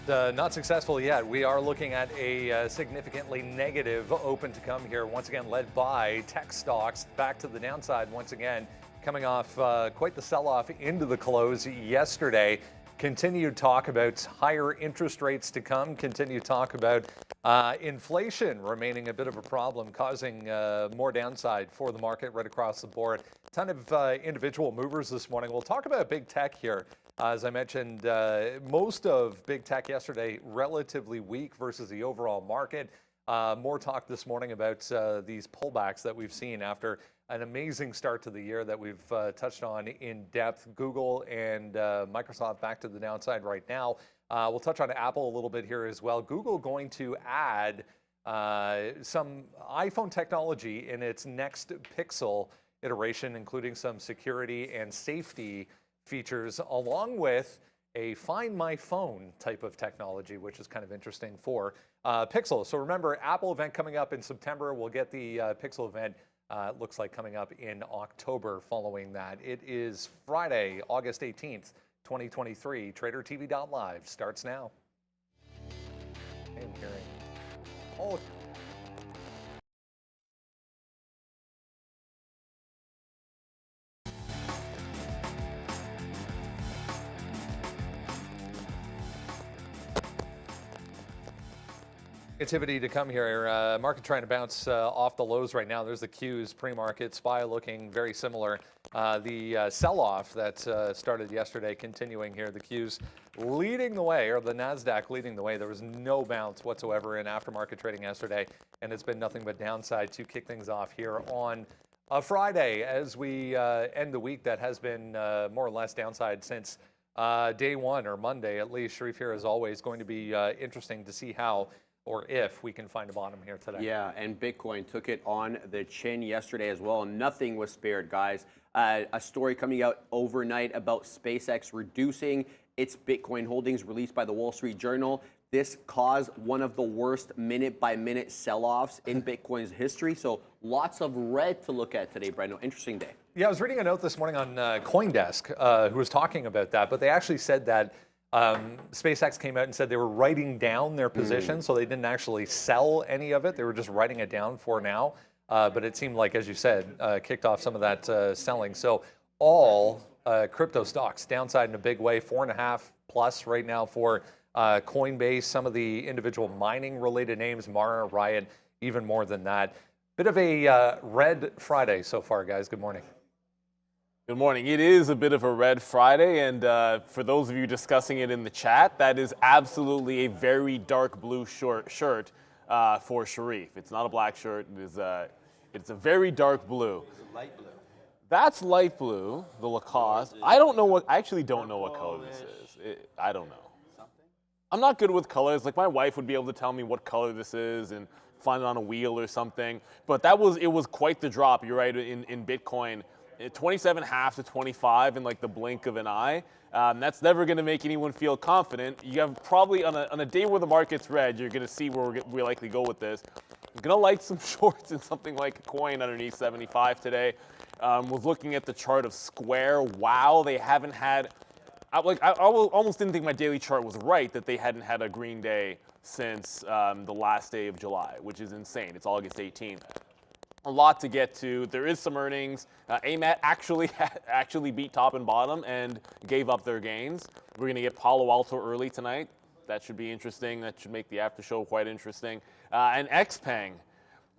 Not successful yet. We are looking at a significantly negative open to come here, once again led by tech stocks. Back to the downside once again, coming off quite the sell-off into the close yesterday. Continued talk about higher interest rates to come, continued talk about inflation remaining a bit of a problem, causing more downside for the market right across the board. A ton of individual movers this morning. We'll talk about big tech here. As I mentioned, most of big tech yesterday relatively weak versus the overall market. More talk this morning about these pullbacks that we've seen after an amazing start to the year that we've touched on in depth. Google and Microsoft back to the downside right now. We'll touch on Apple a little bit here as well. Google going to add some iPhone technology in its next Pixel iteration, including some security and safety features, along with a Find My Phone type of technology, which is kind of interesting for Pixel. So remember, Apple event coming up in September. We'll get the Pixel event, looks like coming up in October following that. It is Friday, August 18th, 2023. Tradertv.live starts now. I'm hearing all activity to come here. Market trying to bounce off the lows right now. There's the Qs pre-market. SPY looking very similar. The sell-off that started yesterday continuing here. The Qs leading the way, or the NASDAQ leading the way. There was no bounce whatsoever in aftermarket trading yesterday, and it's been nothing but downside to kick things off here on a Friday as we end the week that has been more or less downside since day one, or Monday at least. Sharif here, as always, going to be interesting to see how or if we can find a bottom here today. Yeah, and Bitcoin took it on the chin yesterday as well. Nothing was spared, guys. A story coming out overnight about SpaceX reducing its Bitcoin holdings, released by the Wall Street Journal. This caused one of the worst minute-by-minute sell-offs in Bitcoin's history. So lots of red to look at today, Brendo. Interesting day. Yeah, I was reading a note this morning on CoinDesk who was talking about that, but they actually said that SpaceX came out and said they were writing down their position, so they didn't actually sell any of it. They were just writing it down for now. But it seemed like, as you said, kicked off some of that selling. So all crypto stocks downside in a big way, 4.5 plus right now for Coinbase. Some of the individual mining related names, Mara, Riot, even more than that. Bit of a red Friday so far, guys. Good morning. Good morning. It is a bit of a red Friday, and for those of you discussing it in the chat, that is absolutely a very dark blue shirt for Sharif. It's not a black shirt. It's a very dark blue. It's a light blue. That's light blue, the Lacoste. I actually don't know what color this is. I don't know. Something? I'm not good with colors. Like, my wife would be able to tell me what color this is and find it on a wheel or something. But it was quite the drop. You're right, in Bitcoin. 27.5 to 25 in like the blink of an eye. That's never going to make anyone feel confident. You have probably on a day where the market's red, you're going to see where we likely go with this. I'm going to like some shorts in something like a coin underneath 75 today. Was looking at the chart of Square. Wow, they haven't had. I almost didn't think my daily chart was right that they hadn't had a green day since the last day of July, which is insane. It's August 18th. A lot to get to. There is some earnings. AMAT actually beat top and bottom and gave up their gains. We're going to get Palo Alto early tonight. That should be interesting. That should make the after show quite interesting. And XPeng.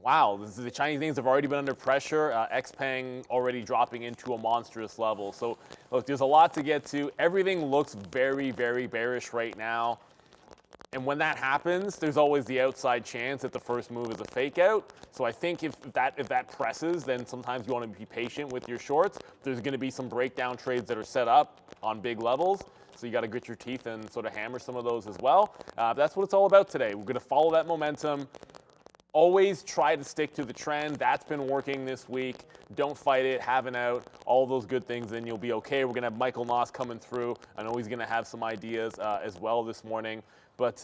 Wow, the Chinese names have already been under pressure. XPeng already dropping into a monstrous level. So look, there's a lot to get to. Everything looks very, very bearish right now. And when that happens, there's always the outside chance that the first move is a fake out. So I think if that presses, then sometimes you want to be patient with your shorts. There's going to be some breakdown trades that are set up on big levels. So you got to grit your teeth and sort of hammer some of those as well. That's what it's all about today. We're going to follow that momentum. Always try to stick to the trend. That's been working this week. Don't fight it, have an out, all those good things, and you'll be okay. We're going to have Michael Noss coming through. I know he's going to have some ideas as well this morning. But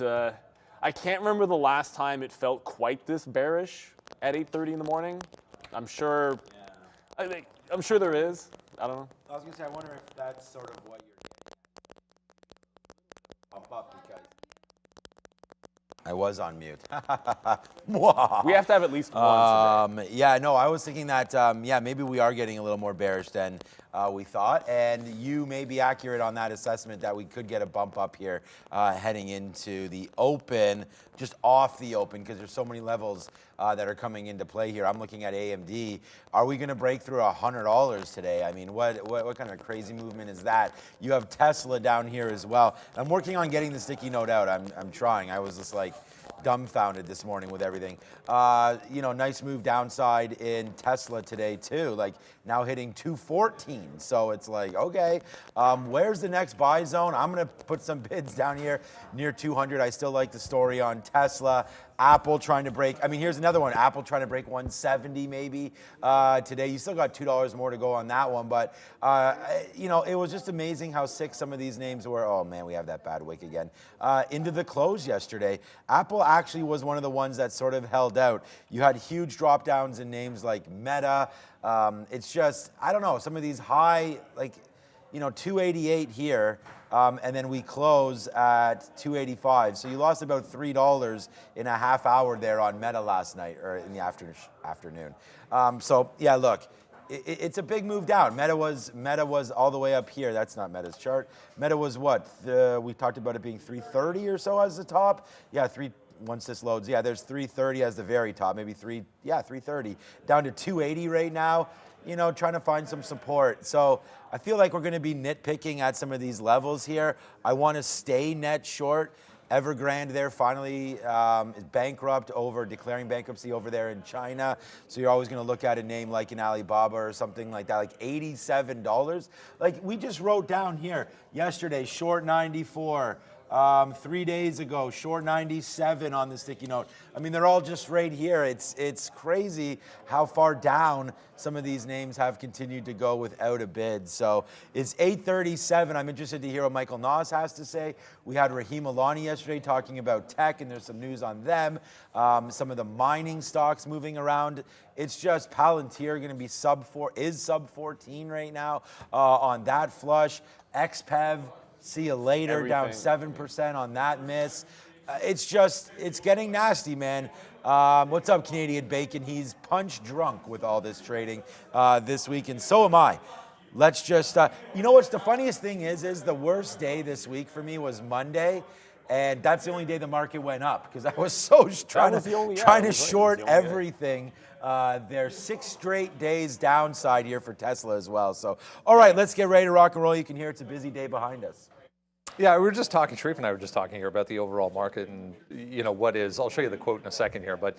I can't remember the last time it felt quite this bearish at 8:30 in the morning. I'm sure. Yeah. I'm sure there is. I don't know. I was gonna say, I wonder if that's sort of what you're getting at. Pump up, because I was on mute. We have to have at least one today. Yeah, no, I was thinking that, yeah, maybe we are getting a little more bearish than we thought. And you may be accurate on that assessment that we could get a bump up here heading into the open, just off the open, because there's so many levels that are coming into play here. I'm looking at AMD. Are we going to break through $100 today? I mean, what kind of crazy movement is that? You have Tesla down here as well. I'm working on getting the sticky note out. I'm trying. I was just like dumbfounded this morning with everything. You know, nice move downside in Tesla today too, like now hitting 214. So it's like, okay, where's the next buy zone? I'm gonna put some bids down here near 200. I still like the story on Tesla. Apple trying to break, I mean, here's another one. Apple trying to break 170 maybe today. You still got $2 more to go on that one. But, you know, it was just amazing how sick some of these names were. Oh, man, we have that bad wick again. Into the close yesterday. Apple actually was one of the ones that sort of held out. You had huge drop downs in names like Meta. It's just, I don't know, some of these high, like, you know, 288 here. And then we close at 285. So you lost about $3 in a half hour there on Meta last night, or in the afternoon. So yeah, look, it's a big move down. Meta was all the way up here. That's not Meta's chart. Meta was what? We talked about it being 330 or so as the top. Yeah, once this loads, yeah, there's 330 as the very top, maybe 330. Down to 280 right now. You know, trying to find some support. So I feel like we're going to be nitpicking at some of these levels here. I want to stay net short. Evergrande there finally is bankrupt declaring bankruptcy over there in China. So you're always going to look at a name like an Alibaba or something like that, like $87. Like we just wrote down here yesterday, short 94. 3 days ago, short 97 on the sticky note. I mean, they're all just right here. It's crazy how far down some of these names have continued to go without a bid. So it's 8:37. I'm interested to hear what Michael Noss has to say. We had Rahim Alani yesterday talking about tech, and there's some news on them. Some of the mining stocks moving around. It's just Palantir going to be sub 14 right now on that flush. XPEV. See you later, down 7% on that miss. It's getting nasty, man. What's up, Canadian Bacon? He's punch drunk with all this trading this week, and so am I. Let's just, you know what's the funniest thing is the worst day this week for me was Monday, and that's the only day the market went up because I was so trying to short everything. There's 6 straight days downside here for Tesla as well. So, all right, let's get ready to rock and roll. You can hear it's a busy day behind us. Yeah, we were just talking, Sharif and I were just talking here about the overall market and, you know, I'll show you the quote in a second here, but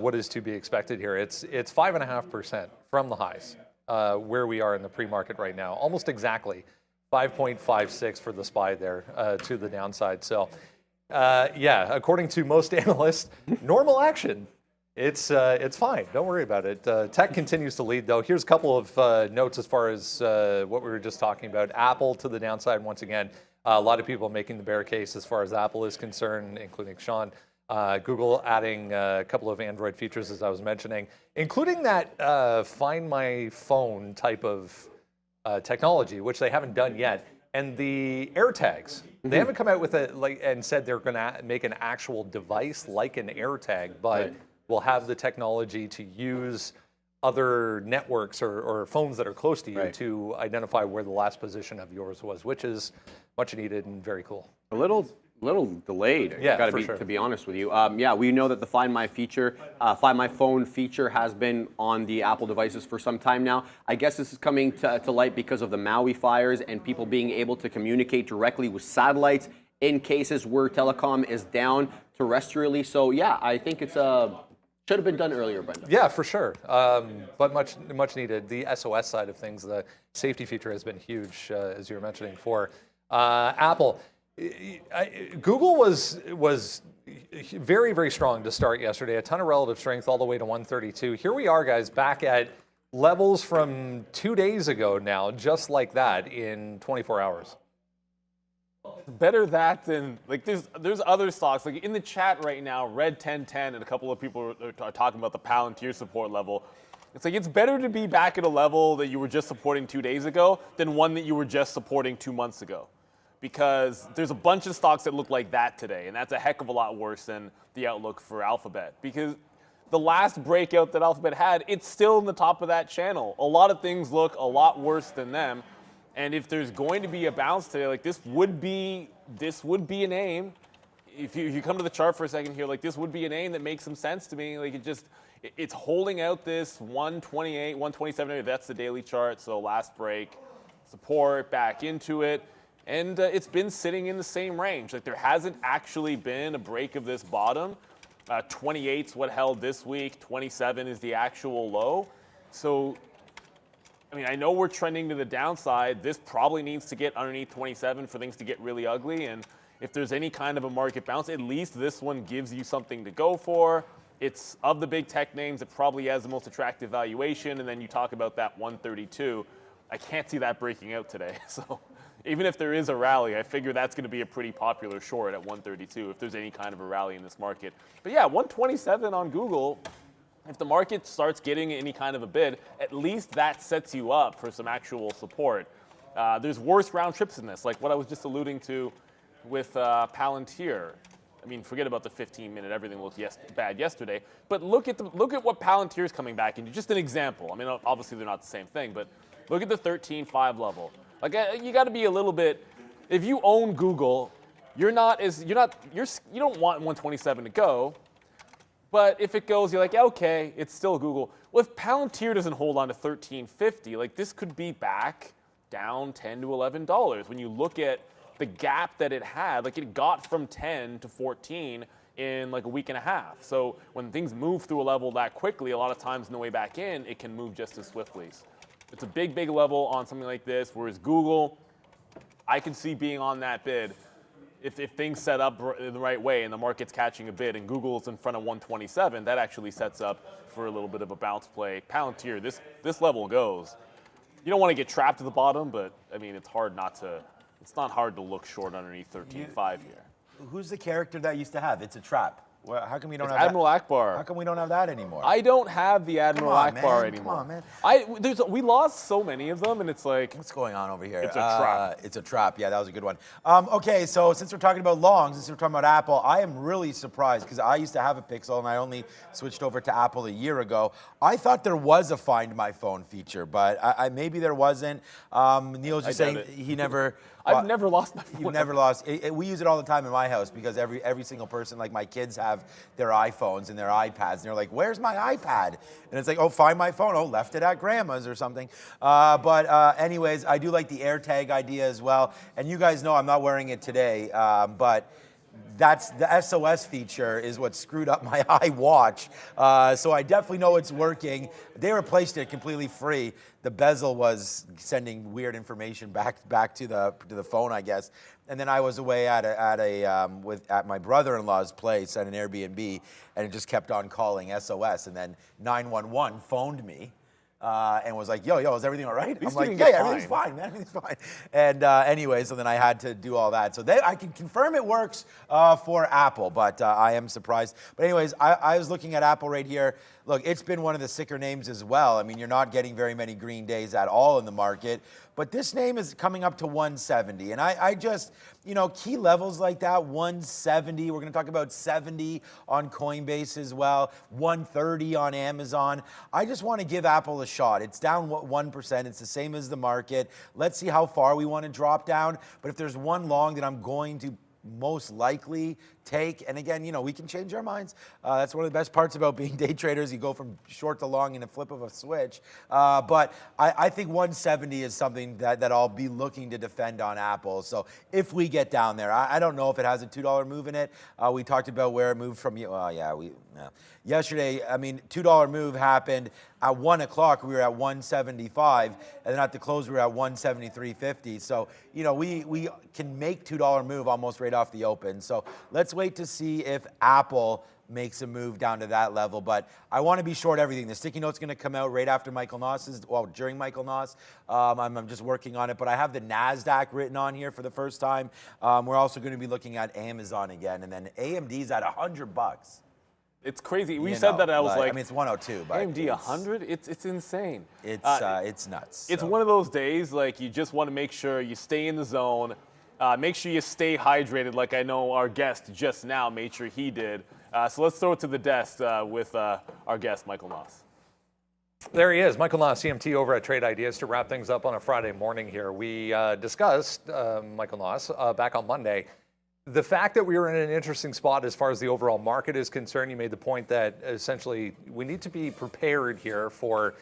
what is to be expected here. It's 5.5% from the highs, where we are in the pre-market right now. Almost exactly 5.56 for the SPY there to the downside. So, yeah, according to most analysts, normal action. It's fine. Don't worry about it. Tech continues to lead, though. Here's a couple of notes as far as what we were just talking about. Apple to the downside once again. A lot of people making the bear case as far as Apple is concerned, including Sean. Google adding a couple of Android features, as I was mentioning, including that Find My Phone type of technology, which they haven't done yet. And the AirTags, they haven't come out with it and said they're going to make an actual device like an AirTag, but will have the technology to use other networks or phones that are close to you to identify where the last position of yours was, which is much needed and very cool. A little delayed. Yeah, to be honest with you. Yeah, we know that the Find My Phone feature has been on the Apple devices for some time now. I guess this is coming to light because of the Maui fires and people being able to communicate directly with satellites in cases where telecom is down terrestrially. So yeah, I think it's should have been done earlier, Brendan. Yeah, for sure. But much needed. The SOS side of things, the safety feature has been huge, as you were mentioning. For Apple, Google was very, very strong to start yesterday. A ton of relative strength all the way to 132. Here we are, guys, back at levels from 2 days ago now, just like that in 24 hours. Better that than, like, there's other stocks. Like, in the chat right now, Red 1010 and a couple of people are talking about the Palantir support level. It's like, it's better to be back at a level that you were just supporting 2 days ago than one that you were just supporting 2 months ago. because there's a bunch of stocks that look like that today, and that's a heck of a lot worse than the outlook for Alphabet, because the last breakout that Alphabet had, it's still in the top of that channel. A lot of things look a lot worse than them, and if there's going to be a bounce today, like this would be a name. If you come to the chart for a second here, like this would be a name that makes some sense to me. Like it's holding out this 128, 127. That's the daily chart. So last break, support, back into it. And it's been sitting in the same range. Like there hasn't actually been a break of this bottom. 28's what held this week. 27 is the actual low. So, I mean, I know we're trending to the downside. This probably needs to get underneath 27 for things to get really ugly. And if there's any kind of a market bounce, at least this one gives you something to go for. It's of the big tech names, it probably has the most attractive valuation. And then you talk about that 132. I can't see that breaking out today. So even if there is a rally, I figure that's going to be a pretty popular short at 132 if there's any kind of a rally in this market. But yeah, 127 on Google, if the market starts getting any kind of a bid, at least that sets you up for some actual support. There's worse round trips in this, like what I was just alluding to with Palantir. I mean, forget about the 15-minute, everything looked bad yesterday. But look at what Palantir is coming back into. Just an example. I mean, obviously they're not the same thing, but look at the 13.5 level. Like you got to be a little bit. If you own Google, you don't want 127 to go. But if it goes, you're like, okay, it's still Google. Well, if Palantir doesn't hold on to 13.50, like this could be back down $10 to $11. When you look at the gap that it had, like it got from 10 to 14 in like a week and a half. So when things move through a level that quickly, a lot of times on the way back in, it can move just as swiftly. It's a big, big level on something like this, whereas Google, I can see being on that bid. If things set up the right way and the market's catching a bid and Google's in front of 127, that actually sets up for a little bit of a bounce play. Palantir, this level goes. You don't want to get trapped at the bottom, but I mean, it's not hard to look short underneath 13.5 here. Who's the character that used to have? It's a trap. Well, how come we don't have Admiral that? Akbar. How come we don't have that anymore? I don't have the Admiral Akbar anymore. Come on, man. We lost so many of them, and it's like, what's going on over here? It's a trap. It's a trap. Yeah, that was a good one. Okay, so since we're talking about longs, since we're talking about Apple, I am really surprised because I used to have a Pixel and I only switched over to Apple a year ago. I thought there was a Find My Phone feature, but maybe there wasn't. Neil's just saying he never. I've never lost my phone. You've never lost. We use it all the time in my house because every single person, like my kids have their iPhones and their iPads, and they're like, where's my iPad? And it's like, oh, find my phone. Oh, left it at grandma's or something. But anyways, I do like the AirTag idea as well. And you guys know I'm not wearing it today, but that's the SOS feature is what screwed up my iWatch. So I definitely know it's working. They replaced it completely free. The bezel was sending weird information back to the phone, I guess. And then I was away at my brother-in-law's place at an Airbnb, and it just kept on calling SOS. And then 911 phoned me. And was like, yo, is everything all right? I'm like, yeah, everything's fine, man, everything's fine. And anyway, so then I had to do all that. So I can confirm it works for Apple, but I am surprised. But anyways, I was looking at Apple right here. Look, it's been one of the sicker names as well. I mean, you're not getting very many green days at all in the market. But this name is coming up to 170. And I just, key levels like that, 170. We're going to talk about 70 on Coinbase as well, 130 on Amazon. I just want to give Apple a shot. It's down 1%. It's the same as the market. Let's see how far we want to drop down. But if there's one long that I'm going to most likely take, and again, we can change our minds. That's one of the best parts about being day traders. You go from short to long in a flip of a switch. But I think 170 is something that I'll be looking to defend on Apple. So if we get down there, I don't know if it has a $2 move in it. We talked about where it moved from. Yesterday, I mean, $2 move happened at 1 o'clock. We were at 175, and then at the close we were at 173.50. So we can make $2 move almost right off the open. So let's wait to see if Apple makes a move down to that level. But I want to be short everything. The sticky note's going to come out right after during Michael Noss. I'm just working on it, but I have the NASDAQ written on here for the first time. We're also going to be looking at Amazon again, and then AMD's at $100. It's crazy. We said that, I was like, I mean, it's 102, but AMD 100? It's insane. It's nuts. It's one of those days, like, you just want to make sure you stay in the zone. make sure you stay hydrated, like I know our guest just now made sure he did. So let's throw it to the desk with our guest, Michael Noss. There he is, Michael Noss, CMT over at Trade Ideas. To wrap things up on a Friday morning here, we discussed, Michael Noss, back on Monday, the fact that we were in an interesting spot as far as the overall market is concerned. You made the point that essentially we need to be prepared here for,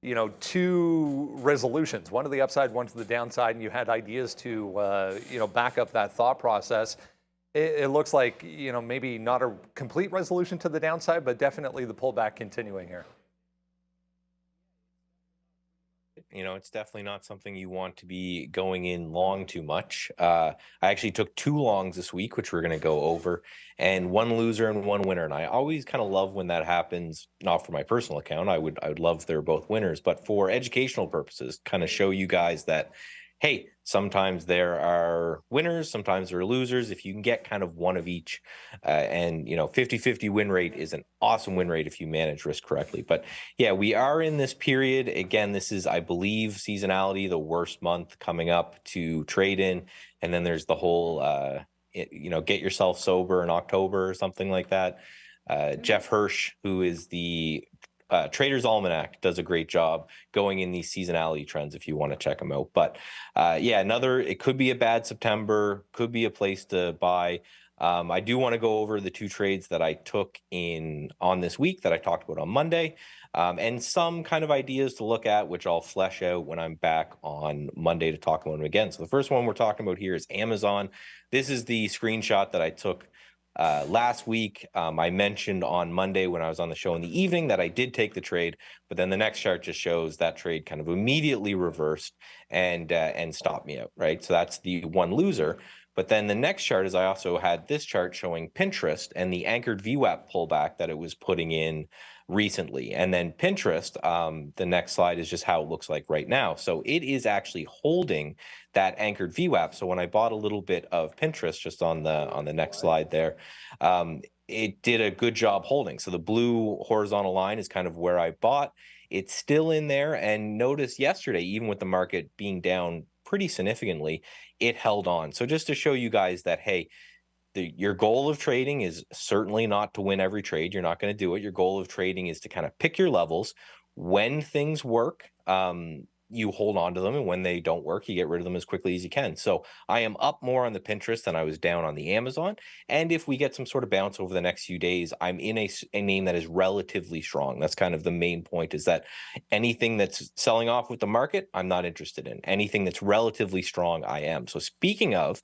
you know, two resolutions, one to the upside, one to the downside, and you had ideas to, you know, back up that thought process. It looks like, you know, maybe not a complete resolution to the downside, but definitely the pullback continuing here. You know, it's definitely not something you want to be going in long too much. I actually took 2 longs this week, which we're going to go over, and 1 loser and 1 winner. And I always kind of love when that happens, not for my personal account. I would love if they're both winners, but for educational purposes, kind of show you guys that, hey, sometimes there are winners, sometimes there are losers. If you can get kind of one of each, and, you know, 50-50 win rate is an awesome win rate if you manage risk correctly. But yeah, we are in this period. Again, this is, I believe, seasonality, the worst month coming up to trade in. And then there's the whole, you know, get yourself sober in October or something like that. Jeff Hirsch, who is the Trader's Almanac, does a great job going in these seasonality trends if you want to check them out. But yeah, it could be a bad September, could be a place to buy. I do want to go over the 2 trades that I took on this week that I talked about on Monday, and some kind of ideas to look at, which I'll flesh out when I'm back on Monday to talk about them again. So the first one we're talking about here is Amazon. This is the screenshot that I took last week. I mentioned on Monday when I was on the show in the evening that I did take the trade, but then the next chart just shows that trade kind of immediately reversed and stopped me out, right? So that's the 1 loser. But then the next chart is I also had this chart showing Pinterest and the anchored VWAP pullback that it was putting in recently. And then Pinterest, the next slide is just how it looks like right now. So it is actually holding that anchored VWAP. So when I bought a little bit of Pinterest, just on the next slide there, it did a good job holding. So the blue horizontal line is kind of where I bought. It's still in there. And notice yesterday, even with the market being down pretty significantly, it held on. So just to show you guys that, hey, your goal of trading is certainly not to win every trade. You're not going to do it. Your goal of trading is to kind of pick your levels. When things work, you hold on to them, and when they don't work, you get rid of them as quickly as you can. So I am up more on the Pinterest than I was down on the Amazon. And if we get some sort of bounce over the next few days, I'm in a name that is relatively strong. That's kind of the main point, is that anything that's selling off with the market, I'm not interested in. Anything that's relatively strong, I am. So speaking of,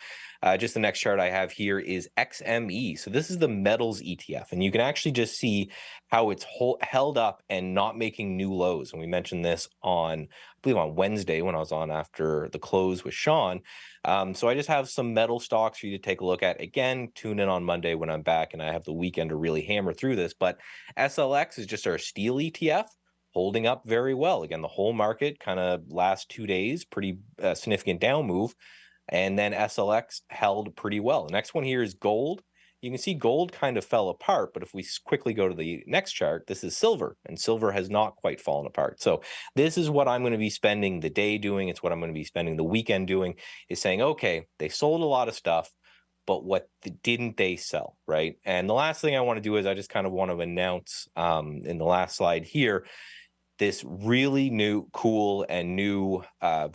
just the next chart I have here is XME. So this is the metals ETF, and you can actually just see how it's held up and not making new lows. And we mentioned this on, I believe, on Wednesday when I was on after the close with Sean. So I just have some metal stocks for you to take a look at. Again, tune in on Monday when I'm back and I have the weekend to really hammer through this. But SLX is just our steel ETF, holding up very well. Again, the whole market kind of last 2 days, pretty significant down move. And then SLX held pretty well. The next one here is gold. You can see gold kind of fell apart, but if we quickly go to the next chart, this is silver, and silver has not quite fallen apart. So this is what I'm going to be spending the day doing. It's what I'm going to be spending the weekend doing, is saying, okay, they sold a lot of stuff, but what didn't they sell, right? And the last thing I want to do is I just kind of want to announce in the last slide here, this really cool and new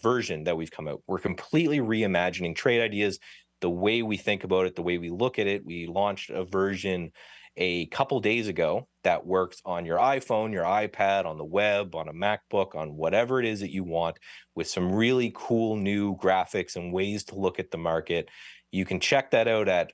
version that we've come out. We're completely reimagining trade ideas, the way we think about it, the way we look at it. We launched a version a couple days ago that works on your iPhone, your iPad, on the web, on a MacBook, on whatever it is that you want, with some really cool new graphics and ways to look at the market. You can check that out at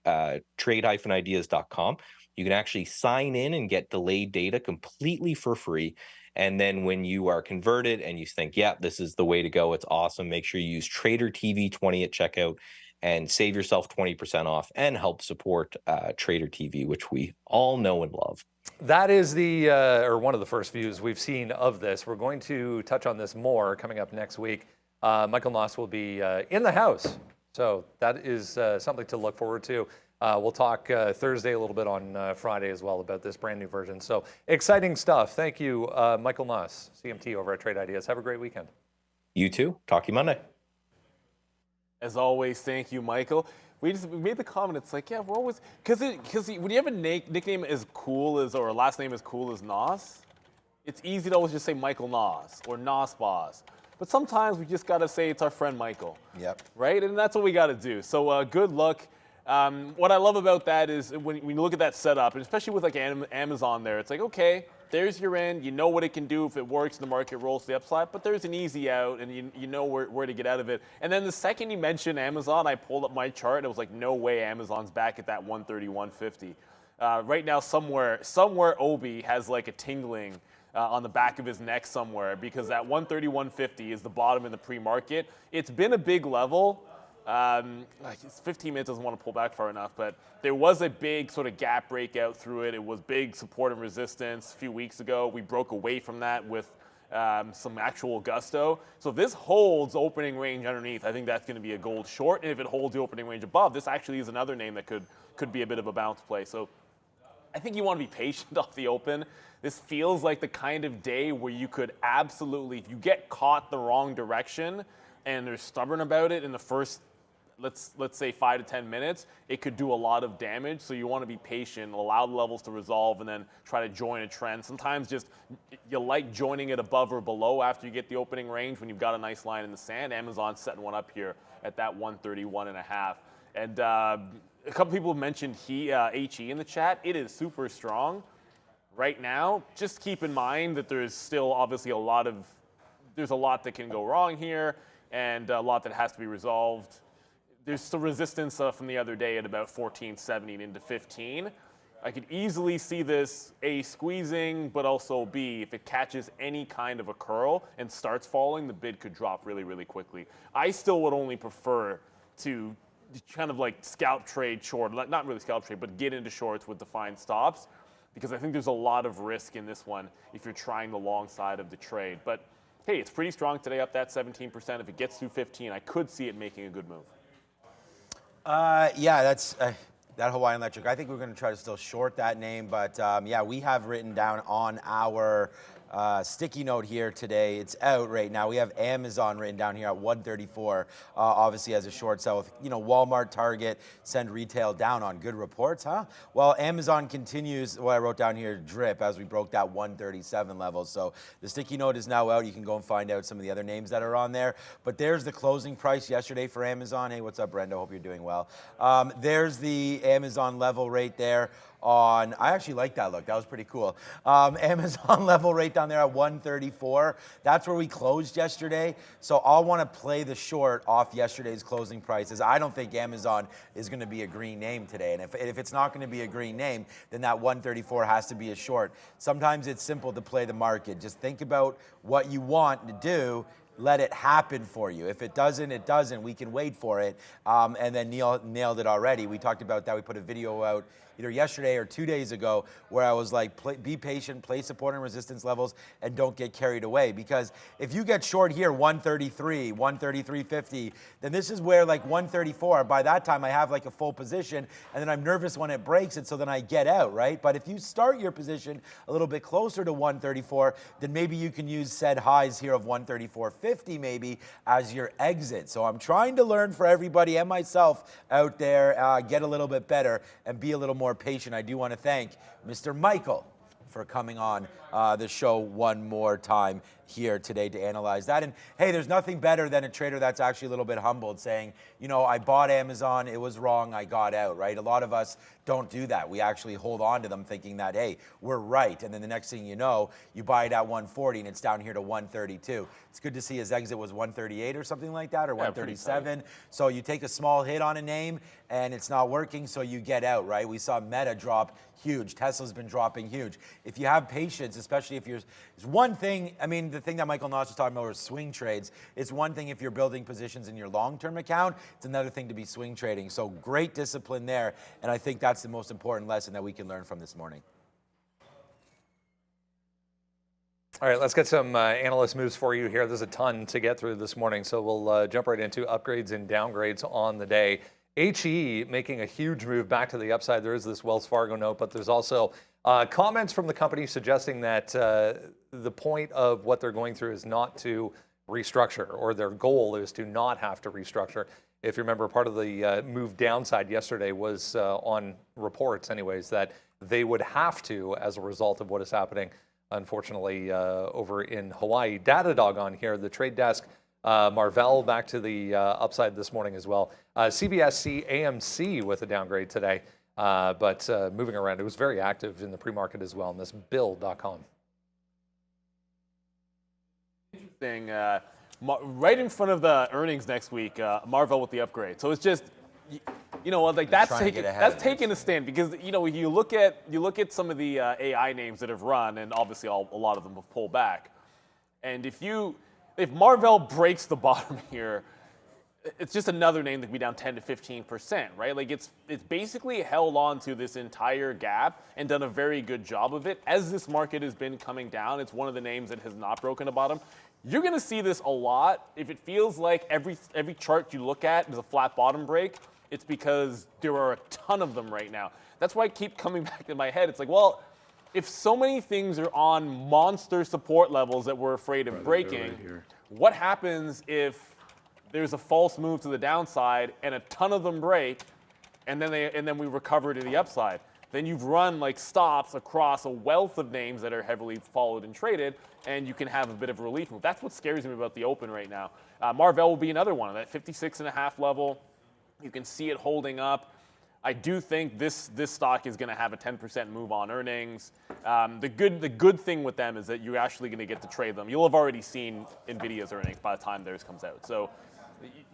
trade-ideas.com. You can actually sign in and get delayed data completely for free. And then when you are converted and you think, yeah, this is the way to go, it's awesome, make sure you use TraderTV20 at checkout and save yourself 20% off and help support Trader TV, which we all know and love. That is or one of the first views we've seen of this. We're going to touch on this more coming up next week. Michael Noss will be in the house, so that is something to look forward to. We'll talk Thursday a little bit on Friday as well about this brand new version. So exciting stuff. Thank you, Michael Noss, CMT over at Trade Ideas. Have a great weekend. You too. Talk to you Monday. As always, thank you, Michael. We made the comment. It's like, yeah, we're always because when you have a nickname as cool as or a last name as cool as Nos, it's easy to always just say Michael Nos or Nos Boss. But sometimes we just gotta say it's our friend Michael. Yep. Right, and that's what we gotta do. So good luck. What I love about that is when you look at that setup, and especially with like Amazon there, it's like, okay, there's your end. You know what it can do if it works and the market rolls to the upside, but there's an easy out, and you know where to get out of it. And then the second you mentioned Amazon, I pulled up my chart, and it was like, no way Amazon's back at that 130-150. Right now, somewhere Obi has like a tingling on the back of his neck somewhere, because that 130-150 is the bottom in the pre-market. It's been a big level. 15 minutes doesn't want to pull back far enough, but there was a big sort of gap breakout through it. It was big support and resistance a few weeks ago. We broke away from that with some actual gusto. So if this holds opening range underneath, I think that's going to be a gold short. And if it holds the opening range above, this actually is another name that could be a bit of a bounce play. So I think you want to be patient off the open. This feels like the kind of day where you could absolutely, if you get caught the wrong direction and they're stubborn about it in the first, let's say 5 to 10 minutes, it could do a lot of damage. So you want to be patient, allow the levels to resolve, and then try to join a trend. Sometimes just you like joining it above or below after you get the opening range when you've got a nice line in the sand. Amazon's setting one up here at that 131.5. And a couple people have mentioned HE in the chat. It is super strong right now. Just keep in mind that there's still obviously there's a lot that can go wrong here and a lot that has to be resolved. There's some resistance from the other day at about 14.70 into 15. I could easily see this A, squeezing, but also B, if it catches any kind of a curl and starts falling, the bid could drop really, really quickly. I still would only prefer to kind of like scalp trade short, not really scalp trade, but get into shorts with defined stops, because I think there's a lot of risk in this one if you're trying the long side of the trade. But hey, it's pretty strong today, up that 17%. If it gets through 15, I could see it making a good move. Yeah, that's that Hawaiian Electric. I think we're going to try to still short that name, but yeah, we have written down on our sticky note here today. It's out right now. We have Amazon written down here at 134, obviously as a short sell with, Walmart, Target, send retail down on good reports, huh? Well, Amazon continues, what I wrote down here, drip as we broke that 137 level. So the sticky note is now out. You can go and find out some of the other names that are on there. But there's the closing price yesterday for Amazon. Hey, what's up, Brenda? Hope you're doing well. There's the Amazon level right there. I actually like that look. That was pretty cool. Amazon level right down there at 134. That's where we closed yesterday. So I'll want to play the short off yesterday's closing prices. I don't think Amazon is going to be a green name today. And if it's not going to be a green name, then that 134 has to be a short. Sometimes it's simple to play the market. Just think about what you want to do. Let it happen for you. If it doesn't, it doesn't. We can wait for it. And then Neil nailed it already. We talked about that. We put a video out either yesterday or 2 days ago where I was like, be patient, play support and resistance levels, and don't get carried away. Because if you get short here, 133, 133.50, then this is where like 134, by that time I have like a full position, and then I'm nervous when it breaks it, so then I get out, right? But if you start your position a little bit closer to 134, then maybe you can use said highs here of 134.50 maybe as your exit. So I'm trying to learn for everybody and myself out there, get a little bit better and be a little more patient. I do want to thank Mr. Michael for coming on the show one more time here today to analyze that. And hey, there's nothing better than a trader that's actually a little bit humbled saying, I bought Amazon, it was wrong, I got out, right? A lot of us don't do that. We actually hold on to them thinking that, hey, we're right. And then the next thing you know, you buy it at 140 and it's down here to 132. It's good to see his exit was 138 or something like that, or 137. So you take a small hit on a name and it's not working, so you get out, right? We saw Meta drop huge. Tesla's been dropping huge. If you have patience, especially if it's one thing, the thing that Michael Noss was talking about was swing trades. It's one thing if you're building positions in your long-term account. It's another thing to be swing trading. So great discipline there, and I think that's the most important lesson that we can learn from this morning. All right, let's get some analyst moves for you here. There's a ton to get through this morning, so we'll jump right into upgrades and downgrades on the day. HE making a huge move back to the upside. There is this Wells Fargo note, but there's also comments from the company suggesting that the point of what they're going through is not to restructure, or their goal is to not have to restructure. If you remember, part of the move downside yesterday was on reports anyways, that they would have to, as a result of what is happening, unfortunately, over in Hawaii. Datadog on here, the trade desk, Marvell back to the upside this morning as well. CBSC AMC with a downgrade today, but moving around. It was very active in the pre-market as well, in this bill.com. Interesting. Right in front of the earnings next week, Marvell with the upgrade. So it's just, like that's taking a stand, because you look at some of the AI names that have run, and obviously a lot of them have pulled back. And if Marvell breaks the bottom here, it's just another name that could be down 10 to 15%, right? Like it's basically held on to this entire gap and done a very good job of it. As this market has been coming down, it's one of the names that has not broken the bottom. You're going to see this a lot. If it feels like every chart you look at is a flat bottom break, it's because there are a ton of them right now. That's why I keep coming back in my head. It's like, well, if so many things are on monster support levels that we're afraid of breaking, what happens if there's a false move to the downside and a ton of them break, and then we recover to the upside? Then you've run like stops across a wealth of names that are heavily followed and traded, and you can have a bit of a relief move. That's what scares me about the open right now. Marvell will be another one, that 56.5 level. You can see it holding up. I do think this stock is going to have a 10% move on earnings. The good thing with them is that you're actually going to get to trade them. You'll have already seen NVIDIA's earnings by the time theirs comes out. So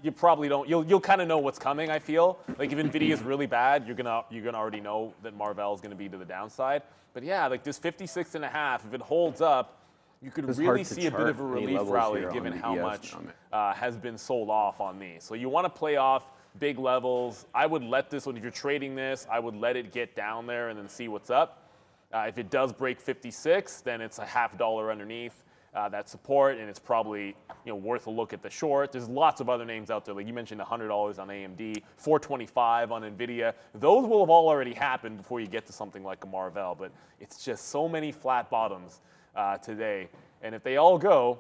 you probably don't. You'll kind of know what's coming. I feel like if NVIDIA is really bad, you're gonna already know that Marvell is going to be to the downside. But yeah, like this 56.5, if it holds up, you could really see a bit of a relief rally given how much has been sold off on these. So you want to play off big levels. I would let this one, if you're trading this, I would let it get down there and then see what's up. If it does break 56, then it's a $0.50 underneath that support, and it's probably worth a look at the short. There's lots of other names out there, like you mentioned, $100 on AMD, $425 on NVIDIA. Those will have all already happened before you get to something like a Marvell, but it's just so many flat bottoms today, and if they all go,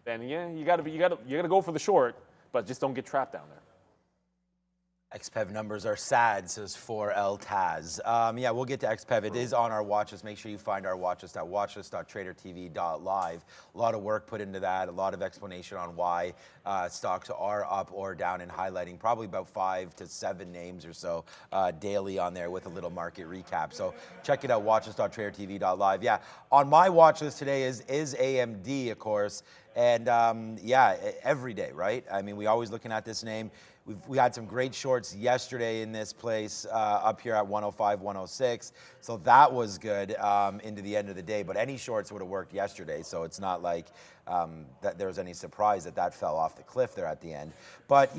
then yeah, you gotta go for the short, but just don't get trapped down there. XPEV numbers are sad, says 4L Taz. Yeah, we'll get to XPEV. It is on our watch list. Make sure you find our watch list at watchlist.tradertv.live. A lot of work put into that, a lot of explanation on why stocks are up or down, and highlighting probably about 5 to 7 names or so daily on there with a little market recap. So check it out, watchlist.tradertv.live. Yeah, on my watch list today is AMD, of course. And yeah, every day, right? I mean, we always looking at this name. We had some great shorts yesterday in this place up here at 105, 106. So that was good into the end of the day. But any shorts would have worked yesterday. So it's not like that there was any surprise that fell off the cliff there at the end. But,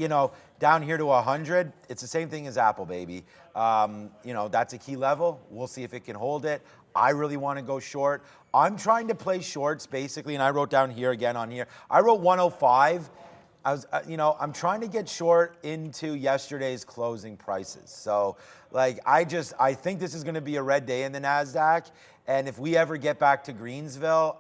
down here to 100, it's the same thing as Apple, baby. That's a key level. We'll see if it can hold it. I really want to go short. I'm trying to play shorts, basically, and I wrote down here again on here. I wrote 105. I'm trying to get short into yesterday's closing prices. So, I think this is going to be a red day in the NASDAQ. And if we ever get back to Greensville,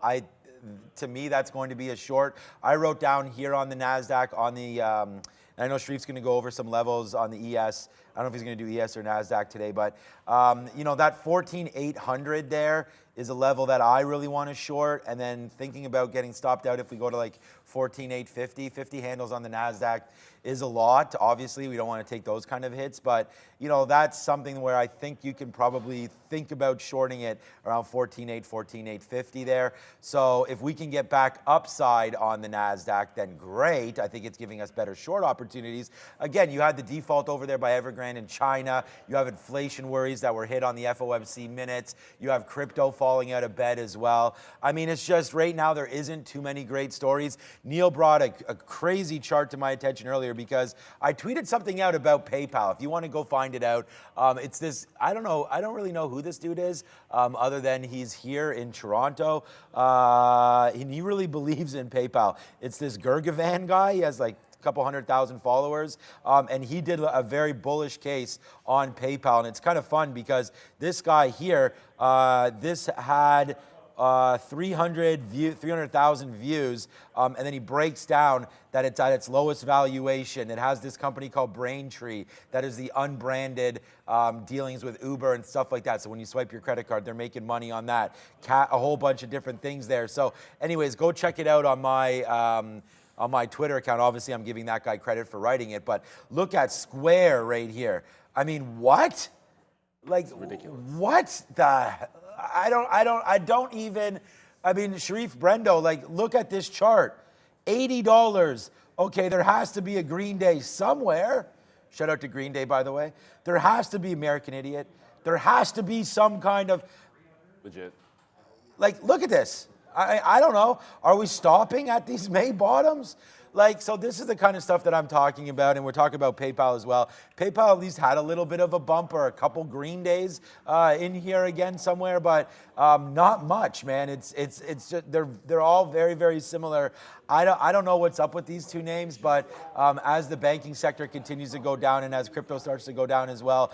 to me, that's going to be a short. I wrote down here on the NASDAQ, on the, I know Sharif's going to go over some levels on the ES. I don't know if he's going to do ES or NASDAQ today, but, that 14,800 there is a level that I really want to short. And then thinking about getting stopped out if we go to 14,850, 50 handles on the NASDAQ is a lot. Obviously, we don't want to take those kind of hits, but that's something where I think you can probably think about shorting it around 14,800, 14,850 there. So if we can get back upside on the NASDAQ, then great. I think it's giving us better short opportunities. Again, you had the default over there by Evergrande in China. You have inflation worries that were hit on the FOMC minutes. You have crypto falling out of bed as well. I mean, it's just right now there isn't too many great stories. Neil brought a crazy chart to my attention earlier because I tweeted something out about PayPal. If you want to go find it out, it's this, I don't really know who this dude is, other than he's here in Toronto, and he really believes in PayPal. It's this Gergavan guy. He has a couple 100,000 followers, and he did a very bullish case on PayPal, and it's kind of fun because this guy here, this had 300,000 views, and then he breaks down that it's at its lowest valuation. It has this company called Braintree that is the unbranded dealings with Uber and stuff like that. So when you swipe your credit card, they're making money on that. A whole bunch of different things there. So anyways, go check it out on my Twitter account. Obviously, I'm giving that guy credit for writing it, but look at Square right here. I mean, what? Like, what the? I don't even, I mean, Sharif Brendo, like, look at this chart. $80. Okay, there has to be a Green Day somewhere. Shout out to Green Day, by the way. There has to be American Idiot. There has to be some kind of... Legit. Like, look at this. I don't know. Are we stopping at these May bottoms? Like, so this is the kind of stuff that I'm talking about, and we're talking about PayPal as well. PayPal at least had a little bit of a bump or a couple Green Days in here again somewhere, but not much, man. It's just they're all very, very similar. I don't know what's up with these two names, but as the banking sector continues to go down and as crypto starts to go down as well,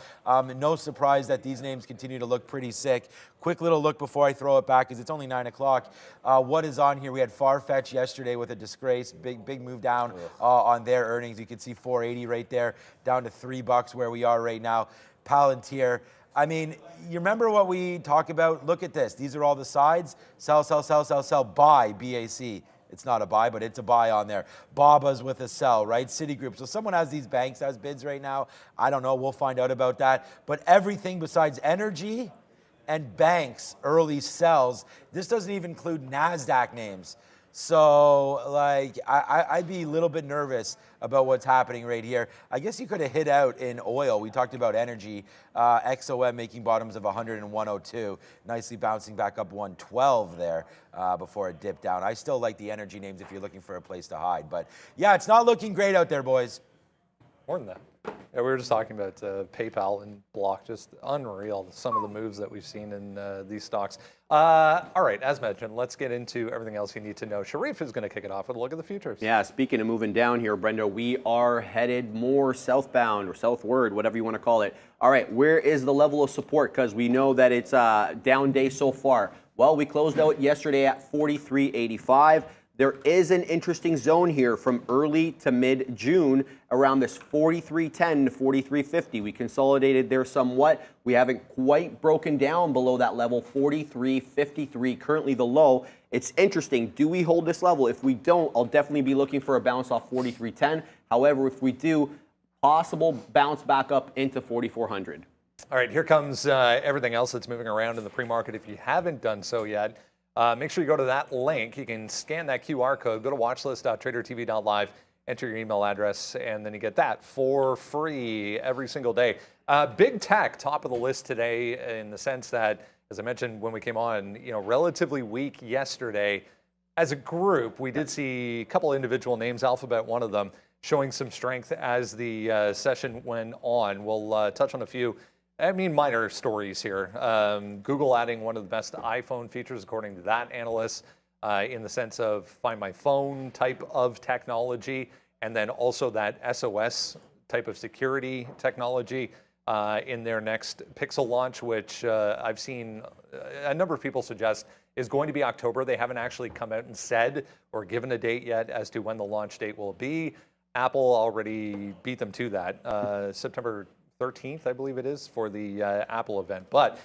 no surprise that these names continue to look pretty sick. Quick little look before I throw it back, because it's only 9 o'clock. What is on here? We had Farfetch yesterday with a disgrace, big move down on their earnings. You can see 480 right there, down to $3 where we are right now. Palantir. I mean, you remember what we talk about? Look at this. These are all the sides. Sell, sell, sell, sell, sell, buy, BAC. It's not a buy, but it's a buy on there. Baba's with a sell, right? Citigroup. So someone has these banks as bids right now. I don't know. We'll find out about that. But everything besides energy and banks, early sells. This doesn't even include NASDAQ names. So, like, I'd be a little bit nervous about what's happening right here. I guess you could have hit out in oil. We talked about energy. XOM making bottoms of 100 and 102. Nicely bouncing back up 112 there before it dipped down. I still like the energy names if you're looking for a place to hide. But, yeah, it's not looking great out there, boys. More than that. Yeah, we were just talking about PayPal and Block, just unreal, some of the moves that we've seen in these stocks. All right, as mentioned, let's get into everything else you need to know. Sharif is going to kick it off with a look at the futures. Yeah, speaking of moving down here, Brendo, we are headed more southbound or southward, whatever you want to call it. All right, where is the level of support? Because we know that it's a down day so far. Well, we closed out yesterday at 43.85. There is an interesting zone here from early to mid-June around this 43.10 to 43.50. We consolidated there somewhat. We haven't quite broken down below that level, 43.53, currently the low. It's interesting. Do we hold this level? If we don't, I'll definitely be looking for a bounce off 43.10. However, if we do, possible bounce back up into 4,400. All right, here comes everything else that's moving around in the pre-market. If you haven't done so yet, make sure you go to that link. You can scan that QR code, go to watchlist.tradertv.live, enter your email address, and then you get that for free every single day. Big tech, top of the list today in the sense that, as I mentioned when we came on, relatively weak yesterday. As a group, we did see a couple individual names, Alphabet one of them, showing some strength as the session went on. We'll touch on a few minor stories here. Google adding one of the best iPhone features, according to that analyst, in the sense of Find My Phone type of technology, and then also that SOS type of security technology in their next Pixel launch, which I've seen a number of people suggest is going to be October. They haven't actually come out and said or given a date yet as to when the launch date will be. Apple already beat them to that, September 13th, I believe it is, for the Apple event. But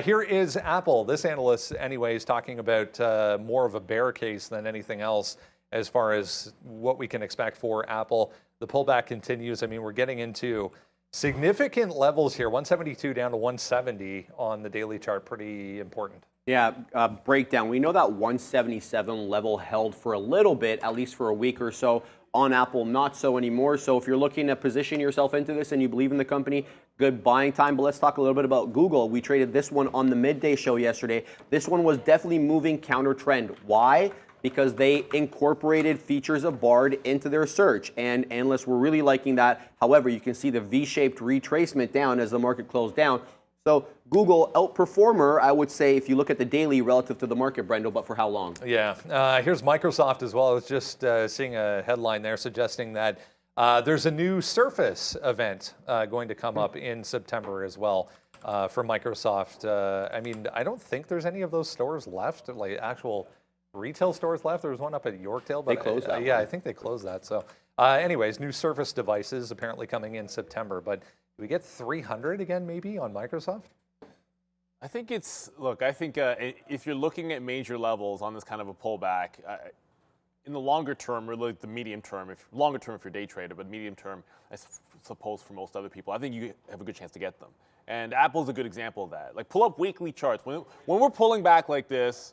here is Apple. This analyst, anyways, talking about more of a bear case than anything else as far as what we can expect for Apple. The pullback continues. I mean, we're getting into significant levels here, 172 down to 170 on the daily chart. Pretty important. Yeah, breakdown. We know that 177 level held for a little bit, at least for a week or so. On Apple, not so anymore. So if you're looking to position yourself into this and you believe in the company, good buying time. But let's talk a little bit about Google. We traded this one on the midday show yesterday. This one was definitely moving counter trend. Why? Because they incorporated features of Bard into their search, and analysts were really liking that. However, you can see the V-shaped retracement down as the market closed down. So Google outperformer, I would say, if you look at the daily relative to the market, Brendo, but for how long? Yeah, here's Microsoft as well. I was just seeing a headline there suggesting that there's a new Surface event going to come up in September as well. for Microsoft. I mean, I don't think there's any of those stores left, like actual retail stores left. There was one up at Yorkdale, but They closed that yeah, one. I think they closed that. So anyways, new Surface devices apparently coming in September, but do we get 300 again maybe on Microsoft? I think I think if you're looking at major levels on this kind of a pullback, in the longer term, or like the medium term, longer term if you're a day trader, but medium term, I suppose for most other people, I think you have a good chance to get them. And Apple's a good example of that. Like, pull up weekly charts. When we're pulling back like this,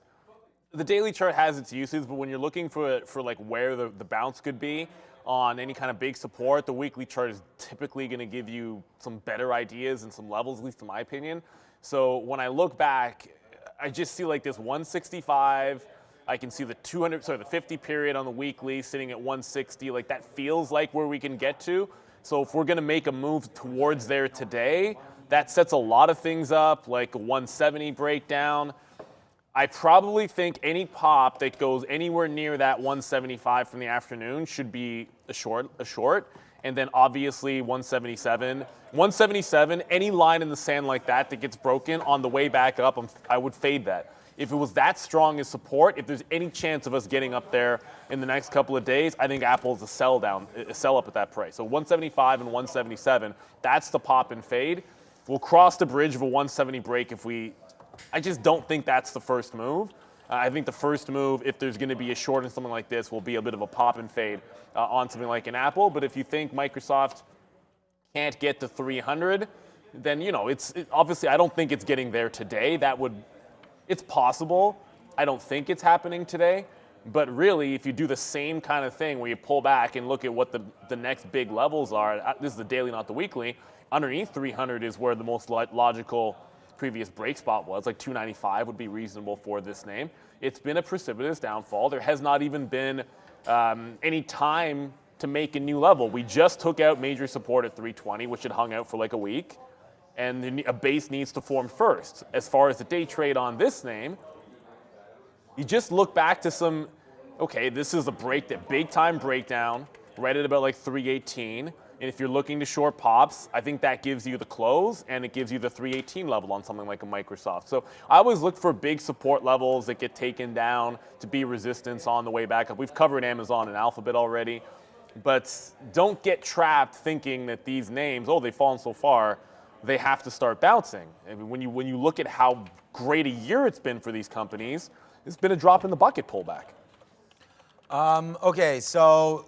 the daily chart has its uses, but when you're looking for like where the bounce could be on any kind of big support, the weekly chart is typically going to give you some better ideas and some levels, at least in my opinion. So when I look back, I just see like this 165. I can see the 50 period on the weekly sitting at 160. Like, that feels like where we can get to. So if we're going to make a move towards there today, that sets a lot of things up, like a 170 breakdown. I probably think any pop that goes anywhere near that 175 from the afternoon should be a short. And then obviously 177. 177, any line in the sand like that gets broken on the way back up, I would fade that. If it was that strong as support, if there's any chance of us getting up there in the next couple of days, I think Apple's a sell up at that price. So 175 and 177, that's the pop and fade. We'll cross the bridge of a 170 break I just don't think that's the first move. I think the first move, if there's going to be a short in something like this, will be a bit of a pop and fade on something like an Apple. But if you think Microsoft can't get to 300, then, obviously I don't think it's getting there today. It's possible. I don't think it's happening today. But really, if you do the same kind of thing where you pull back and look at what the next big levels are, this is the daily, not the weekly, underneath 300 is where the most logical previous break spot was. Like 295 would be reasonable for this name. It's been a precipitous downfall. There has not even been any time to make a new level. We just took out major support at 320, which had hung out for like a week. And a base needs to form first. As far as the day trade on this name, you just look back to this is a big time breakdown, right at about like 318. And if you're looking to short pops, I think that gives you the close and it gives you the 318 level on something like a Microsoft. So I always look for big support levels that get taken down to be resistance on the way back up. We've covered Amazon and Alphabet already, but don't get trapped thinking that these names, they've fallen so far, they have to start bouncing. I mean, when you look at how great a year it's been for these companies, it's been a drop in the bucket pullback. Okay, so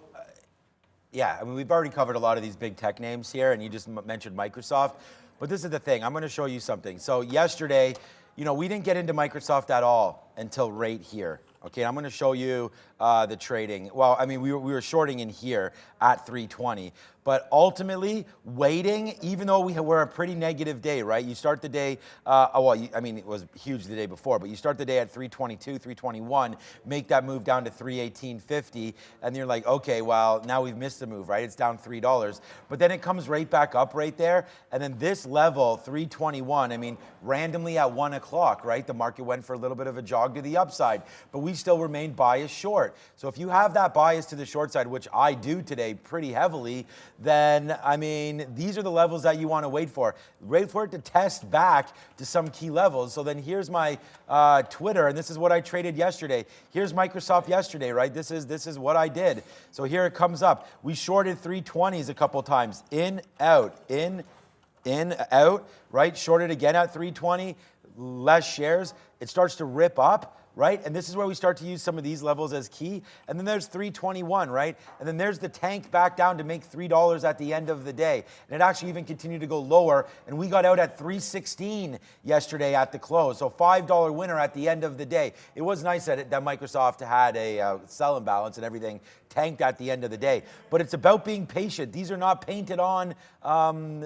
yeah, I mean, we've already covered a lot of these big tech names here, and you just mentioned Microsoft. But this is the thing. I'm going to show you something. So yesterday, we didn't get into Microsoft at all until right here. Okay, I'm going to show you the trading. Well, I mean, we were shorting in here at 320. But ultimately, waiting, even though we were a pretty negative day, right? You start the day, it was huge the day before, but you start the day at 322, 321, make that move down to 318.50, and you're like, okay, well, now we've missed the move, right? It's down $3. But then it comes right back up right there, and then this level, 321, I mean, randomly at 1 o'clock, right? The market went for a little bit of a jog to the upside, but we still remained biased short. So if you have that bias to the short side, which I do today pretty heavily, then, I mean, these are the levels that you want to wait for. Wait for it to test back to some key levels. So then here's my Twitter, and this is what I traded yesterday. Here's Microsoft yesterday, right? This is what I did. So here it comes up. We shorted 320s a couple times. In, out, out, right? Shorted again at 320, less shares. It starts to rip up. Right? And this is where we start to use some of these levels as key. And then there's 321, right? And then there's the tank back down to make $3 at the end of the day. And it actually even continued to go lower. And we got out at 316 yesterday at the close. So $5 winner at the end of the day. It was nice that Microsoft had a sell imbalance and everything tanked at the end of the day. But it's about being patient. These are not painted on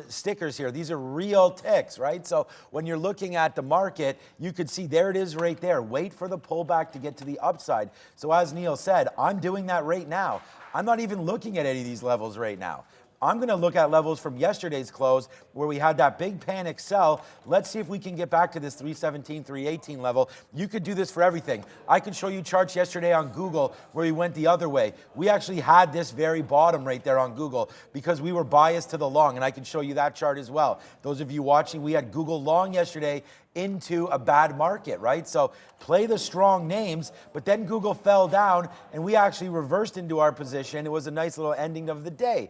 stickers here. These are real ticks, right? So when you're looking at the market, you could see there it is right there. Wait for the pullback to get to the upside. So as Neil said, I'm doing that right now. I'm not even looking at any of these levels right now. I'm going to look at levels from yesterday's close where we had that big panic sell. Let's see if we can get back to this 317, 318 level. You could do this for everything. I could show you charts yesterday on Google where we went the other way. We actually had this very bottom right there on Google because we were biased to the long, and I can show you that chart as well. Those of you watching, we had Google long yesterday into a bad market, right? So play the strong names, but then Google fell down and we actually reversed into our position. It was a nice little ending of the day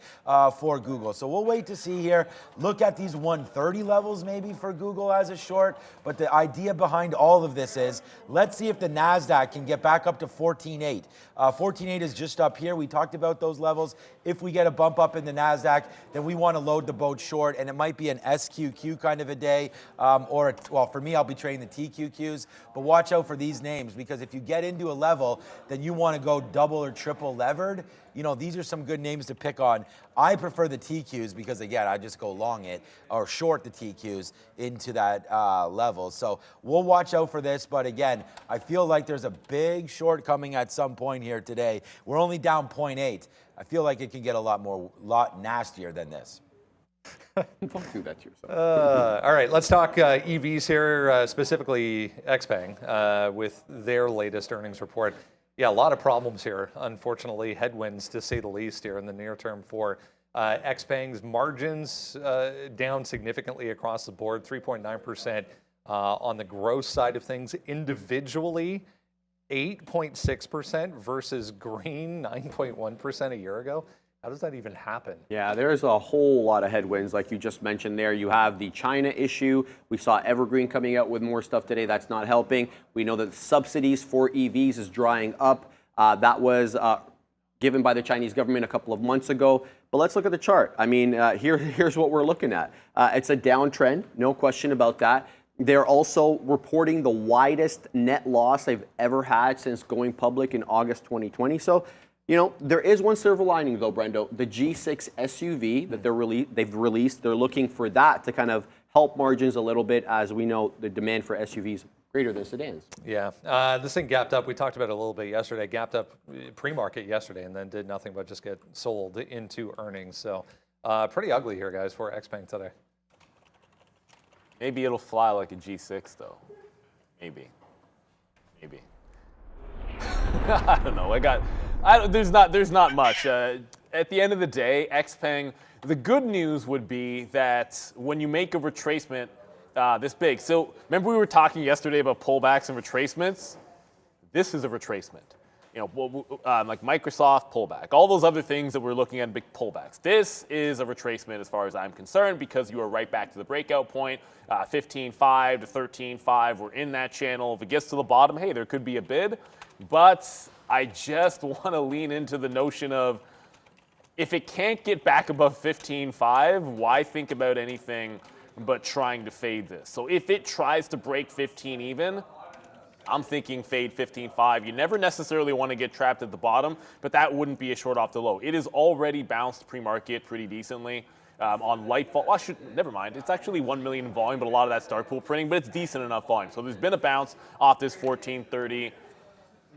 for Google. So we'll wait to see here. Look at these 130 levels maybe for Google as a short, but the idea behind all of this is, let's see if the NASDAQ can get back up to 14.8. 14.8 is just up here. We talked about those levels. If we get a bump up in the NASDAQ, then we want to load the boat short, and it might be an SQQ kind of a day, well, for me, I'll be trading the TQQs, but watch out for these names, because if you get into a level, then you want to go double or triple levered. You know, these are some good names to pick on. I prefer the TQs because, again, I just go long it or short the TQs into that level. So we'll watch out for this. But again, I feel like there's a big short coming at some point here today. We're only down 0.8. I feel like it can get a lot nastier than this. Don't do that to yourself. All right, let's talk EVs here, specifically XPeng, with their latest earnings report. Yeah, a lot of problems here, unfortunately, headwinds to say the least here in the near term for XPeng's margins down significantly across the board, 3.9% on the gross side of things. Individually, 8.6% versus green 9.1% a year ago. How does that even happen? Yeah, there's a whole lot of headwinds, like you just mentioned there. You have the China issue. We saw Evergreen coming out with more stuff today. That's not helping. We know that the subsidies for EVs is drying up. That was given by the Chinese government a couple of months ago. But let's look at the chart. I mean, here's what we're looking at. It's a downtrend, no question about that. They're also reporting the widest net loss they've ever had since going public in August 2020. So, you know, there is one silver lining, though, Brendo. The G6 SUV that they've released, they're looking for that to kind of help margins a little bit, as we know the demand for SUVs greater than sedans. Yeah, this thing gapped up. We talked about it a little bit yesterday. Gapped up pre-market yesterday and then did nothing but just get sold into earnings. So pretty ugly here, guys, for XPeng today. Maybe it'll fly like a G6, though. Maybe. I don't know. There's not much. At the end of the day, XPeng, the good news would be that when you make a retracement this big, so remember we were talking yesterday about pullbacks and retracements? This is a retracement. You know, like Microsoft pullback, all those other things that we're looking at, big pullbacks. This is a retracement as far as I'm concerned, because you are right back to the breakout point, 15.5 to 13.5. We're in that channel. If it gets to the bottom, hey, there could be a bid. But I just want to lean into the notion of, if it can't get back above 15.5, why think about anything but trying to fade this? So if it tries to break 15 even, I'm thinking fade 15.5. You never necessarily want to get trapped at the bottom, but that wouldn't be a short off the low. It has already bounced pre-market pretty decently on light vol. Well, never mind. It's actually 1 million in volume, but a lot of that start pool printing, but it's decent enough volume. So there's been a bounce off this 14.30.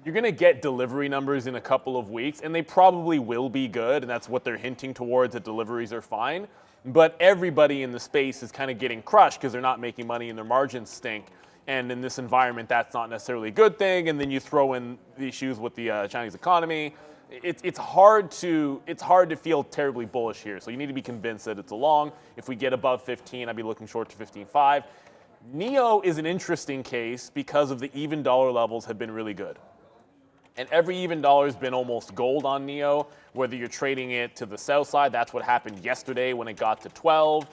You're going to get delivery numbers in a couple of weeks, and they probably will be good, and that's what they're hinting towards, that deliveries are fine. But everybody in the space is kind of getting crushed because they're not making money and their margins stink. And in this environment, that's not necessarily a good thing. And then you throw in the issues with the Chinese economy. It's hard to feel terribly bullish here. So you need to be convinced that it's a long. If we get above 15, I'd be looking short to 15.5. NIO is an interesting case because of the even dollar levels have been really good. And every even dollar has been almost gold on NIO, whether you're trading it to the sell side. That's what happened yesterday when it got to 12.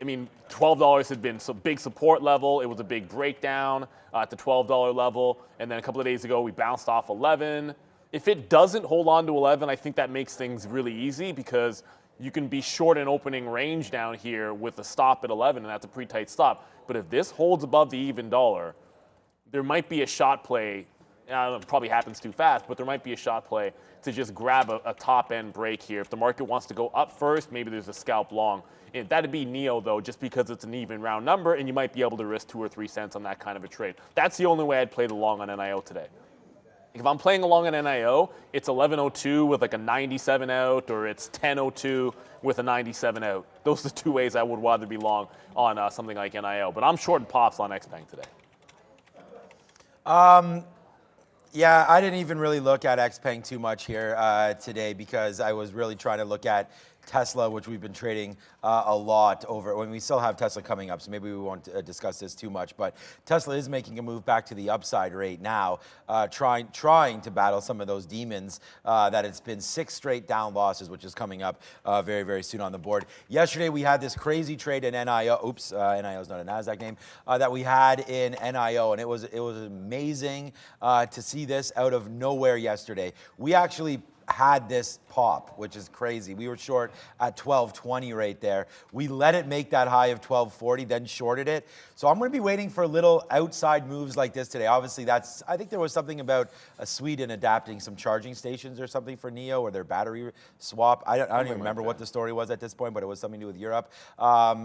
I mean, $12 had been a big support level. It was a big breakdown at the $12 level. And then a couple of days ago, we bounced off 11. If it doesn't hold on to 11, I think that makes things really easy, because you can be short an opening range down here with a stop at 11, and that's a pretty tight stop. But if this holds above the even dollar, there might be a shot play. I don't know, it probably happens too fast, but there might be a shot play to just grab a top-end break here. If the market wants to go up first, maybe there's a scalp long. And that'd be NIO, though, just because it's an even round number, and you might be able to risk 2 or 3 cents on that kind of a trade. That's the only way I'd play the long on NIO today. If I'm playing along an NIO, it's 11.02 with like a 97 out, or it's 10.02 with a 97 out. Those are the two ways I would rather be long on something like NIO. But I'm short pops on XPeng today. Yeah, I didn't even really look at XPeng too much here today because I was really trying to look at Tesla, which we've been trading a lot over, when we still have Tesla coming up, so maybe we won't discuss this too much, but Tesla is making a move back to the upside right now, trying to battle some of those demons that it's been 6 straight down losses, which is coming up very, very soon on the board. Yesterday, we had this crazy trade in NIO, NIO is not a NASDAQ name, that we had in NIO, and it was amazing to see this out of nowhere yesterday. We actually had this pop, which is crazy. We were short at 12.20 right there. We let it make that high of 12.40, then shorted it. So I'm going to be waiting for little outside moves like this today. Obviously, I think there was something about Sweden adapting some charging stations or something for NIO, or their battery swap. I don't even remember what the story was at this point, but it was something to do with Europe.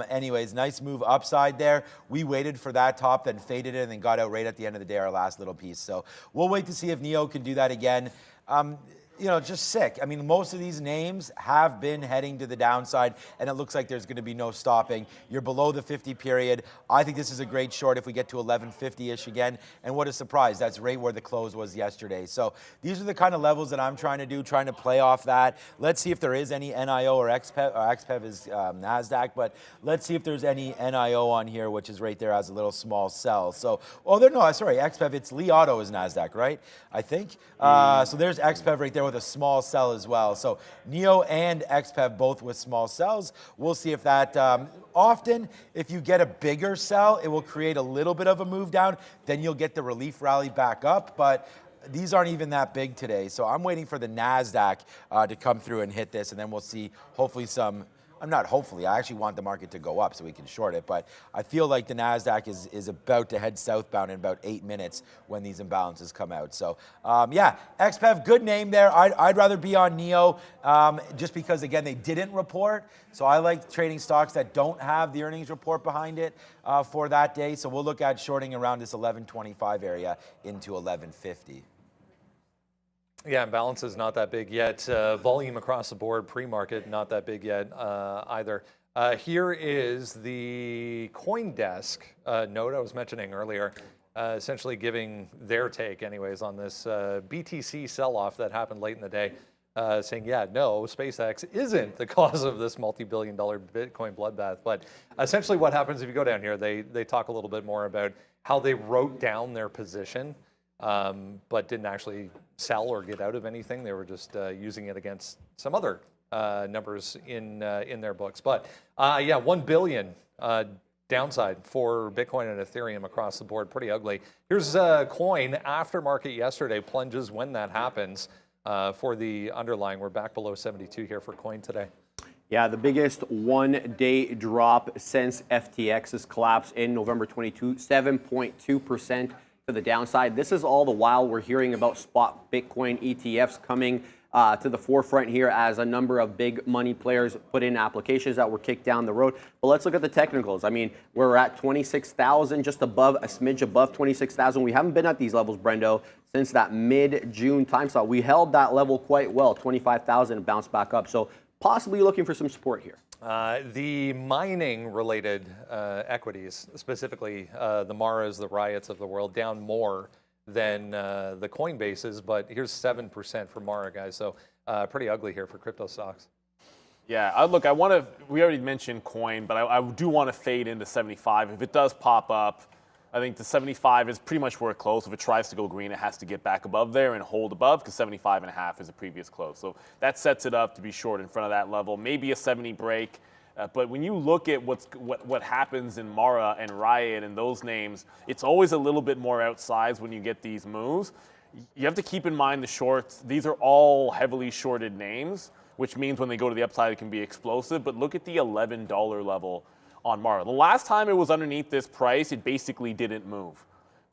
Anyways, nice move upside there. We waited for that top, then faded it, and then got out right at the end of the day, our last little piece. So we'll wait to see if NIO can do that again. You know, just sick. I mean, most of these names have been heading to the downside, and it looks like there's going to be no stopping. You're below the 50 period. I think this is a great short if we get to 1150-ish again, and what a surprise. That's right where the close was yesterday. So these are the kind of levels that I'm trying to do, trying to play off that. Let's see if there is any NIO or XPEV. XPEV is NASDAQ, but let's see if there's any NIO on here, which is right there as a little small sell. So, XPEV, it's Li Auto is NASDAQ, right? I think. So there's XPEV right there with a small sell as well. So NIO and XPEV both with small sells. We'll see if that, often if you get a bigger sell, it will create a little bit of a move down, then you'll get the relief rally back up, but these aren't even that big today. So I'm waiting for the NASDAQ to come through and hit this, and then we'll see hopefully I actually want the market to go up so we can short it, but I feel like the NASDAQ is about to head southbound in about 8 minutes when these imbalances come out. So yeah, XPEV, good name there. I'd rather be on NIO just because, again, they didn't report. So I like trading stocks that don't have the earnings report behind it for that day. So we'll look at shorting around this 1125 area into 1150. Yeah, imbalance is not that big yet. Volume across the board, pre-market, not that big yet either. Here is the CoinDesk note I was mentioning earlier, essentially giving their take anyways on this BTC sell-off that happened late in the day, saying, yeah, no, SpaceX isn't the cause of this multi-billion-dollar Bitcoin bloodbath. But essentially what happens if you go down here, they talk a little bit more about how they wrote down their position, but didn't actually sell or get out of anything. They were just using it against some other numbers in their books. But yeah, 1 billion downside for Bitcoin and Ethereum across the board. Pretty ugly. Here's Coin aftermarket yesterday, plunges when that happens for the underlying. We're back below 72 here for Coin today. Yeah, the biggest one-day drop since FTX's collapse in November 22, 7.2%. to the downside. This is all the while we're hearing about spot Bitcoin ETFs coming to the forefront here as a number of big money players put in applications that were kicked down the road. But let's look at the technicals. I mean, we're at 26,000, just above, a smidge above 26,000. We haven't been at these levels, Brendo, since that mid-June time slot. We held that level quite well, 25,000, and bounced back up. So possibly looking for some support here. The mining-related equities, specifically the Maras, the Riots of the world, down more than the Coinbases, but here's 7% for Mara, guys. So pretty ugly here for crypto stocks. Yeah, look, we already mentioned Coin, but I do want to fade into 75. If it does pop up, I think the 75 is pretty much where it closed. If it tries to go green, it has to get back above there and hold above, because 75.5 is a previous close. So that sets it up to be short in front of that level. Maybe a 70 break. But when you look at what happens in Mara and Riot and those names, it's always a little bit more outsized when you get these moves. You have to keep in mind the shorts. These are all heavily shorted names, which means when they go to the upside, it can be explosive. But look at the $11 level on Mara. The last time it was underneath this price, it basically didn't move.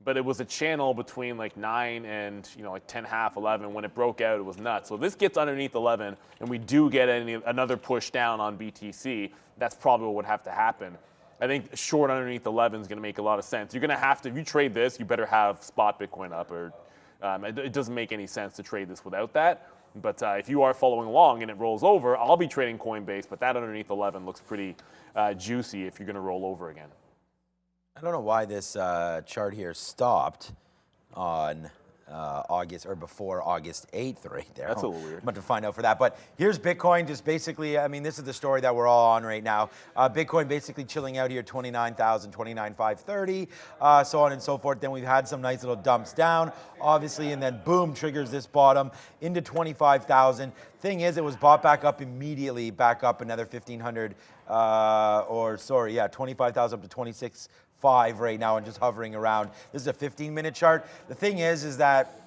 But it was a channel between like 9 and like 10.5, 11. When it broke out, it was nuts. So this gets underneath 11, and we do get another push down on BTC. That's probably what would have to happen. I think short underneath 11 is going to make a lot of sense. You're going to have to, if you trade this, you better have spot Bitcoin up, or It doesn't make any sense to trade this without that. But if you are following along and it rolls over, I'll be trading Coinbase, but that underneath 11 looks pretty juicy if you're going to roll over again. I don't know why this chart here stopped on August or before August 8th right there. That's a little weird. I'm about to find out for that. But here's Bitcoin just basically, I mean, this is the story that we're all on right now. Bitcoin basically chilling out here, 29,000, 29,530, so on and so forth. Then we've had some nice little dumps down, obviously, and then boom, triggers this bottom into 25,000. Thing is, it was bought back up immediately, back up another 1,500, 25,000 up to 26. 5 right now and just hovering around. This is a 15-minute chart. The thing is that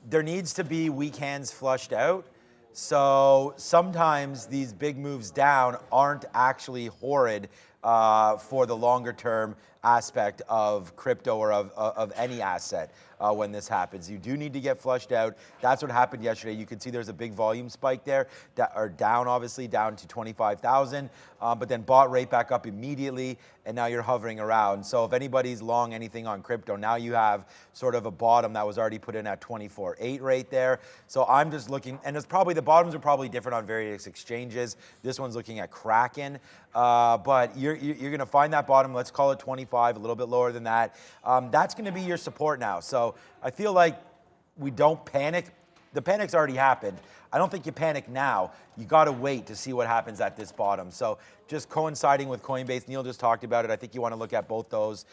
there needs to be weak hands flushed out. So sometimes these big moves down aren't actually horrid for the longer term aspect of crypto or of any asset when this happens. You do need to get flushed out. That's what happened yesterday. You can see there's a big volume spike there, or down obviously, down to 25,000, but then bought right back up immediately, and now you're hovering around. So if anybody's long anything on crypto, now you have sort of a bottom that was already put in at 24.8 right there. So I'm just looking, and it's probably, the bottoms are probably different on various exchanges. This one's looking at Kraken, but you're gonna find that bottom, let's call it 25, a little bit lower than that. That's gonna be your support now. So I feel like we don't panic. The panic's already happened. I don't think you panic now. You got to wait to see what happens at this bottom. So just coinciding with Coinbase, Neil just talked about it. I think you want to look at both those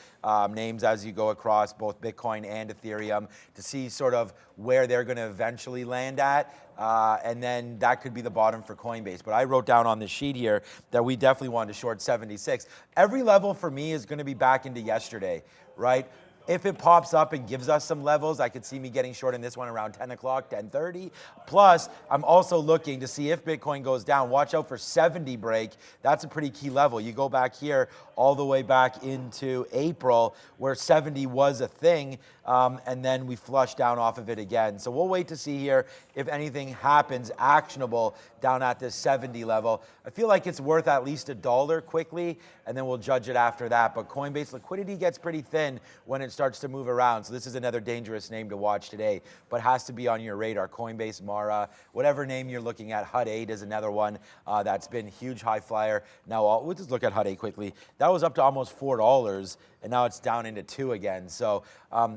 names as you go across both Bitcoin and Ethereum to see sort of where they're going to eventually land at. And then that could be the bottom for Coinbase. But I wrote down on the sheet here that we definitely wanted to short 76. Every level for me is going to be back into yesterday, right? If it pops up and gives us some levels, I could see me getting short in this one around 10 o'clock, 10:30. Plus, I'm also looking to see if Bitcoin goes down. Watch out for 70 break. That's a pretty key level. You go back here all the way back into April where 70 was a thing, and then we flush down off of it again. So we'll wait to see here if anything happens actionable down at this 70 level. I feel like it's worth at least $1 quickly, and then we'll judge it after that. But Coinbase liquidity gets pretty thin when it starts to move around. So this is another dangerous name to watch today, but has to be on your radar. Coinbase, Mara, whatever name you're looking at. HUD 8 is another one that's been huge high flyer. Now we'll just look at HUD 8 quickly. That was up to almost $4, and now it's down into 2 again. So,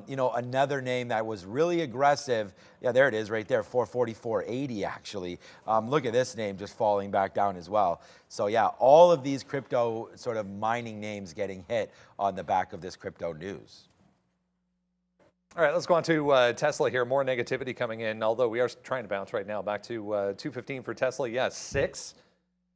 you know, another name that was really aggressive. Yeah, there it is right there, 444.80 actually. Look at this name just falling back down as well. So yeah, all of these crypto sort of mining names getting hit on the back of this crypto news. All right, let's go on to Tesla here. More negativity coming in, although we are trying to bounce right now back to 215 for Tesla. Yes, 6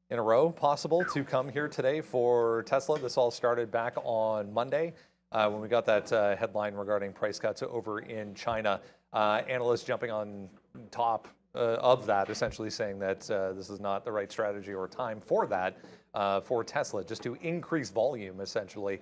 in a row possible to come here today for Tesla. This all started back on Monday when we got that headline regarding price cuts over in China. Analysts jumping on top of that, essentially saying that this is not the right strategy or time for that for Tesla, just to increase volume, essentially.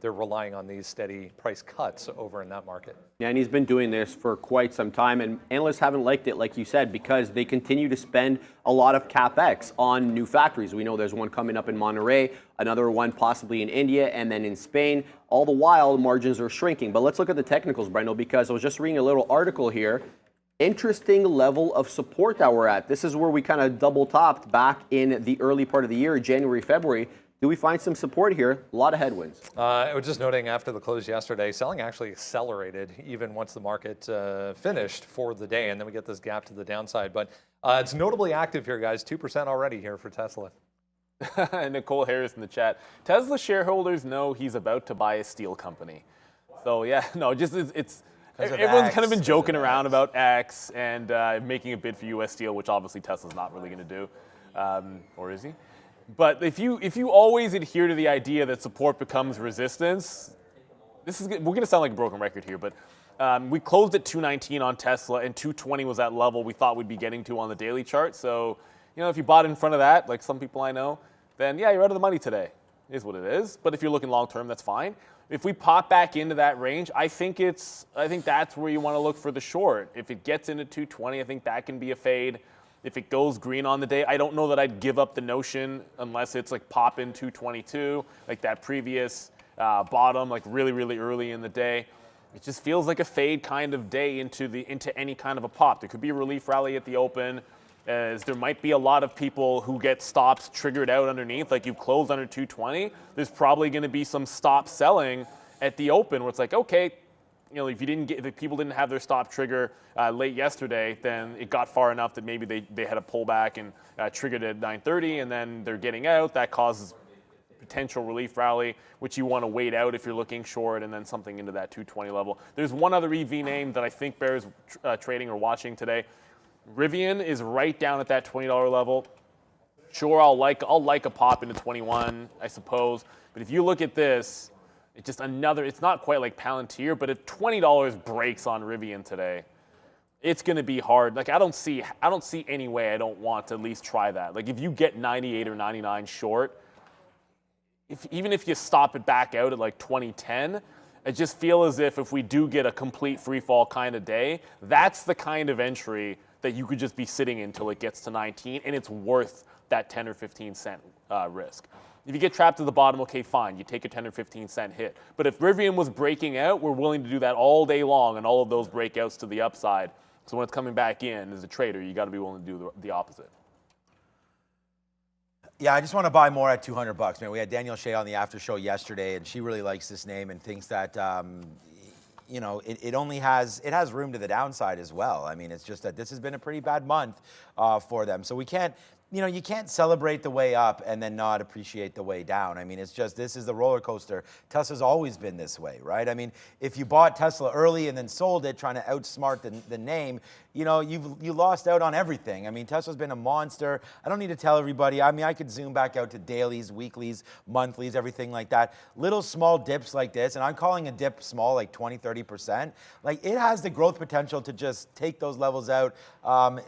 They're relying on these steady price cuts over in that market. Yeah, and he's been doing this for quite some time, and analysts haven't liked it, like you said, because they continue to spend a lot of CapEx on new factories. We know there's one coming up in Monterey, another one possibly in India, and then in Spain. All the while, margins are shrinking. But let's look at the technicals, Brendo, because I was just reading a little article here. Interesting level of support that we're at. This is where we kind of double topped back in the early part of the year, January, February. Do we find some support here? A lot of headwinds. I was just noting after the close yesterday, selling actually accelerated even once the market finished for the day, and then we get this gap to the downside. But it's notably active here, guys. 2% already here for Tesla. Nicole Harris in the chat. Tesla shareholders know he's about to buy a steel company. So yeah, no, just it's everyone's kind of been joking around about X and making a bid for U.S. Steel, which obviously Tesla's not really going to do, or is he? But if you always adhere to the idea that support becomes resistance, we're going to sound like a broken record here, but we closed at 219 on Tesla, and 220 was that level we thought we'd be getting to on the daily chart. So, you know, if you bought in front of that, like some people I know, then yeah, you're out of the money today. It is what it is. But if you're looking long term, that's fine. If we pop back into that range, I think that's where you want to look for the short. If it gets into 220, I think that can be a fade. If it goes green on the day, I don't know that I'd give up the notion unless it's like pop in 222, like that previous bottom, like really, really early in the day. It just feels like a fade kind of day into any kind of a pop. There could be a relief rally at the open, as there might be a lot of people who get stops triggered out underneath. Like you've closed under 220, there's probably going to be some stop selling at the open where it's like, okay, you know, if people didn't have their stop trigger late yesterday, then it got far enough that maybe they had a pullback and triggered at 9:30, and then they're getting out. That causes potential relief rally, which you want to wait out if you're looking short, and then something into that 220 level. There's one other EV name that I think bears trading or watching today. Rivian is right down at that $20 level. Sure, I'll like a pop into 21, I suppose. But if you look at this, it's just another, it's not quite like Palantir, but if $20 breaks on Rivian today, it's going to be hard. Like I don't see any way I don't want to at least try that. Like if you get 98 or 99 short, even if you stop it back out at like 2010, I just feel as if we do get a complete free fall kind of day, that's the kind of entry that you could just be sitting in until it gets to 19, and it's worth that 10 or 15 cent risk. If you get trapped at the bottom, okay, fine, you take a 10 or 15 cent hit. But if Rivian was breaking out, we're willing to do that all day long and all of those breakouts to the upside. So when it's coming back in as a trader, you got to be willing to do the opposite. Yeah, I just want to buy more at $200, man. We had Danielle Shea on the after show yesterday, and she really likes this name and thinks that you know, it has room to the downside as well. I mean, it's just that this has been a pretty bad month for them. So we can't, you know, you can't celebrate the way up and then not appreciate the way down. I mean, it's just, this is the roller coaster. Tesla's always been this way, right? I mean, if you bought Tesla early and then sold it trying to outsmart the name, you know, you lost out on everything. I mean, Tesla's been a monster. I don't need to tell everybody. I mean, I could zoom back out to dailies, weeklies, monthlies, everything like that. Little small dips like this, and I'm calling a dip small, like 20, 30%. Like, it has the growth potential to just take those levels out,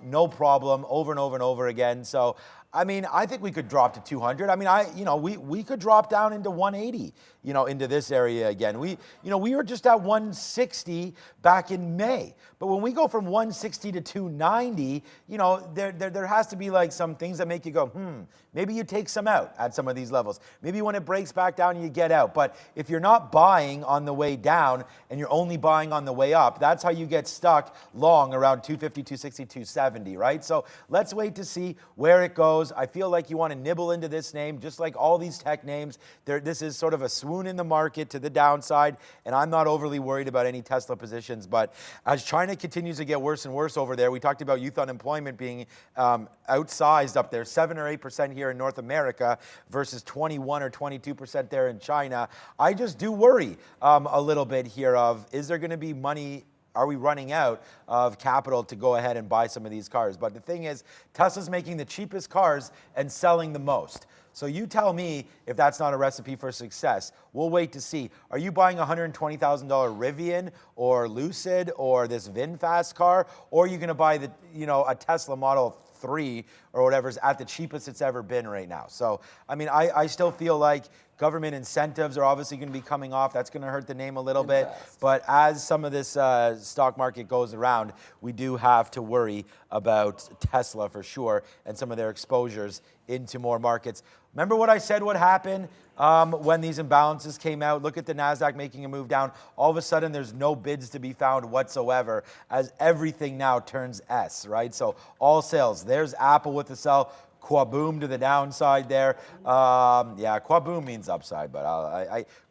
no problem, over and over and over again. So, I mean, I think we could drop to 200. I mean, we could drop down into 180, you know, into this area again. We were just at 160 back in May. But when we go from 160 to 290, you know, there has to be like some things that make you go, maybe you take some out at some of these levels. Maybe when it breaks back down, you get out. But if you're not buying on the way down and you're only buying on the way up, that's how you get stuck long around 250, 260, 270, right? So let's wait to see where it goes. I feel like you want to nibble into this name, just like all these tech names. This is sort of a swoon in the market to the downside, and I'm not overly worried about any Tesla positions. But as China continues to get worse and worse over there, we talked about youth unemployment being outsized up there, 7 or 8% here in North America versus 21 or 22% there in China. I just do worry a little bit here of, is there going to be money? Are we running out of capital to go ahead and buy some of these cars? But the thing is, Tesla's making the cheapest cars and selling the most. So you tell me if that's not a recipe for success. We'll wait to see. Are you buying a $120,000 Rivian or Lucid or this VinFast car? Or are you going to buy a Tesla Model 3 or whatever's at the cheapest it's ever been right now? So, I mean, I still feel like government incentives are obviously going to be coming off. That's going to hurt the name a little bit. But as some of this stock market goes around, we do have to worry about Tesla for sure and some of their exposures into more markets. Remember what I said would happen when these imbalances came out? Look at the NASDAQ making a move down. All of a sudden, there's no bids to be found whatsoever as everything now turns S, right? So all sales. There's Apple with the sell. Quaboom to the downside there. Yeah, Quaboom means upside, but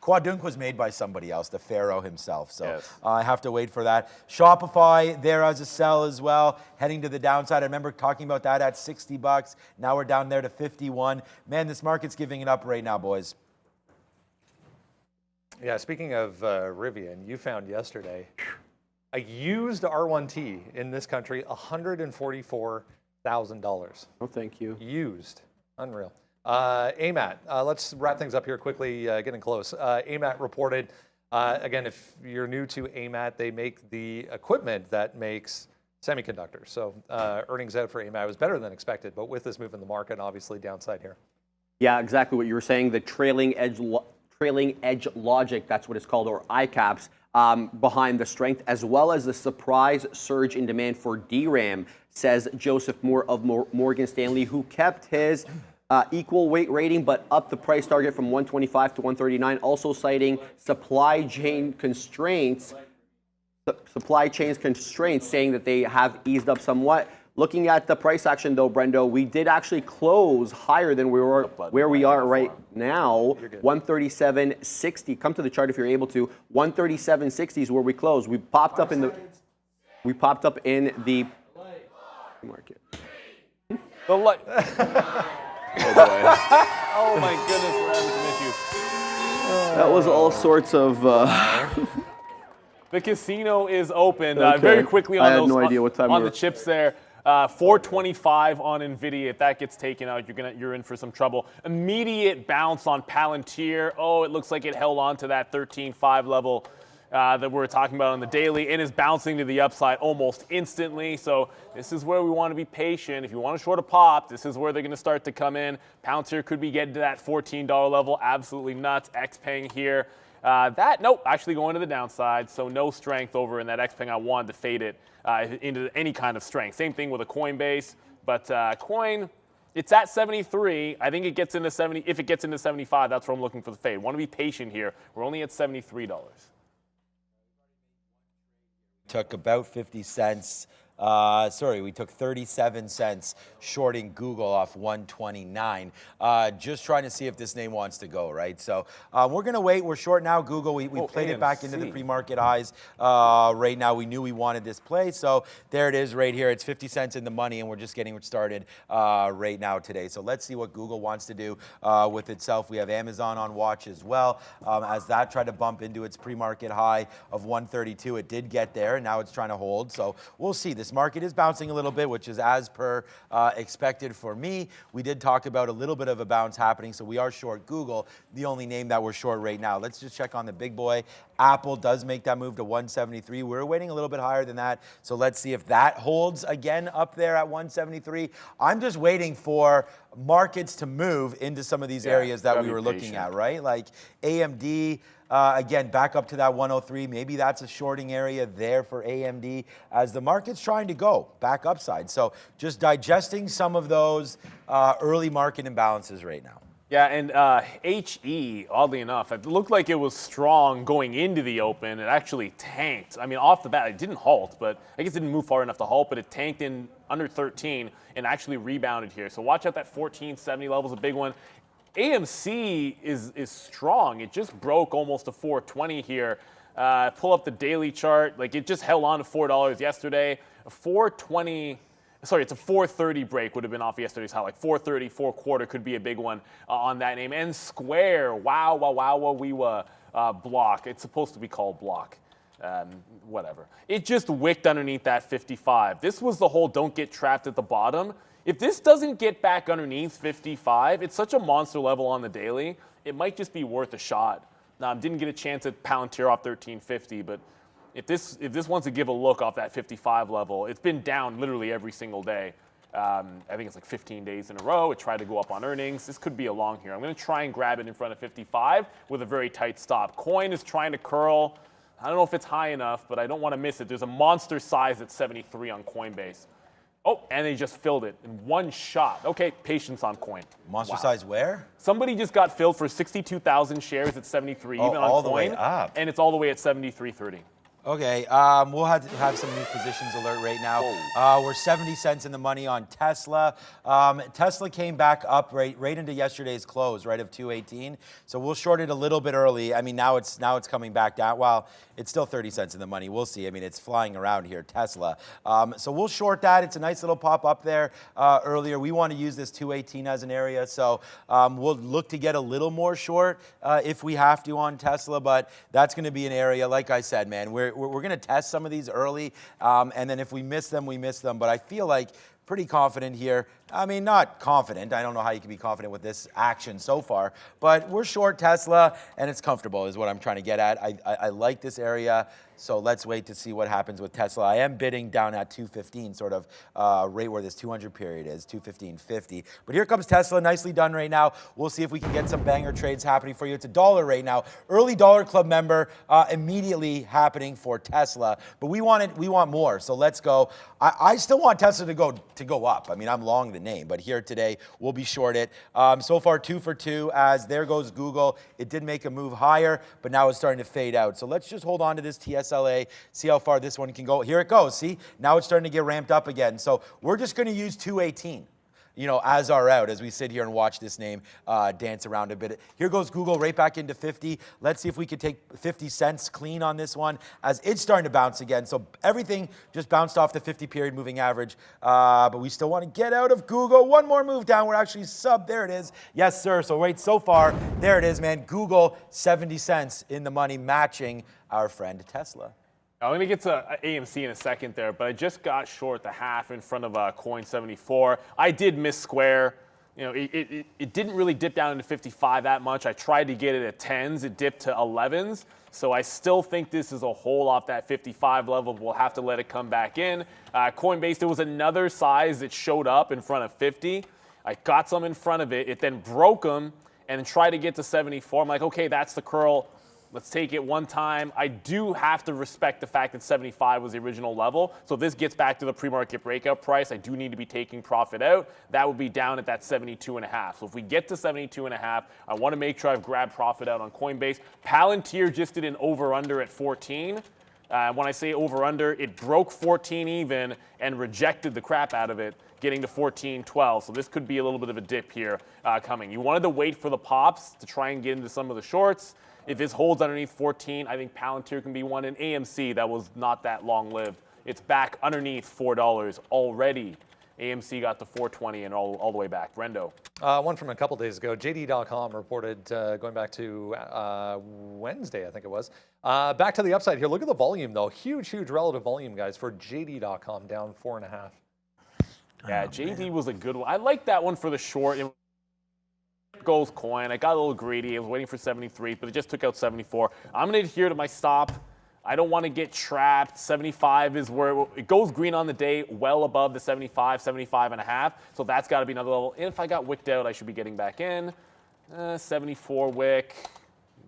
Quadunk was made by somebody else, the Pharaoh himself. So yes. I have to wait for that. Shopify there as a sell as well, heading to the downside. I remember talking about that at $60. Now we're down there to 51. Man, this market's giving it up right now, boys. Yeah, speaking of Rivian, you found yesterday a used R1T in this country, $144,000. Oh, thank you. Used. Unreal. AMAT, let's wrap things up here quickly, getting close. AMAT reported, again, if you're new to AMAT, they make the equipment that makes semiconductors. So earnings out for AMAT was better than expected, but with this move in the market, obviously downside here. Yeah, exactly what you were saying. The trailing edge logic, that's what it's called, or ICAPS, behind the strength, as well as the surprise surge in demand for DRAM, says Joseph Moore of Morgan Stanley, who kept his equal weight rating but upped the price target from 125 to 139, also citing supply chain constraints supply chains constraints, saying that they have eased up somewhat. Looking at the price action, though, Brendo, we did actually close higher than we were where we are right now. 137.60. Come to the chart if you're able to. 137.60 is where we closed. We popped up in the market. The light. Oh my goodness, we're having some issues. That was all sorts of. The casino is open. Okay. Very quickly on I had those no idea what time on we the were. chips there. 425 on Nvidia. If that gets taken out, you're in for some trouble. Immediate bounce on Palantir. Oh, it looks like it held on to that 13.5 level that we're talking about on the daily, and is bouncing to the upside almost instantly. So this is where we want to be patient. If you want to short a pop, this is where they're going to start to come in. Palantir could be getting to that $14 level. Absolutely nuts. XPeng here. Nope, actually going to the downside. So no strength over in that XPeng. I wanted to fade it into any kind of strength. Same thing with a Coinbase, but Coin, it's at 73. I think it gets into 70. If it gets into 75, that's where I'm looking for the fade. Want to be patient here. We're only at $73. Took about 50 cents. We took 37 cents shorting Google off 129. Just trying to see if this name wants to go, right? So we're going to wait. We're short now. Google, we played it back into the pre-market highs. Right now, we knew we wanted this play. So there it is right here. It's 50 cents in the money, and we're just getting started right now today. So let's see what Google wants to do with itself. We have Amazon on watch as well. As that tried to bump into its pre-market high of 132, it did get there, and now it's trying to hold. So we'll see. This market is bouncing a little bit, which is as per expected for me. We did talk about a little bit of a bounce happening, so we are short Google, the only name that we're short right now. Let's just check on the big boy. Apple does make that move to 173. We're waiting a little bit higher than that, so let's see if that holds again up there at 173. I'm just waiting for markets to move into some of these areas that we were looking at, right? Like AMD, again, back up to that 103. Maybe that's a shorting area there for AMD as the market's trying to go back upside. So just digesting some of those early market imbalances right now. Yeah, and HE, oddly enough, it looked like it was strong going into the open. It actually tanked. I mean, off the bat, it didn't halt, but I guess it didn't move far enough to halt, but it tanked in under 13 and actually rebounded here. So watch out, that 1470 level is a big one. AMC is strong. It just broke almost a 420 here. Pull up the daily chart. Like, it just held on to $4 yesterday. A 420... Sorry, it's a 430 break would have been off yesterday's high. Like 430, 4/4 could be a big one on that name. And Square, block. It's supposed to be called block. Whatever. It just wicked underneath that 55. This was the whole don't get trapped at the bottom. If this doesn't get back underneath 55, it's such a monster level on the daily, it might just be worth a shot. Didn't get a chance at Palantir off 1350, but if this wants to give a look off that 55 level, it's been down literally every single day. I think it's like 15 days in a row. It tried to go up on earnings. This could be a long here. I'm going to try and grab it in front of 55 with a very tight stop. Coin is trying to curl. I don't know if it's high enough, but I don't want to miss it. There's a monster size at 73 on Coinbase. Oh, and they just filled it in one shot. Okay, patience on Coin. Monster size where? Somebody just got filled for 62,000 shares at 73 even on all Coin. The way up. And it's all the way at 73.30. Okay, we'll have to have some new positions alert right now. We're 70 cents in the money on Tesla. Tesla came back up right into yesterday's close, right, of 218. So we'll short it a little bit early. I mean, now it's coming back down. Well, it's still 30 cents in the money. We'll see. I mean, it's flying around here, Tesla. So we'll short that. It's a nice little pop up there earlier. We want to use this 218 as an area. So we'll look to get a little more short if we have to on Tesla. But that's going to be an area, like I said, man, we're going to test some of these early, and then if we miss them, we miss them. But I feel like pretty confident here. I mean, not confident. I don't know how you can be confident with this action so far, but we're short Tesla, and it's comfortable is what I'm trying to get at. I like this area, so let's wait to see what happens with Tesla. I am bidding down at 215, sort of right where this 200 period is, 215.50. But here comes Tesla, nicely done right now. We'll see if we can get some banger trades happening for you. It's $1 right now. Early Dollar Club member immediately happening for Tesla, but we want more, so let's go. I still want Tesla to go up. I mean, I'm long the name, but here today we'll be short it. So far 2 for 2 as there goes Google. It did make a move higher, but now it's starting to fade out. So let's just hold on to this TSLA, see how far this one can go. Here it goes. See, now it's starting to get ramped up again. So we're just going to use 218. As our out, as we sit here and watch this name dance around a bit. Here goes Google right back into 50. Let's see if we could take 50 cents clean on this one as it's starting to bounce again. So everything just bounced off the 50-period moving average, but we still want to get out of Google. One more move down. We're actually sub. There it is. Yes, sir. So right so far, there it is, man. Google, 70 cents in the money, matching our friend Tesla. I'm going to get to AMC in a second there, but I just got short the half in front of coin 74. I did miss square. It didn't really dip down into 55 that much. I tried to get it at 10s. It dipped to 11s. So I still think this is a hole off that 55 level. We'll have to let it come back in. Coinbase, there was another size that showed up in front of 50. I got some in front of it. It then broke them and tried to get to 74. I'm like, okay, that's the curl. Let's take it one time. I do have to respect the fact that 75 was the original level. So if this gets back to the pre-market breakout price, I do need to be taking profit out. That would be down at that 72.5. So if we get to 72.5, I want to make sure I've grabbed profit out on Coinbase. Palantir just did an over-under at 14. When I say over-under, it broke 14 even and rejected the crap out of it, getting to 14.12. So this could be a little bit of a dip here coming. You wanted to wait for the pops to try and get into some of the shorts. If this holds underneath 14, I think Palantir can be one. And AMC, that was not that long-lived. It's back underneath $4 already. AMC got to 420 and all the way back. Brendo. One from a couple days ago. JD.com reported, going back to Wednesday, I think it was. Back to the upside here. Look at the volume, though. Huge relative volume, guys, for JD.com, down 4.5. Yeah, JD was a good one. I like that one for the short. Goes coin. I got a little greedy. I was waiting for 73, but it just took out 74. I'm going to adhere to my stop. I don't want to get trapped. 75 is where it goes green on the day, well above the 75, 75.5. So that's got to be another level. And if I got wicked out, I should be getting back in. 74 wick.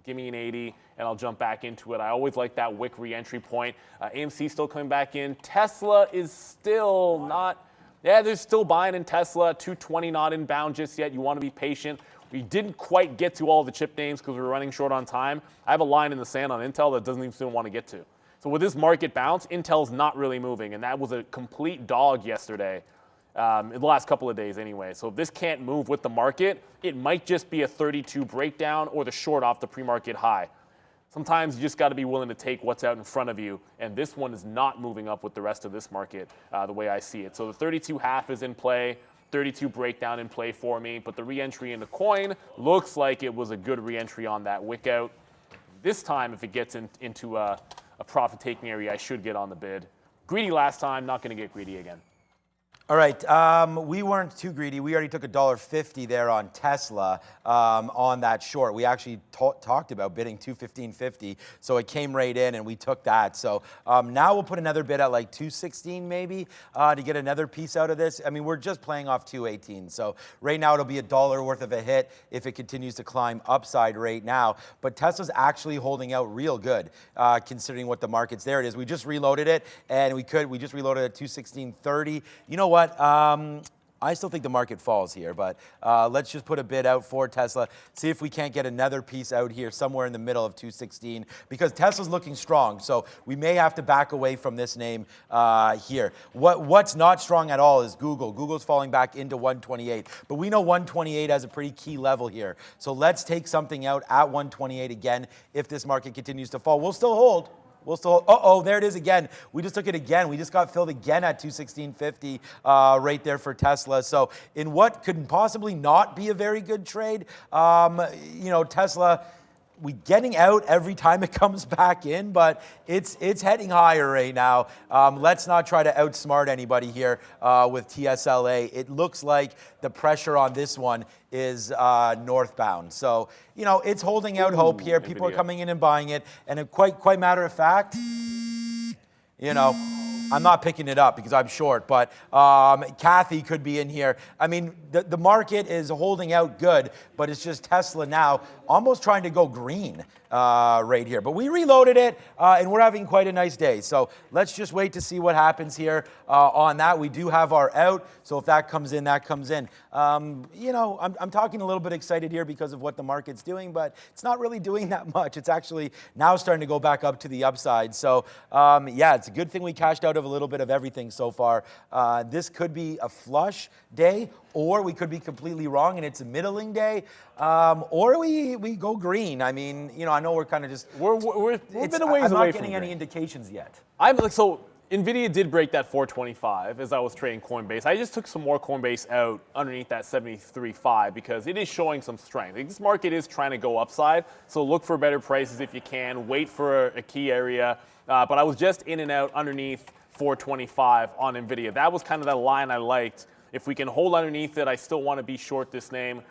Give me an 80, and I'll jump back into it. I always like that wick re-entry point. AMC still coming back in. Tesla is still not. Yeah, they're still buying in Tesla. 220 not inbound just yet. You want to be patient. We didn't quite get to all the chip names because we were running short on time. I have a line in the sand on Intel that doesn't even still want to get to. So with this market bounce, Intel's not really moving, and that was a complete dog yesterday, in the last couple of days anyway. So if this can't move with the market, it might just be a 32 breakdown or the short off the pre-market high. Sometimes you just got to be willing to take what's out in front of you, and this one is not moving up with the rest of this market the way I see it. So the 32 half is in play. 32 breakdown in play for me, but the re-entry in the coin looks like it was a good re-entry on that wick out. This time, if it gets into a profit-taking area, I should get on the bid. Greedy last time, not going to get greedy again. All right, we weren't too greedy. We already took $1.50 there on Tesla on that short. We actually talked about bidding $215.50, so it came right in and we took that. So now we'll put another bid at like $216 maybe to get another piece out of this. I mean, we're just playing off $218. So right now it'll be $1 worth of a hit if it continues to climb upside right now. But Tesla's actually holding out real good considering what the market's. There it is. We just reloaded it and we just reloaded at $216.30. You know what? I still think the market falls here, but let's just put a bid out for Tesla, see if we can't get another piece out here somewhere in the middle of 216, because Tesla's looking strong, so we may have to back away from this name here. What's not strong at all is Google. Google's falling back into 128, but we know 128 has a pretty key level here, so let's take something out at 128 again if this market continues to fall. We'll still hold. Uh-oh, there it is again. We just took it again. We just got filled again at $216.50 right there for Tesla. So in what could possibly not be a very good trade, Tesla, we getting out every time it comes back in, but it's heading higher right now. Let's not try to outsmart anybody here with TSLA. It looks like the pressure on this one is northbound. So, it's holding out hope here. People are coming in and buying it. And quite matter of fact, I'm not picking it up because I'm short, but Kathy could be in here. I mean, the market is holding out good, but it's just Tesla now almost trying to go green right here. But we reloaded it, and we're having quite a nice day. So let's just wait to see what happens here on that. We do have our out, so if that comes in, that comes in. You know, I'm talking a little bit excited here because of what the market's doing, but it's not really doing that much. It's actually now starting to go back up to the upside. So yeah, it's a good thing we cashed out of a little bit of everything so far. This could be a flush day, or we could be completely wrong and it's a middling day, or we go green. I mean, you know, I know we're kind of just we've been a ways I'm away not from getting any green. indications yet. So NVIDIA did break that 425 as I was trading Coinbase. I just took some more Coinbase out underneath that 73.5 because it is showing some strength. Like, this market is trying to go upside, so look for better prices if you can. Wait for a key area. But I was just in and out underneath 425 on NVIDIA. That was kind of that line I liked. If we can hold underneath it, I still want to be short this name.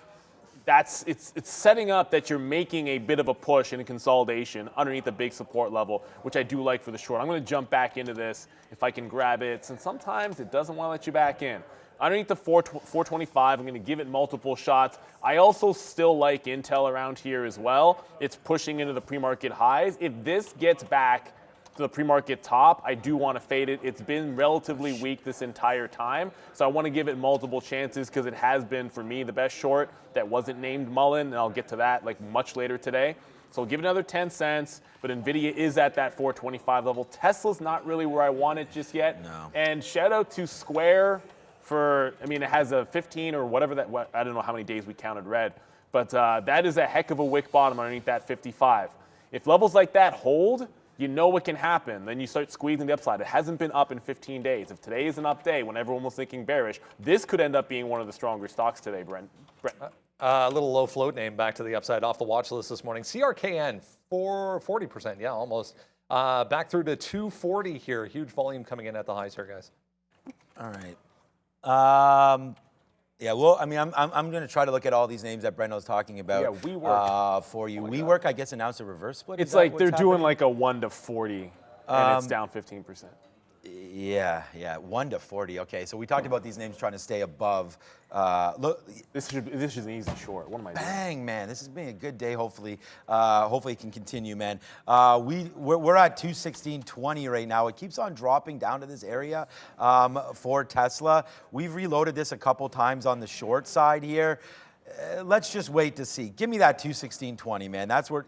It's setting up that you're making a bit of a push in a consolidation underneath a big support level, which I do like for the short. I'm going to jump back into this if I can grab it, since sometimes it doesn't want to let you back in. Underneath the 425, I'm going to give it multiple shots. I also still like Intel around here as well. It's pushing into the pre-market highs. If this gets back to the pre-market top, I do want to fade it. It's been relatively weak this entire time, so I want to give it multiple chances because it has been, for me, the best short that wasn't named Mullen, and I'll get to that like much later today. So I'll give it another 10 cents, but NVIDIA is at that 425 level. Tesla's not really where I want it just yet. No. And shout out to Square for, I mean, it has a 15 or whatever that, I don't know how many days we counted red, but that is a heck of a wick bottom underneath that 55. If levels like that hold, you know what can happen. Then you start squeezing the upside. It hasn't been up in 15 days. If today is an up day when everyone was thinking bearish, this could end up being one of the stronger stocks today, Brent. A little low float name back to the upside off the watch list this morning. CRKN, 40%, yeah, almost. Back through to 240 here. Huge volume coming in at the highs here, guys. All right. Yeah, well, I mean, I'm going to try to look at all these names that Brent was talking about. Yeah, WeWork. For you. WeWork, I guess, announced a reverse split. It's like they're doing like a 1 to 40, and it's down 15%. Yeah, 1 to 40. Okay, so we talked about these names trying to stay above. Look, This is an easy short. What am I doing? bang, man, this has been a good day. Hopefully, hopefully it can continue, man. We're at 216.20 right now. It keeps on dropping down to this area for Tesla. We've reloaded this a couple times on the short side here. Let's just wait to see. Give me that 216.20, man. That's where.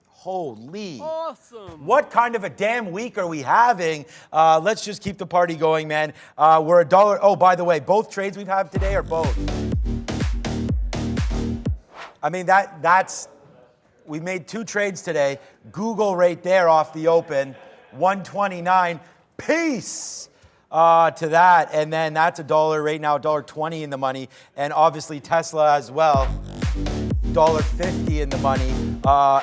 Holy. Awesome. What kind of a damn week are we having? Let's just keep the party going, man. We're $1. Oh, by the way, both trades we've had today are both. I mean, we made 2 trades today. Google right there off the open, 129. Peace to that. And then that's $1 right now, $1.20 in the money. And obviously Tesla as well. $1.50 in the money,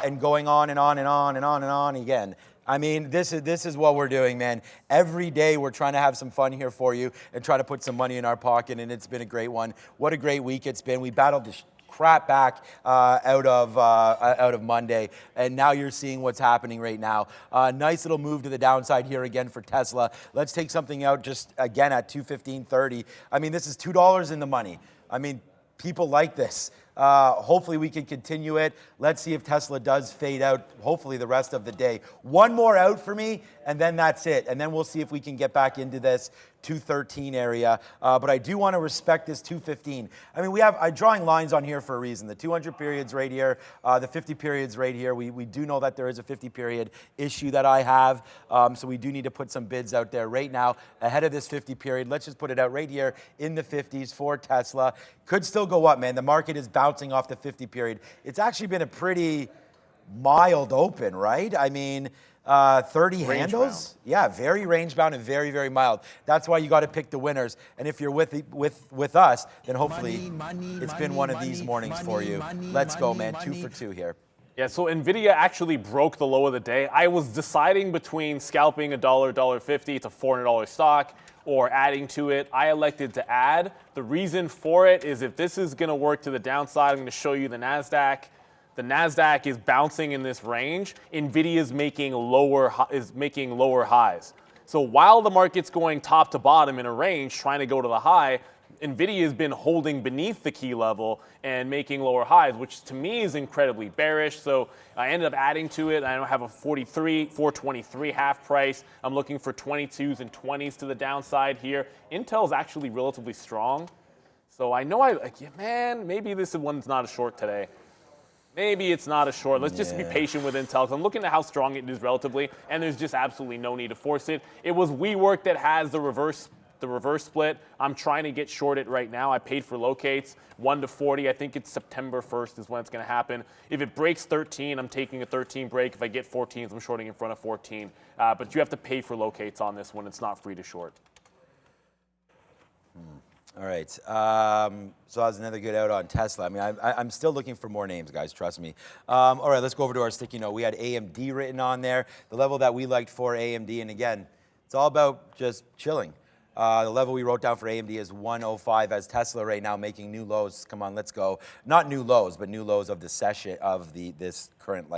and going on and on and on and on and on again. I mean, this is what we're doing, man. Every day we're trying to have some fun here for you and try to put some money in our pocket, and it's been a great one. What a great week it's been. We battled the crap back out of Monday, and now you're seeing what's happening right now. Nice little move to the downside here again for Tesla. Let's take something out just again at 215.30. I mean, this is $2 in the money. I mean, people like this. Hopefully we can continue it. Let's see if Tesla does fade out, hopefully the rest of the day. One more out for me, and then that's it. And then we'll see if we can get back into this 213 area. But I do want to respect this 215. I mean, I'm drawing lines on here for a reason. The 200 periods right here, the 50 periods right here. We do know that there is a 50 period issue that I have. So we do need to put some bids out there right now ahead of this 50 period. Let's just put it out right here in the 50s for Tesla. Could still go up, man. The market is bouncing off the 50 period. It's actually been a pretty mild open, right? I mean, 30 handles. Yeah, very range bound and very, very mild. That's why you got to pick the winners. And if you're with us, then hopefully it's been one of these mornings for you. Let's go, man. 2 for 2 here. Yeah, so NVIDIA actually broke the low of the day. I was deciding between scalping $1, $1.50. It's a $400 stock, or adding to it. I elected to add. The reason for it is if this is going to work to the downside, I'm going to show you the NASDAQ. The NASDAQ is bouncing in this range. NVIDIA is making lower highs. So while the market's going top to bottom in a range, trying to go to the high, NVIDIA has been holding beneath the key level and making lower highs, which to me is incredibly bearish. So I ended up adding to it. I don't have a 423 half price. I'm looking for 22s and 20s to the downside here. Intel's actually relatively strong. So I know man, maybe this one's not a short today. Maybe it's not a short. Let's just be patient with Intel, because I'm looking at how strong it is relatively, and there's just absolutely no need to force it. It was WeWork that has the reverse split. I'm trying to get shorted right now. I paid for locates 1 to 40. I think it's September 1st is when it's going to happen. If it breaks 13, I'm taking a 13 break. If I get 14s, I'm shorting in front of 14. But you have to pay for locates on this one. It's not free to short. All right. So that was another good out on Tesla. I mean, I'm still looking for more names, guys. Trust me. All right, let's go over to our sticky note. We had AMD written on there, the level that we liked for AMD. And again, it's all about just chilling. The level we wrote down for AMD is 105 as Tesla right now making new lows. Come on, let's go. Not new lows, but new lows of the session of this current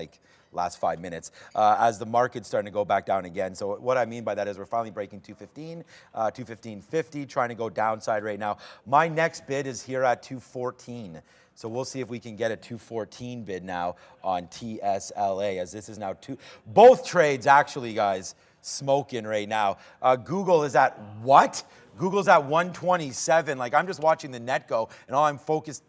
last 5 minutes as the market's starting to go back down again. So what I mean by that is we're finally breaking 215, 215.50, trying to go downside right now. My next bid is here at 214. So we'll see if we can get a 214 bid now on TSLA, as this is now both trades actually, guys, smoking right now. Google is at what? Google's at 127. I'm just watching the net go, and all I'm focused,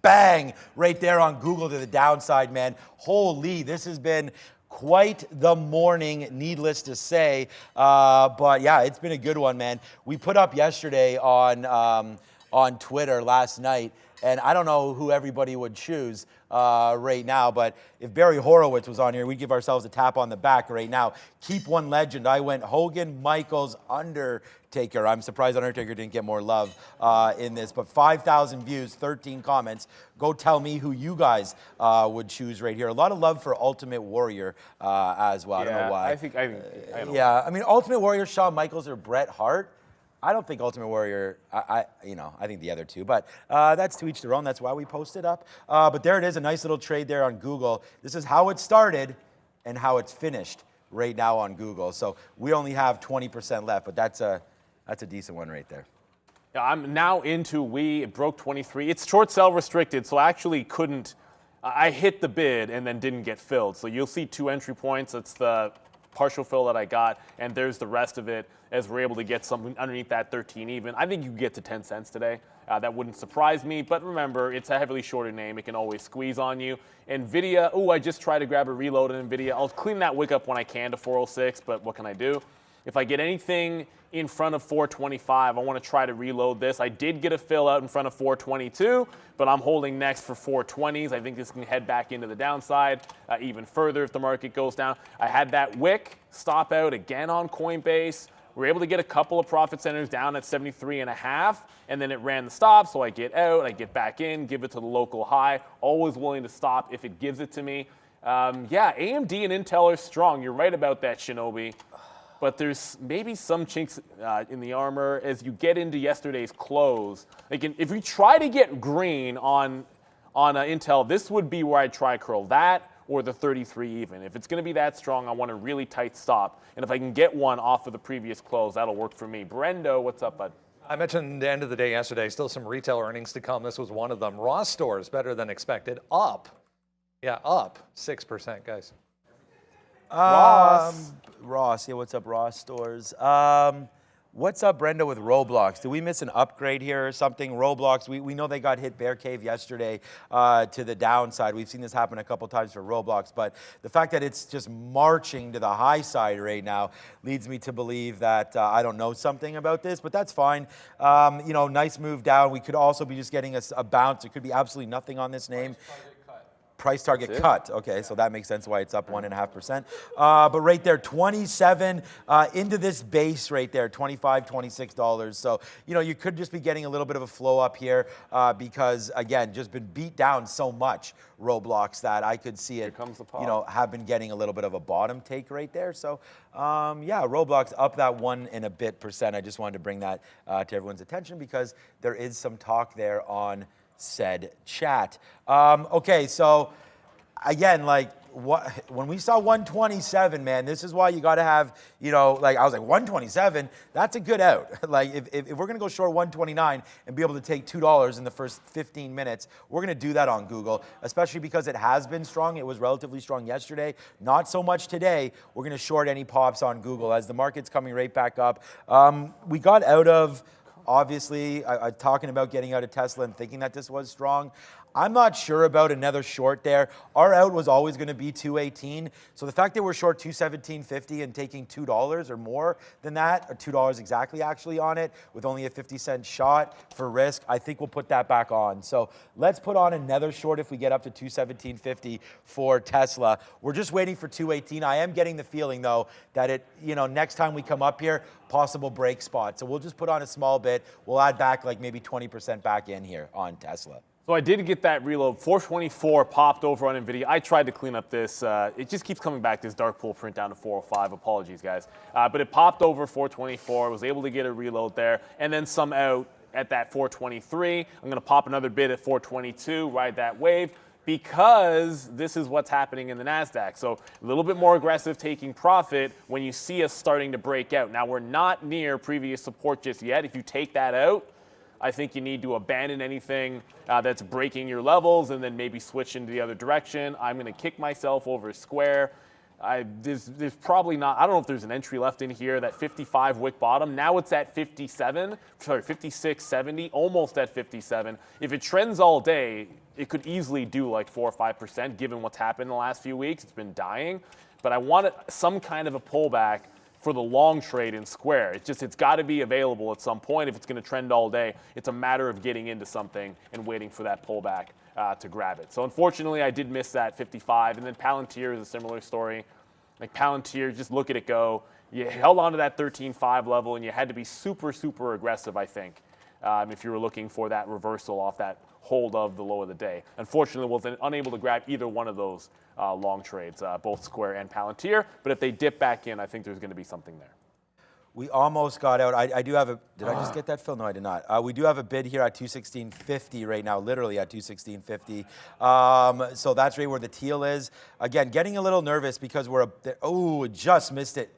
bang, right there on Google to the downside, man. Holy, this has been quite the morning, needless to say. But yeah, it's been a good one, man. We put up yesterday on Twitter last night, and I don't know who everybody would choose right now, but if Barry Horowitz was on here, we'd give ourselves a tap on the back right now. Keep one legend. I went Hogan, Michaels, Undertaker. I'm surprised Undertaker didn't get more love in this, but 5,000 views, 13 comments. Go tell me who you guys would choose right here. A lot of love for Ultimate Warrior as well. I don't know why. I don't I mean, Ultimate Warrior, Shawn Michaels, or Bret Hart. I don't think Ultimate Warrior, I think the other two, but that's to each their own. That's why we posted up. But there it is, a nice little trade there on Google. This is how it started and how it's finished right now on Google. So we only have 20% left, but that's a decent one right there. Yeah, I'm now into it broke 23. It's short sell restricted, so I actually couldn't. I hit the bid and then didn't get filled. So you'll see 2 entry points. That's the partial fill that I got, and there's the rest of it as we're able to get something underneath that 13 even. I think you can get to 10 cents today. That wouldn't surprise me, but remember, it's a heavily shorted name. It can always squeeze on you. NVIDIA, I just tried to grab a reload in NVIDIA. I'll clean that wick up when I can to 406, but what can I do? If I get anything in front of 425, I want to try to reload this. I did get a fill out in front of 422, but I'm holding next for 420s. I think this can head back into the downside even further if the market goes down. I had that wick stop out again on Coinbase. We were able to get a couple of profit centers down at 73.5, and then it ran the stop, so I get out, I get back in, give it to the local high. Always willing to stop if it gives it to me. AMD and Intel are strong. You're right about that, Shinobi. But there's maybe some chinks in the armor as you get into yesterday's close. If we try to get green on Intel, this would be where I'd try curl that or the 33 even. If it's going to be that strong, I want a really tight stop. And if I can get one off of the previous close, that'll work for me. Brendo, what's up, bud? I mentioned the end of the day yesterday, still some retail earnings to come. This was one of them. Ross Stores, better than expected, up. Yeah, up 6%, guys. Ross, yeah, what's up, Ross Stores? What's up, Brenda, with Roblox? Did we miss an upgrade here or something? Roblox, we know they got hit bear cave yesterday to the downside. We've seen this happen a couple times for Roblox, but the fact that it's just marching to the high side right now leads me to believe that I don't know something about this, but that's fine. Nice move down. We could also be just getting a bounce. There could be absolutely nothing on this name. Price target cut. Okay, so that makes sense why it's up 1.5%. But right there, 27 into this base right there, $25, $26. So, you could just be getting a little bit of a flow up here because, again, just been beat down so much, Roblox, that I could see it, have been getting a little bit of a bottom take right there. So, Roblox up that 1 and a bit percent. I just wanted to bring that to everyone's attention because there is some talk there on said chat. Okay, so again, when we saw 127, man, this is why you got to have, you know, like I was like 127, that's a good out. Like if we're going to go short 129 and be able to take $2 in the first 15 minutes, we're going to do that on Google, especially because it has been strong. It was relatively strong yesterday, not so much today. We're going to short any pops on Google as the market's coming right back up. We got out of, obviously, I'm talking about getting out of Tesla and thinking that this was strong. I'm not sure about another short there. Our out was always going to be 218. So the fact that we're short 217.50 and taking $2 or more than that, or $2 exactly actually on it, with only a 50-cent shot for risk, I think we'll put that back on. So let's put on another short if we get up to 217.50 for Tesla. We're just waiting for 218. I am getting the feeling though that it, you know, next time we come up here, possible break spot. So we'll just put on a small bit. We'll add back like maybe 20% back in here on Tesla. So I did get that reload. 424 popped over on NVIDIA. I tried to clean up this. It just keeps coming back, this dark pool print down to 405. Apologies, guys. But it popped over 424. Was able to get a reload there. And then some out at that 423. I'm going to pop another bid at 422, ride that wave, because this is what's happening in the NASDAQ. So a little bit more aggressive taking profit when you see us starting to break out. Now, we're not near previous support just yet. If you take that out, I think you need to abandon anything that's breaking your levels and then maybe switch into the other direction. I'm going to kick myself over a square. There's probably not, I don't know if there's an entry left in here, that 55 wick bottom. Now it's at 56.70, almost at 57. If it trends all day, it could easily do like 4 or 5% given what's happened in the last few weeks. It's been dying. But I wanted some kind of a pullback for the long trade in Square. It's got to be available at some point if it's going to trend all day. It's a matter of getting into something and waiting for that pullback to grab it. So unfortunately, I did miss that 55. And then Palantir is a similar story. Like Palantir, just look at it go. You held on to that 13.5 level, and you had to be super, super aggressive, I think, if you were looking for that reversal off that hold of the low of the day. Unfortunately, was unable to grab either one of those long trades, both Square and Palantir. But if they dip back in, I think there's going to be something there. We almost got out. I do have a, did I just get that, Phil? No, I did not. We do have a bid here at 216.50 right now, literally at 216.50. So that's right where the teal is. Again, getting a little nervous because we're, just missed it.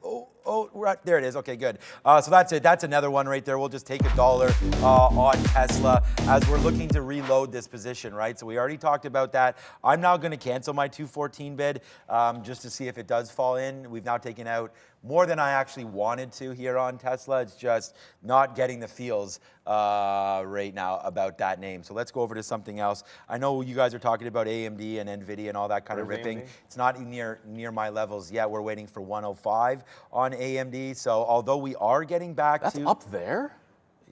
Right, there it is. Okay, good. So that's it. That's another one right there. We'll just take $1 on Tesla as we're looking to reload this position, right? So we already talked about that. I'm now going to cancel my 214 bid just to see if it does fall in. We've now taken out more than I actually wanted to here on Tesla. It's just not getting the feels right now about that name. So let's go over to something else. I know you guys are talking about AMD and NVIDIA and all that kind of ripping. AMD? It's not near my levels yet. We're waiting for 105 on AMD. So although we are getting back That's to... up there?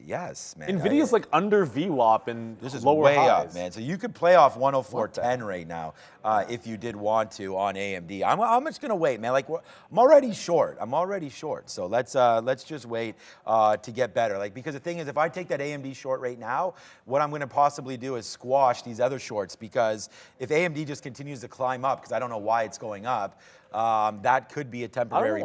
Yes, man. NVIDIA's like under VWAP and this is lower way highs. up, man. So you could play off 104.10 right now if you did want to on AMD. I'm just gonna wait, man. Like I'm already short. So let's just wait to get better. Like because the thing is, if I take that AMD short right now, what I'm gonna possibly do is squash these other shorts because if AMD just continues to climb up, because I don't know why it's going up, that could be a temporary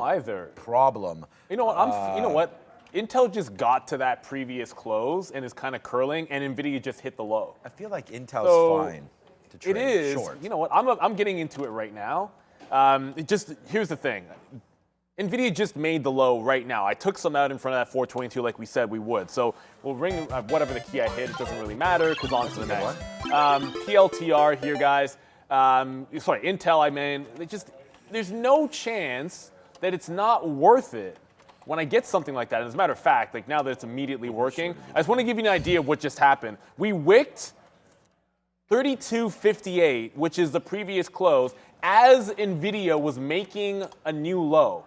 problem. You know what? You know what? Intel just got to that previous close and is kind of curling, and NVIDIA just hit the low. I feel like Intel's fine to trade it is. short. You know what? I'm getting into it right now. Here's the thing. NVIDIA just made the low right now. I took some out in front of that 422 like we said we would. So we'll ring whatever the key I hit. It doesn't really matter because on to the next. PLTR here, guys. Sorry, Intel, I mean. There's no chance that it's not worth it when I get something like that. And as a matter of fact, like now that it's immediately working, I just want to give you an idea of what just happened. We wicked 32.58, which is the previous close, as NVIDIA was making a new low.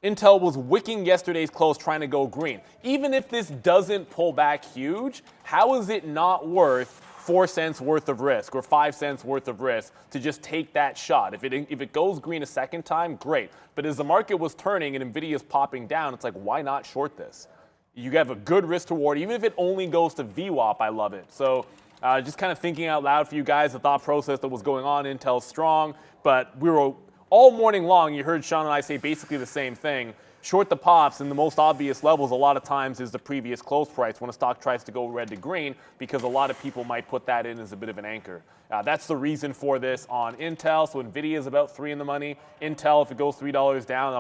Intel was wicking yesterday's close trying to go green. Even if this doesn't pull back huge, how is it not worth 4 cents worth of risk or 5 cents worth of risk to just take that shot? If it goes green a second time, great. But as the market was turning and NVIDIA is popping down, it's like, why not short this? You have a good risk to reward. Even if it only goes to VWAP, I love it. So just kind of thinking out loud for you guys, the thought process that was going on. Intel's strong, but we were all morning long, you heard Sean and I say basically the same thing. short the pops, and the most obvious levels a lot of times is the previous close price when a stock tries to go red to green, because a lot of people might put that in as a bit of an anchor. That's the reason for this on Intel. So Nvidia is about 3 in the money. Intel, if it goes $3 down,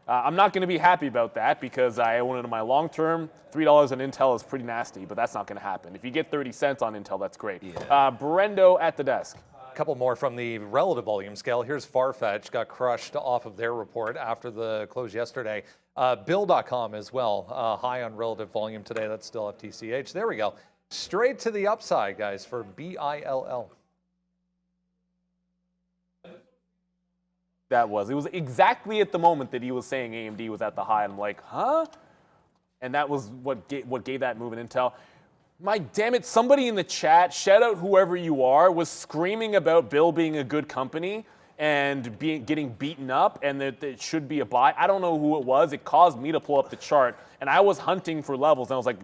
I'm not going to be happy about that because I own it in my long term. $3 on Intel is pretty nasty, but that's not going to happen. If you get 30 cents on Intel, that's great. Yeah. Brendo at the desk. A couple more from the relative volume scale. Here's Farfetch, got crushed off of their report after the close yesterday. Bill.com as well, high on relative volume today. That's still FTCH. There we go. Straight to the upside, guys, for BILL. It was exactly at the moment that he was saying AMD was at the high. I'm like, huh? And that was what gave that move in Intel. My damn it, somebody in the chat, shout out whoever you are, was screaming about Bill being a good company and getting beaten up and that it should be a buy. I don't know who it was. It caused me to pull up the chart, and I was hunting for levels, and I was like,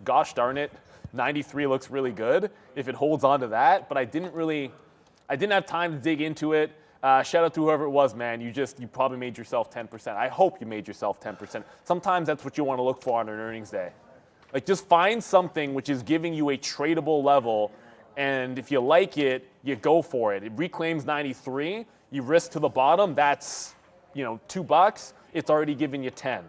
gosh darn it, 93 looks really good if it holds on to that, but I didn't have time to dig into it. Shout out to whoever it was, man. You probably made yourself 10%. I hope you made yourself 10%. Sometimes that's what you want to look for on an earnings day. Like, just find something which is giving you a tradable level, and if you like it, you go for it. It reclaims 93. You risk to the bottom. That's, $2. It's already giving you 10.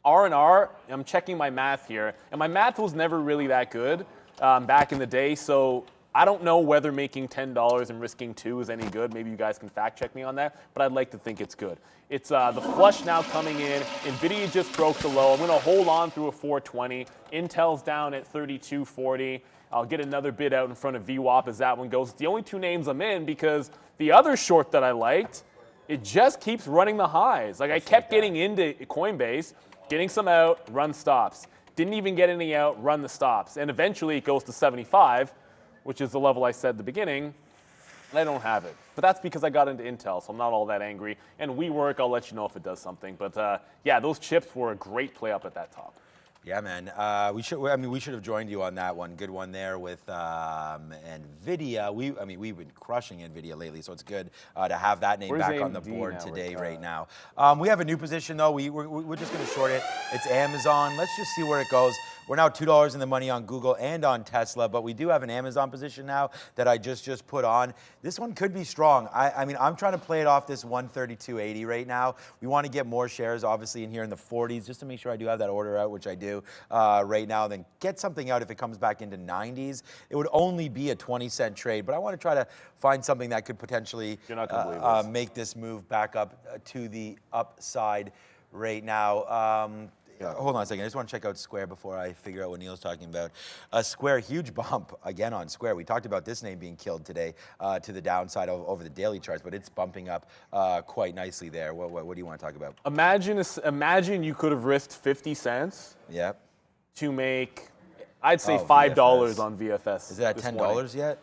R&R, I'm checking my math here, and my math was never really that good back in the day, so I don't know whether making $10 and risking 2 is any good. Maybe you guys can fact check me on that, but I'd like to think it's good. It's the flush now coming in. Nvidia just broke the low. I'm going to hold on through a 420. Intel's down at 32.40. I'll get another bid out in front of VWAP as that one goes. It's the only 2 names I'm in because the other short that I liked, it just keeps running the highs. Like, I kept getting into Coinbase, getting some out, run stops. Didn't even get any out, run the stops. And eventually it goes to 75, which is the level I said at the beginning, and I don't have it. But that's because I got into Intel, so I'm not all that angry. And WeWork, I'll let you know if it does something. But yeah, those chips were a great play up at that top. Yeah, man. We should have joined you on that one. Good one there with Nvidia. We've been crushing Nvidia lately, so it's good to have that name back on the board today, right now. We have a new position though. We're just going to short it. It's Amazon. Let's just see where it goes. We're now $2 in the money on Google and on Tesla, but we do have an Amazon position now that I just put on. This one could be strong. I'm trying to play it off this 132.80 right now. We want to get more shares, obviously, in here in the 40s, just to make sure I do have that order out, which I do right now. Then get something out if it comes back into 90s. It would only be a 20-cent trade, but I want to try to find something that could potentially make this move back up to the upside right now. Hold on a second. I just want to check out Square before I figure out what Neil's talking about. Square, huge bump again on Square. We talked about this name being killed today to the downside over the daily charts, but it's bumping up quite nicely there. What do you want to talk about? Imagine you could have risked 50 cents to make, I'd say, $5 VFS. on VFS. Is it at $10 yet?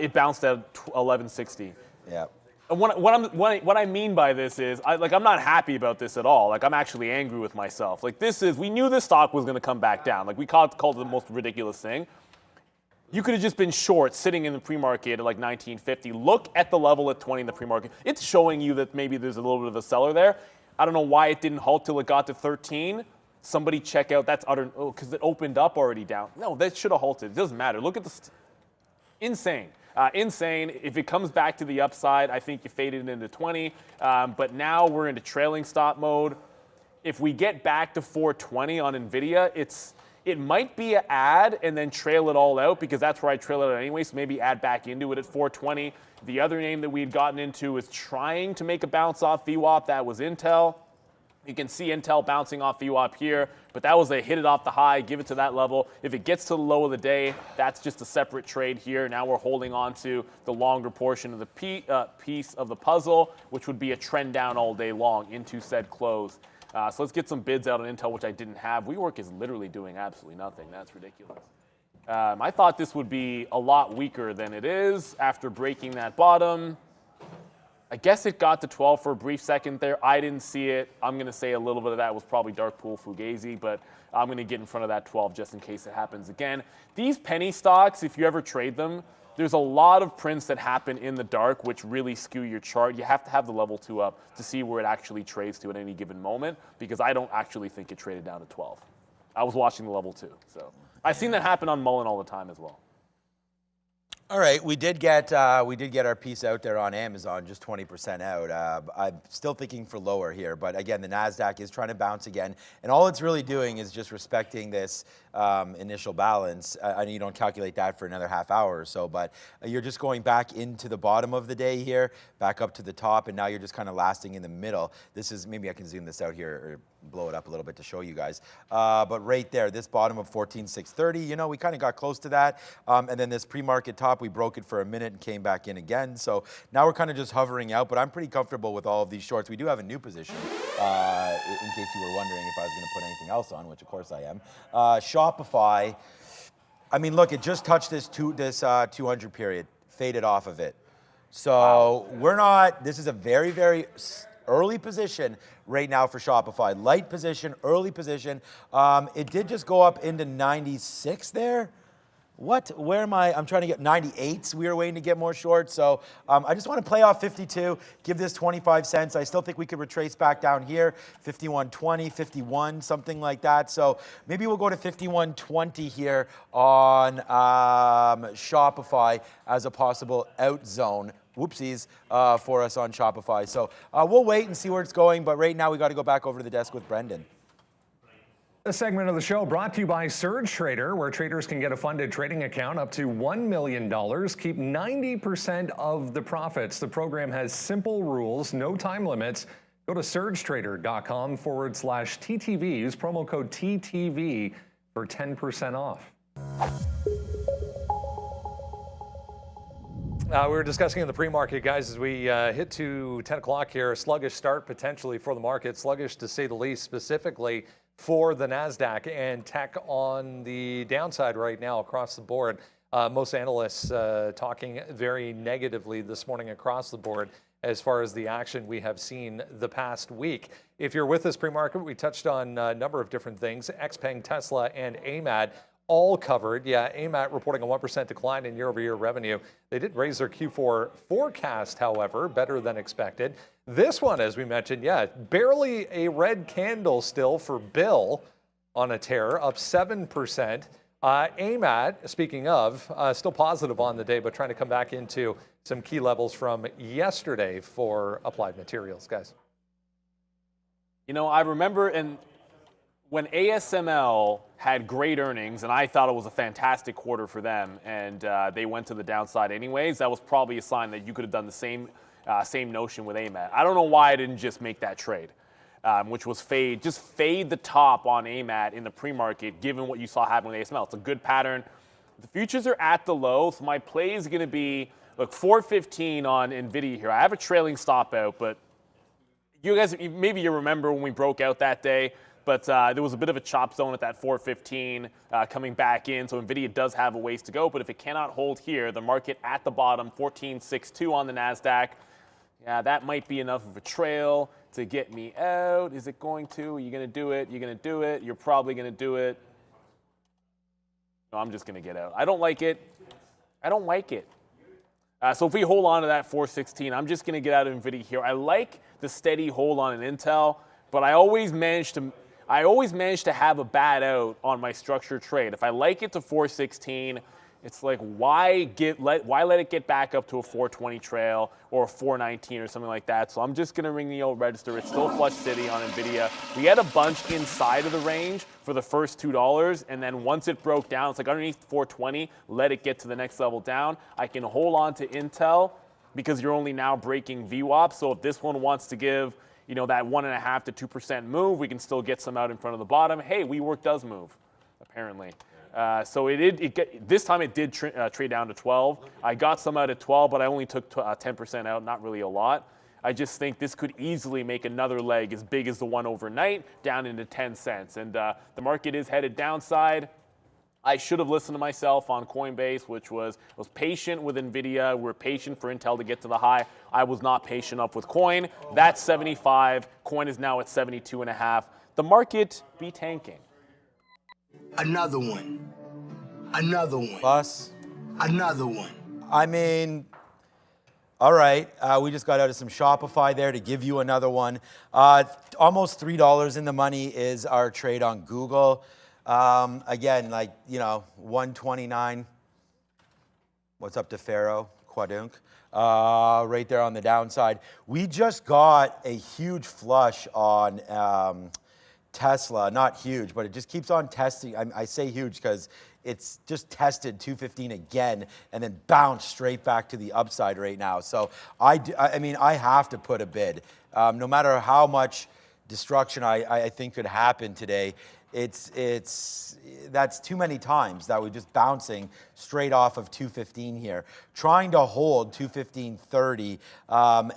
It bounced at $11.60. Yeah. And what I mean by this is, I'm not happy about this at all. Like, I'm actually angry with myself. Like, we knew this stock was going to come back down. Like, we called it the most ridiculous thing. You could have just been short, sitting in the pre-market at like 1950. Look at the level at 20 in the pre-market. It's showing you that maybe there's a little bit of a seller there. I don't know why it didn't halt till it got to 13. Somebody check out. That's utter. Oh, because it opened up already down. No, that should have halted. It doesn't matter. Look at this. Insane. Insane. If it comes back to the upside, I think you faded into 20. But now we're into trailing stop mode. If we get back to 420 on Nvidia, it might be an add and then trail it all out, because that's where I trail it out anyway. So maybe add back into it at 420. The other name that we had gotten into is trying to make a bounce off VWAP. That was Intel. You can see Intel bouncing off VWAP here, but that was a hit it off the high, give it to that level. If it gets to the low of the day, that's just a separate trade here. Now we're holding on to the longer portion of the piece of the puzzle, which would be a trend down all day long into said close. So let's get some bids out on Intel, which I didn't have. WeWork is literally doing absolutely nothing. That's ridiculous. I thought this would be a lot weaker than it is after breaking that bottom. I guess it got to 12 for a brief second there. I didn't see it. I'm going to say a little bit of that was probably dark pool fugazi, but I'm going to get in front of that 12 just in case it happens again. These penny stocks, if you ever trade them, there's a lot of prints that happen in the dark which really skew your chart. You have to have the level 2 up to see where it actually trades to at any given moment, because I don't actually think it traded down to 12. I was watching the level 2. So I've seen that happen on Mullen all the time as well. All right, we did get our piece out there on Amazon, just 20% out. I'm still thinking for lower here, but again, the NASDAQ is trying to bounce again, and all it's really doing is just respecting this initial balance. I know you don't calculate that for another half hour or so, but you're just going back into the bottom of the day here, back up to the top, and now you're just kind of lasting in the middle. This is, maybe I can zoom this out here or blow it up a little bit to show you guys. But right there, this bottom of 14,630, you know, we kind of got close to that. And then this pre-market top, we broke it for a minute and came back in again. So now we're kind of just hovering out, but I'm pretty comfortable with all of these shorts. We do have a new position, in case you were wondering if I was going to put anything else on, which of course I am. Shopify, I mean, look, it just touched this 200 period, faded off of it. So we're not, this is a very, very early position right now for Shopify. Light position, early position. It did just go up into 96 there. What? Where am I? I'm trying to get 98s. We were waiting to get more short. So I just want to play off 52, give this 25 cents. I still think we could retrace back down here, 51.20, 51, something like that. So maybe we'll go to 51.20 here on Shopify as a possible out zone. Whoopsies for us on Shopify. So we'll wait and see where it's going. But right now we got to go back over to the desk with Brendan. This segment of the show brought to you by Surge Trader, where traders can get a funded trading account up to $1 million. Keep 90% of the profits. The program has simple rules, no time limits. Go to surgetrader.com/TTV. Use promo code TTV for 10% off. We were discussing in the pre-market, guys, as we hit to 10 o'clock here, a sluggish start potentially for the market, sluggish to say the least, specifically for the NASDAQ and tech on the downside right now across the board. Most analysts talking very negatively this morning across the board as far as the action we have seen the past week. If you're with us pre-market, we touched on a number of different things. XPeng, Tesla, and AMAT all covered. Yeah, AMAT reporting a 1% decline in year-over-year revenue. They did raise their Q4 forecast, however, better than expected. This one, as we mentioned, yeah, barely a red candle still for Bill on a tear, up 7%. AMAT, speaking of, still positive on the day, but trying to come back into some key levels from yesterday for Applied Materials, guys. You know, I remember when ASML had great earnings, and I thought it was a fantastic quarter for them, and they went to the downside anyways, that was probably a sign that you could have done the same notion with AMAT. I don't know why I didn't just make that trade, which was fade the top on AMAT in the pre-market, given what you saw happen with ASML. It's a good pattern. The futures are at the low, so my play is going to be, look, 415 on NVIDIA here. I have a trailing stop out, but you guys, maybe you remember when we broke out that day, but there was a bit of a chop zone at that 415 coming back in, so NVIDIA does have a ways to go, but if it cannot hold here, the market at the bottom, 14.62 on the NASDAQ, yeah, that might be enough of a trail to get me out. Is it going to? Are you going to do it? You're going to do it? You're probably going to do it. No, I'm just going to get out. I don't like it. I don't like it. So if we hold on to that 416, I'm just going to get out of NVIDIA here. I like the steady hold on in Intel, but I always manage to have a bad out on my structured trade. If I like it to 416, it's like, why let it get back up to a 420 trail or a 419 or something like that? So I'm just going to ring the old register. It's still flush city on NVIDIA. We had a bunch inside of the range for the first $2, and then once it broke down, it's like underneath 420, let it get to the next level down. I can hold on to Intel because you're only now breaking VWAP. So if this one wants to give, you know, that 1.5 to 2% move, we can still get some out in front of the bottom. Hey, WeWork does move, apparently. So this time it did trade down to 12. I got some out at 12, but I only took 10% out, not really a lot. I just think this could easily make another leg as big as the one overnight, down into 10 cents. And the market is headed downside. I should have listened to myself on Coinbase, which was patient with NVIDIA. We're patient for Intel to get to the high. I was not patient up with Coin. That's 75. Coin is now at 72.5. The market be tanking. Another one. Another one. Plus, Another one. I mean, all right. We just got out of some Shopify there to give you another one. Almost $3 in the money is our trade on Google. Again, like, 129. What's up to Pharaoh? Quadunk. Right there on the downside. We just got a huge flush on Tesla. Not huge, but it just keeps on testing. I say huge because it's just tested 215 again and then bounced straight back to the upside right now. So I mean, I have to put a bid. No matter how much destruction I think could happen today, that's too many times that we're just bouncing straight off of 215 here, trying to hold 215.30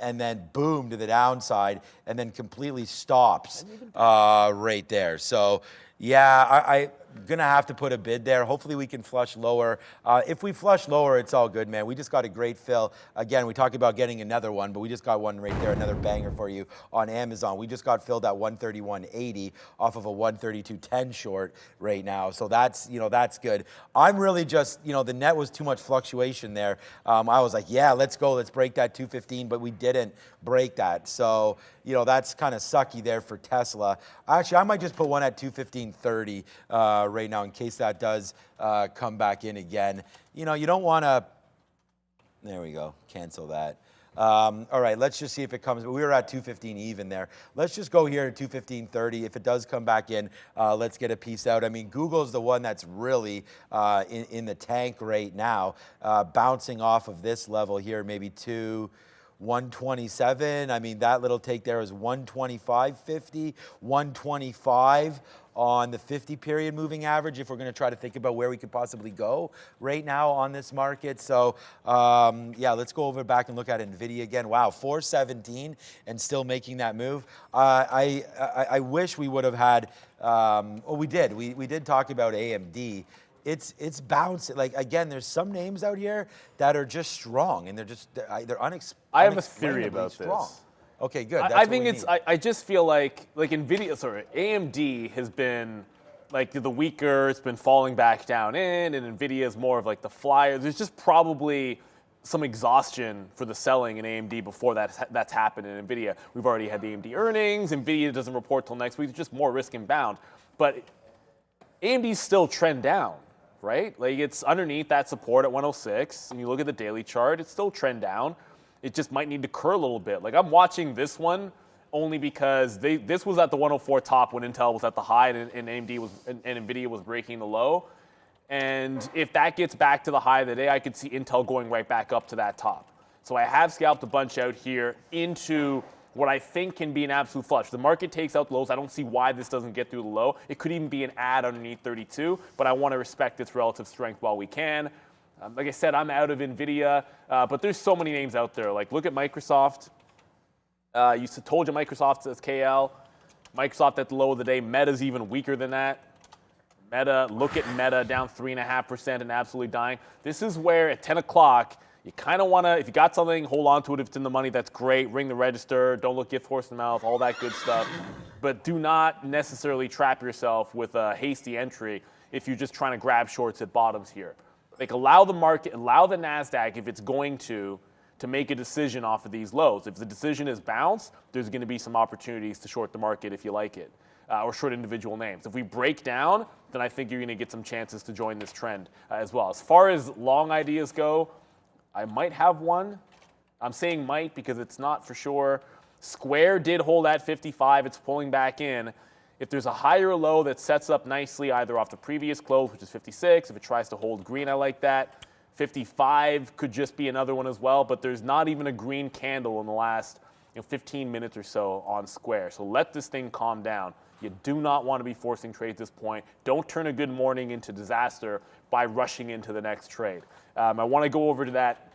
and then boom to the downside and then completely stops right there. So yeah, I'm gonna have to put a bid there. Hopefully we can flush lower. If we flush lower, it's all good, man. We just got a great fill. Again, we talked about getting another one, but we just got one right there, another banger for you on Amazon. We just got filled at 131.80 off of a 132.10 short right now. So that's, that's good. I'm really just, the net was too much fluctuation there. I was like, yeah, let's go. Let's break that 215, but we didn't break that. So, that's kind of sucky there for Tesla. Actually, I might just put one at 215.30 right now in case that does come back in again. You don't want to, there we go, cancel that. All right, let's just see if it comes. We were at 215 even there. Let's just go here at 215.30. If it does come back in, let's get a piece out. I mean, Google's the one that's really in the tank right now, bouncing off of this level here, maybe 127. I mean, that little take there is 125.50, 125 on the 50 period moving average if we're going to try to think about where we could possibly go right now on this market. So yeah, let's go over back and look at NVIDIA again. Wow, 417 and still making that move. I wish we would have had, well, we did. We did talk about AMD. It's bouncing. Like, again, there's some names out here that are just strong and they're I have a theory about strong. This. Okay, good. I think it's. I just feel like AMD has been like the weaker. It's been falling back down in, and NVIDIA is more of like the flyer. There's just probably some exhaustion for the selling in AMD before that's happened in NVIDIA. We've already had the AMD earnings. NVIDIA doesn't report till next week. It's just more risk inbound. But AMD's still trend down, right? Like, it's underneath that support at 106, and you look at the daily chart, it's still trend down. It just might need to curl a little bit. Like, I'm watching this one only because this was at the 104 top when Intel was at the high and NVIDIA was breaking the low. And if that gets back to the high of the day, I could see Intel going right back up to that top. So I have scalped a bunch out here into what I think can be an absolute flush. The market takes out the lows. I don't see why this doesn't get through the low. It could even be an add underneath 32, but I want to respect its relative strength while we can. Like I said, I'm out of NVIDIA, but there's so many names out there. Like, look at Microsoft. Told you Microsoft says KL. Microsoft at the low of the day. Meta's even weaker than that. Look at Meta, down 3.5% and absolutely dying. This is where at 10 o'clock, you kind of want to, if you got something, hold on to it. If it's in the money, that's great. Ring the register. Don't look gift horse in the mouth, all that good stuff. But do not necessarily trap yourself with a hasty entry if you're just trying to grab shorts at bottoms here. Like, allow the market, allow the NASDAQ, if it's going to make a decision off of these lows. If the decision is bounce, there's going to be some opportunities to short the market if you like it, or short individual names. If we break down, then I think you're going to get some chances to join this trend as well. As far as long ideas go, I might have one. I'm saying might because it's not for sure. Square did hold at 55. It's pulling back in. If there's a higher low that sets up nicely either off the previous close, which is 56, if it tries to hold green, I like that. 55 could just be another one as well, but there's not even a green candle in the last 15 minutes or so on Square. So let this thing calm down. You do not want to be forcing trades at this point. Don't turn a good morning into disaster by rushing into the next trade. I want to go over to that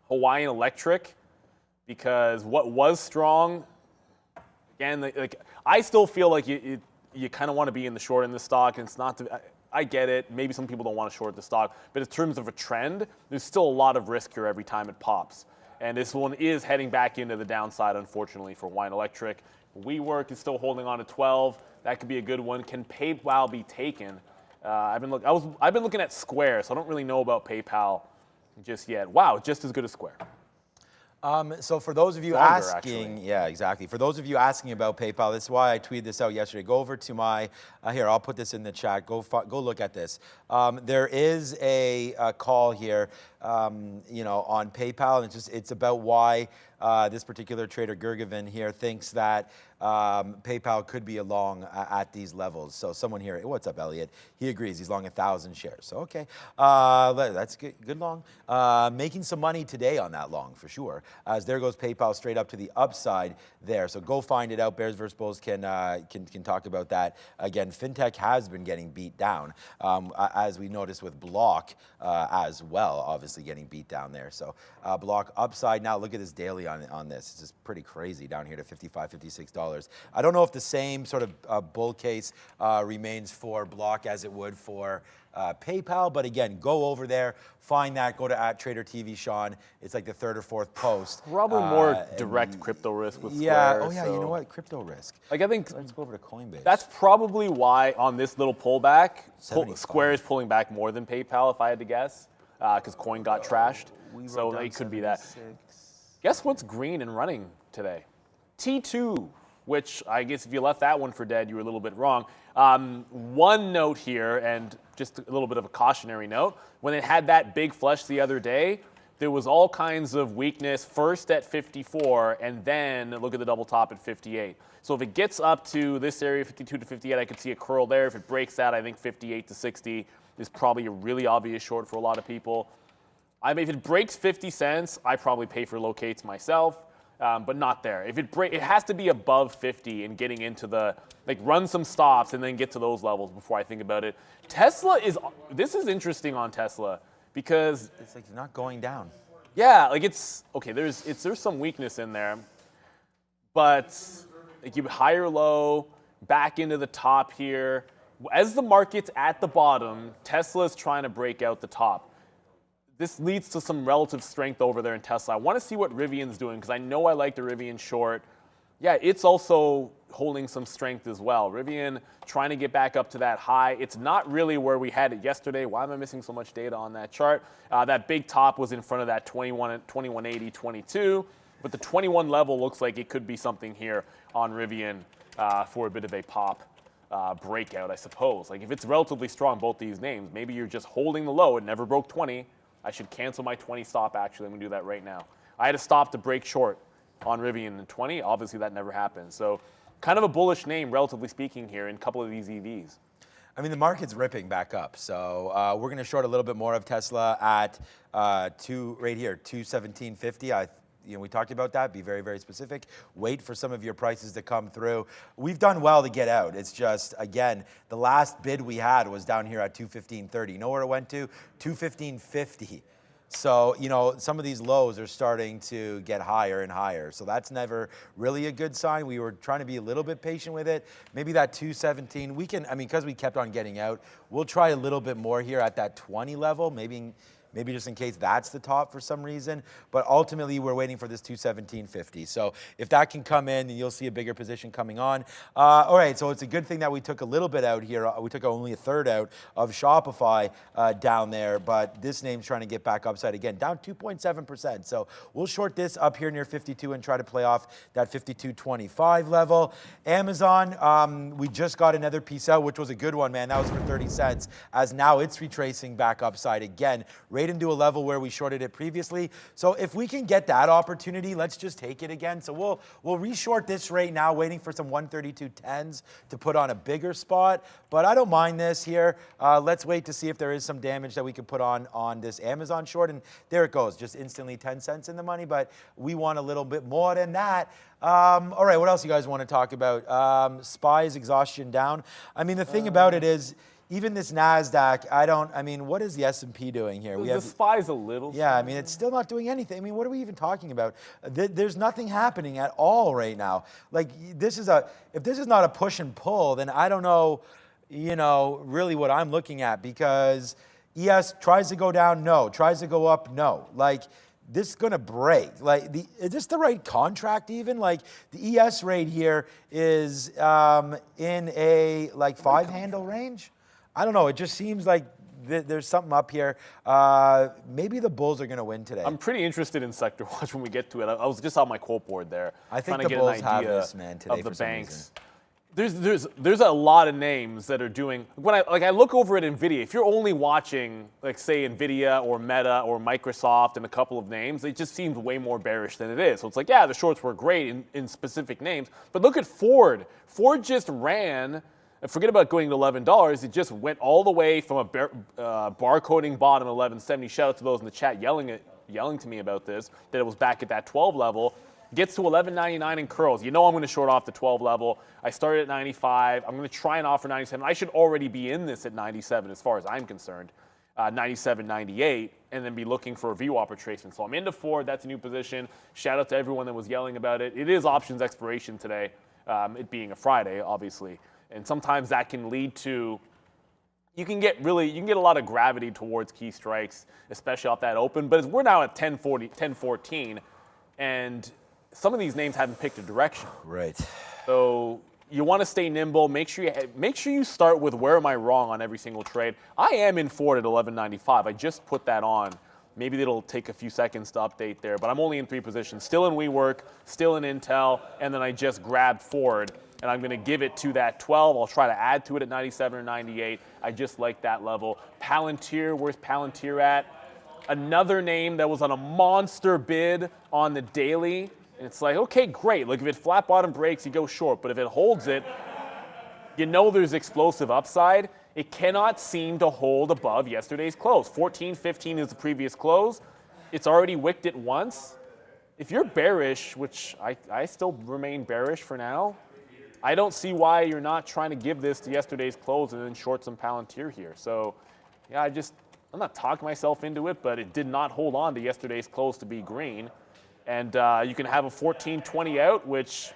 Hawaiian Electric because what was strong, again, like I still feel like you kind of want to be in the short in the stock, and it's not. I get it. Maybe some people don't want to short the stock, but in terms of a trend, there's still a lot of risk here every time it pops. And this one is heading back into the downside, unfortunately, for Hawaiian Electric. WeWork is still holding on to 12. That could be a good one. Can PayPal be taken? I've been looking at Square, so I don't really know about PayPal just yet. Wow, just as good as Square. So for those of you Longer, asking, actually. yeah, exactly. For those of you asking about PayPal, this is why I tweeted this out yesterday. Go over to my, here, I'll put this in the chat. Go look at this. There is a call here, you know, on PayPal, and it's about why this particular trader, Gergevin here, thinks that PayPal could be a long at these levels. So someone here, what's up, Elliot? He agrees. He's long 1,000 shares. So okay, that's good long. Making some money today on that long for sure. As there goes PayPal straight up to the upside there. So go find it out. Bears versus Bulls can talk about that again. Fintech has been getting beat down, as we noticed with Block as well. Obviously getting beat down there. So Block upside now. Look at this daily on this. It's just pretty crazy down here to $55, $56. I don't know if the same sort of bull case remains for Block as it would for PayPal, but again, go over there, find that, go to @TraderTV Sean. It's like the third or fourth post. Probably more direct crypto risk with Square. Yeah, oh yeah, so. you know what? Crypto risk. Like I think Let's go over to Coinbase. that's probably why on this little pullback, 75. Square is pulling back more than PayPal, if I had to guess, because Coin got trashed. We So wrote down it could be that. 76. Guess what's green and running today? T2, which I guess if you left that one for dead, you were a little bit wrong. One note here, and just a little bit of a cautionary note, when it had that big flush the other day, there was all kinds of weakness, first at 54, and then look at the double top at 58. So if it gets up to this area, 52 to 58, I could see a curl there. If it breaks that, I think 58 to 60 is probably a really obvious short for a lot of people. I mean, if it breaks 50 cents, I probably pay for locates myself, but not there. If it has to be above 50 and getting into the, like run some stops and then get to those levels before I think about it. This is interesting on Tesla because It's like you're not going down. yeah, like there's some weakness in there, but like you higher low, back into the top here. As the market's at the bottom, Tesla's trying to break out the top. This leads to some relative strength over there in Tesla. I want to see what Rivian's doing because I know I like the Rivian short. Yeah, it's also holding some strength as well. Rivian trying to get back up to that high. It's not really where we had it yesterday. Why am I missing so much data on that chart? That big top was in front of that 2180, 22. But the 21 level looks like it could be something here on Rivian for a bit of a pop breakout, I suppose. Like if it's relatively strong, both these names, maybe you're just holding the low. It never broke 20. I should cancel my 20 stop, actually. I'm going to do that right now. I had a stop to break short on Rivian in 20. Obviously, that never happened. So kind of a bullish name, relatively speaking, here in a couple of these EVs. I mean, the market's ripping back up. So we're going to short a little bit more of Tesla at right here, 217.50. We talked about that. Be very, very specific. Wait for some of your prices to come through. We've done well to get out. It's just, again, the last bid we had was down here at 215.30. You know where it went to? 215.50. So, some of these lows are starting to get higher and higher. So that's never really a good sign. We were trying to be a little bit patient with it. Maybe that 217, because we kept on getting out, we'll try a little bit more here at that 20 level, maybe just in case that's the top for some reason. But ultimately, we're waiting for this 217.50. So if that can come in, then you'll see a bigger position coming on. All right, so it's a good thing that we took a little bit out here. We took only a third out of Shopify down there. But this name's trying to get back upside again, down 2.7%. So we'll short this up here near 52 and try to play off that 52.25 level. Amazon, we just got another piece out, which was a good one, man. That was for 30 cents, as now it's retracing back upside again. Into a level where we shorted it previously. So if we can get that opportunity, let's just take it again. So we'll reshort this right now, waiting for some 132.10s to put on a bigger spot. But I don't mind this here. Let's wait to see if there is some damage that we can put on this Amazon short. And there it goes, just instantly 10 cents in the money. But we want a little bit more than that. All right, what else you guys want to talk about? SPY's exhaustion down. I mean, the thing about it is, even this NASDAQ, what is the S&P doing here? The SPY's a little. Yeah, it's still not doing anything. What are we even talking about? There's nothing happening at all right now. Like, if this is not a push and pull, then I don't know, really what I'm looking at, because ES tries to go down, no. Tries to go up, no. Like, this is going to break. Like, is this the right contract even? Like, the ES rate here is in a 5-handle range. I don't know. It just seems like there's something up here. Maybe the bulls are going to win today. I'm pretty interested in sector watch when we get to it. I was just on my quote board there. I think trying the to get bulls an have idea this, man, today of the for some banks. reason. There's a lot of names that are doing. When I look over at Nvidia, if you're only watching, like, say, Nvidia or Meta or Microsoft and a couple of names, it just seems way more bearish than it is. So it's like, yeah, the shorts were great in specific names, but look at Ford. Ford just ran. Forget about going to $11. It just went all the way from a barcoding bottom at 1170. Shout out to those in the chat yelling to me about this, that it was back at that 12 level. Gets to 11.99 in curls. You know I'm going to short off the 12 level. I started at 95. I'm going to try and offer 97. I should already be in this at 97 as far as I'm concerned. 97, 98, and then be looking for a VWAP retracement. So I'm into Ford. That's a new position. Shout out to everyone that was yelling about it. It is options expiration today, it being a Friday, obviously. And sometimes that can lead to, you can get a lot of gravity towards key strikes, especially off that open. But we're now at 10:14, and some of these names haven't picked a direction. Right. So you want to stay nimble. Make sure you start with where am I wrong on every single trade. I am in Ford at 11.95. I just put that on. Maybe it'll take a few seconds to update there, but I'm only in 3 positions. Still in WeWork, still in Intel, and then I just grabbed Ford, and I'm going to give it to that 12. I'll try to add to it at 97 or 98. I just like that level. Palantir, where's Palantir at? Another name that was on a monster bid on the daily. And it's like, okay, great. Look, if it flat bottom breaks, you go short. But if it holds it, you know there's explosive upside. It cannot seem to hold above yesterday's close. 14.15 is the previous close. It's already wicked it once. If you're bearish, which I still remain bearish for now, I don't see why you're not trying to give this to yesterday's close and then short some Palantir here. So, yeah, I'm not talking myself into it, but it did not hold on to yesterday's close to be green. And you can have a 14.20 out, which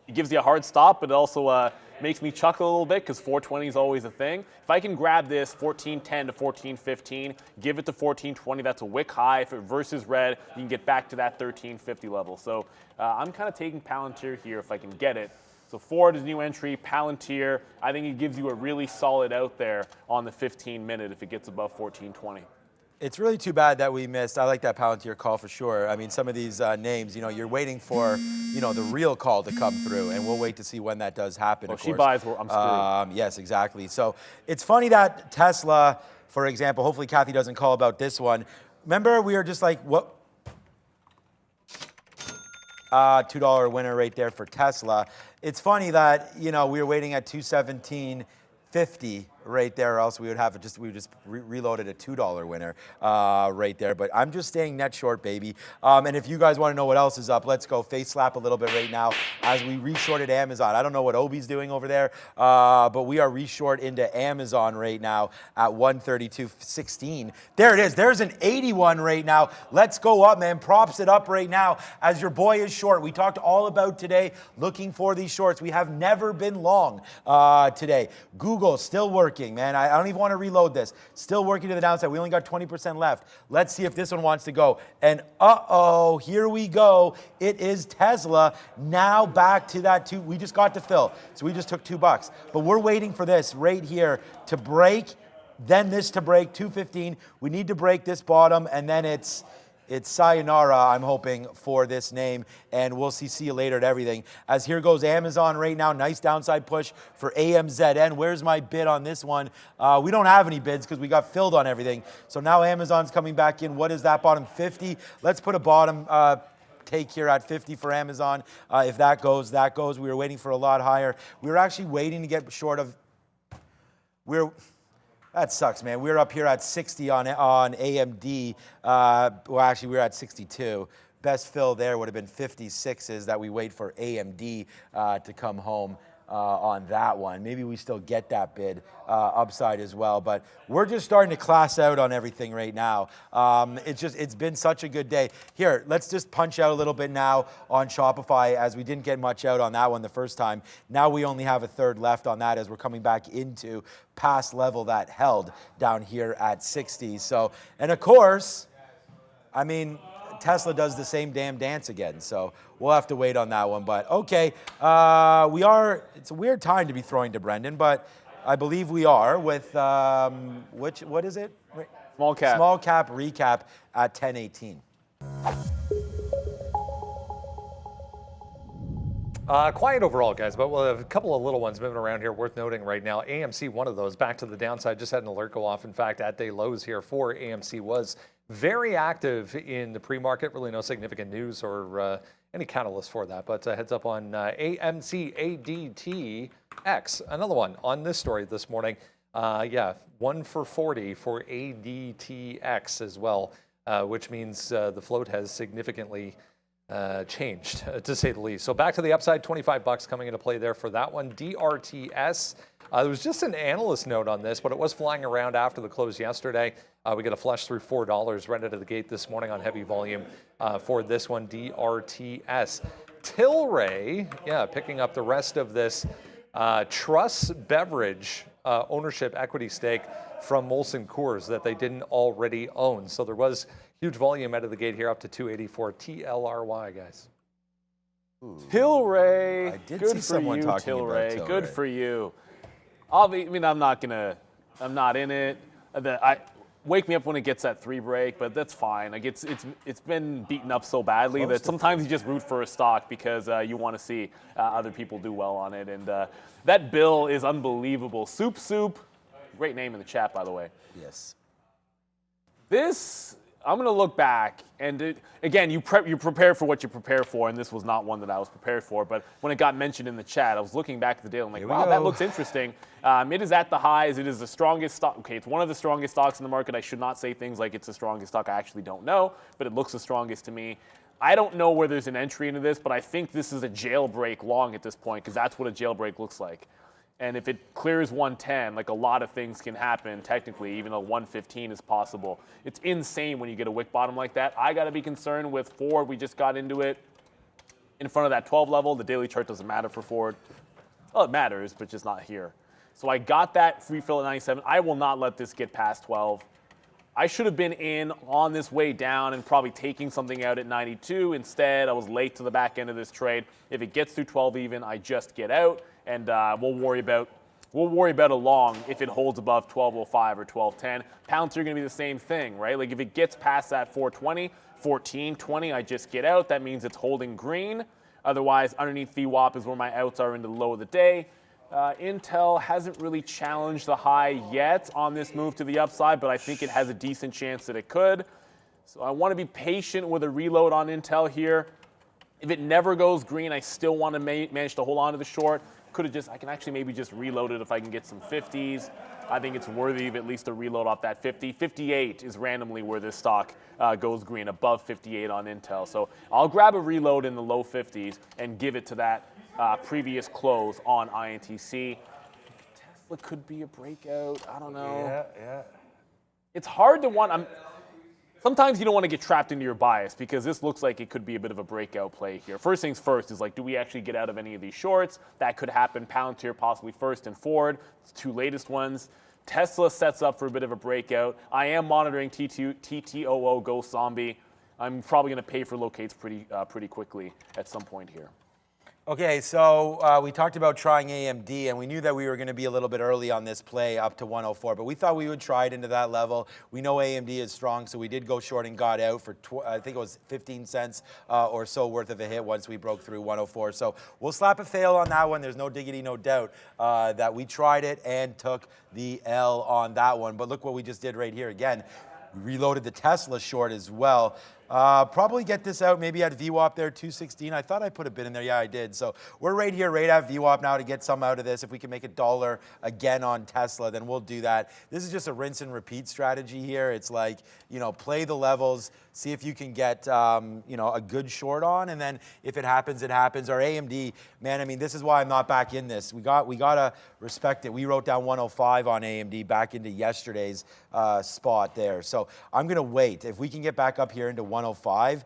it gives you a hard stop, but it also makes me chuckle a little bit because 420 is always a thing. If I can grab this 14.10 to 14.15, give it to 14.20, that's a wick high. If it reverses red, you can get back to that 13.50 level. So I'm kind of taking Palantir here if I can get it. So Ford is new entry, Palantir, I think it gives you a really solid out there on the 15-minute if it gets above 14.20. It's really too bad that we missed. I like that Palantir call for sure. I mean, some of these names, you're waiting for, the real call to come through, and we'll wait to see when that does happen. Well, of she course. buys, I'm screwed. Yes, exactly. So it's funny that Tesla, for example, hopefully Kathy doesn't call about this one. Remember, we were just like, what? $2 winner right there for Tesla. It's funny that, we were waiting at 217.50 right there, or else we would just reloaded a $2 winner right there. But I'm just staying net short, baby. And if you guys want to know what else is up, let's go face slap a little bit right now as we reshorted Amazon. I don't know what Obi's doing over there, but we are reshort into Amazon right now at 132.16. There it is. There's an 81 right now. Let's go up, man. Props it up right now as your boy is short. We talked all about today looking for these shorts. We have never been long today. Google still working. Man, I don't even want to reload this. Still working to the downside. We only got 20% left. Let's see if this one wants to go. And here we go. It is Tesla now back to that two. We just got to fill, so we just took $2. But we're waiting for this right here to break, then this to break, 215. We need to break this bottom, and then it's sayonara, I'm hoping, for this name, and we'll see you later at everything. As here goes Amazon right now, nice downside push for AMZN. Where's my bid on this one? We don't have any bids because we got filled on everything. So now Amazon's coming back in. What is that bottom? 50. Let's put a bottom take here at 50 for Amazon. If that goes, that goes. We were waiting for a lot higher. We were actually waiting to get short of, that sucks, man. We're up here at 60 on AMD. Well, actually, we're at 62. Best fill there would have been 56s that we wait for AMD to come home on that one. Maybe we still get that bid upside as well. But we're just starting to class out on everything right now. It's been such a good day. Here, let's just punch out a little bit now on Shopify, as we didn't get much out on that one the first time. Now we only have a third left on that as we're coming back into past level that held down here at 60. So, and of course, I mean, Tesla does the same damn dance again, so we'll have to wait on that one. But okay, it's a weird time to be throwing to Brendan, but I believe we are with, what is it? Small cap. Small cap recap at 10:18. Quiet overall, guys, but we'll have a couple of little ones moving around here worth noting right now. AMC, one of those, back to the downside, just had an alert go off. In fact, at day lows here for AMC was very active in the pre-market. Really no significant news or any catalyst for that, but heads up on AMC ADTX. Another one on this story this morning. Yeah, 1 for 40 for ADTX as well, which means the float has significantly changed, to say the least. So back to the upside, $25 coming into play there for that one. DRTS, there was just an analyst note on this, but it was flying around after the close yesterday. We got a flush through $4 right out of the gate this morning on heavy volume for this one, DRTS. Tilray, yeah, picking up the rest of this Truss Beverage ownership equity stake from Molson Coors that they didn't already own. So there was huge volume out of the gate here, up to 284 TLRY, guys. Tilray. I did Good see for someone you, talking about Tilray. Good for you. I'm not in it. Wake me up when it gets that 3 break, but that's fine. Like it's been beaten up so badly that sometimes you just root for a stock because you want to see other people do well on it. And that bill is unbelievable. Soup. Great name in the chat, by the way. Yes. This, I'm going to look back, and again, you prepare for what you prepare for, and this was not one that I was prepared for, but when it got mentioned in the chat, I was looking back at the deal, I'm like, wow, that looks interesting. It is at the highs. It is the strongest stock. Okay, it's one of the strongest stocks in the market. I should not say things like it's the strongest stock. I actually don't know, but it looks the strongest to me. I don't know where there's an entry into this, but I think this is a jailbreak long at this point, because that's what a jailbreak looks like. And if it clears 110, like a lot of things can happen technically, even though 115 is possible. It's insane when you get a wick bottom like that. I got to be concerned with Ford. We just got into it in front of that 12 level. The daily chart doesn't matter for Ford. Well, it matters, but just not here. So I got that free fill at 97. I will not let this get past 12. I should have been in on this way down and probably taking something out at 92. Instead, I was late to the back end of this trade. If it gets through 12 even, I just get out. And we'll worry about a long if it holds above 1205 or 1210. Pounds are going to be the same thing, right? Like if it gets past that 420, 1420, I just get out. That means it's holding green. Otherwise, underneath VWAP is where my outs are in the low of the day. Intel hasn't really challenged the high yet on this move to the upside, but I think it has a decent chance that it could. So I want to be patient with a reload on Intel here. If it never goes green, I still want to manage to hold on to the short. I can actually maybe just reload it if I can get some 50s. I think it's worthy of at least a reload off that 50. 58 is randomly where this stock goes green, above 58 on Intel. So I'll grab a reload in the low 50s and give it to that previous close on INTC. Tesla could be a breakout. I don't know. Yeah. It's hard to want. Sometimes you don't want to get trapped into your bias because this looks like it could be a bit of a breakout play here. First things first is like, do we actually get out of any of these shorts? That could happen. Palantir possibly first and Ford. It's the two latest ones. Tesla sets up for a bit of a breakout. I am monitoring TTOO Go Zombie. I'm probably going to pay for locates pretty quickly at some point here. Okay, so we talked about trying AMD, and we knew that we were going to be a little bit early on this play up to 104, but we thought we would try it into that level. We know AMD is strong, so we did go short and got out for, I think it was 15 cents or so worth of a hit once we broke through 104. So we'll slap a fail on that one. There's no diggity, no doubt that we tried it and took the L on that one. But look what we just did right here. Again, we reloaded the Tesla short as well. Probably get this out maybe at VWAP there, 216. I thought I put a bit in there. Yeah, I did. So we're right here, right at VWAP now to get some out of this. If we can make $1 again on Tesla, then we'll do that. This is just a rinse and repeat strategy here. It's like, play the levels, see if you can get, a good short on. And then if it happens, it happens. Our AMD, man, I mean, this is why I'm not back in this. We got to respect it. We wrote down 105 on AMD back into yesterday's spot there. So I'm going to wait. If we can get back up here into 105,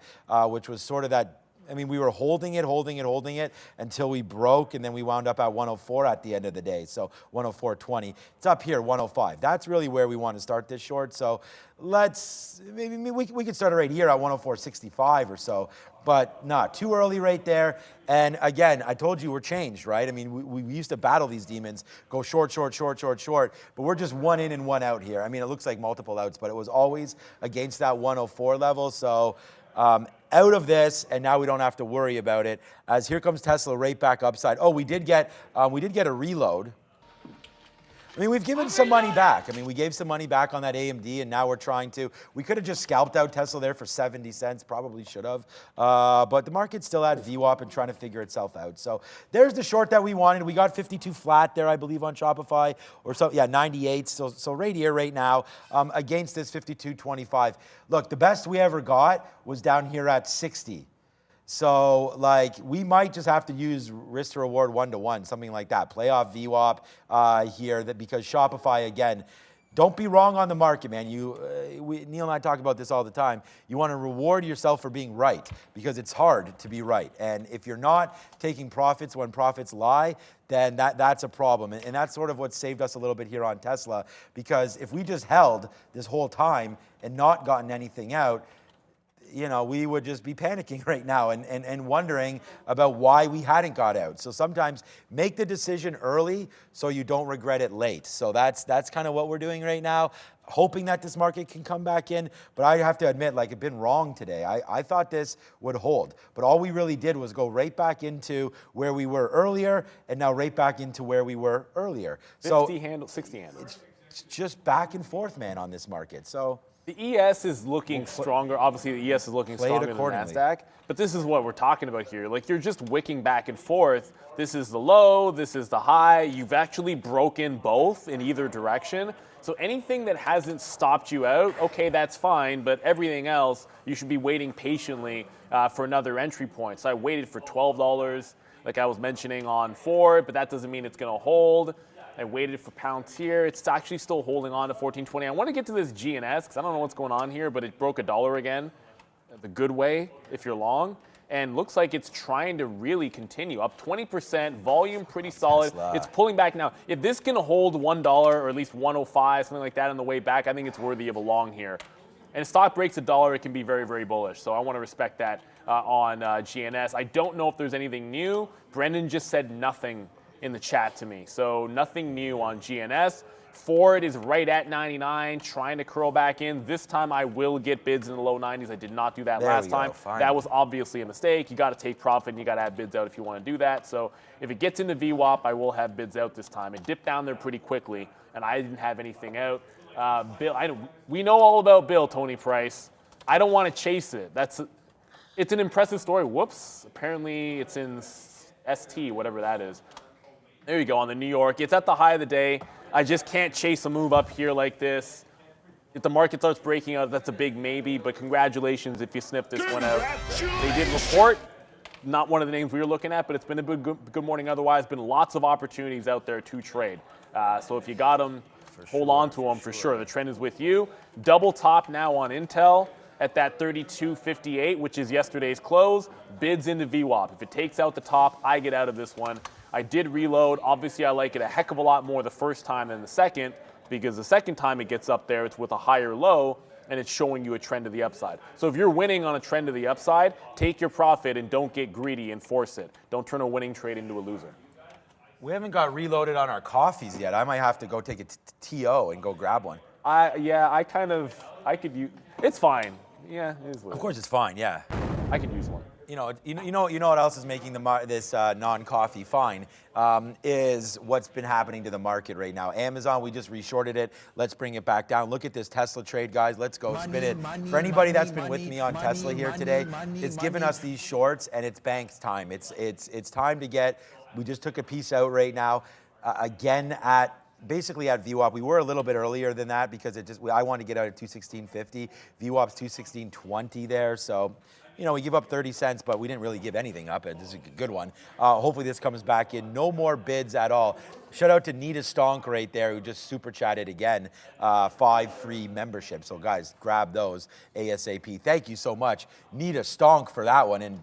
which was sort of that I mean, we were holding it until we broke, and then we wound up at 104 at the end of the day. So 104.20. It's up here, 105. That's really where we want to start this short. So maybe we could start it right here at 104.65 or so, but not too early right there. And again, I told you we're changed, right? I mean, we used to battle these demons, go short, but we're just one in and one out here. I mean, it looks like multiple outs, but it was always against that 104 level. So out of this, and now we don't have to worry about it, as here comes Tesla right back upside. Oh, we did get a reload. I mean, we've given some money back. I mean, we gave some money back on that AMD, and now we're trying to. We could have just scalped out Tesla there for 70 cents, probably should have. But the market's still at VWAP and trying to figure itself out. So there's the short that we wanted. We got 52 flat there, I believe, on Shopify, or so. Yeah, 98. So right here, right now, against this 52.25. Look, the best we ever got was down here at 60. So, like, we might just have to use risk to reward 1-to-1, something like that. Play off VWAP here, because Shopify, again, don't be wrong on the market, man. Neil and I talk about this all the time. You want to reward yourself for being right, because it's hard to be right. And if you're not taking profits when profits lie, then that's a problem. And that's sort of what saved us a little bit here on Tesla, because if we just held this whole time and not gotten anything out, you know, we would just be panicking right now and wondering about why we hadn't got out. So sometimes make the decision early so you don't regret it late. So that's kind of what we're doing right now, hoping that this market can come back in. But I have to admit, like, I've been wrong today. I thought this would hold, but all we really did was go right back into where we were earlier, and now right back into where we were earlier. 50 handle, 60 handle. It's just back and forth, man, on this market. So the ES is looking stronger. Obviously, the ES is looking stronger than NASDAQ. But this is what we're talking about here. Like, you're just wicking back and forth. This is the low. This is the high. You've actually broken both in either direction. So anything that hasn't stopped you out, okay, that's fine. But everything else, you should be waiting patiently for another entry point. So I waited for $12, like I was mentioning on Ford, but that doesn't mean it's going to hold. I waited for Palantir. It's actually still holding on to 14.20. I want to get to this GNS because I don't know what's going on here, but it broke $1 again, the good way if you're long. And looks like it's trying to really continue. Up 20%, volume pretty solid. Tesla. It's pulling back now. If this can hold $1 or at least 105, something like that on the way back, I think it's worthy of a long here. And if stock breaks $1, it can be very, very bullish. So I want to respect that on GNS. I don't know if there's anything new. Brendan just said nothing in the chat to me. So nothing new on GNS. Ford is right at 99, trying to curl back in. This time I will get bids in the low 90s. I did not do that last time. That was obviously a mistake. You got to take profit and you got to have bids out if you want to do that. So if it gets into VWAP, I will have bids out this time. It dipped down there pretty quickly and I didn't have anything out. Bill, we know all about Bill, Tony Price. I don't want to chase it. It's an impressive story. Whoops. Apparently it's in ST, whatever that is. There you go on the New York. It's at the high of the day. I just can't chase a move up here like this. If the market starts breaking out, that's a big maybe, but congratulations if you sniffed this one out. They did report, not one of the names we were looking at, but it's been a good morning otherwise. Been lots of opportunities out there to trade. So if you got them, hold on to them for sure. The trend is with you. Double top now on Intel at that 32.58, which is yesterday's close. Bids into VWAP. If it takes out the top, I get out of this one. I did reload. Obviously, I like it a heck of a lot more the first time than the second, because the second time it gets up there, it's with a higher low, and it's showing you a trend to the upside. So if you're winning on a trend to the upside, take your profit and don't get greedy and force it. Don't turn a winning trade into a loser. We haven't got reloaded on our coffees yet. I might have to go take a TO and go grab one. I could use. It's fine. Yeah, it is. Of course, it's fine. Yeah. I could use one. You know what else is making this non-coffee fine is what's been happening to the market right now. Amazon, we just reshorted it. Let's bring it back down. Look at this Tesla trade, guys. Let's go spin it. For anybody that's been with me on Tesla here today, it's given us these shorts, and it's bank's time. It's time to get. We just took a piece out right now, again at. Basically at VWAP, we were a little bit earlier than that because I wanted to get out at 216.50. VWAP's 216.20 there, so you know we give up 30 cents, but we didn't really give anything up. This is a good one. Hopefully this comes back in. No more bids at all. Shout out to Nita Stonk right there who just super chatted again. 5 free memberships. So guys, grab those ASAP. Thank you so much, Nita Stonk, for that one. And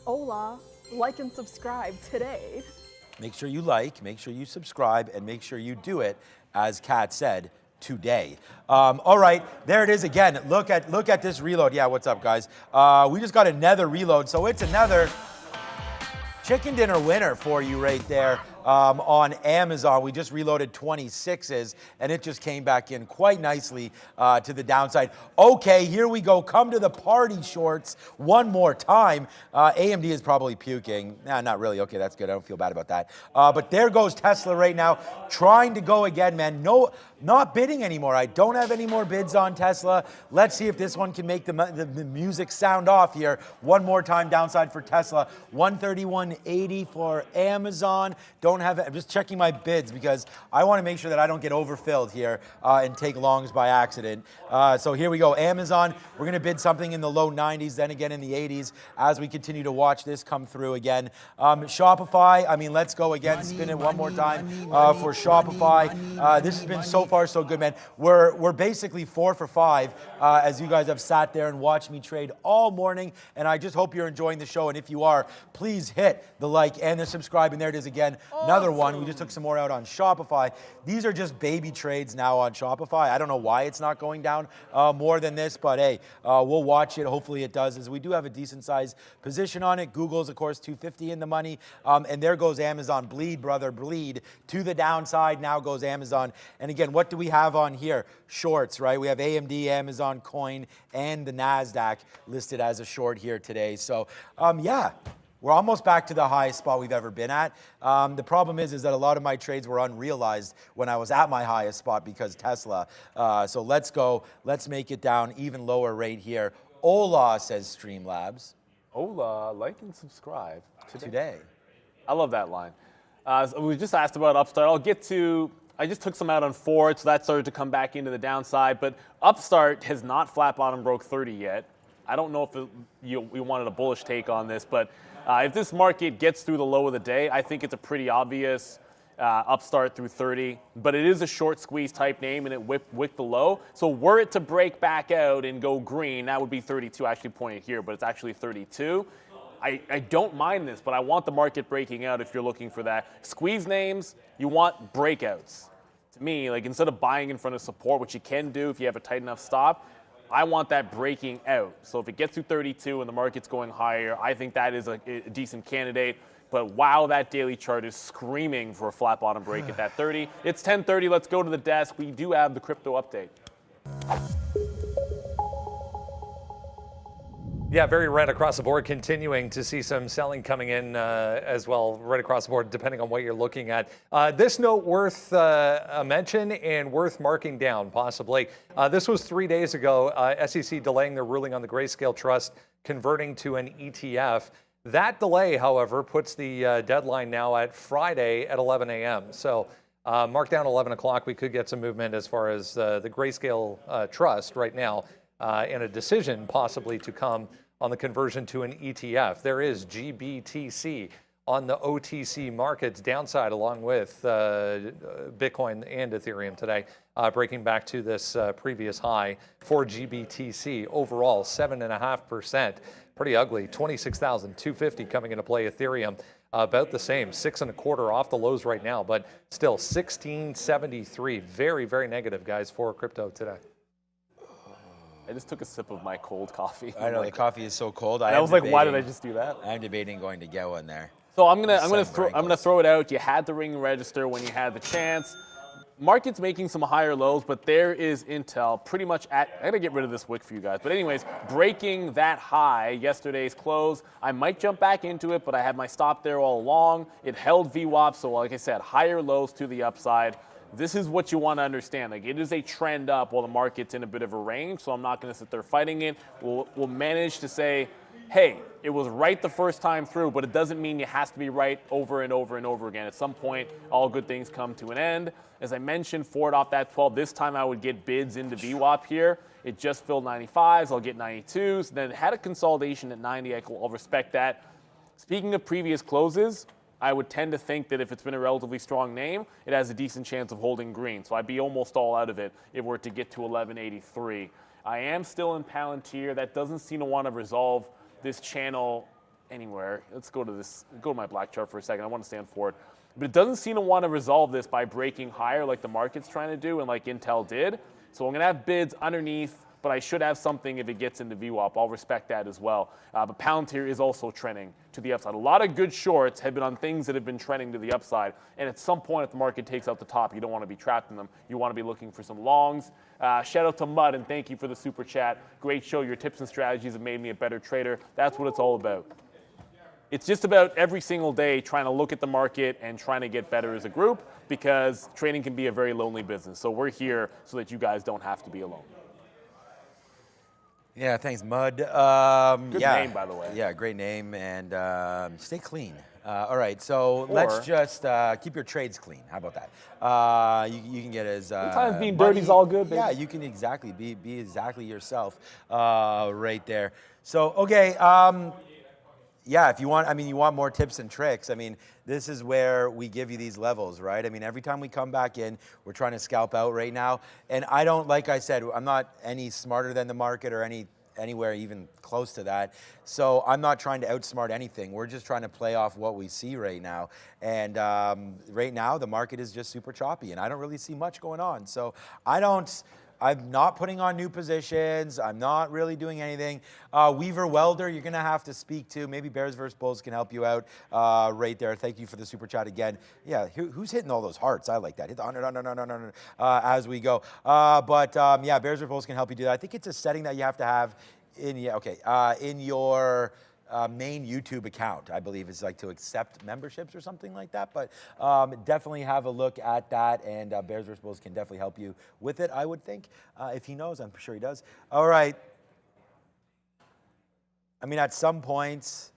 Hola, like and subscribe today. Make sure you like, make sure you subscribe, and make sure you do it, as Kat said, today. All right, there it is again. Look at this reload. Yeah, what's up, guys? We just got another reload, so it's another chicken dinner winner for you right there on Amazon. We just reloaded 26s, and it just came back in quite nicely to the downside. Okay, here we go. Come to the party, shorts, one more time. AMD is probably puking. Nah, not really. Okay, that's good. I don't feel bad about that. But there goes Tesla right now, trying to go again, man. No, not bidding anymore. I don't have any more bids on Tesla. Let's see if this one can make the music sound off here. One more time downside for Tesla. 131.80 for Amazon. Don't have it. I'm just checking my bids because I want to make sure that I don't get overfilled here and take longs by accident. So here we go. Amazon, we're going to bid something in the low 90s, then again in the 80s as we continue to watch this come through again. Shopify, I mean, let's go again. Spin it one more time for Shopify. This has been so far so good, man. We're basically 4 for 5 as you guys have sat there and watched me trade all morning, and I just hope you're enjoying the show. And if you are, please hit the like and the subscribe. And there it is again. Another one. We just took some more out on Shopify. These are just baby trades now on Shopify. I don't know why it's not going down more than this, but hey, we'll watch it. Hopefully it does, as we do have a decent sized position on it. Google's, of course, 250 in the money. And there goes Amazon. Bleed, brother, bleed. To the downside, now goes Amazon. And again, what do we have on here? Shorts, right? We have AMD, Amazon, Coin, and the NASDAQ listed as a short here today. So, yeah. We're almost back to the highest spot we've ever been at. The problem is that a lot of my trades were unrealized when I was at my highest spot because Tesla. So let's go. Let's make it down even lower right here. Ola, says Streamlabs. Hola, like and subscribe Today. I love that line. So we just asked about Upstart. I'll get to, I just took some out on Ford, so that started to come back into the downside. But Upstart has not flat bottom broke 30 yet. I don't know if you wanted a bullish take on this, but if this market gets through the low of the day, I think it's a pretty obvious Upstart through 30. But it is a short squeeze type name, and it wicked the low. So were it to break back out and go green, that would be 32. I actually pointed here, but it's actually 32. I don't mind this, but I want the market breaking out if you're looking for that. Squeeze names, you want breakouts. To me, like instead of buying in front of support, which you can do if you have a tight enough stop, I want that breaking out. So if it gets to 32 and the market's going higher, I think that is a decent candidate. But wow, that daily chart is screaming for a flat bottom break at that 30. It's 10:30. Let's go to the desk. We do have the crypto update. Yeah, very right across the board, continuing to see some selling coming in as well, right across the board, depending on what you're looking at. This note worth a mention and worth marking down, possibly. This was 3 days ago, SEC delaying their ruling on the Grayscale Trust converting to an ETF. That delay, however, puts the deadline now at Friday at 11 a.m. So mark down 11 o'clock. We could get some movement as far as the Grayscale Trust right now, and a decision possibly to come on the conversion to an ETF. There is GBTC on the OTC markets downside, along with Bitcoin and Ethereum today, breaking back to this previous high for GBTC. Overall, 7.5%. Pretty ugly. 26,250 coming into play. Ethereum about the same, 6.25 off the lows right now, but still 1673. Very, very negative, guys, for crypto today. I just took a sip of my cold coffee. I know, the coffee is so cold. I was like, why did I just do that? I'm debating going to get one there. So I'm gonna throw it out. You had to ring register when you had the chance. Market's making some higher lows, but there is Intel pretty much at, I gotta get rid of this wick for you guys. But anyways, breaking that high, yesterday's close. I might jump back into it, but I had my stop there all along. It held VWAP, so like I said, higher lows to the upside. This is what you want to understand. Like, it is a trend up while the market's in a bit of a range, so I'm not going to sit there fighting it. We'll manage to say, hey, it was right the first time through, but it doesn't mean it has to be right over and over and over again. At some point, all good things come to an end. As I mentioned, Ford off that 12. This time I would get bids into VWAP here. It just filled 95s. I'll get 92s. Then it had a consolidation at 90. I'll respect that. Speaking of previous closes, I would tend to think that if it's been a relatively strong name, it has a decent chance of holding green. So I'd be almost all out of it if it were to get to 1183. I am still in Palantir. That doesn't seem to want to resolve this channel anywhere. Let's go to my black chart for a second. I want to stand for it. But it doesn't seem to want to resolve this by breaking higher like the market's trying to do and like Intel did. So I'm going to have bids underneath, but I should have something if it gets into VWAP. I'll respect that as well. But Palantir is also trending to the upside. A lot of good shorts have been on things that have been trending to the upside. And at some point, if the market takes out the top, you don't want to be trapped in them. You want to be looking for some longs. Shout out to Mud, and thank you for the super chat. Great show. Your tips and strategies have made me a better trader. That's what it's all about. It's just about every single day trying to look at the market and trying to get better as a group, because trading can be a very lonely business. So we're here so that you guys don't have to be alone. Yeah, thanks, Mud. Good name, by the way. Yeah, great name, and stay clean. All right, so let's just keep your trades clean. How about that? You can get as sometimes being dirty is all good, baby. Yeah, you can exactly be exactly yourself right there. So okay. Yeah, if you want, you want more tips and tricks. This is where we give you these levels, right? Every time we come back in, we're trying to scalp out right now. And I don't, like I said, I'm not any smarter than the market or anywhere even close to that. So I'm not trying to outsmart anything. We're just trying to play off what we see right now. And right now, the market is just super choppy, and I don't really see much going on. So I'm not putting on new positions. I'm not really doing anything. Weaver Welder, you're going to have to speak to. Maybe Bears versus Bulls can help you out right there. Thank you for the super chat again. Yeah, who's hitting all those hearts? I like that. Hit the 100 as we go. Yeah, Bears versus Bulls can help you do that. I think it's a setting that you have to have in your main YouTube account, I believe, is like to accept memberships or something like that. But definitely have a look at that, and Bears vs. Bulls can definitely help you with it, I would think. If he knows, I'm sure he does. All right. At some points,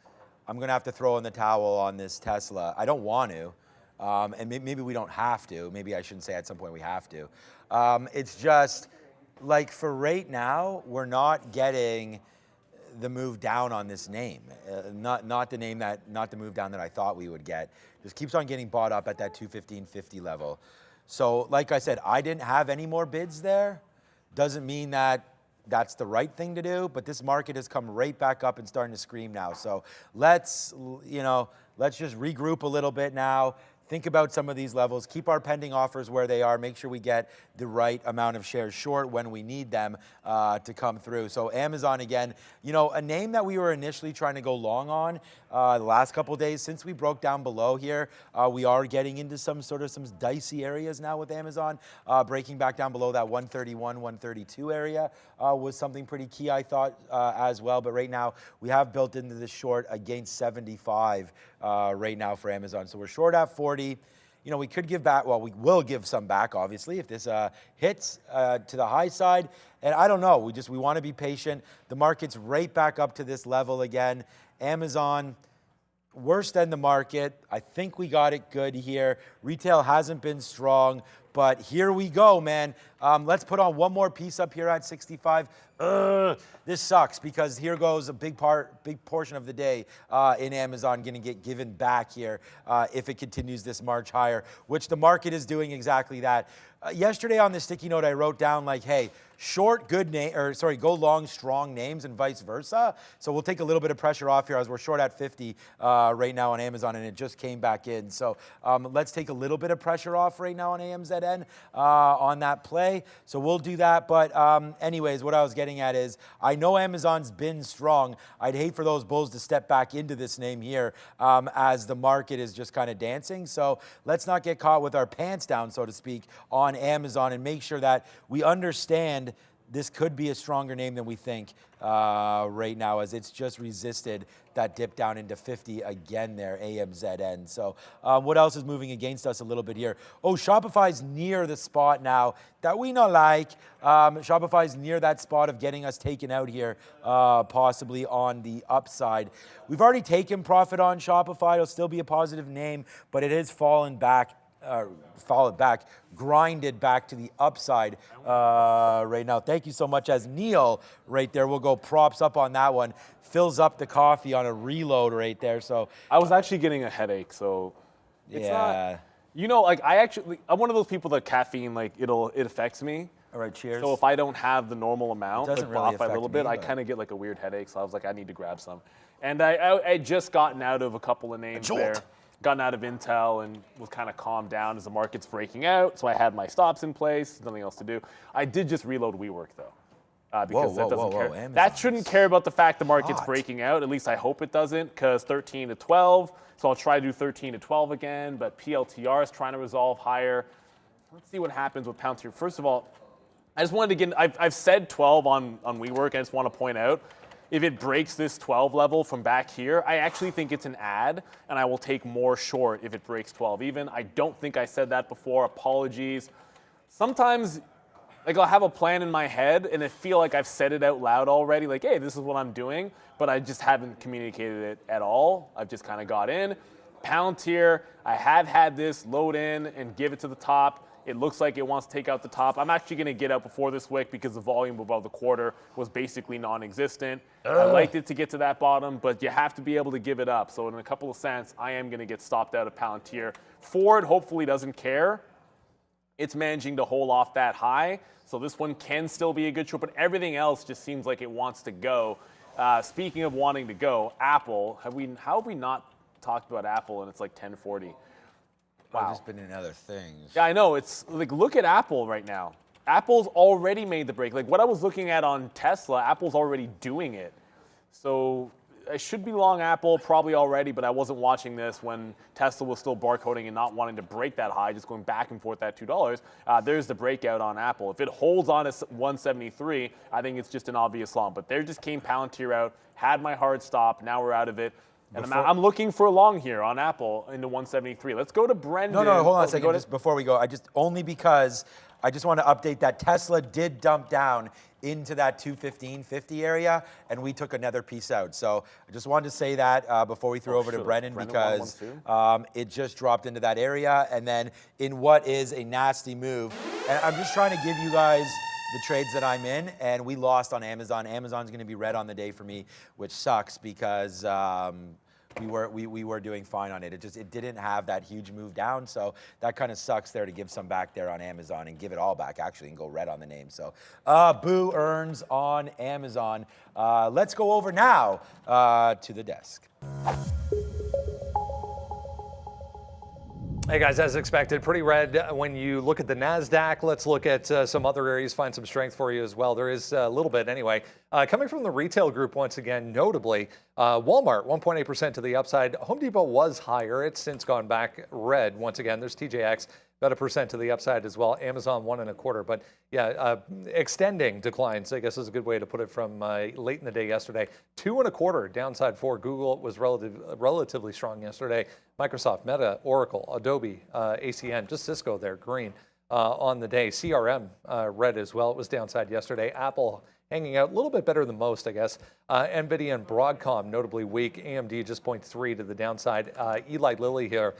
I'm going to have to throw in the towel on this Tesla. I don't want to, and maybe we don't have to. Maybe I shouldn't say at some point we have to. It's just, like, for right now, we're not getting the move down on this name, not the move down that I thought we would get. Just keeps on getting bought up at that 215.50 level. So like I said, I didn't have any more bids there. Doesn't mean that that's the right thing to do, but this market has come right back up and starting to scream now. So let's just regroup a little bit now. Think about some of these levels, keep our pending offers where they are, make sure we get the right amount of shares short when we need them to come through. So Amazon again, a name that we were initially trying to go long on the last couple of days, since we broke down below here, we are getting into some dicey areas now with Amazon. Breaking back down below that 131, 132 area was something pretty key, I thought, as well. But right now, we have built into the short against 75 right now for Amazon. So we're short at 40. We could give back, well, we will give some back, obviously, if this hits to the high side. And I don't know, we want to be patient. The market's right back up to this level again. Amazon, worse than the market. I think we got it good here. Retail hasn't been strong, but here we go, man. Let's put on one more piece up here at 65. This sucks, because here goes a big portion of the day in Amazon going to get given back here if it continues this march higher, which the market is doing exactly that. Yesterday on the sticky note, I wrote down like, hey, short good name, go long strong names and vice versa. So we'll take a little bit of pressure off here as we're short at 50 right now on Amazon, and it just came back in. So let's take a little bit of pressure off right now on AMZN on that play. So we'll do that. But anyways, what I was getting at is I know Amazon's been strong. I'd hate for those bulls to step back into this name here as the market is just kind of dancing. So let's not get caught with our pants down, so to speak, on Amazon, and make sure that we understand this could be a stronger name than we think right now, as it's just resisted that dip down into 50 again there, AMZN. So what else is moving against us a little bit here? Oh, Shopify's near the spot now that we not like. Shopify's near that spot of getting us taken out here, possibly on the upside. We've already taken profit on Shopify. It'll still be a positive name, but it has fallen back. Grinded back to the upside right now. Thank you so much, as Neil right there will go props up on that one. Fills up the coffee on a reload right there. So I was actually getting a headache, so it's not, I'm one of those people that caffeine, it affects me. All right, cheers. So if I don't have the normal amount, doesn't like really off by a little affect bit, me, I but- kind of get like a weird headache. So I was like, I need to grab some. And I just gotten out of a couple of names jolt. there. Gotten out of Intel and was kind of calmed down as the market's breaking out. So I had my stops in place, nothing else to do. I did just reload WeWork though. Because that doesn't care. Amazon's That shouldn't care about the fact the market's hot. breaking out. At least I hope it doesn't, because 13 to 12. So I'll try to do 13 to 12 again. But PLTR is trying to resolve higher. Let's see what happens with Palantir. First of all, I just wanted to get. I've said 12 on WeWork. I just want to point out, if it breaks this 12 level from back here, I actually think it's an add, and I will take more short if it breaks 12 even. I don't think I said that before. Apologies. Sometimes, like, I'll have a plan in my head, and I feel like I've said it out loud already, like, hey, this is what I'm doing, but I just haven't communicated it at all. I've just kind of got in. Palantir, I have had this load in and give it to the top. It looks like it wants to take out the top. I'm actually going to get out before this wick because the volume above the quarter was basically non-existent. I liked it to get to that bottom, but you have to be able to give it up. So in a couple of cents, I am going to get stopped out of Palantir. Ford hopefully doesn't care. It's managing to hold off that high. So this one can still be a good short, but everything else just seems like it wants to go. Speaking of wanting to go, Apple, how have we not talked about Apple and it's like 1040? Wow. I've just been in other things. Yeah, I know. It's like, look at Apple right now. Apple's already made the break. Like what I was looking at on Tesla, Apple's already doing it. So I should be long Apple probably already, but I wasn't watching this when Tesla was still barcoding and not wanting to break that high, just going back and forth at $2. There's the breakout on Apple. If it holds on at 173, I think it's just an obvious long. But there just came Palantir out, had my hard stop. Now we're out of it. And I'm looking for a long here on Apple into 173. Let's go to Brendan. No, hold on a second. Just before we go, only because I just want to update that Tesla did dump down into that 215.50 area, and we took another piece out. So I just wanted to say that before we throw over to Brendan because it just dropped into that area, and then in what is a nasty move. And I'm just trying to give you guys the trades that I'm in, and we lost on Amazon. Amazon's going to be red on the day for me, which sucks because we were doing fine on it. It didn't have that huge move down, so that kind of sucks there to give some back there on Amazon and give it all back actually and go red on the name. So boo earns on Amazon. Let's go over now to the desk. Hey guys, as expected, pretty red when you look at the NASDAQ. Let's look at some other areas, find some strength for you as well. There is a little bit anyway. Coming from the retail group once again, notably, Walmart 1.8% to the upside. Home Depot was higher. It's since gone back red once again. There's TJX. About 1% to the upside as well. Amazon 1.25%. But yeah, extending declines, I guess is a good way to put it from late in the day yesterday. 2.25% downside for Google was relatively strong yesterday. Microsoft, Meta, Oracle, Adobe, ACN, just Cisco there, green on the day. CRM red as well. It was downside yesterday. Apple hanging out a little bit better than most, I guess. NVIDIA and Broadcom notably weak. AMD just 0.3 to the downside. Eli Lilly here.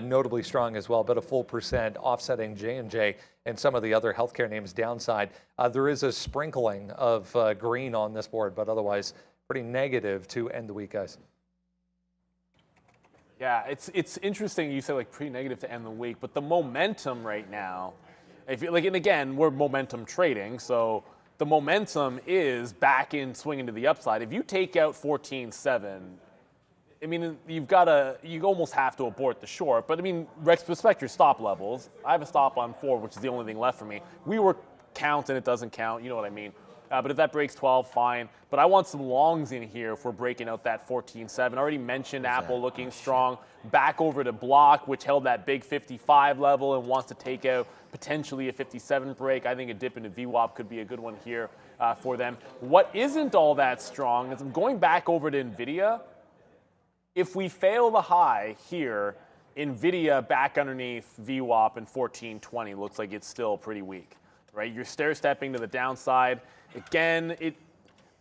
Notably strong as well, about a full percent, offsetting J&J and some of the other healthcare names downside. There is a sprinkling of green on this board, but otherwise pretty negative to end the week, guys. Yeah, it's interesting you say like pretty negative to end the week, but the momentum right now, if you like, and again, we're momentum trading, so the momentum is back in swinging to the upside. If you take out 14.7, I mean, you almost have to abort the short, but I mean, respect your stop levels. I have a stop on 4, which is the only thing left for me. We were count and it doesn't count, you know what I mean. But if that breaks 12, fine. But I want some longs in here if we're breaking out that 14.7. I already mentioned Apple looking strong. Back over to Block, which held that big 55 level and wants to take out potentially a 57 break. I think a dip into VWAP could be a good one here for them. What isn't all that strong is I'm going back over to NVIDIA. If we fail the high here, NVIDIA back underneath VWAP and 1420 looks like it's still pretty weak, right? You're stair-stepping to the downside. Again,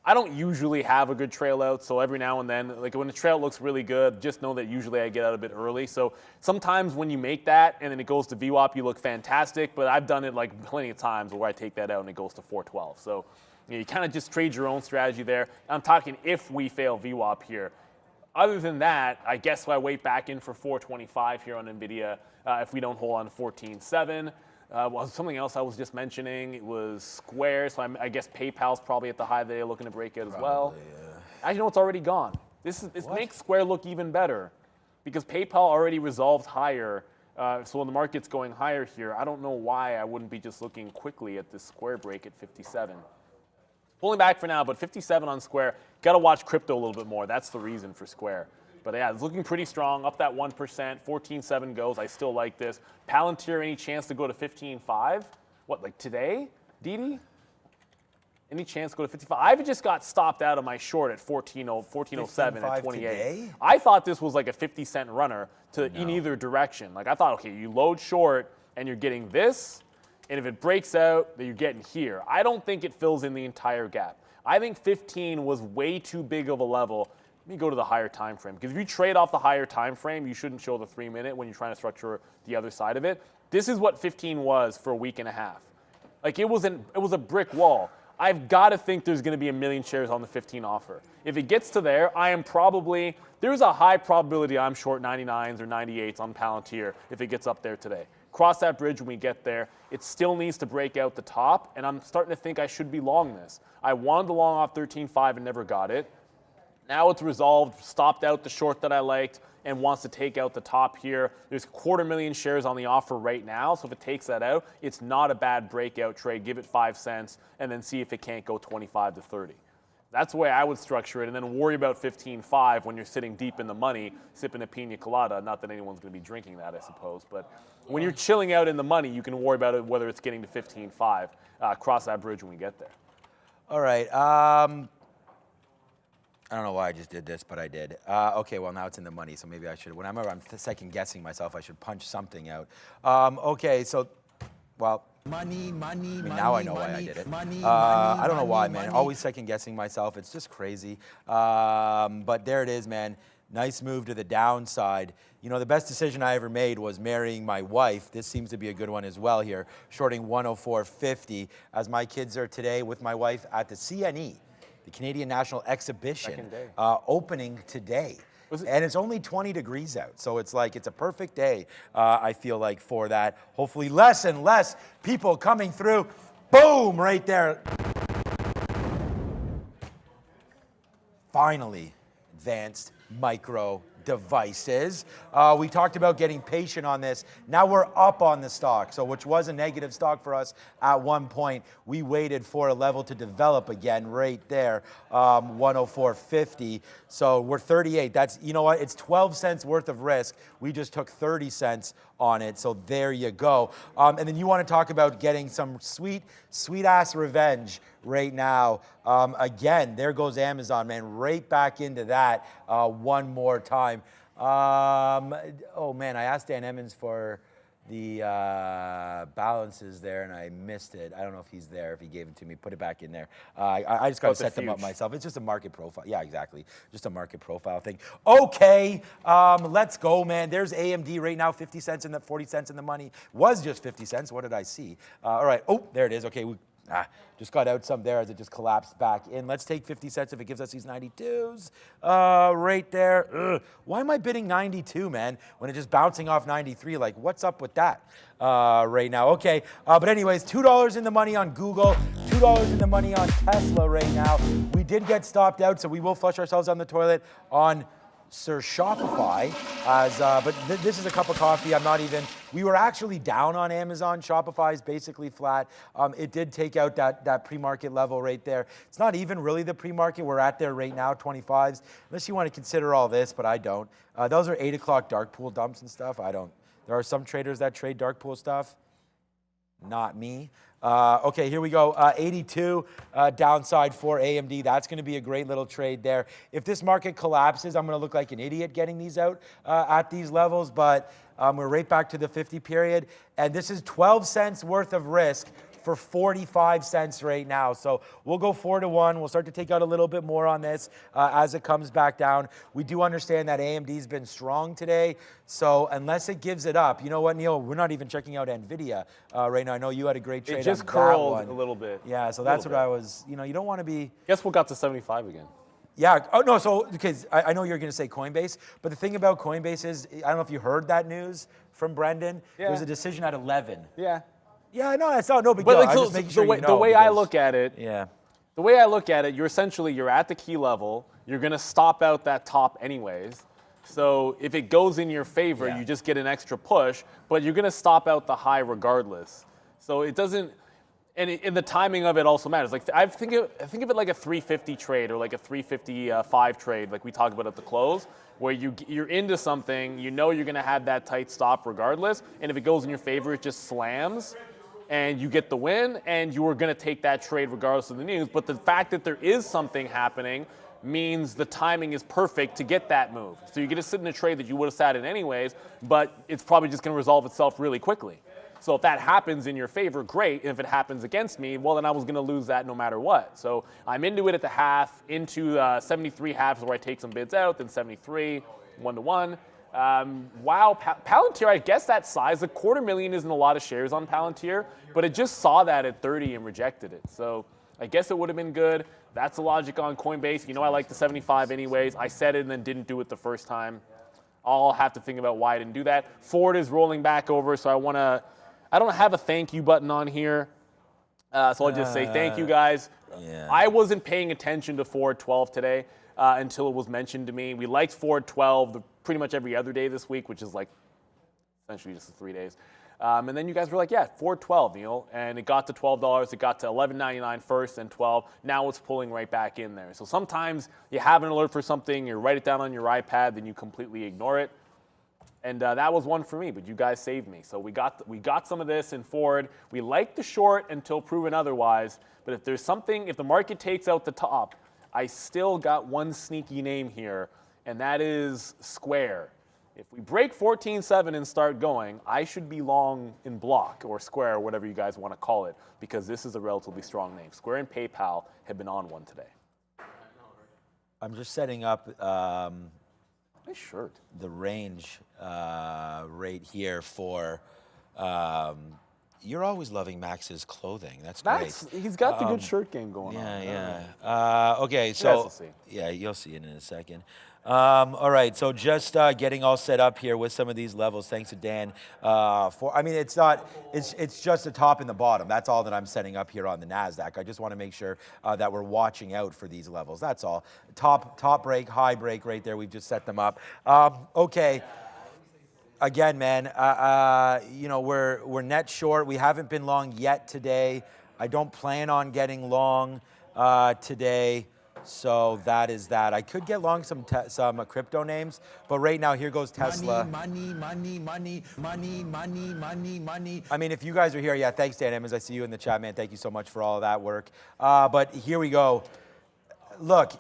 I don't usually have a good trail out, so every now and then, like when the trail looks really good, just know that usually I get out a bit early. So sometimes when you make that and then it goes to VWAP, you look fantastic, but I've done it like plenty of times where I take that out and it goes to 412. So you kind of just trade your own strategy there. I'm talking if we fail VWAP here. Other than that, I guess I wait back in for 425 here on NVIDIA if we don't hold on to 14.7. Well, something else I was just mentioning, it was Square, so I guess PayPal's probably at the high that they're looking to break out as well. Actually, no, it's already gone. This makes Square look even better because PayPal already resolved higher. So when the market's going higher here, I don't know why I wouldn't be just looking quickly at this Square break at 57. Pulling back for now, but 57 on Square. Got to watch crypto a little bit more. That's the reason for Square. But yeah, it's looking pretty strong, up that 1%, 14.7 goes. I still like this. Palantir, any chance to go to 15.5? What, like today, Didi? Any chance to go to 55? I just got stopped out of my short at 14.07 at 28. Today? I thought this was like a 50-cent runner in either direction. Like I thought, okay, you load short and you're getting this, and if it breaks out, then you're getting here. I don't think it fills in the entire gap. I think 15 was way too big of a level. Let me go to the higher time frame, because if you trade off the higher time frame, you shouldn't show the 3-minute when you're trying to structure the other side of it. This is what 15 was for a week and a half. Like it was a brick wall. I've got to think there's going to be 1 million shares on the 15 offer. If it gets to there, there's a high probability I'm short 99s or 98s on Palantir if it gets up there today. Cross that bridge when we get there. It still needs to break out the top, and I'm starting to think I should be long this. I wanted to long off 13.5 and never got it. Now it's resolved, stopped out the short that I liked, and wants to take out the top here. There's 250,000 shares on the offer right now, so if it takes that out, it's not a bad breakout trade. Give it 5 cents, and then see if it can't go 25 to 30. That's the way I would structure it, and then worry about 15.5 when you're sitting deep in the money, sipping a pina colada. Not that anyone's going to be drinking that, I suppose, but when you're chilling out in the money, you can worry about it whether it's getting to 15.5. Cross that bridge when we get there. All right. I don't know why I just did this, but I did. Okay, well, now it's in the money, so maybe I should. Whenever I'm second guessing myself, I should punch something out. Okay, so, well. Money. Now I know why I did it. I don't know why, man. Always second guessing myself. It's just crazy. But there it is, man. Nice move to the downside. You know, the best decision I ever made was marrying my wife. This seems to be a good one as well here. Shorting 104.50 as my kids are today with my wife at the CNE. The Canadian National Exhibition, opening today. And it's only 20 degrees out, so it's like it's a perfect day, I feel like, for that. Hopefully less and less people coming through. Boom, right there. Finally, advanced micro devices. We talked about getting patient on this. Now we're up on the stock, so which was a negative stock for us at one point. We waited for a level to develop again right there, 104.50. So we're 38. That's, you know what, it's 12 cents worth of risk. We just took 30 cents on it, so there you go. And then you want to talk about getting some sweet ass revenge right now. Again, there goes Amazon, man, right back into that one more time. Oh man, I asked Dan Emmons for the balances there and I missed it. I don't know if he's there, if he gave it to me. Put it back in there. I just got to set them up myself. It's just a market profile. Yeah, exactly. Just a market profile thing. Okay, let's go, man. There's AMD right now, 50 cents in the 40 cents in the money. Was just 50 cents. What did I see? All right. Oh, there it is. Okay, just got out some there as it just collapsed back in. Let's take 50 cents if it gives us these 92s right there. Ugh. Why am I bidding 92, man, when it's just bouncing off 93? Like, what's up with that right now? Okay, but anyways, $2 in the money on Google, $2 in the money on Tesla right now. We did get stopped out, so we will flush ourselves on the toilet on Sir Shopify, but this is a cup of coffee. We were actually down on Amazon. Shopify is basically flat. It did take out that pre-market level right there. It's not even really the pre-market. We're at there right now, 25s, unless you want to consider all this, but I don't. Those are 8 o'clock dark pool dumps and stuff. I don't. There are some traders that trade dark pool stuff. Not me. Okay, here we go. 82 downside for AMD. That's going to be a great little trade there. If this market collapses, I'm going to look like an idiot getting these out at these levels, but we're right back to the 50 period. And this is 12 cents worth of risk for 45 cents right now. So we'll go 4 to 1. We'll start to take out a little bit more on this as it comes back down. We do understand that AMD's been strong today. So unless it gives it up, you know what, Neil? We're not even checking out NVIDIA right now. I know you had a great trade. It just curled a little bit. Yeah, so that's what I was, you don't want to be. Guess what got to 75 again? Yeah. Oh, no. So, because I know you're going to say Coinbase, but the thing about Coinbase is, I don't know if you heard that news from Brendan. Yeah. There was a decision at 11. Yeah. Yeah, no, that's no big But deal. like, I'm so, just making the sure way, you know, the way I because- look at it, Yeah. the way I look at it, you're at the key level. You're going to stop out that top anyways. So if it goes in your favor, Yeah. you just get an extra push, but you're going to stop out the high regardless. So it doesn't, and the timing of it also matters. Like I think of it like a 350 trade or like a 355 trade, like we talked about at the close, where you're into something, you know you're going to have that tight stop regardless, and if it goes in your favor, it just slams, and you get the win, and you are going to take that trade regardless of the news. But the fact that there is something happening means the timing is perfect to get that move. So you're going to sit in a trade that you would have sat in anyways, but it's probably just going to resolve itself really quickly. So if that happens in your favor, great. And if it happens against me, well, then I was going to lose that no matter what. So I'm into it at the half, into 73 halves where I take some bids out, then 73, 1-to-1. Wow, Palantir, I guess that size, a $250,000 isn't a lot of shares on Palantir, but it just saw that at 30 and rejected it. So I guess it would have been good. That's the logic on Coinbase. You know I like the 75 anyways. I said it and then didn't do it the first time. I'll have to think about why I didn't do that. Ford is rolling back over, so I don't have a thank you button on here. So I'll just say thank you guys. Yeah. I wasn't paying attention to Ford 12 today until it was mentioned to me. We liked Ford 12 pretty much every other day this week, which is like essentially just the 3 days. And then you guys were like, yeah, Ford 12, Neil. And it got to $12. It got to $11.99 first and 12. Now it's pulling right back in there. So sometimes you have an alert for something, you write it down on your iPad, then you completely ignore it. And that was one for me, but you guys saved me. So we got some of this in Ford. We liked the short until proven otherwise. But if there's something, if the market takes out the top, I still got one sneaky name here, and that is Square. If we break 14.7 and start going, I should be long in Block or Square, whatever you guys want to call it, because this is a relatively strong name. Square and PayPal have been on one today. I'm just setting up Nice shirt. the range right here for. You're always loving Max's clothing. That's great. He's got the good shirt game going on. Yeah. Okay, so guys will see. yeah, you'll see it in a second. All right, so just getting all set up here with some of these levels. Thanks to Dan. I mean, it's not. It's just the top and the bottom. That's all that I'm setting up here on the NASDAQ. I just want to make sure that we're watching out for these levels. That's all. Top break, high break, right there. We've just set them up. Okay. Again, man, you know, we're net short. We haven't been long yet today. I don't plan on getting long today. So that is that. I could get long some crypto names, but right now here goes Tesla. Money. I mean, if you guys are here, yeah, thanks, Dan Emmons. I see you in the chat, man. Thank you so much for all of that work. But here we go. Look,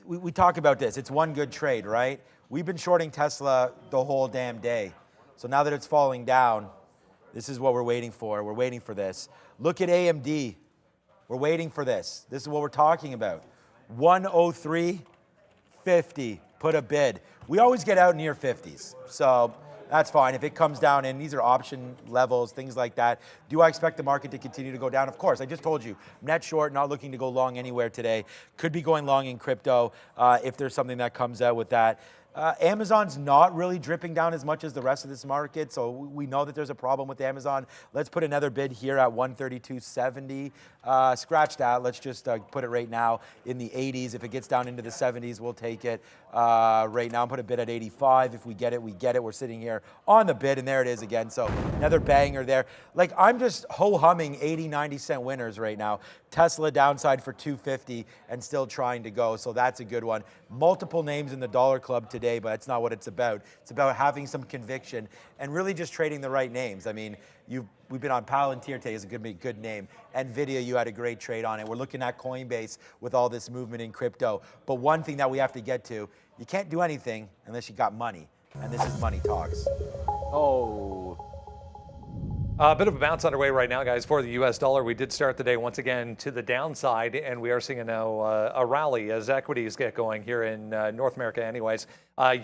we talk about this. It's one good trade, right? We've been shorting Tesla the whole damn day. So now that it's falling down, this is what we're waiting for. We're waiting for this. Look at AMD. We're waiting for this. This is what we're talking about. 103.50. Put a bid. We always get out near 50s. So that's fine. If it comes down, and these are option levels, things like that. Do I expect the market to continue to go down? Of course. I just told you, net short, not looking to go long anywhere today. Could be going long in crypto if there's something that comes out with that. Amazon's not really dripping down as much as the rest of this market, so we know that there's a problem with Amazon. Let's put another bid here at 132.70. Scratch that. Let's just put it right now in the 80s. If it gets down into the 70s, we'll take it. Right now, I'm put a bid at 85. If we get it, we get it. We're sitting here on the bid, and there it is again. So another banger there. Like, I'm just ho-humming 80, 90 cent winners right now. Tesla downside for 250 and still trying to go, so that's a good one. Multiple names in the dollar club today, but that's not what it's about. It's about having some conviction and really just trading the right names. I mean, we've been on Palantir today, is a good name. NVIDIA, you had a great trade on it. We're looking at Coinbase with all this movement in crypto. But one thing that we have to get to, you can't do anything unless you got money. And this is Money Talks. Oh. A bit of a bounce underway right now, guys, for the U.S. dollar. We did start the day once again to the downside, and we are seeing now a rally as equities get going here in North America anyways.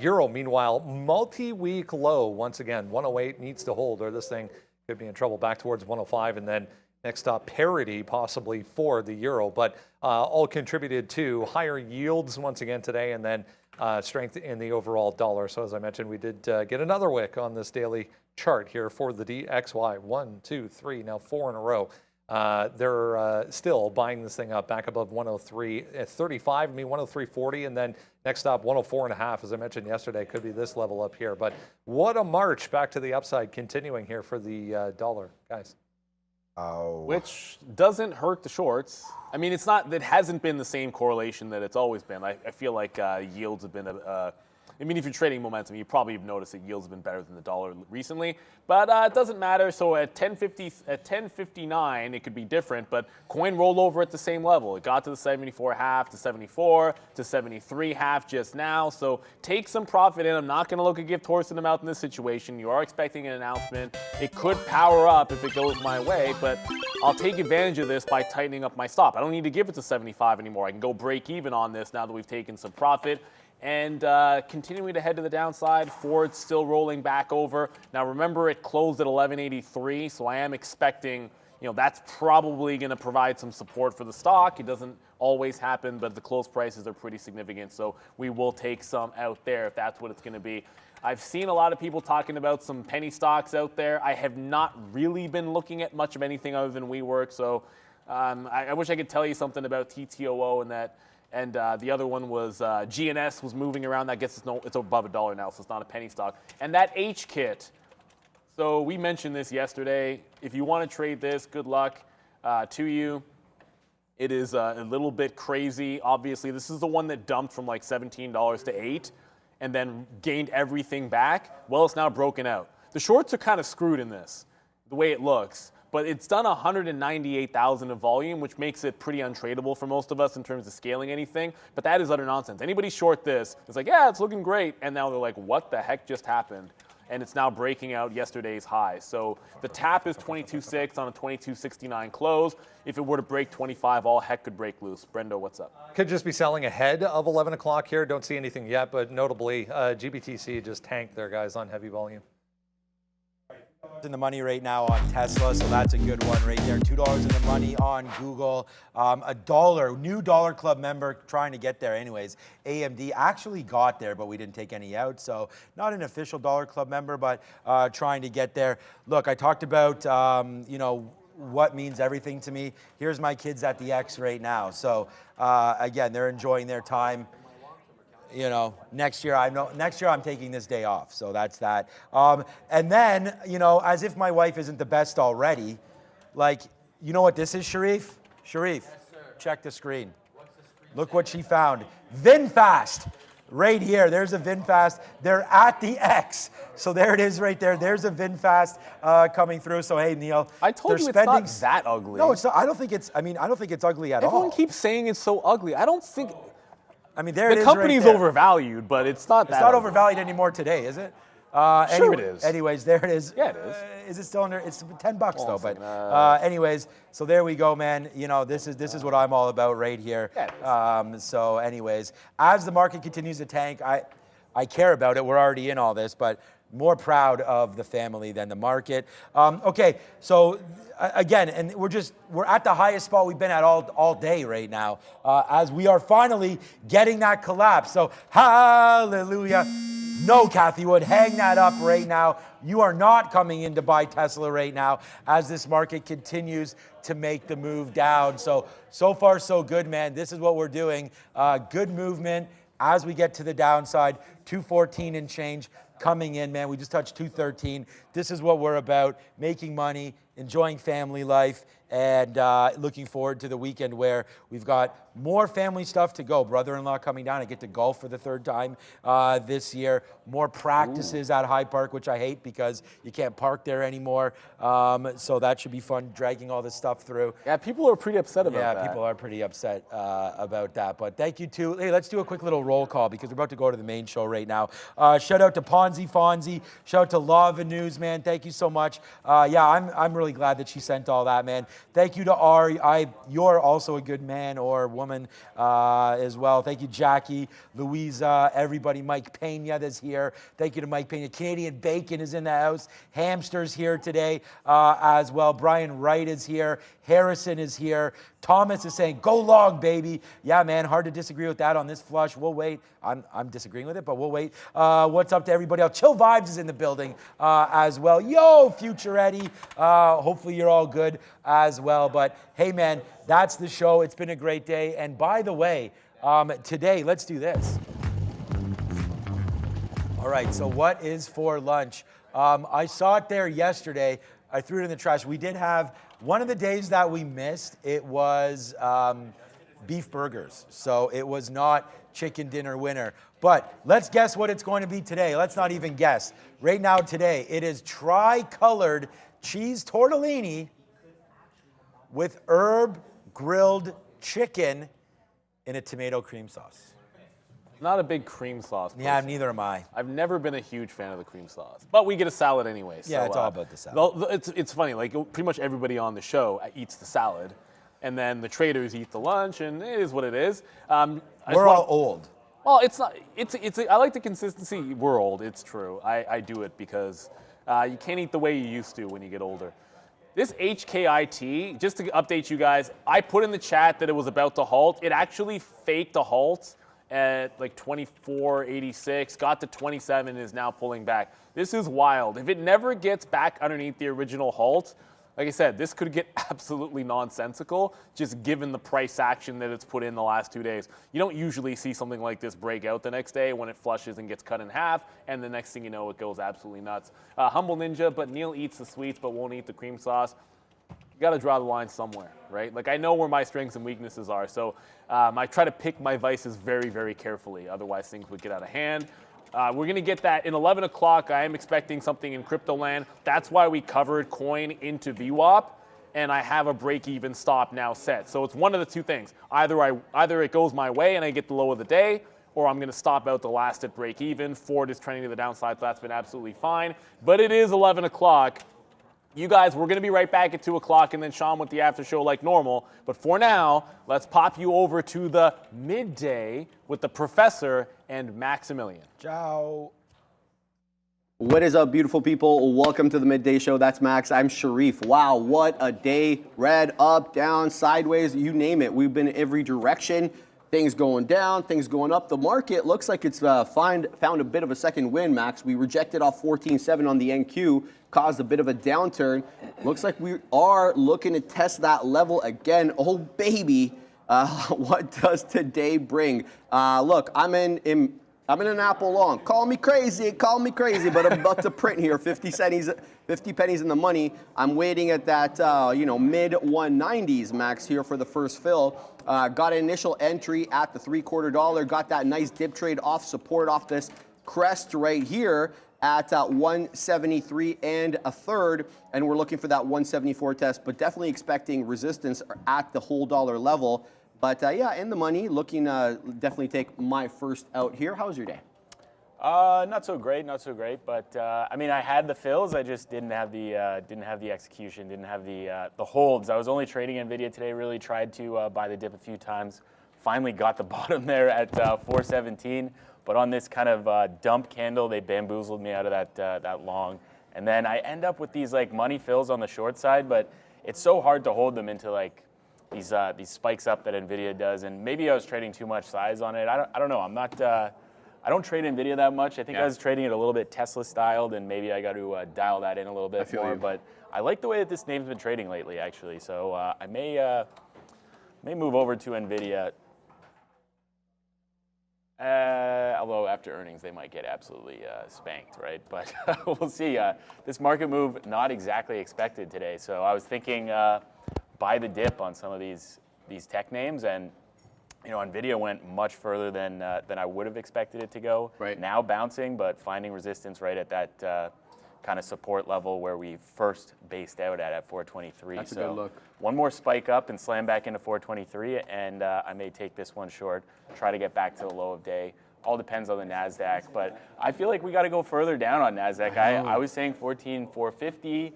Euro, meanwhile, multi-week low once again. 108 needs to hold, or this thing could be in trouble back towards 105, and then next stop parity possibly for the euro. But all contributed to higher yields once again today, and then strength in the overall dollar. So as I mentioned, we did get another wick on this daily chart here for the DXY. 1, 2, 3, now 4 in a row. They're still buying this thing up back above 103.35, I mean 103.40, and then next stop 104.5, as I mentioned yesterday, could be this level up here. But what a march back to the upside continuing here for the dollar, guys. Which doesn't hurt the shorts. I mean, it hasn't been the same correlation that it's always been. I feel like yields have been I mean, if you're trading momentum, you probably have noticed that yields have been better than the dollar recently, but it doesn't matter. So at 10.59, it could be different, but coin rolled over at the same level. It got to the 74.5 to 74 to 73.5 just now. So take some profit in. I'm not going to look a gift horse in the mouth in this situation. You are expecting an announcement. It could power up if it goes my way, but I'll take advantage of this by tightening up my stop. I don't need to give it to 75 anymore. I can go break even on this now that we've taken some profit. And continuing to head to the downside, Ford's still rolling back over. Now remember, it closed at 1183, so I am expecting, that's probably going to provide some support for the stock. It doesn't always happen, but the close prices are pretty significant, so we will take some out there if that's what it's going to be. I've seen a lot of people talking about some penny stocks out there. I have not really been looking at much of anything other than WeWork, so I wish I could tell you something about TTOO and that. And the other one was GNS was moving around. That gets it's above $1 now, so it's not a penny stock. And that H-kit. So we mentioned this yesterday. If you want to trade this, good luck to you. It is a little bit crazy. Obviously, this is the one that dumped from like $17 to $8 and then gained everything back. Well, it's now broken out. The shorts are kind of screwed in this, the way it looks. But it's done 198,000 of volume, which makes it pretty untradeable for most of us in terms of scaling anything. But that is utter nonsense. Anybody short this, it's like, yeah, it's looking great. And now they're like, what the heck just happened? And it's now breaking out yesterday's high. So the tap is 22.6 on a 22.69 close. If it were to break 25, all heck could break loose. Brendo, what's up? Could just be selling ahead of 11 o'clock here. Don't see anything yet, but notably, GBTC just tanked there, guys, on heavy volume. In the money right now on Tesla, so that's a good one right there. $2 in the money on Google. $1, new Dollar Club member trying to get there anyways. AMD actually got there, but we didn't take any out, so not an official Dollar Club member, but trying to get there. Look, I talked about, what means everything to me. Here's my kids at the X right now. So again, they're enjoying their time. Next year I'm taking this day off, so that's that. And then, as if my wife isn't the best already, like, you know what this is, Sharif? Sharif, yes, sir. Check the screen. What's the screen? Look what she found. VinFast, right here. There's a VinFast. They're at the X, so there it is right there. There's a VinFast coming through. So hey, Neil, I told you it's not that ugly. No, it's not. I don't think it's ugly at all. Everyone keeps saying it's so ugly. I don't think. I mean, there it is. The company's right overvalued, but it's not that. It's not overvalued anymore today, is it? Sure it is. Anyways, there it is. Yeah, it is. Is it still under? It's $10 though. But anyways, so there we go, man. This is what I'm all about right here. Yeah, it is. So anyways, as the market continues to tank, I care about it. We're already in all this, but more proud of the family than the market. Okay, so again, and we're at the highest spot we've been at all day right now, as we are finally getting that collapse. So hallelujah. No, Kathy Wood, hang that up right now. You are not coming in to buy Tesla right now as this market continues to make the move down. So far so good, man. This is what we're doing. Good movement as we get to the downside. 214 and change coming in, man. We just touched 213. This is what we're about, making money, enjoying family life, and looking forward to the weekend where we've got more family stuff to go. Brother-in-law coming down. I get to golf for the third time this year. More practices at High Park, which I hate because you can't park there anymore. So that should be fun, dragging all this stuff through. Yeah, people are pretty upset about that. Yeah, people are pretty upset about that. But thank you too. Hey, let's do a quick little roll call because we're about to go to the main show right now. Shout out to Ponzi Fonzie. Shout out to Lava News, man. Thank you so much. Yeah, I'm really glad that she sent all that, man. Thank you to Ari. You're also a good man or woman as well. Thank you, Jackie, Louisa, everybody. Mike Pena that's here. Thank you to Mike Pena. Canadian Bacon is in the house. Hamster's here today as well. Brian Wright is here. Harrison is here. Thomas is saying, go long, baby. Yeah, man, hard to disagree with that on this flush. We'll wait. I'm disagreeing with it, but we'll wait. What's up to everybody else? Chill Vibes is in the building as well. Yo, Future Eddie. Hopefully you're all good as well. But hey, man, that's the show. It's been a great day. And by the way, today, let's do this. All right, so what is for lunch? I saw it there yesterday. I threw it in the trash. We did have one of the days that we missed. It was beef burgers. So it was not chicken dinner winner. But let's guess what it's going to be today. Let's not even guess. Right now today, it is tri-colored cheese tortellini with herb grilled chicken in a tomato cream sauce. Not a big cream sauce person. Yeah, neither am I. I've never been a huge fan of the cream sauce, but we get a salad anyway. Yeah, so, it's all about the salad. It's funny, like pretty much everybody on the show eats the salad, and then the traders eat the lunch, and it is what it is. We're all old. Well, it's not. I like the consistency. We're old. It's true. I do it because you can't eat the way you used to when you get older. This HKIT, just to update you guys, I put in the chat that it was about to halt. It actually faked a halt at like 24.86, got to 27 and is now pulling back. This is wild. If it never gets back underneath the original halt, like I said, this could get absolutely nonsensical just given the price action that it's put in the last 2 days. You don't usually see something like this break out the next day when it flushes and gets cut in half, and the next thing you know, it goes absolutely nuts. Humble Ninja, but Neil eats the sweets but won't eat the cream sauce. You got to draw the line somewhere, right? Like I know where my strengths and weaknesses are, so I try to pick my vices very, very carefully. Otherwise, things would get out of hand. We're going to get that in 11 o'clock. I am expecting something in crypto land. That's why we covered coin into VWAP, and I have a break-even stop now set. So it's one of the two things. Either it goes my way and I get the low of the day, or I'm going to stop out the last at break-even. Ford is trending to the downside, so that's been absolutely fine. But it is 11 o'clock. You guys, we're going to be right back at 2 o'clock, and then Sean with the after show like normal. But for now, let's pop you over to the midday with the professor and Maximilian. Ciao. What is up, beautiful people? Welcome to the midday show. That's Max. I'm Sharif. Wow, what a day. Red, up, down, sideways, you name it. We've been in every direction. Things going down, things going up. The market looks like it's found a bit of a second win, Max. We rejected off 14.7 on the NQ, caused a bit of a downturn. Looks like we are looking to test that level again. Oh, baby. What does today bring? Look, I'm in an Apple long. Call me crazy, but I'm about to print here 50 pennies in the money. I'm waiting at that, mid 190s, Max, here for the first fill. Got an initial entry at the $0.75. Got that nice dip trade off support off this crest right here at 173 and a third, and we're looking for that 174 test, but definitely expecting resistance at the whole dollar level. But yeah, in the money, looking definitely take my first out here. How was your day? Not so great. But I mean, I had the fills. I just didn't have the execution. Didn't have the holds. I was only trading Nvidia today. Really tried to buy the dip a few times. Finally got the bottom there at 417. But on this kind of dump candle, they bamboozled me out of that long. And then I end up with these like money fills on the short side. But it's so hard to hold them into like these spikes up that Nvidia does. And maybe I was trading too much size on it. I don't know. I'm not. I don't trade Nvidia that much. I think I was trading it a little bit Tesla styled, and maybe I got to dial that in a little bit more. But I like the way that this name's been trading lately, actually. So I may move over to Nvidia. Although after earnings, they might get absolutely spanked, right? But we'll see. This market move not exactly expected today. So I was thinking buy the dip on some of these tech names, and Nvidia went much further than I would have expected it to go. Right. Now bouncing, but finding resistance right at that kind of support level where we first based out at 423. That's a good look. One more spike up and slam back into 423, and I may take this one short, try to get back to the low of day. All depends on the NASDAQ, but I feel like we got to go further down on NASDAQ. I was saying 14,450.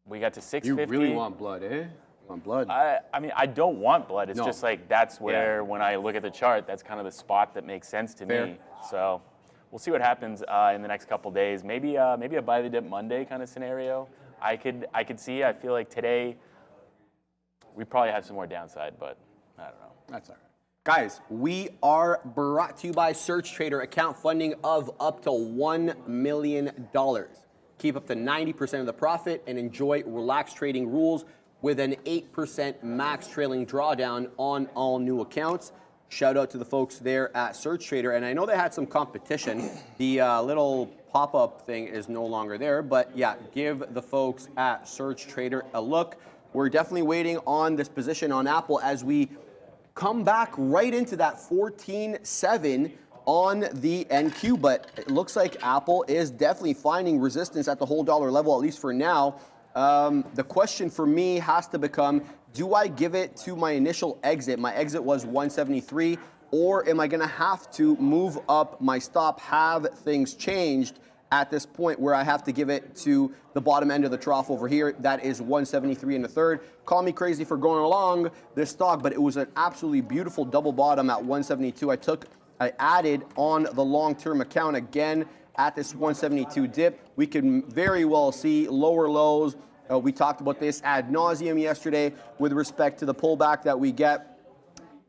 We got to 650. You really want blood, eh? On blood. I mean, I don't want blood. It's just like that's where, when I look at the chart, that's kind of the spot that makes sense to me. So we'll see what happens in the next couple days. Maybe a buy the dip Monday kind of scenario. I could see. I feel like today we probably have some more downside, but I don't know. That's all right. Guys, we are brought to you by Search Trader, account funding of up to $1 million. Keep up to 90% of the profit and enjoy relaxed trading rules with an 8% max trailing drawdown on all new accounts. Shout out to the folks there at Search Trader. And I know they had some competition. The little pop-up thing is no longer there. But yeah, give the folks at Search Trader a look. We're definitely waiting on this position on Apple as we come back right into that 14.7 on the NQ, but it looks like Apple is definitely finding resistance at the whole dollar level, at least for now. The question for me has to become, do I give it to my initial exit? My exit was 173, or am I gonna have to move up my stop, have things changed at this point where I have to give it to the bottom end of the trough over here? That is 173 and a third. Call me crazy for going along this stock, but it was an absolutely beautiful double bottom at 172. I added on the long-term account again at this 172 dip. We can very well see lower lows. We talked about this ad nauseum yesterday with respect to the pullback that we get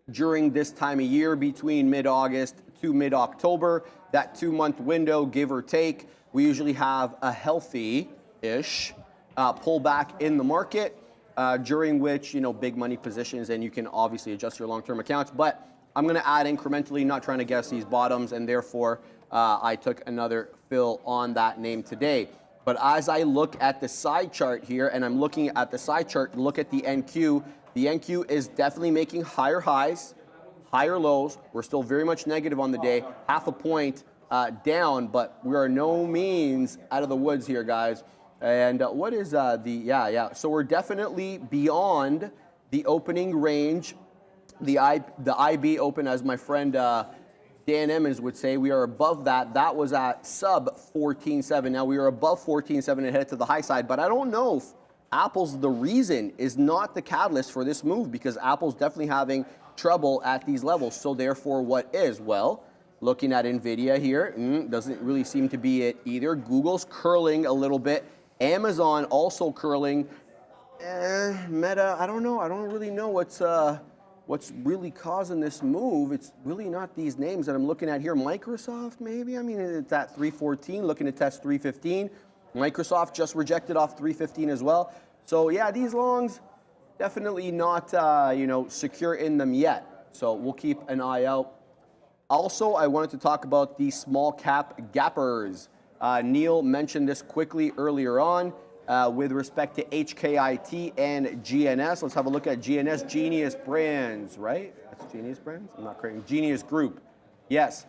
during this time of year between mid-August to mid-October. That 2-month window, give or take, we usually have a healthy-ish pullback in the market during which, big money positions, and you can obviously adjust your long-term accounts. But I'm going to add incrementally, not trying to guess these bottoms, and therefore I took another fill on that name today. But as I look at the side chart here, and I'm looking at the side chart, look at the NQ. The NQ is definitely making higher highs, higher lows. We're still very much negative on the day, half a point down, but we are no means out of the woods here, guys. And what is So we're definitely beyond the opening range. The IB open, as my friend Dan Emmons would say, we are above that. That was at sub 14.7. Now we are above 14.7 and headed to the high side, but I don't know if Apple's the reason is not the catalyst for this move, because Apple's definitely having trouble at these levels. So therefore, what is? Well, looking at NVIDIA here, doesn't really seem to be it either. Google's curling a little bit. Amazon also curling. Meta, I don't know. I don't really know what's really causing this move. It's really not these names that I'm looking at here. Microsoft, maybe? I mean, it's at 314, looking to test 315. Microsoft just rejected off 315 as well. So yeah, these longs, definitely not secure in them yet. So we'll keep an eye out. Also, I wanted to talk about the small cap gappers. Neil mentioned this quickly earlier on. With respect to HKIT and GNS. Let's have a look at GNS, Genius Brands, right? That's Genius Brands? I'm not correct. Genius Group. Yes.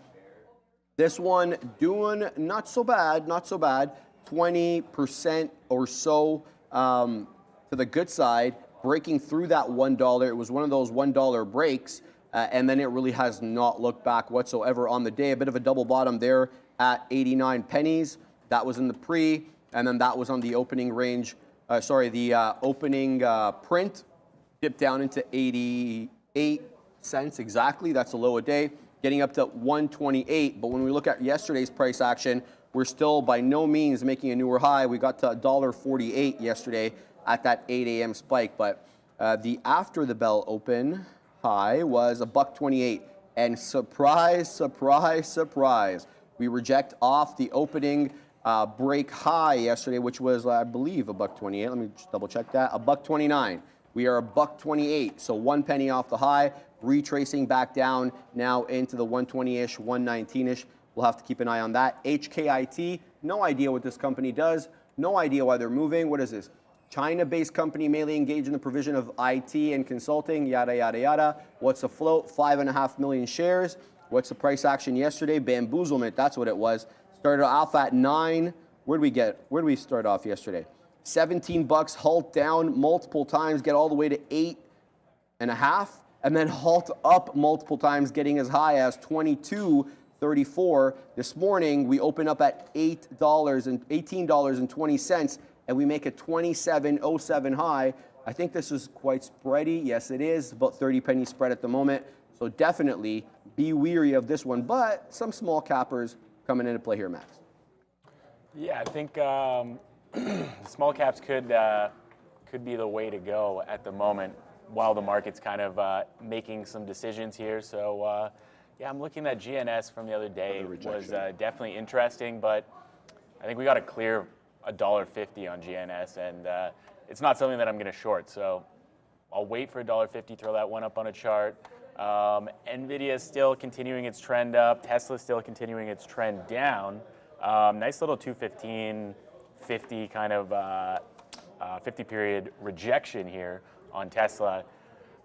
This one doing not so bad, 20% or so to the good side, breaking through that $1. It was one of those $1 breaks, and then it really has not looked back whatsoever on the day. A bit of a double bottom there at 89 pennies. That was in the pre. And then that was on the opening range, opening print, dipped down into 88 cents exactly. That's a low a day, getting up to 128. But when we look at yesterday's price action, we're still by no means making a newer high. We got to $1.48 yesterday at that 8 a.m. spike. But the after the bell open high was $1.28. And surprise, surprise, surprise, we reject off the opening break high yesterday, which was, I believe, $1.28. Let me just double check that. $1.29. We are $1.28, so 1 penny off the high, retracing back down now into the 120-ish, 119-ish. We'll have to keep an eye on that. HKIT, no idea what this company does. No idea why they're moving. What is this? China-based company mainly engaged in the provision of IT and consulting, yada, yada, yada. What's the float? 5.5 million shares. What's the price action yesterday? Bamboozlement, that's what it was. Started off at 9. Where did we start off yesterday? $17, halt down multiple times, get all the way to 8.5, and then halt up multiple times, getting as high as $22.34. This morning, we open up at $18.20, and we make a $27.07 high. I think this is quite spready. Yes, it is. About 30 penny spread at the moment. So definitely be weary of this one, but some small cappers coming into play here, Max. Yeah, I think small caps could be the way to go at the moment. while the market's kind of making some decisions here. So yeah, I'm looking at GNS from the other day. It was definitely interesting, but I think we got to clear $1.50 on GNS, and it's not something that I'm going to short. So I'll wait for $1.50, throw that one up on a chart. NVIDIA is still continuing its trend up. Tesla is still continuing its trend down. Nice little 215.50 kind of 50-period rejection here on Tesla.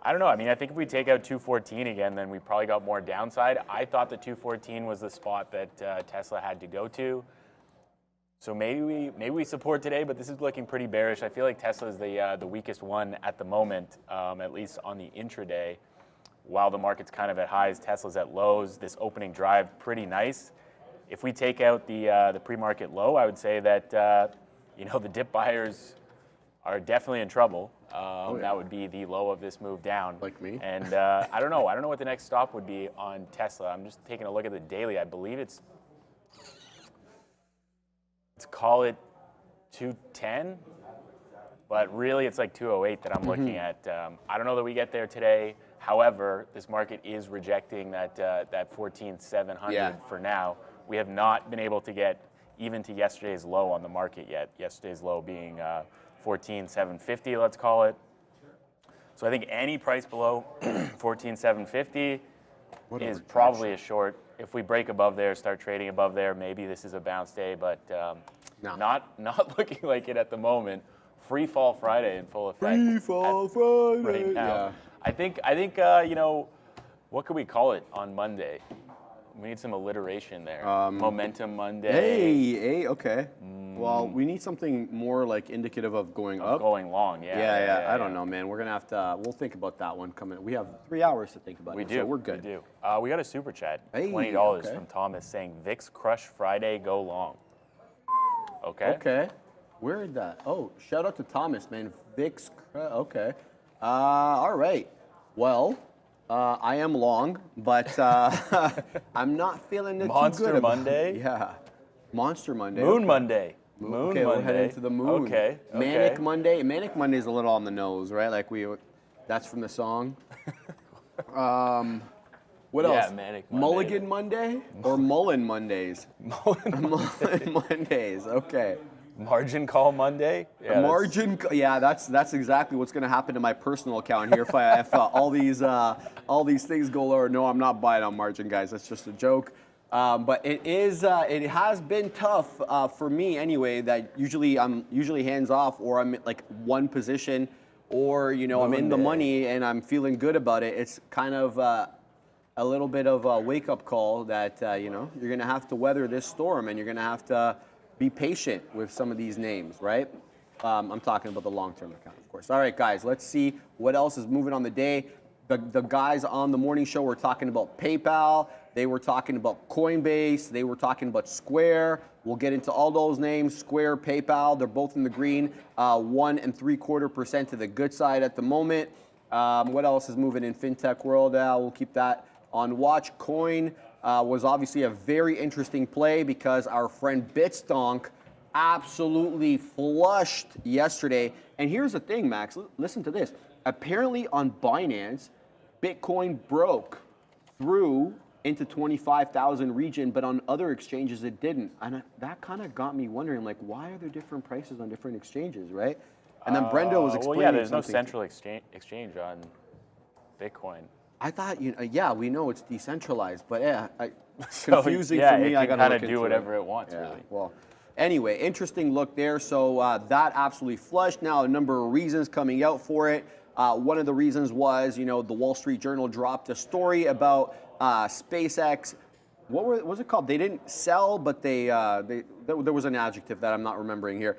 I don't know. I mean, I think if we take out 214 again, then we probably got more downside. I thought the 214 was the spot that Tesla had to go to. So maybe we support today, but this is looking pretty bearish. I feel like Tesla is the weakest one at the moment, at least on the intraday. While the market's kind of at highs, Tesla's at lows. This opening drive, pretty nice. If we take out the pre-market low, I would say that the dip buyers are definitely in trouble. That would be the low of this move down. Like me. And I don't know what the next stop would be on Tesla. I'm just taking a look at the daily. I believe let's call it 210, but really it's like 208 that I'm looking at. I don't know that we get there today. However, this market is rejecting that 14,700 for now. We have not been able to get even to yesterday's low on the market yet. Yesterday's low being 14,750, let's call it. So I think any price below 14,750 is probably a short. If we break above there, start trading above there, maybe this is a bounce day, but not looking like it at the moment. Free fall Friday in full effect. Free fall Friday right now. Yeah. I think what could we call it on Monday? We need some alliteration there. Momentum Monday. Hey, okay. Well, we need something more like indicative of going up. Going long, yeah. Yeah. I don't know, man. We're gonna have to. We'll think about that one coming. We have 3 hours to think about it. So we're good. We do. We got a super chat. Hey, $20 from Thomas saying VIX Crush Friday, go long. Okay. Okay. Where is that? Oh, shout out to Thomas, man. VIX. Okay. All right. Well. I am long, but I'm not feeling it Monster too good. Monday? Yeah. Monster Monday. Moon Monday. Moon Monday. We're heading to the moon. Okay. Manic Monday. Manic Monday is a little on the nose, right? Like that's from the song. What else? Yeah, Manic Monday. Mulligan Monday or Mullen Mondays? Mullen Mondays. Okay. Margin call Monday. Yeah, that's exactly what's going to happen to my personal account here if all these things go lower. No, I'm not buying on margin, guys. That's just a joke. But it has been tough for me anyway. That I'm usually hands off, or I'm like one position, or I'm in the money and I'm feeling good about it. It's kind of a little bit of a wake up call that you're going to have to weather this storm, and you're going to have to be patient with some of these names, right? I'm talking about the long-term account, of course. All right, guys, let's see what else is moving on the day. The guys on the morning show were talking about PayPal. They were talking about Coinbase. They were talking about Square. We'll get into all those names. Square, PayPal, they're both in the green. 1 3/4% to the good side at the moment. What else is moving in fintech world? We'll keep that on watch. Coin was obviously a very interesting play because our friend Bitstonk absolutely flushed yesterday. And here's the thing, Max. Listen to this. Apparently on Binance, Bitcoin broke through into 25,000 region, but on other exchanges it didn't. And that kind of got me wondering, like, why are there different prices on different exchanges, right? And then Brenda was explaining well, yeah, there's no something. central exchange on Bitcoin. I thought, yeah, we know it's decentralized, but So, confusing for me. I I can got kind of do whatever it wants, Yeah, really. well, anyway, interesting look there. So that absolutely flushed. Now, a number of reasons coming out for it. One of the reasons was, the Wall Street Journal dropped a story about SpaceX. What was it called? They didn't sell, but there was an adjective that I'm not remembering here.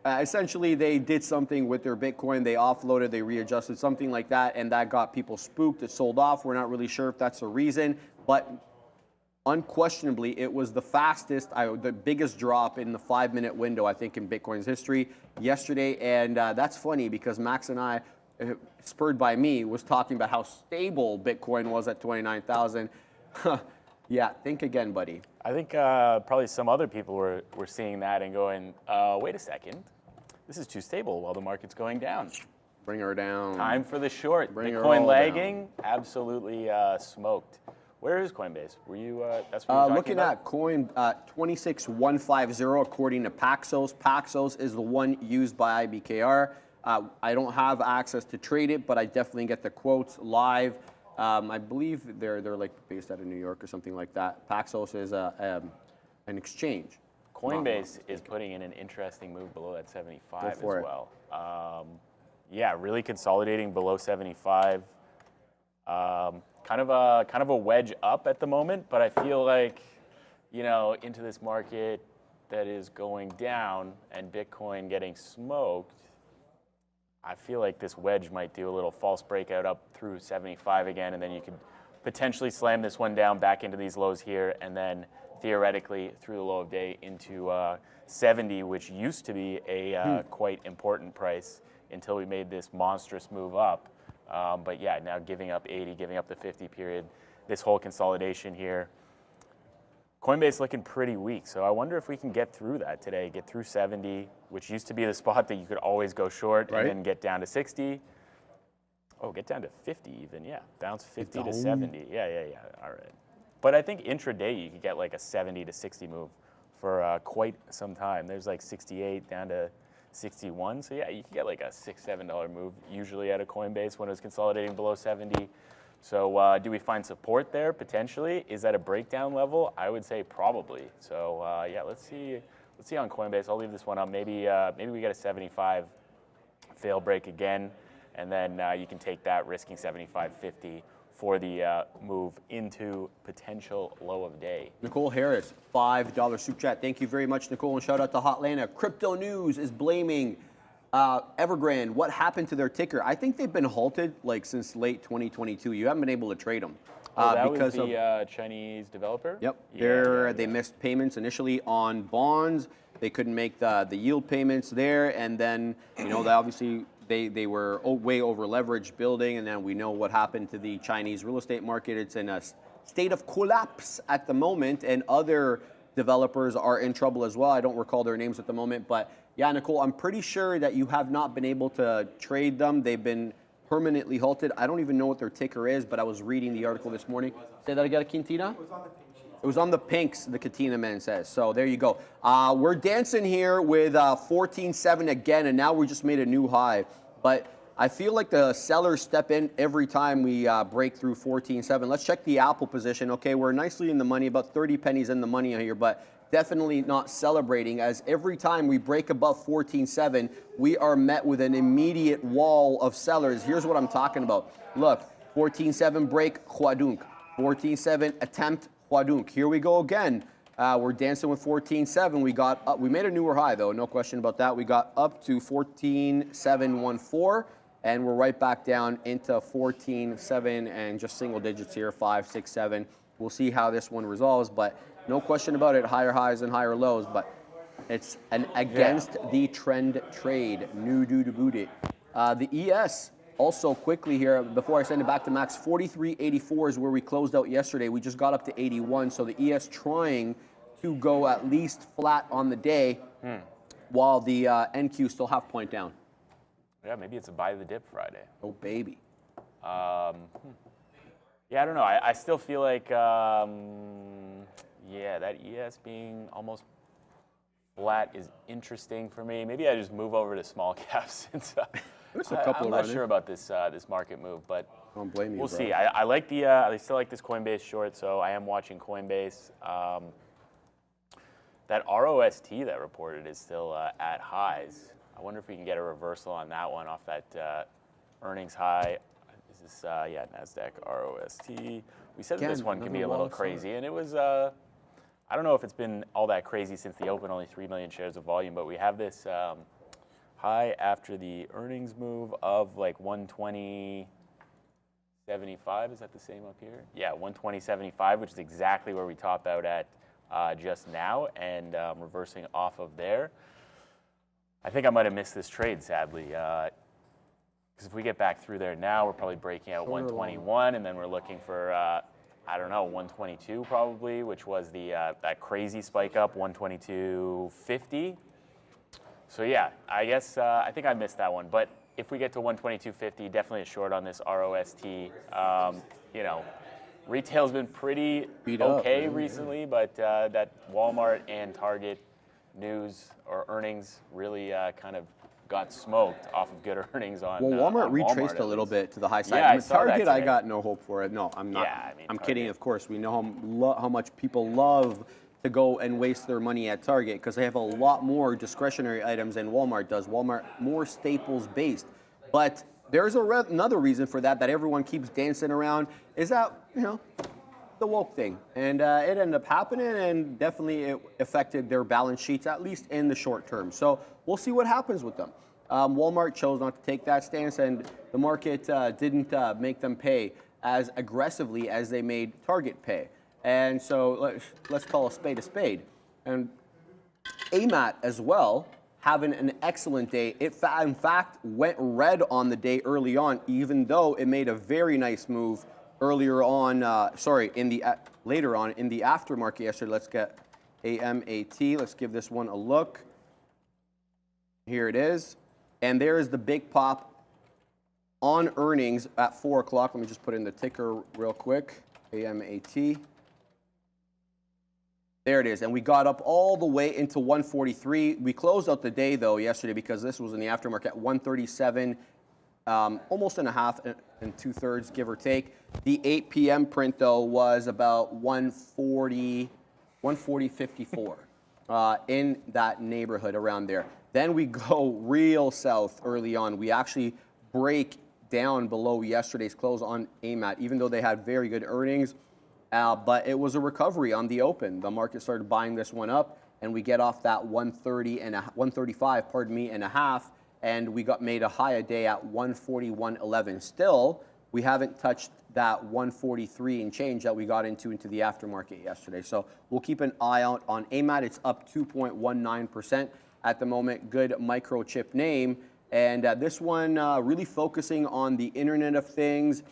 Essentially, they did something with their Bitcoin. They offloaded, they readjusted, something like that, and that got people spooked. It sold off. We're not really sure if that's the reason, but unquestionably, it was the fastest, the biggest drop in the 5-minute window, I think, in Bitcoin's history yesterday. And that's funny because Max and I, spurred by me, was talking about how stable Bitcoin was at 29,000. Yeah, think again, buddy. I think probably some other people were seeing that and going, wait a second, this is too stable while the market's going down. Bring her down. Time for the short. Bring her Bitcoin all lagging, absolutely smoked. Where is Coinbase? Were you? That's what you're talking looking about? at coin 26150 according to Paxos. Paxos is the one used by IBKR. I don't have access to trade it, but I definitely get the quotes live. I believe they're like based out of New York or something like that. Paxos is an exchange. Coinbase is putting in an interesting move below that 75 as for it. well. Yeah, really consolidating below 75. Kind of a wedge up at the moment, but I feel like, you know, into this market that is going down and Bitcoin getting smoked, I feel like this wedge might do a little false breakout up through 75 again, and then you could potentially slam this one down back into these lows here, and then theoretically through the low of day into 70, which used to be a quite important price until we made this monstrous move up. But yeah, now giving up 80, giving up the 50 period, this whole consolidation here. Coinbase looking pretty weak, so I wonder if we can get through that today, get through 70, which used to be the spot that you could always go short, and then get down to 60. Oh, get down to 50 even, yeah. Bounce 50 to 70. Yeah, all right. But I think intraday you could get like a 70 to 60 move for quite some time. There's like 68 down to 61. So yeah, you can get like a $6, $7 move usually out of Coinbase when it was consolidating below 70. So do we find support there potentially? Is that a breakdown level? I would say probably. So yeah, let's see on Coinbase. I'll leave this one up. Maybe we get a 75 fail break again, and then you can take that risking 75.50 for the move into potential low of day. Nicole Harris, $5 super chat. Thank you very much, Nicole, and shout out to Hotlanta. Crypto News is blaming Evergrande. What happened to their ticker? I think they've been halted like since late 2022. You haven't been able to trade them. That because was the Chinese developer? Yep. Yeah, They missed payments initially on bonds. They couldn't make the yield payments there, and then they obviously they were way over leveraged building, and then we know what happened to the Chinese real estate market. It's in a state of collapse at the moment, and other developers are in trouble as well. I don't recall their names at the moment, but yeah, Nicole, I'm pretty sure that you have not been able to trade them. They've been permanently halted. I don't even know what their ticker is, but I was reading the article this morning. Say that again, Quintina? It was on the pinks, the Katina man says. So there you go. We're dancing here with 14.7 again, and now we just made a new high. But I feel like the sellers step in every time we break through 14.7. Let's check the Apple position. Okay, we're nicely in the money, about 30 pennies in the money here, but definitely not celebrating, as every time we break above 14.7, we are met with an immediate wall of sellers. Here's what I'm talking about. Look, 14.7 break, Huadunk. 14.7 attempt, Huadunk. Here we go again. We're dancing with 14.7. We got up. We made a newer high, though, no question about that. We got up to 14.714, and we're right back down into 14.7 and just single digits here, 5, 6, 7. We'll see how this one resolves, but no question about it, higher highs and higher lows, but it's an against the trend trade. New do to boot it. The ES also quickly here, before I send it back to Max, 43.84 is where we closed out yesterday. We just got up to 81, so the ES trying to go at least flat on the day, while the NQ still half point down. Yeah, maybe it's a buy the dip Friday. Oh, baby. Yeah, I don't know. I still feel like, yeah, that ES being almost flat is interesting for me. Maybe I just move over to small caps since I'm not sure about this this market move, but don't blame you, we'll bro. see. I like the I still like this Coinbase short, so I am watching Coinbase. That ROST that reported is still at highs. I wonder if we can get a reversal on that one off that earnings high. Is this yeah, NASDAQ ROST? We said that this one can be a little crazy, and it was. I don't know if it's been all that crazy since the open, only 3 million shares of volume, but we have this high after the earnings move of like 120.75. Is that the same up here? Yeah, 120.75, which is exactly where we top out at just now, and reversing off of there. I think I might have missed this trade, sadly, because if we get back through there now, we're probably breaking out 121, and then we're looking for I don't know, 122 probably, which was the that crazy spike up, 122.50. So yeah, I guess I think I missed that one. But if we get to 122.50, definitely a short on this ROST. You know, retail's been pretty okay recently, but that Walmart and Target news or earnings really kind of got smoked off of good earnings on. Well, Walmart on retraced Walmart a little bit to the high side. Yeah, I I mean, saw that Target, I today. got no hope for it. No, I'm not. Yeah, I mean, I'm Target. kidding, of course. We know how much people love to go and waste their money at Target because they have a lot more discretionary items than Walmart does. Walmart more staples based, but there's another reason for that everyone keeps dancing around is that, you know, the woke thing, and it ended up happening, and definitely it affected their balance sheets, at least in the short term. So we'll see what happens with them. Walmart chose not to take that stance, and the market didn't make them pay as aggressively as they made Target pay. And so let's call a spade. And AMAT as well, having an excellent day. It in fact went red on the day early on, even though it made a very nice move earlier on. Later on in the aftermarket yesterday. Let's get AMAT. Let's give this one a look. Here it is, and there is the big pop on earnings at 4 o'clock. Let me just put in the ticker real quick. AMAT. There it is, and we got up all the way into 143. We closed out the day, though, yesterday because this was in the aftermarket at 137, almost and a half and 2/3, give or take. The 8 p.m. print, though, was about 140.54 in that neighborhood around there. Then we go real south early on. We actually break down below yesterday's close on AMAT, even though they had very good earnings. But it was a recovery on the open. The market started buying this one up, and we get off that 135, and a half, and we made a high a day at 141.11. Still, we haven't touched that 143 and change that we got into the aftermarket yesterday. So we'll keep an eye out on AMAT. It's up 2.19% at the moment. Good microchip name, and this one really focusing on the Internet of Things.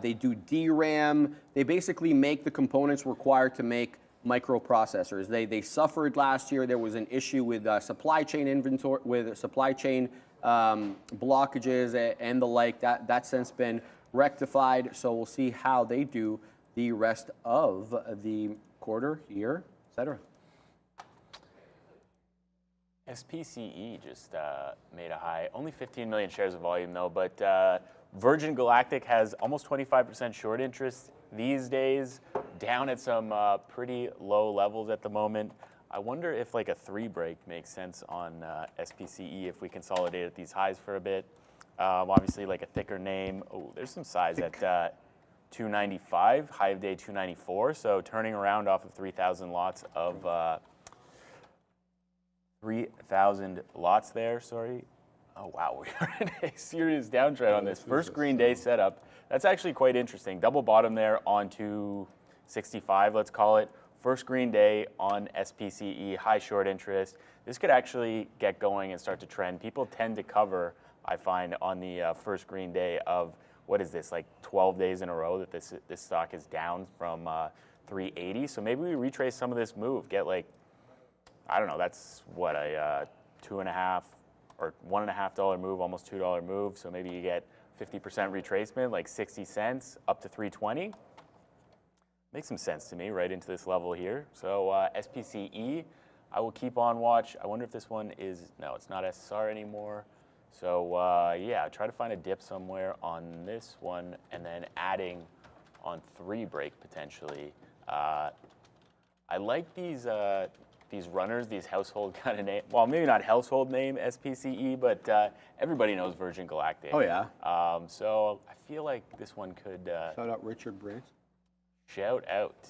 They do DRAM. They basically make the components required to make microprocessors. They suffered last year. There was an issue with supply chain inventory, with supply chain blockages and the like. That's since been rectified. So we'll see how they do the rest of the quarter, year, etc. SPCE just made a high. Only 15 million shares of volume, though, but Virgin Galactic has almost 25% short interest these days, down at some pretty low levels at the moment. I wonder if like a 3 break makes sense on SPCE if we consolidate at these highs for a bit. Obviously, like a thicker name. Oh, there's some size at 295, high of day 294. So turning around off of 3,000 lots of 3,000 lots there. Sorry. Oh, wow, we are in a serious downtrend on this. First green day setup. That's actually quite interesting. Double bottom there on 265, let's call it. First green day on SPCE, high short interest. This could actually get going and start to trend. People tend to cover, I find, on the first green day of, what is this, like 12 days in a row that this stock is down from 380. So maybe we retrace some of this move, get like, I don't know, that's what, a $2.5 or $1.50 move, almost $2 move. So maybe you get 50% retracement, like 60 cents up to 320. Makes some sense to me, right into this level here. So SPCE, I will keep on watch. I wonder if this one is, no, it's not SSR anymore. So yeah, try to find a dip somewhere on this one and then adding on 3 break potentially. I like these runners, these household kind of name. Well, maybe not household name SPCE, but everybody knows Virgin Galactic. Oh yeah. So I feel like this one could. Shout out Richard Branson. Shout out.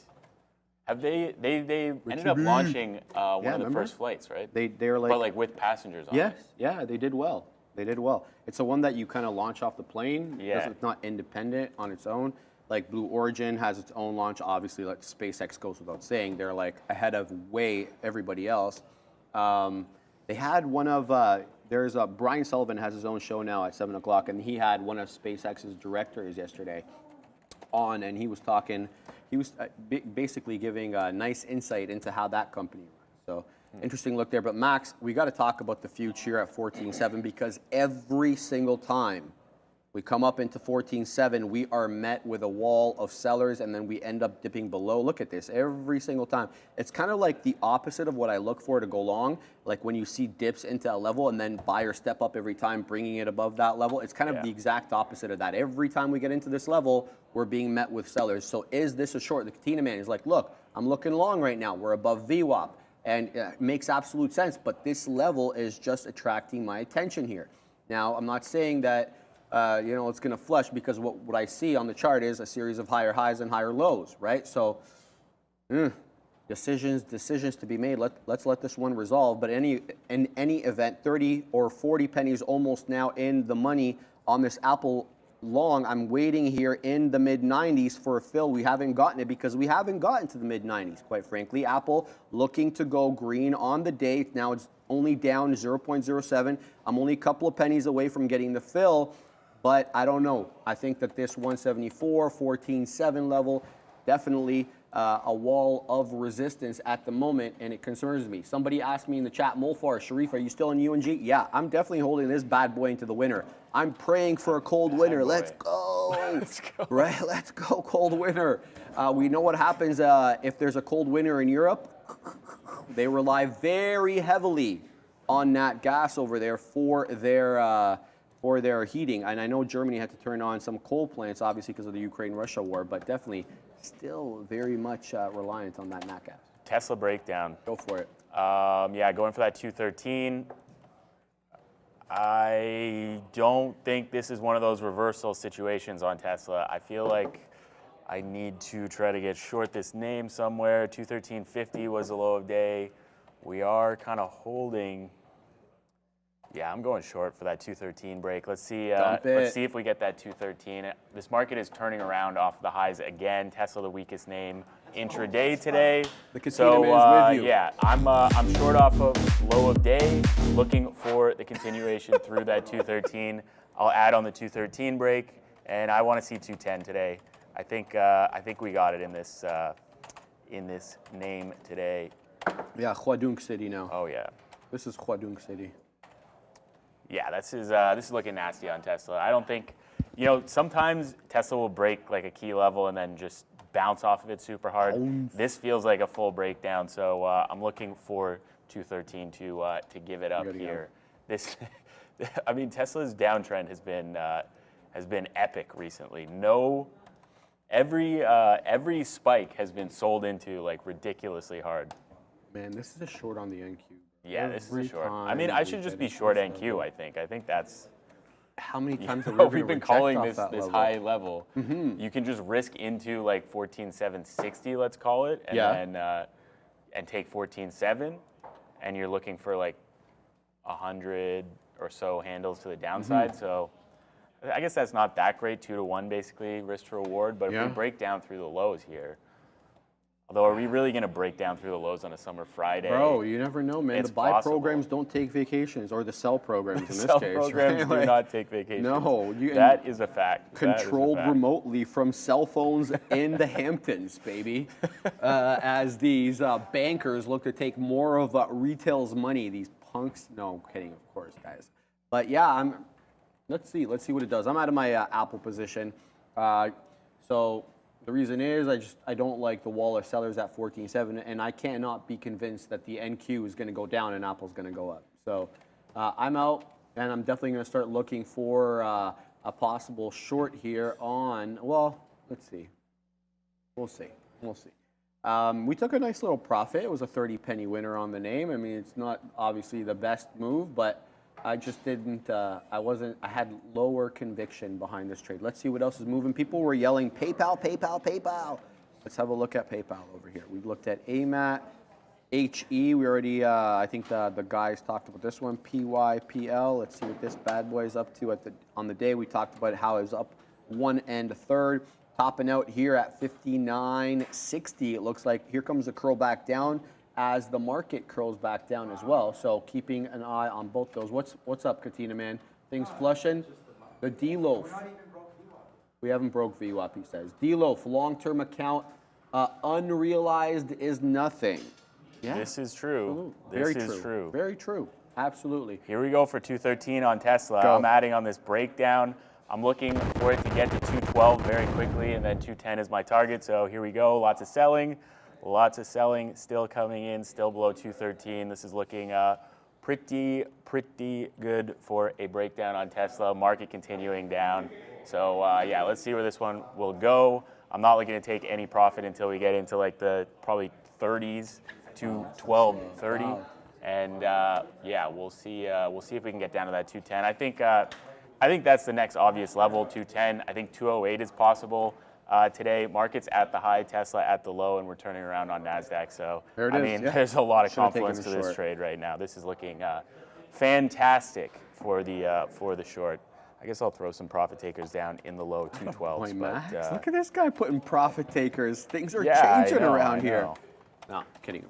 Have they ended up launching one of the first flights, right? They're like, but like with passengers on it. Yes, yeah, they did well. They did well. It's the one that you kind of launch off the plane. Yeah. It's not independent on its own. Like Blue Origin has its own launch. Obviously, like SpaceX goes without saying. They're like ahead of way everybody else. They had one of, Brian Sullivan has his own show now at 7 o'clock, and he had one of SpaceX's directors yesterday on, and he was talking, he was basically giving a nice insight into how that company runs. So Interesting look there. But Max, we got to talk about the future at 14.7 because every single time we come up into 14.7, we are met with a wall of sellers, and then we end up dipping below. Look at this, every single time. It's kind of like the opposite of what I look for to go long. Like when you see dips into a level and then buyers step up every time, bringing it above that level. It's kind of the exact opposite of that. Every time we get into this level, we're being met with sellers. So is this a short? The Katina man is like, look, I'm looking long right now. We're above VWAP. And it makes absolute sense, but this level is just attracting my attention here. Now, I'm not saying that it's going to flush because what I see on the chart is a series of higher highs and higher lows, right? So decisions to be made. Let's let this one resolve. But in any event, 30 or 40 pennies almost now in the money on this Apple long. I'm waiting here in the mid-90s for a fill. We haven't gotten it because we haven't gotten to the mid-90s, quite frankly. Apple looking to go green on the day. Now it's only down 0.07. I'm only a couple of pennies away from getting the fill. But I don't know. I think that this 174, 14.7 level, definitely a wall of resistance at the moment, and it concerns me. Somebody asked me in the chat, Molfar, Sharif, are you still in UNG? Yeah, I'm definitely holding this bad boy into the winter. I'm praying for a cold winter. Let's go. Let's go. Right? Let's go, cold winter. We know what happens if there's a cold winter in Europe. They rely very heavily on nat gas over there for their heating. And I know Germany had to turn on some coal plants, obviously, because of the Ukraine-Russia war, but definitely still very much reliant on that nat gas. Tesla breakdown. Go for it. Yeah, going for that 213. I don't think this is one of those reversal situations on Tesla. I feel like I need to try to get short this name somewhere. 213.50 was the low of day. We are kind of holding. Yeah, I'm going short for that 213 break. Let's see. Let's see if we get that 213. This market is turning around off the highs again. Tesla, the weakest name intraday today. The Katina man is with you. Yeah, I'm short off of low of day, looking for the continuation through that 213. I'll add on the 213 break, and I want to see 210 today. I think we got it in this name today. Yeah, Huadong City now. Oh yeah. This is Huadong City. Yeah, this is looking nasty on Tesla. I don't think, sometimes Tesla will break like a key level and then just bounce off of it super hard. This feels like a full breakdown, so I'm looking for 213 to give it up here. This, I mean, Tesla's downtrend has been epic recently. Every spike has been sold into like ridiculously hard. Man, this is a short on the NQ. Yeah, this is a short. I mean, I should just be short NQ, I think. I think that's... How many times have we've been calling this high level? Mm-hmm. You can just risk into like 14.760, let's call it, and then and take 14.7, and you're looking for like 100 or so handles to the downside. Mm-hmm. So I guess that's not that great, 2-to-1 basically, risk to reward. But if we break down through the lows here, although, are we really going to break down through the lows on a summer Friday? Bro, you never know, man. The buy programs don't take vacations, or the sell programs in this case. Sell programs do not take vacations. No. That is a fact. Controlled remotely from cell phones in the Hamptons, baby. As these bankers look to take more of retail's money. These punks. No, I'm kidding, of course, guys. But yeah, let's see what it does. I'm out of my Apple position. So the reason is I don't like the wall of sellers at 14.7, and I cannot be convinced that the NQ is going to go down and Apple's going to go up. So I'm out, and I'm definitely going to start looking for a possible short here on, well, let's see. We'll see. We took a nice little profit. It was a 30-penny winner on the name. I mean, it's not obviously the best move, but I just didn't, I had lower conviction behind this trade. Let's see what else is moving. People were yelling, PayPal, PayPal, PayPal. Let's have a look at PayPal over here. We looked at AMAT, HE. We already, I think the guys talked about this one, PYPL. Let's see what this bad boy is up to on the day. We talked about how it was up 1 and a third. Topping out here at 59.60. It looks like here comes the curl back down as the market curls back down as well. So keeping an eye on both those. What's up, Katina, man? Things flushing? The D-Loaf. We haven't broke VWAP, he says. D-Loaf, long-term account, unrealized is nothing. Yeah. This is true. Very This true. is true. Very true. Absolutely. Here we go for 213 on Tesla. Go. I'm adding on this breakdown. I'm looking for it to get to 212 very quickly, and then 210 is my target. So here we go. Lots of selling. Still coming in, still below 213. This is looking pretty good for a breakdown on Tesla. Market continuing down. So yeah, let's see where this one will go. I'm not looking to take any profit until we get into like the probably 30s to 1230. Wow. And yeah, we'll see if we can get down to that 210. I think that's the next obvious level, 210. I think 208 is possible today. Market's at the high, Tesla at the low, and we're turning around on NASDAQ. So, there it is. Yeah. There's a lot of Should've confluence to taken the this short. trade right now. This is looking fantastic for the short. I guess I'll throw some profit takers down in the low 212s. Max, but, look at this guy putting profit takers. Things are yeah, changing I know, around I here. know. No, kidding.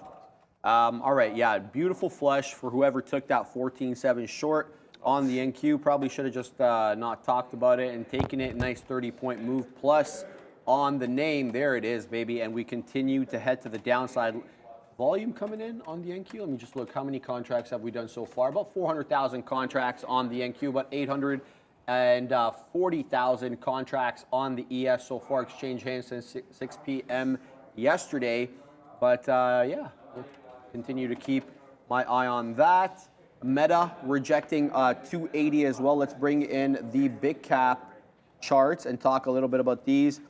All right, yeah, beautiful flush for whoever took that 14.7 short on the NQ. Probably should have just not talked about it and taken it. Nice 30-point move plus on the name. There it is, baby. And we continue to head to the downside. Volume coming in on the NQ. Let me just look. How many contracts have we done so far? About 400,000 contracts on the NQ, about 840,000 contracts on the ES so far. Exchange hands since 6 p.m. yesterday. But yeah, we'll continue to keep my eye on that. Meta rejecting 280 as well. Let's bring in the big cap charts and talk a little bit about these.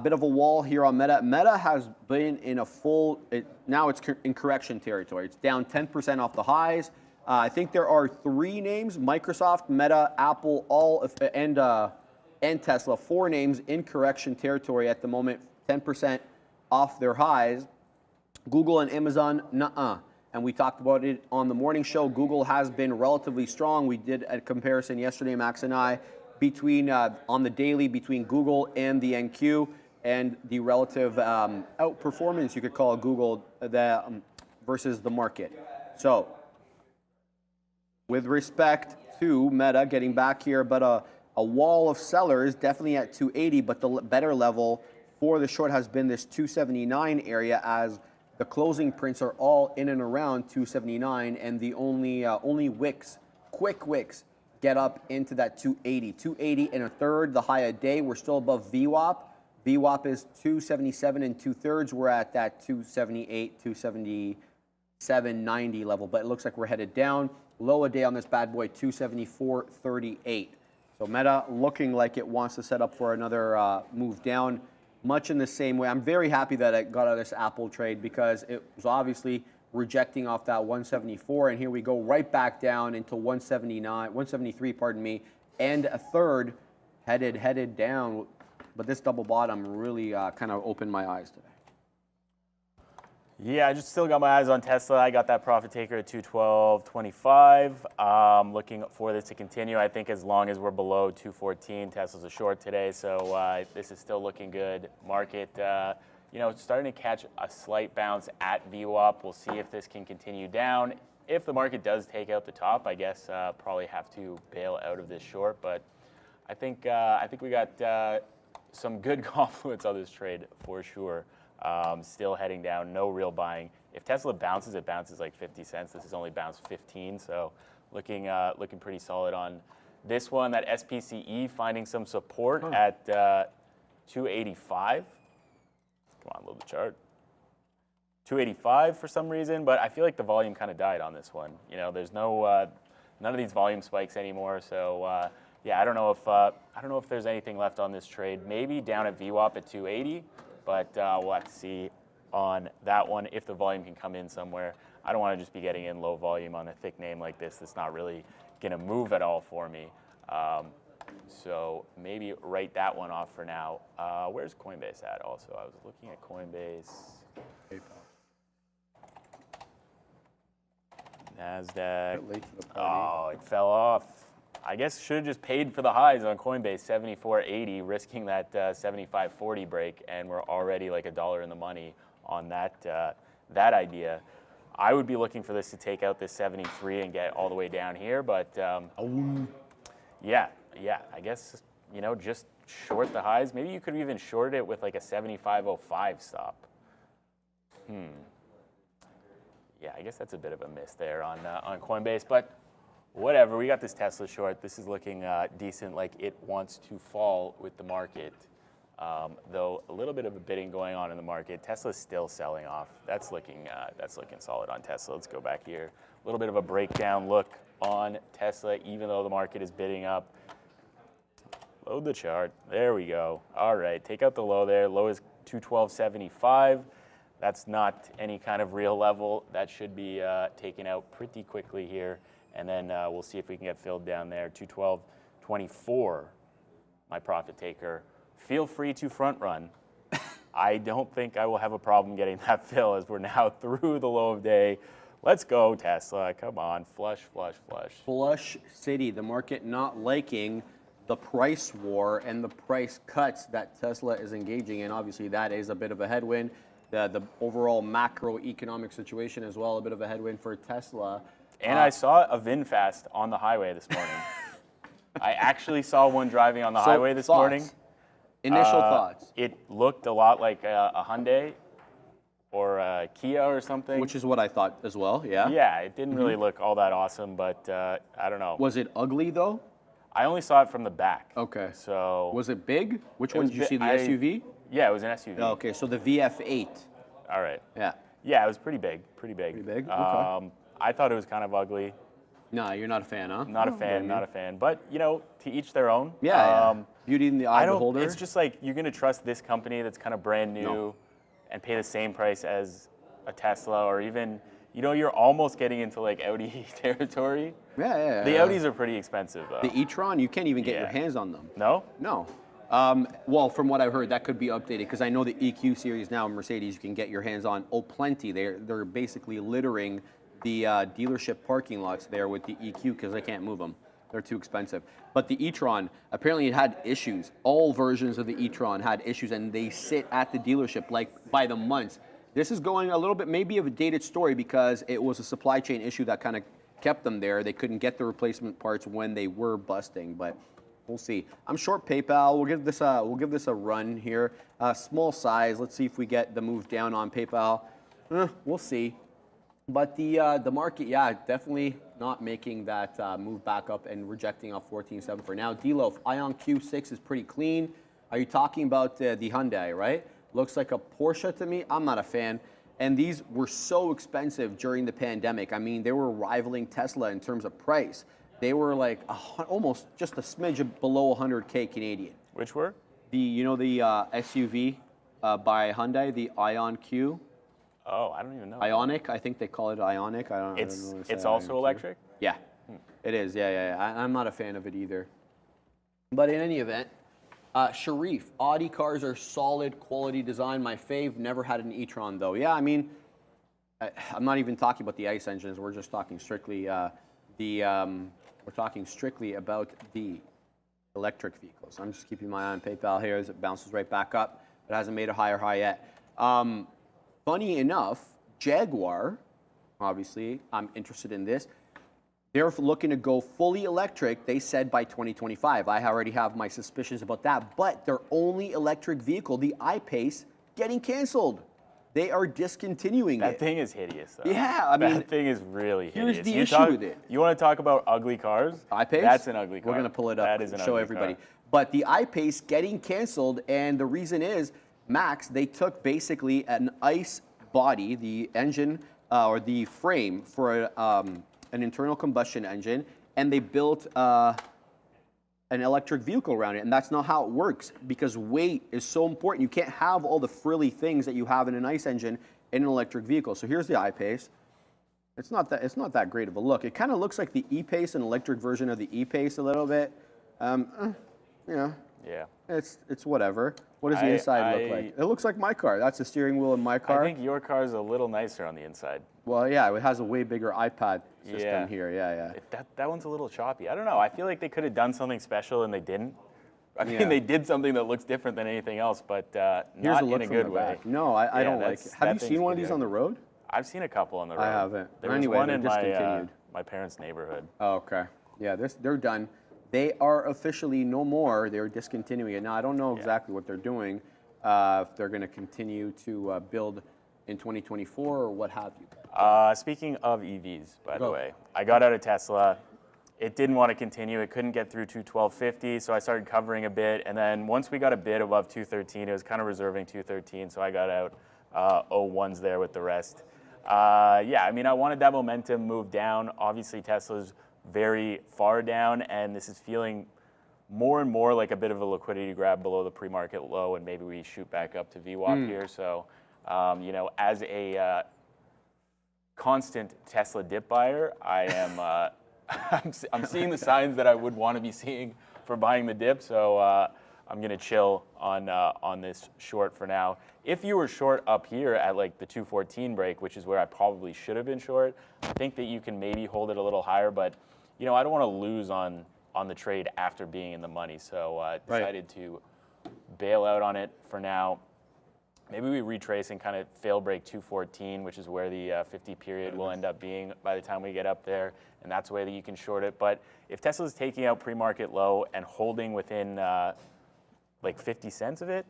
Bit of a wall here on Meta. Meta has been in a now it's in correction territory. It's down 10% off the highs. I think there are 3 names: Microsoft, Meta, Apple, and Tesla. 4 names in correction territory at the moment, 10% off their highs. Google and Amazon, nuh-uh. And we talked about it on the morning show. Google has been relatively strong. We did a comparison yesterday, Max and I, between on the daily between Google and the NQ, and the relative outperformance, you could call Google, versus the market. So with respect to Meta, getting back here, but a wall of sellers definitely at 280, but the better level for the short has been this 279 area, as the closing prints are all in and around 279, and the only wicks, quick wicks, get up into that 280. 280 and a third, the high a day. We're still above VWAP. VWAP is 277 and 2/3. We're at that 278, 277.90 level, but it looks like we're headed down. Low a day on this bad boy, 274.38. So Meta looking like it wants to set up for another move down, much in the same way. I'm very happy that I got out of this Apple trade, because it was obviously rejecting off that 174, and here we go right back down into 173, pardon me, and a third headed down. But this double bottom really kind of opened my eyes today. Yeah, I just still got my eyes on Tesla. I got that profit taker at 212.25. Looking for this to continue. I think as long as we're below 214, Tesla's a short today. So this is still looking good. Market, you know, starting to catch a slight bounce at VWAP. We'll see if this can continue down. If the market does take out the top, I guess probably have to bail out of this short. But I think we got some good confluence on this trade for sure. Still heading down, no real buying. If Tesla bounces, it bounces like 50 cents. This has only bounced 15, so looking pretty solid on this one. That SPCE finding some support at 285. Come on, load the chart. 285 for some reason, but I feel like the volume kind of died on this one. You know, there's no none of these volume spikes anymore. So yeah, I don't know if there's anything left on this trade. Maybe down at VWAP at 280. But we'll have to see on that one if the volume can come in somewhere. I don't want to just be getting in low volume on a thick name like this that's not really going to move at all for me. So maybe write that one off for now. Where's Coinbase at also? I was looking at Coinbase. NASDAQ. Oh, it fell off. I guess should have just paid for the highs on Coinbase, 74.80, risking that 75.40 break, and we're already like $1 in the money on that idea. I would be looking for this to take out this 73 and get all the way down here, but yeah, I guess, you know, just short the highs. Maybe you could even short it with like a 75.05 stop. Yeah, I guess that's a bit of a miss there on Coinbase, but whatever. We got this Tesla short. This is looking decent, like it wants to fall with the market. Though a little bit of a bidding going on in the market. Tesla's still selling off. That's looking solid on Tesla. Let's go back here. A little bit of a breakdown look on Tesla, even though the market is bidding up. Load the chart. There we go. All right, take out the low there. Low is 212.75. That's not any kind of real level. That should be taken out pretty quickly here. And then we'll see if we can get filled down there. 212.24, my profit taker. Feel free to front run. I don't think I will have a problem getting that fill as we're now through the low of day. Let's go, Tesla. Come on. Flush, flush, flush. Flush City, the market not liking the price war and the price cuts that Tesla is engaging in. Obviously, that is a bit of a headwind. The overall macroeconomic situation as well, a bit of a headwind for Tesla. And I saw a VinFast on the highway this morning. I actually saw one driving on the highway this morning. Initial thoughts. It looked a lot like a Hyundai or a Kia or something. Which is what I thought as well, yeah? Yeah, it didn't really look all that awesome, but I don't know. Was it ugly, though? I only saw it from the back. Okay. So was it big? Which one did you see, the SUV? Yeah, it was an SUV. Okay, so the VF8. All right. Yeah. Yeah, it was pretty big, pretty big. Pretty big, okay. I thought it was kind of ugly. No, you're not a fan, huh? Not a fan, not a fan. But, you know, to each their own. Yeah, beauty in the eye of the beholder. It's just like you're going to trust this company that's kind of brand new and pay the same price as a Tesla or even, you know, you're almost getting into like Audi territory. Yeah. The Audis are pretty expensive, though. The e-tron, you can't even get your hands on them. No? No. Well, from what I've heard, that could be updated because I know the EQ series now, Mercedes, you can get your hands on. Oh, plenty. They're basically littering the dealership parking lots there with the EQ because they can't move them. They're too expensive. But the e-tron, apparently it had issues. All versions of the e-tron had issues, and they sit at the dealership like by the months. This is going a little bit maybe of a dated story because it was a supply chain issue that kind of kept them there. They couldn't get the replacement parts when they were busting, but we'll see. I'm short PayPal. We'll give this a run here. Small size. Let's see if we get the move down on PayPal. We'll see. But the market, yeah, definitely not making that move back up and rejecting off 14.7 for now. D-Loaf, Ion Q6 is pretty clean. Are you talking about the Hyundai, right? Looks like a Porsche to me. I'm not a fan. And these were so expensive during the pandemic. I mean, they were rivaling Tesla in terms of price. They were like almost just a smidge below 100K Canadian. Which were? The SUV by Hyundai, the Ion Q. Oh, I don't even know. Ionic, I think they call it Ionic. I don't know. It's also electric? Yeah, it is. Yeah. I'm not a fan of it either. But in any event, Sharif, Audi cars are solid quality design. My fave, never had an e-tron though. Yeah, I mean, I'm not even talking about the ICE engines. We're just talking strictly we're talking strictly about the electric vehicles. I'm just keeping my eye on PayPal here as it bounces right back up. It hasn't made a higher high yet. Funny enough, Jaguar, obviously, I'm interested in this. They're looking to go fully electric, they said, by 2025. I already have my suspicions about that. But their only electric vehicle, the I-Pace, getting canceled. They are discontinuing it. That thing is hideous, though. Yeah, I mean, that thing is really hideous. Here's the issue with it. You want to talk about ugly cars? I-Pace? That's an ugly car. We're going to pull it up and show everybody. But the I-Pace getting canceled, and the reason is, Max, they took basically an ICE body, the engine or the frame for an internal combustion engine, and they built an electric vehicle around it. And that's not how it works because weight is so important. You can't have all the frilly things that you have in an ICE engine in an electric vehicle. So here's the I-Pace. It's not that great of a look. It kind of looks like the E-Pace, an electric version of the E-Pace a little bit. Yeah. It's whatever. What does the inside look like? It looks like my car. That's the steering wheel in my car. I think your car is a little nicer on the inside. Well, yeah, it has a way bigger iPad system here. Yeah. That one's a little choppy. I don't know. I feel like they could have done something special and they didn't. I mean, they did something that looks different than anything else, but not in a good way. No, I don't like it. Have you seen one of these on the road? I've seen a couple on the road. I haven't. There was one in my parents' neighborhood. Oh, okay. Yeah, they're done. They are officially no more. They're discontinuing it. Now, I don't know exactly what they're doing, if they're going to continue to build in 2024 or what have you. Speaking of EVs, by the way, I got out of Tesla. It didn't want to continue. It couldn't get through 212.50, so I started covering a bit. And then once we got a bid above 213, it was kind of reserving 213, so I got out 01s there with the rest. Yeah, I mean, I wanted that momentum move down. Obviously, Tesla's very far down, and this is feeling more and more like a bit of a liquidity grab below the pre-market low, and maybe we shoot back up to VWAP here. So, you know, as a constant Tesla dip buyer, I am I'm seeing the signs that I would want to be seeing for buying the dip. So I'm going to chill on this short for now. If you were short up here at like the 214 break, which is where I probably should have been short, I think that you can maybe hold it a little higher. But you know, I don't want to lose on the trade after being in the money. So decided to bail out on it for now. Maybe we retrace and kind of fail break 214, which is where the 50 period will end up being by the time we get up there, and that's the way that you can short it. But if Tesla's taking out pre-market low and holding within like 50 cents of it,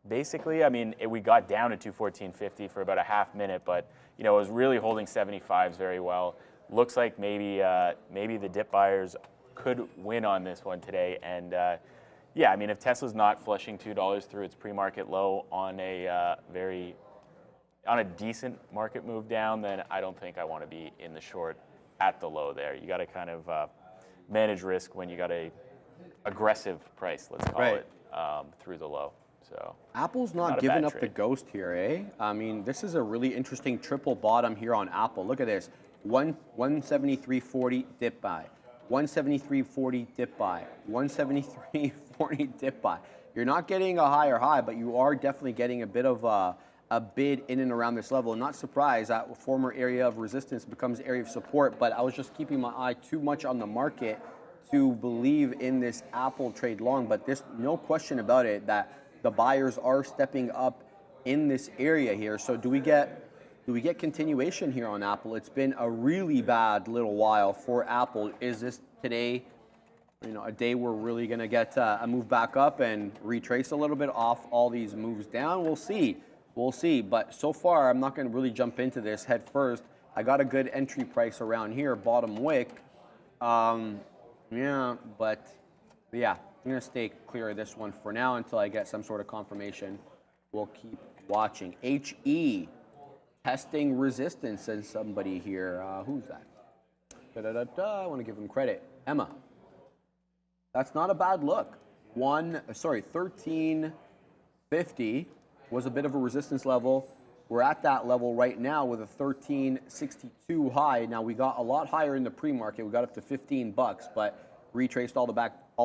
basically, I mean, we got down to 214.50 for about a half minute, but you know, it was really holding 75s very well. Looks like maybe the dip buyers could win on this one today, and yeah, I mean, if Tesla's not flushing $2 through its pre-market low on a decent market move down, then I don't think I want to be in the short at the low there. You got to kind of manage risk when you got a aggressive price, let's call it, through the low. So Apple's not giving up the ghost here, eh? I mean, this is a really interesting triple bottom here on Apple. Look at this, 173.40 dip buy. 173.40 dip buy, 173.40 dip buy. You're not getting a higher high, but you are definitely getting a bit of a bid in and around this level. Not surprised that former area of resistance becomes area of support, but I was just keeping my eye too much on the market to believe in this Apple trade long. But there's no question about it that the buyers are stepping up in this area here. So do we get continuation here on Apple? It's been a really bad little while for Apple. Is this today, you know, a day we're really going to get a move back up and retrace a little bit off all these moves down? We'll see. We'll see. But so far, I'm not going to really jump into this head first. I got a good entry price around here, bottom wick. Yeah, but yeah, I'm going to stay clear of this one for now until I get some sort of confirmation. We'll keep watching. HE. Testing resistance, says somebody here. Who's that? I want to give him credit. Emma. That's not a bad look. 13.50 was a bit of a resistance level. We're at that level right now with a 13.62 high. Now we got a lot higher in the pre-market. We got up to $15, but retraced all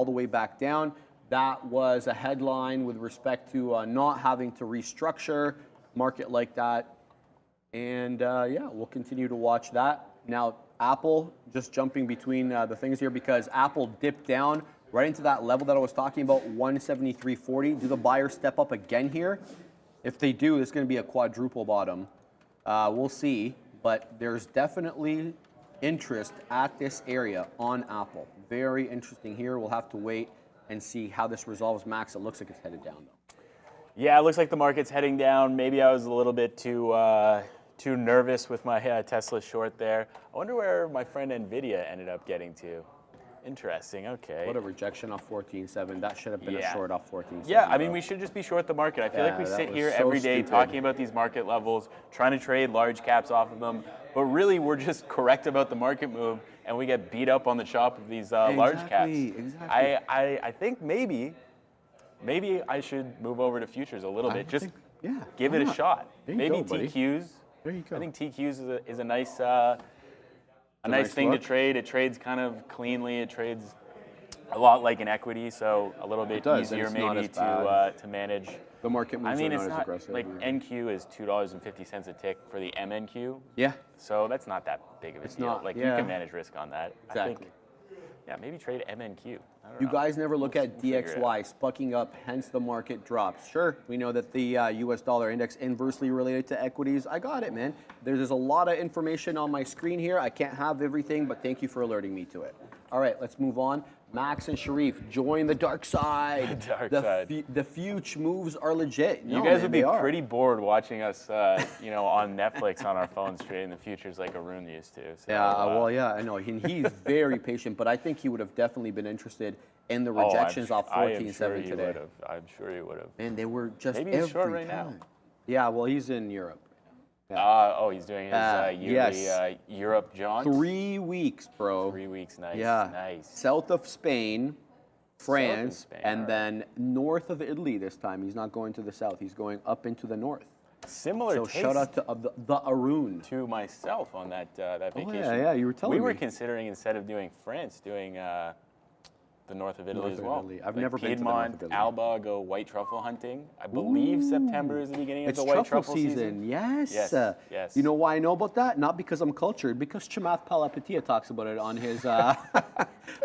the way back down. That was a headline with respect to not having to restructure market like that. And yeah, we'll continue to watch that. Now, Apple, just jumping between the things here, because Apple dipped down right into that level that I was talking about, 173.40. Do the buyers step up again here? If they do, it's going to be a quadruple bottom. We'll see, but there's definitely interest at this area on Apple. Very interesting here. We'll have to wait and see how this resolves. Max, it looks like it's headed down, though. Yeah, it looks like the market's heading down. Maybe I was a little bit too nervous with my Tesla short there. I wonder where my friend NVIDIA ended up getting to. Interesting, okay. What a rejection off 14.7. That should have been a short off 14.7. Yeah, I mean, we should just be short the market. I feel like we sit here every day talking about these market levels, trying to trade large caps off of them, but really we're just correct about the market move, and we get beat up on the chop of these large caps. Exactly. I think maybe I should move over to futures a little bit. Just give it a shot. Maybe TQs. There you go. I think TQs is a nice nice thing to trade. It trades kind of cleanly. It trades a lot like an equity, so a little bit easier maybe to manage. The market moves it's not as not aggressive. like NQ is $2.50 a tick for the MNQ. Yeah. So that's not that big of a deal. Not, like you can manage risk on that. Exactly. I think, yeah, maybe trade MNQ. You guys never look at DXY spucking up, hence the market drops. Sure, we know that the US dollar index inversely related to equities. I got it, man. There's a lot of information on my screen here. I can't have everything, but thank you for alerting me to it. All right, let's move on. Max and Sharif, join the dark side. The future moves are legit. You guys would be pretty bored watching us, on Netflix on our phones trading the futures like Arun used to. So, I know. He's very patient, but I think he would have definitely been interesed in the rejections off 14.7 today. I'm sure he would have. And they were just maybe he's short right now. Yeah, well, he's in Europe. Yeah. He's doing his yearly Europe jaunt. 3 weeks, bro. 3 weeks, nice. Yeah. Nice. South of Spain, France, and then north of Italy this time. He's not going to the south. He's going up into the north. Similar so taste shout out to the Arun. To myself on that vacation. Yeah, you were telling me. We were considering, instead of doing France, doing the north of Italy as well. I've never been to the north of Italy. Alba, go white truffle hunting. I believe September is the beginning of the white truffle season. Yes. Yes. You know why I know about that? Not because I'm cultured, because Chamath Palihapitiya talks about it on his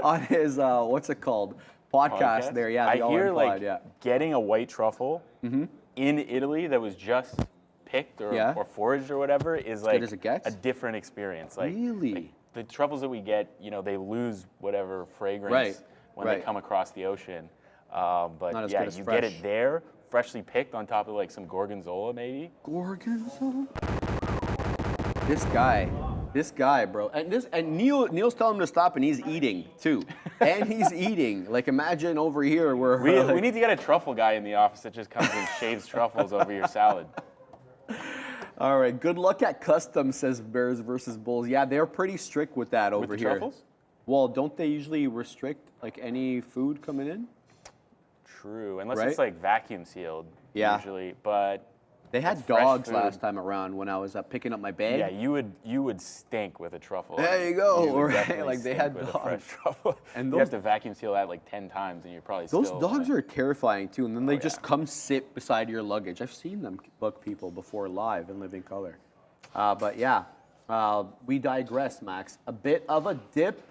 what's it called? Podcast there. Yeah, I hear getting a white truffle in Italy that was just picked or foraged or whatever is like a different experience. Like, really? The truffles that we get, they lose whatever fragrance when they come across the ocean. But yeah, you get it there, freshly picked on top of like some gorgonzola maybe. Gorgonzola? This guy, bro. And Neil's telling him to stop, and he's eating too. And he's eating. Like, imagine over here where we need to get a truffle guy in the office that just comes and shaves truffles over your salad. All right, good luck at custom, says Bears versus Bulls. Yeah, they're pretty strict with that over here. Truffles? Well, don't they usually restrict like any food coming in? True, unless it's like vacuum sealed usually. But they had dogs last time around when I was picking up my bag. Yeah, you would stink with a truffle. There you go. Right, like they had dogs. And you have to vacuum seal that like 10 times, and you're probably those dogs are terrifying too. And then they just come sit beside your luggage. I've seen them bug people before live in living color. But yeah, we digress, Max. A bit of a dip.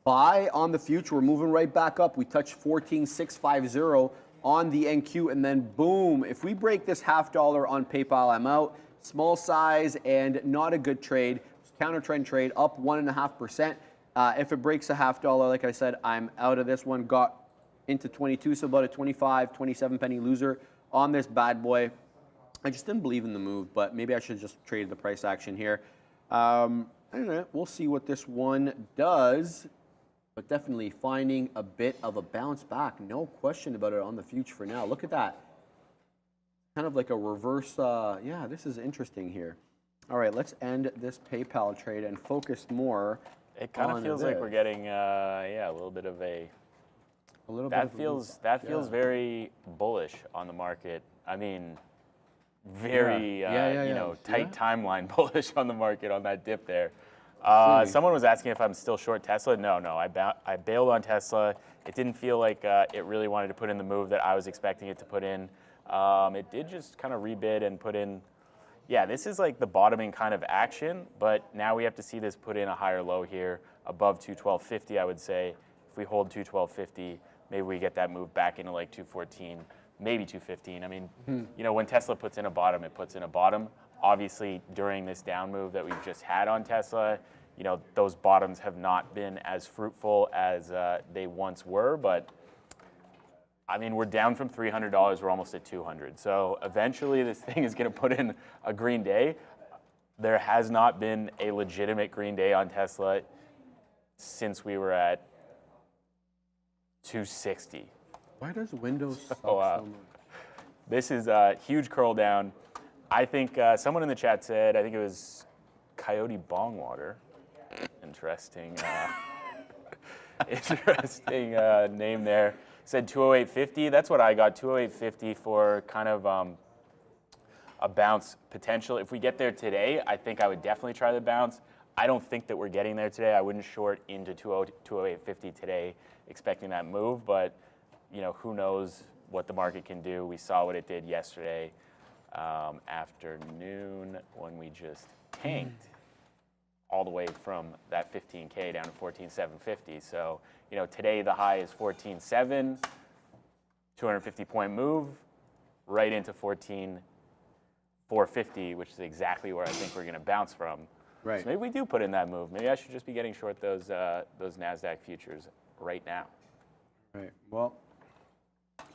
Buy on the future. We're moving right back up. We touched 14,650 on the NQ, and then boom. If we break this $0.50 on PayPal, I'm out. Small size and not a good trade. Counter trend trade up 1.5%. If it breaks a $0.50, like I said, I'm out of this one. Got into 22, so about a 25, 27 penny loser on this bad boy. I just didn't believe in the move, but maybe I should have just traded the price action here. I don't know. We'll see what this one does. But definitely finding a bit of a bounce back. No question about it on the future for now. Look at that. Kind of like a reverse. Yeah, this is interesting here. All right, let's end this PayPal trade and focus more. It kind of feels like we're getting, a little bit of a. A little bit. That feels very bullish on the market. I mean, very tight timeline bullish on the market on that dip there. Someone was asking if I'm still short Tesla. No, I bailed on Tesla. It didn't feel like it really wanted to put in the move that I was expecting it to put in. It did just kind of rebid and put in. Yeah, this is like the bottoming kind of action, but now we have to see this put in a higher low here above 212.50, I would say. If we hold 212.50, maybe we get that move back into like 214, maybe 215. I mean, when Tesla puts in a bottom, it puts in a bottom. Obviously, during this down move that we've just had on Tesla, those bottoms have not been as fruitful as they once were. But, I mean, we're down from $300. We're almost at $200. So eventually this thing is going to put in a green day. There has not been a legitimate green day on Tesla since we were at 260. Why does Windows suck so much? This is a huge curl down. I think someone in the chat said, I think it was Coyote Bongwater. Interesting. Interesting name there. Said 208.50. That's what I got, 208.50 for kind of a bounce potential. If we get there today, I think I would definitely try the bounce. I don't think that we're getting there today. I wouldn't short into 208.50 today expecting that move, but who knows what the market can do. We saw what it did yesterday. Afternoon when we just tanked all the way from that 15K down to 14,750. So, today the high is 14.7, 250-point move right into 14,450, which is exactly where I think we're going to bounce from. Right. So maybe we do put in that move. Maybe I should just be getting short those NASDAQ futures right now. Right. Well,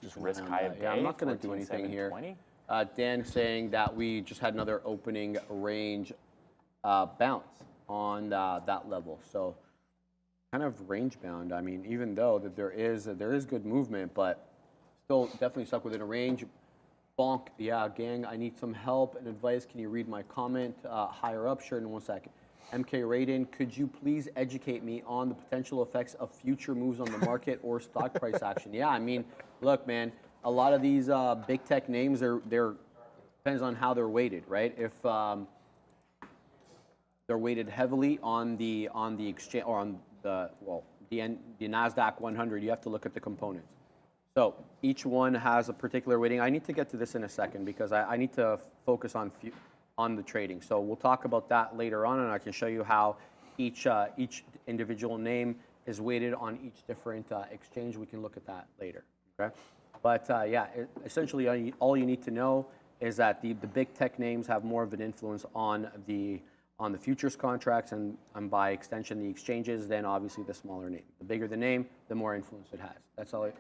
Just risk high of day. I'm not going to do anything here. 14,720. Dan saying that we just had another opening range bounce on that level. So kind of range bound. I mean, even though that there is good movement, but still definitely stuck within a range. Bonk, yeah, gang, I need some help and advice. Can you read my comment higher up? Sure, in 1 second. MK Raiden, could you please educate me on the potential effects of future moves on the market or stock price action? Yeah, I mean, look, man, a lot of these big tech names, they're depends on how they're weighted, right? If they're weighted heavily on the exchange or on the NASDAQ 100, you have to look at the components. So each one has a particular weighting. I need to get to this in a second because I need to focus on the trading. So we'll talk about that later on, and I can show you how each individual name is weighted on each different exchange. We can look at that later. Okay, but yeah, essentially all you need to know is that the big tech names have more of an influence on the futures contracts and by extension the exchanges than obviously the smaller name. The bigger the name, the more influence it has. That's all.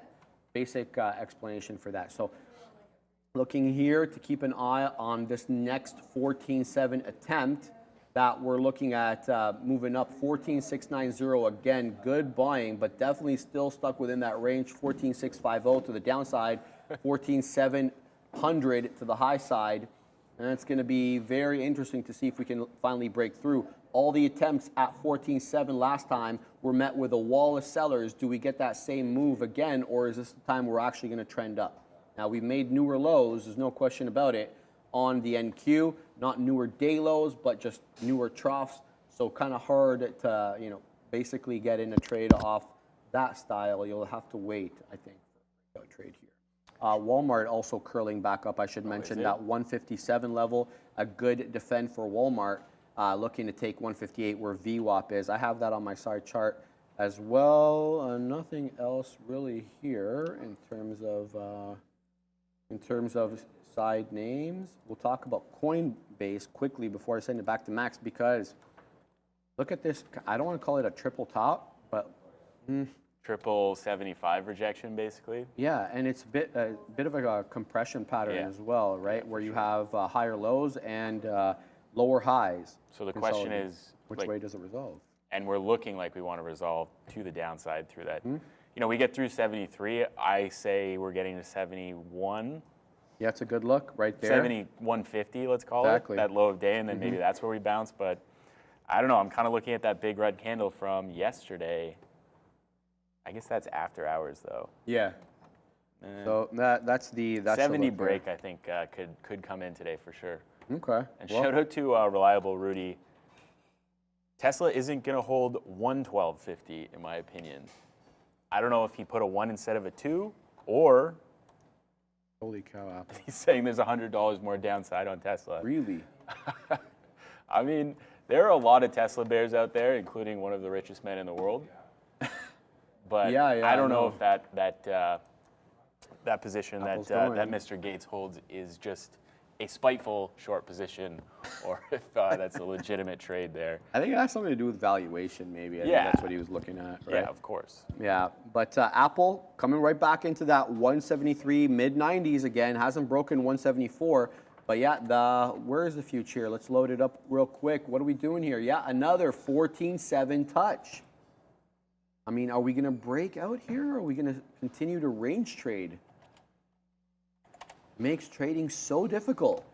Basic explanation for that. So looking here to keep an eye on this next 14.7 attempt that we're looking at moving up 14.690 again, good buying, but definitely still stuck within that range. 14.650 to the downside, 14.700 to the high side, and it's going to be very interesting to see if we can finally break through. All the attempts at 14.7 last time were met with a wall of sellers. Do we get that same move again, or is this the time we're actually going to trend up? Now, we've made newer lows, there's no question about it, on the NQ, not newer day lows, but just newer troughs. So kind of hard to, basically get in a trade off that style. You'll have to wait, I think, for a trade here. Walmart also curling back up. I should mention that 157 level, a good defend for Walmart. Looking to take 158 where VWAP is. I have that on my side chart as well. Nothing else really here in terms of side names. We'll talk about Coinbase quickly before I send it back to Max because look at this. I don't want to call it a triple top, but triple 75 rejection basically. Yeah, and it's a bit of a compression pattern as well, right? Where you have higher lows and lower highs. So the question is, which way does it resolve? And we're looking like we want to resolve to the downside through that. We get through 73. I say we're getting to 71. Yeah, it's a good look right there. 71.50, let's call it. That low of day, and then maybe that's where we bounce. But I don't know. I'm kind of looking at that big red candle from yesterday. I guess that's after hours, though. Yeah. So that's 70 break, I think, could come in today for sure. Okay. And shout out to Reliable Rudy. Tesla isn't going to hold 112.50, in my opinion. I don't know if he put a 1 instead of a 2, or holy cow, Apple. He's saying there's $100 more downside on Tesla. Really? I mean, there are a lot of Tesla bears out there, including one of the richest men in the world. But I don't know if that position that Mr. Gates holds is just a spiteful short position, or if that's a legitimate trade there. I think it has something to do with valuation, maybe. I think that's what he was looking at, right? Yeah, of course. Yeah, but Apple coming right back into that 173, mid-90s again, hasn't broken 174. But yeah, where is the future? Let's load it up real quick. What are we doing here? Yeah, another 14.7 touch. I mean, are we going to break out here, or are we going to continue to range trade? Makes trading so difficult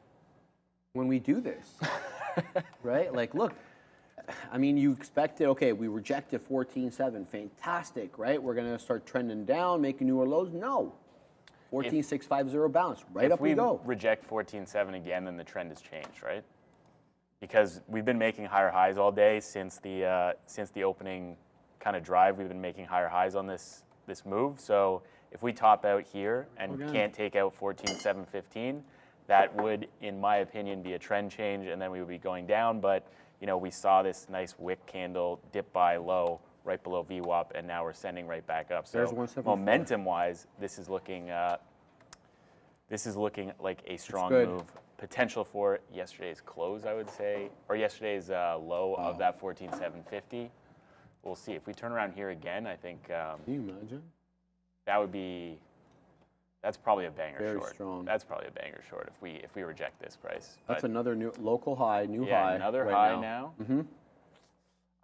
when we do this, right? Like, look, I mean, you expected, okay, we rejected 14.7, fantastic, right? We're going to start trending down, making newer lows. No, 14.650 bounce, right up we go. If we reject 14.7 again, then the trend has changed, right? Because we've been making higher highs all day since the opening kind of drive. We've been making higher highs on this move. So if we top out here and can't take out 14.715, that would, in my opinion, be a trend change, and then we would be going down. But we saw this nice wick candle dip by low right below VWAP, and now we're sending right back up. So momentum-wise, this is looking like a strong move potential for yesterday's close, I would say, or yesterday's low of that 14,750. We'll see. If we turn around here again, I think Can you imagine? that would be. That's probably a banger Very short. strong. That's probably a banger short if we reject this price. That's But, another new local high, new yeah, high. another right high now. Mm-hmm.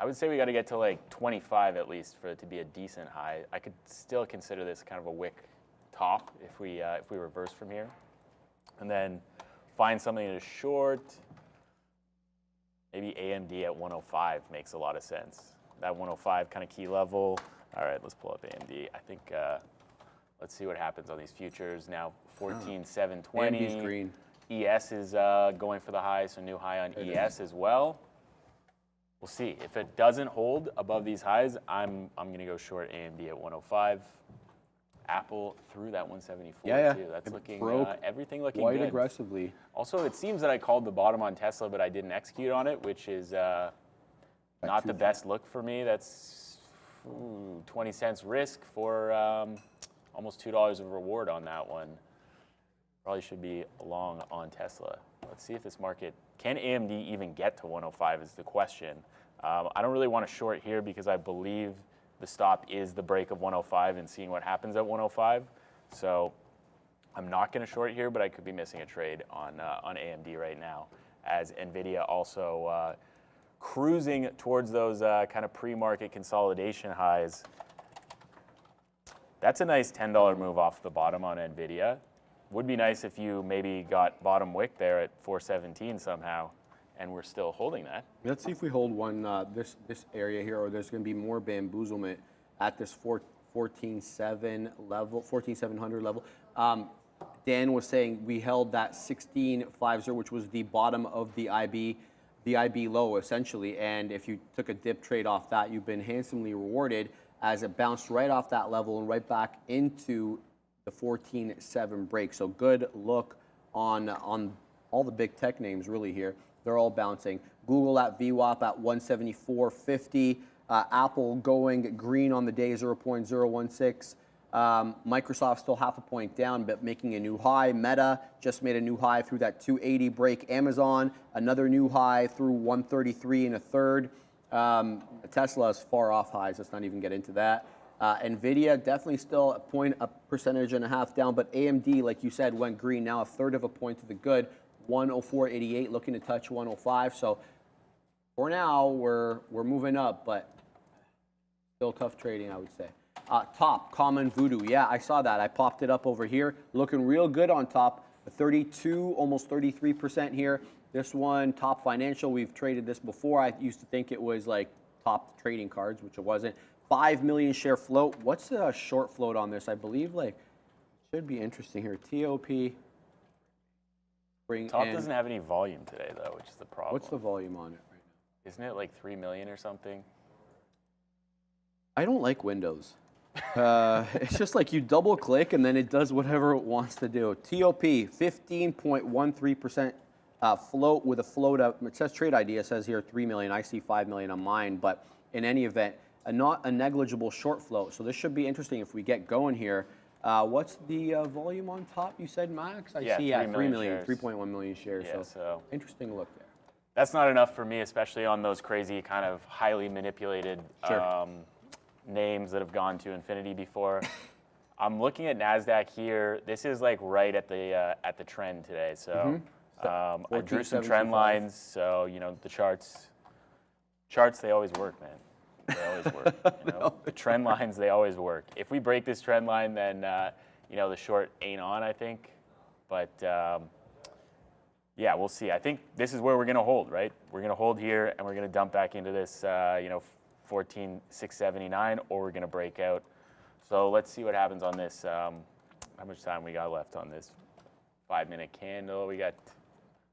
I would say we got to get to like 25 at least for it to be a decent high. I could still consider this kind of a wick top if we reverse from here, and then find something to short. Maybe AMD at 105 makes a lot of sense. That 105 kind of key level. All right, let's pull up AMD. I think let's see what happens on these futures now. 14,720. AMD's green. ES is going for the high, so new high on ES as well. We'll see. If it doesn't hold above these highs, I'm going to go short AMD at 105. Apple through that 174 too. That's looking everything looking quite good. aggressively. Also, it seems that I called the bottom on Tesla, but I didn't execute on it, which is not the best look for me. That's 20 cents risk for almost $2 of reward on that one. Probably should be long on Tesla. Let's see if this market, can AMD even get to 105 is the question. I don't really want to short here because I believe the stop is the break of 105 and seeing what happens at 105. So I'm not going to short here, but I could be missing a trade on AMD right now, as NVIDIA also cruising towards those kind of pre-market consolidation highs. That's a nice $10 move off the bottom on NVIDIA. Would be nice if you maybe got bottom wick there at 417 somehow, and we're still holding that. Let's see if we hold one this area here, or there's going to be more bamboozlement at this 14,700 level. Dan was saying we held that 1650, which was the bottom of the IB low essentially, and if you took a dip trade off that, you've been handsomely rewarded as it bounced right off that level and right back into the 14.7 break. So good look on all the big tech names really here. They're all bouncing. Google at VWAP at 174.50. Apple going green on the day, 0.016. Microsoft still half a point down, but making a new high. Meta just made a new high through that 280 break. Percent another new high through 133 and a third. Tesla is far off highs. Let's not even get into that. NVIDIA definitely still a percentage and a half down, but AMD, like you said, went green, now a third of a point to the good. 104.88, looking to touch 105. So for now, we're moving up, but still tough trading, I would say. Top, Common Voodoo. Yeah, I saw that. I popped it up over here. Looking real good on top. 32, almost 33% here. This one, Top Financial, we've traded this before. I used to think it was like top trading cards, which it wasn't. 5 million share float. What's the short float on this? I believe like should be interesting here. TOP. Top doesn't have any volume today though, which is the problem. What's the volume on it right now? Isn't it like 3 million or something? I don't like Windows. It's just like you double click and then it does whatever it wants to do. TOP 15.13% float with a float up. It says trade ID. It says here 3 million. I see 5 million on mine, but in any event, not a negligible short float. So this should be interesting if we get going here. What's the volume on top? You said max? I see 3 million, 3.1 million shares. Yeah, so interesting look there. That's not enough for me, especially on those crazy kind of highly manipulated names that have gone to infinity before. I'm looking at NASDAQ here. This is like right at the trend today. So I drew some trend lines. So, you know, the charts, they always work, man. They always work. You know? The trend lines, they always work. If we break this trend line, then you know, the short ain't on, I think. But yeah, we'll see. I think this is where we're going to hold, right? We're going to hold here, and we're going to dump back into this, you know, 14,679, or we're going to break out. So let's see what happens on this. How much time we got left on this 5-minute candle? We got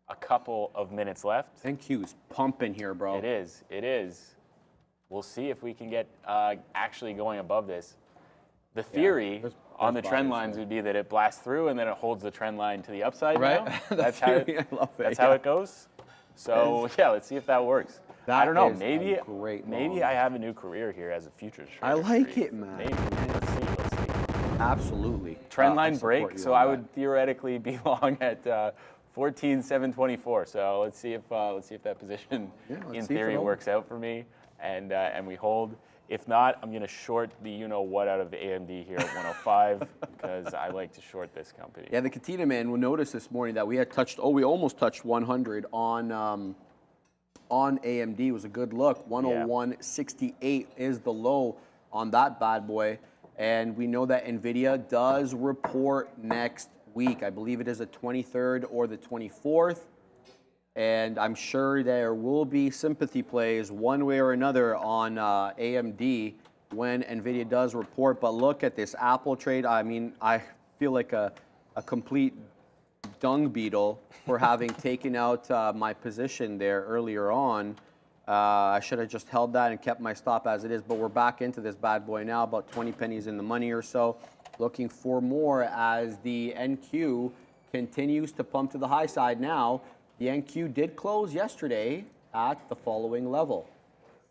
a couple of minutes left. NQ's pumping here, bro. It is. It is. We'll see if we can get actually going above this. The theory on the trend lines would be that it blasts through and then it holds the trend line to the upside. Right? Now. That's how it goes. So yeah, let's see if that works. I don't know. Maybe great I have a new career here as a futures trader. I like it, man. Maybe. Let's see. Absolutely. Trend line break. So I would theoretically be long at 14,724. So let's see if that position in theory works out for me, and we hold. If not, I'm going to short the you-know-what out of the AMD here at 105 because I like to short this company. Yeah, the Katina man will notice this morning that we almost touched 100 on AMD. It was a good look. 101.68 is the low on that bad boy. And we know that NVIDIA does report next week. I believe it is the 23rd or the 24th. And I'm sure there will be sympathy plays one way or another on AMD when NVIDIA does report. But look at this Apple trade. I mean, I feel like a complete dung beetle for having taken out my position there earlier on. I should have just held that and kept my stop as it is. But we're back into this bad boy now, about 20 pennies in the money or so. Looking for more as the NQ continues to pump to the high side now. The NQ did close yesterday at the following level,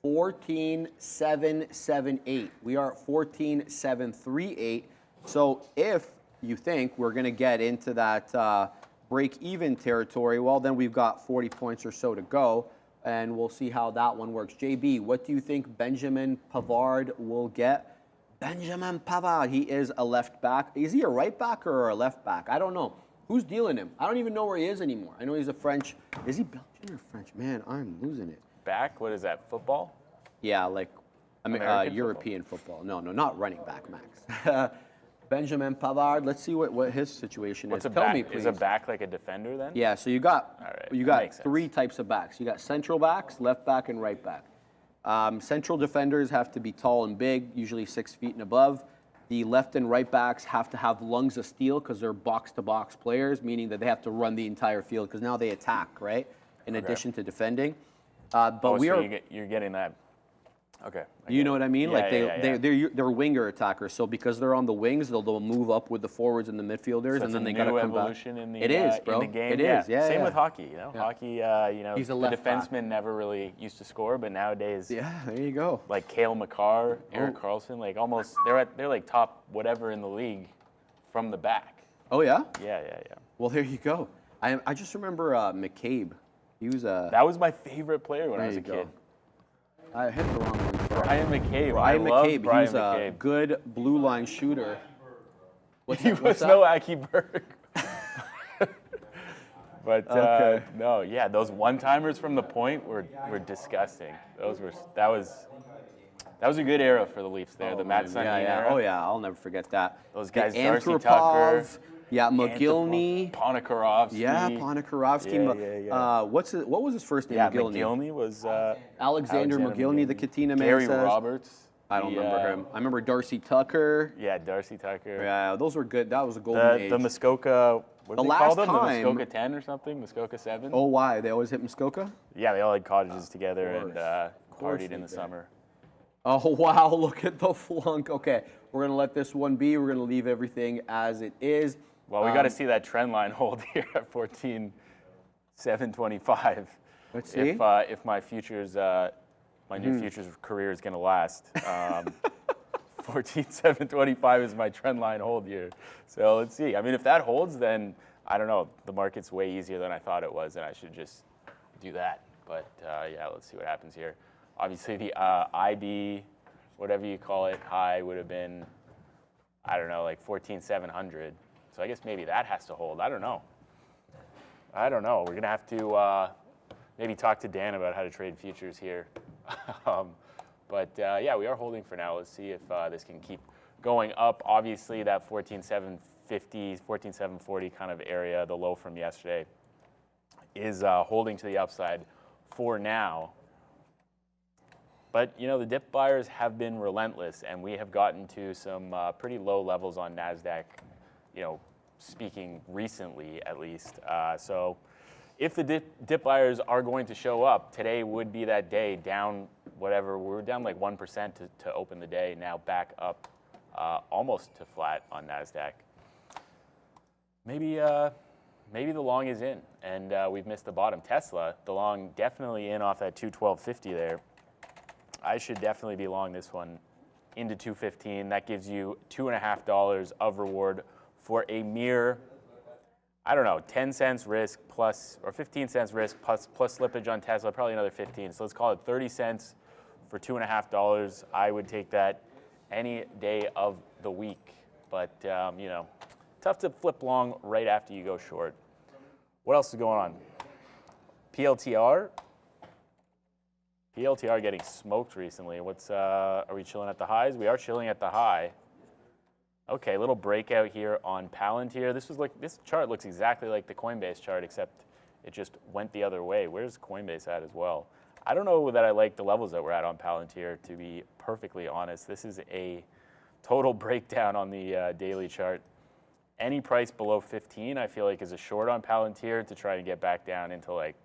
14,778. We are at 14,738. So if you think we're going to get into that break-even territory, well, then we've got 40 points or so to go, and we'll see how that one works. JB, what do you think Benjamin Pavard will get? Benjamin Pavard, he is a left back. Is he a right back or a left back? I don't know. Who's dealing him? I don't even know where he is anymore. I know he's a French. Is he Belgian or French? Man, I'm losing it. Back? What is that, football? Yeah, like European football. No, not running back, Max. Benjamin Pavard, let's see what his situation is. Tell me, please. Is a back like a defender then? Yeah, so you got three types of backs. You got central backs, left back, and right back. Central defenders have to be tall and big, usually 6 feet and above. The left and right backs have to have lungs of steel because they're box-to-box players, meaning that they have to run the entire field because now they attack, right? In addition to defending. You're getting that. Okay. You know what I mean? They're winger attackers. So because they're on the wings, they'll move up with the forwards and the midfielders, so and then they got to come back. It is, bro. In the game. It is. Yeah. Same with hockey. Hockey. He's a the left defenseman back. never really used to score, but nowadays. Yeah. There you go. Like Cale Makar, Eric Carlson, like almost they're like top whatever in the league from the back. Oh yeah. Yeah. Well, there you go. I just remember McCabe. He was That was my favorite player when I was a kid. I hit the wrong one. Brian McCabe. Brian McCabe. Brian He was a good blue line shooter. He was no Aki Berg. But Okay. no, yeah, those one-timers from the point were disgusting. That was a good era for the Leafs there, the Matt Sundin era. Oh yeah, I'll never forget that. Those guys, The Darcy Antropov, Tucker. Yeah, McGillney. Ponikarovsky. Yeah, Ponikarovsky. Yeah. What was his first name? Yeah, McGillney. McGillney was Alexander McGillney, the Katina man Gary says. Roberts. I don't remember him. I remember Darcy Tucker. Yeah, Darcy Tucker. Yeah, those were good. That was a golden age. The Muskoka. What The did they last call them? time- The Muskoka 10 or something? Muskoka 7? Oh, why? They always hit Muskoka? Yeah, they all had cottages together and course partied they in the did. summer. Oh, wow, look at the flunk. Okay, we're going to let this one be. We're going to leave everything as it is. Well, we got to see that trend line hold here at 14,725. Let's see. If my futures, my new futures career is going to last. 14,725 is my trend line hold here. So let's see. I mean, if that holds, then I don't know. The market's way easier than I thought it was, and I should just do that. But yeah, let's see what happens here. Obviously, the ID, whatever you call it, high would have been, I don't know, like 14,700. So I guess maybe that has to hold. I don't know. We're going to have to maybe talk to Dan about how to trade futures here. But yeah, we are holding for now. Let's see if this can keep going up. Obviously, that 14,750, 14,740 kind of area, the low from yesterday, is holding to the upside for now. But, the dip buyers have been relentless, and we have gotten to some pretty low levels on NASDAQ, speaking recently at least. So if the dip buyers are going to show up, today would be that day down whatever. We're down like 1% to open the day, now back up almost to flat on NASDAQ. Maybe the long is in, and we've missed the bottom. Tesla, the long definitely in off that 212.50 there. I should definitely be long this one into 215. That gives you $2.50 of reward for a mere I don't know, 10 cents risk plus, or 15 cents risk plus slippage on Tesla, probably another 15. So let's call it 30 cents for $2.50. I would take that any day of the week. But, you know, tough to flip long right after you go short. What else is going on? PLTR. PLTR getting smoked recently. What's, are we chilling at the highs? We are chilling at the high. Okay, little breakout here on Palantir. This chart looks exactly like the Coinbase chart, except it just went the other way. Where's Coinbase at as well? I don't know that I like the levels that we're at on Palantir, to be perfectly honest. This is a total breakdown on the daily chart. Any price below 15, I feel like, is a short on Palantir to try to get back down into like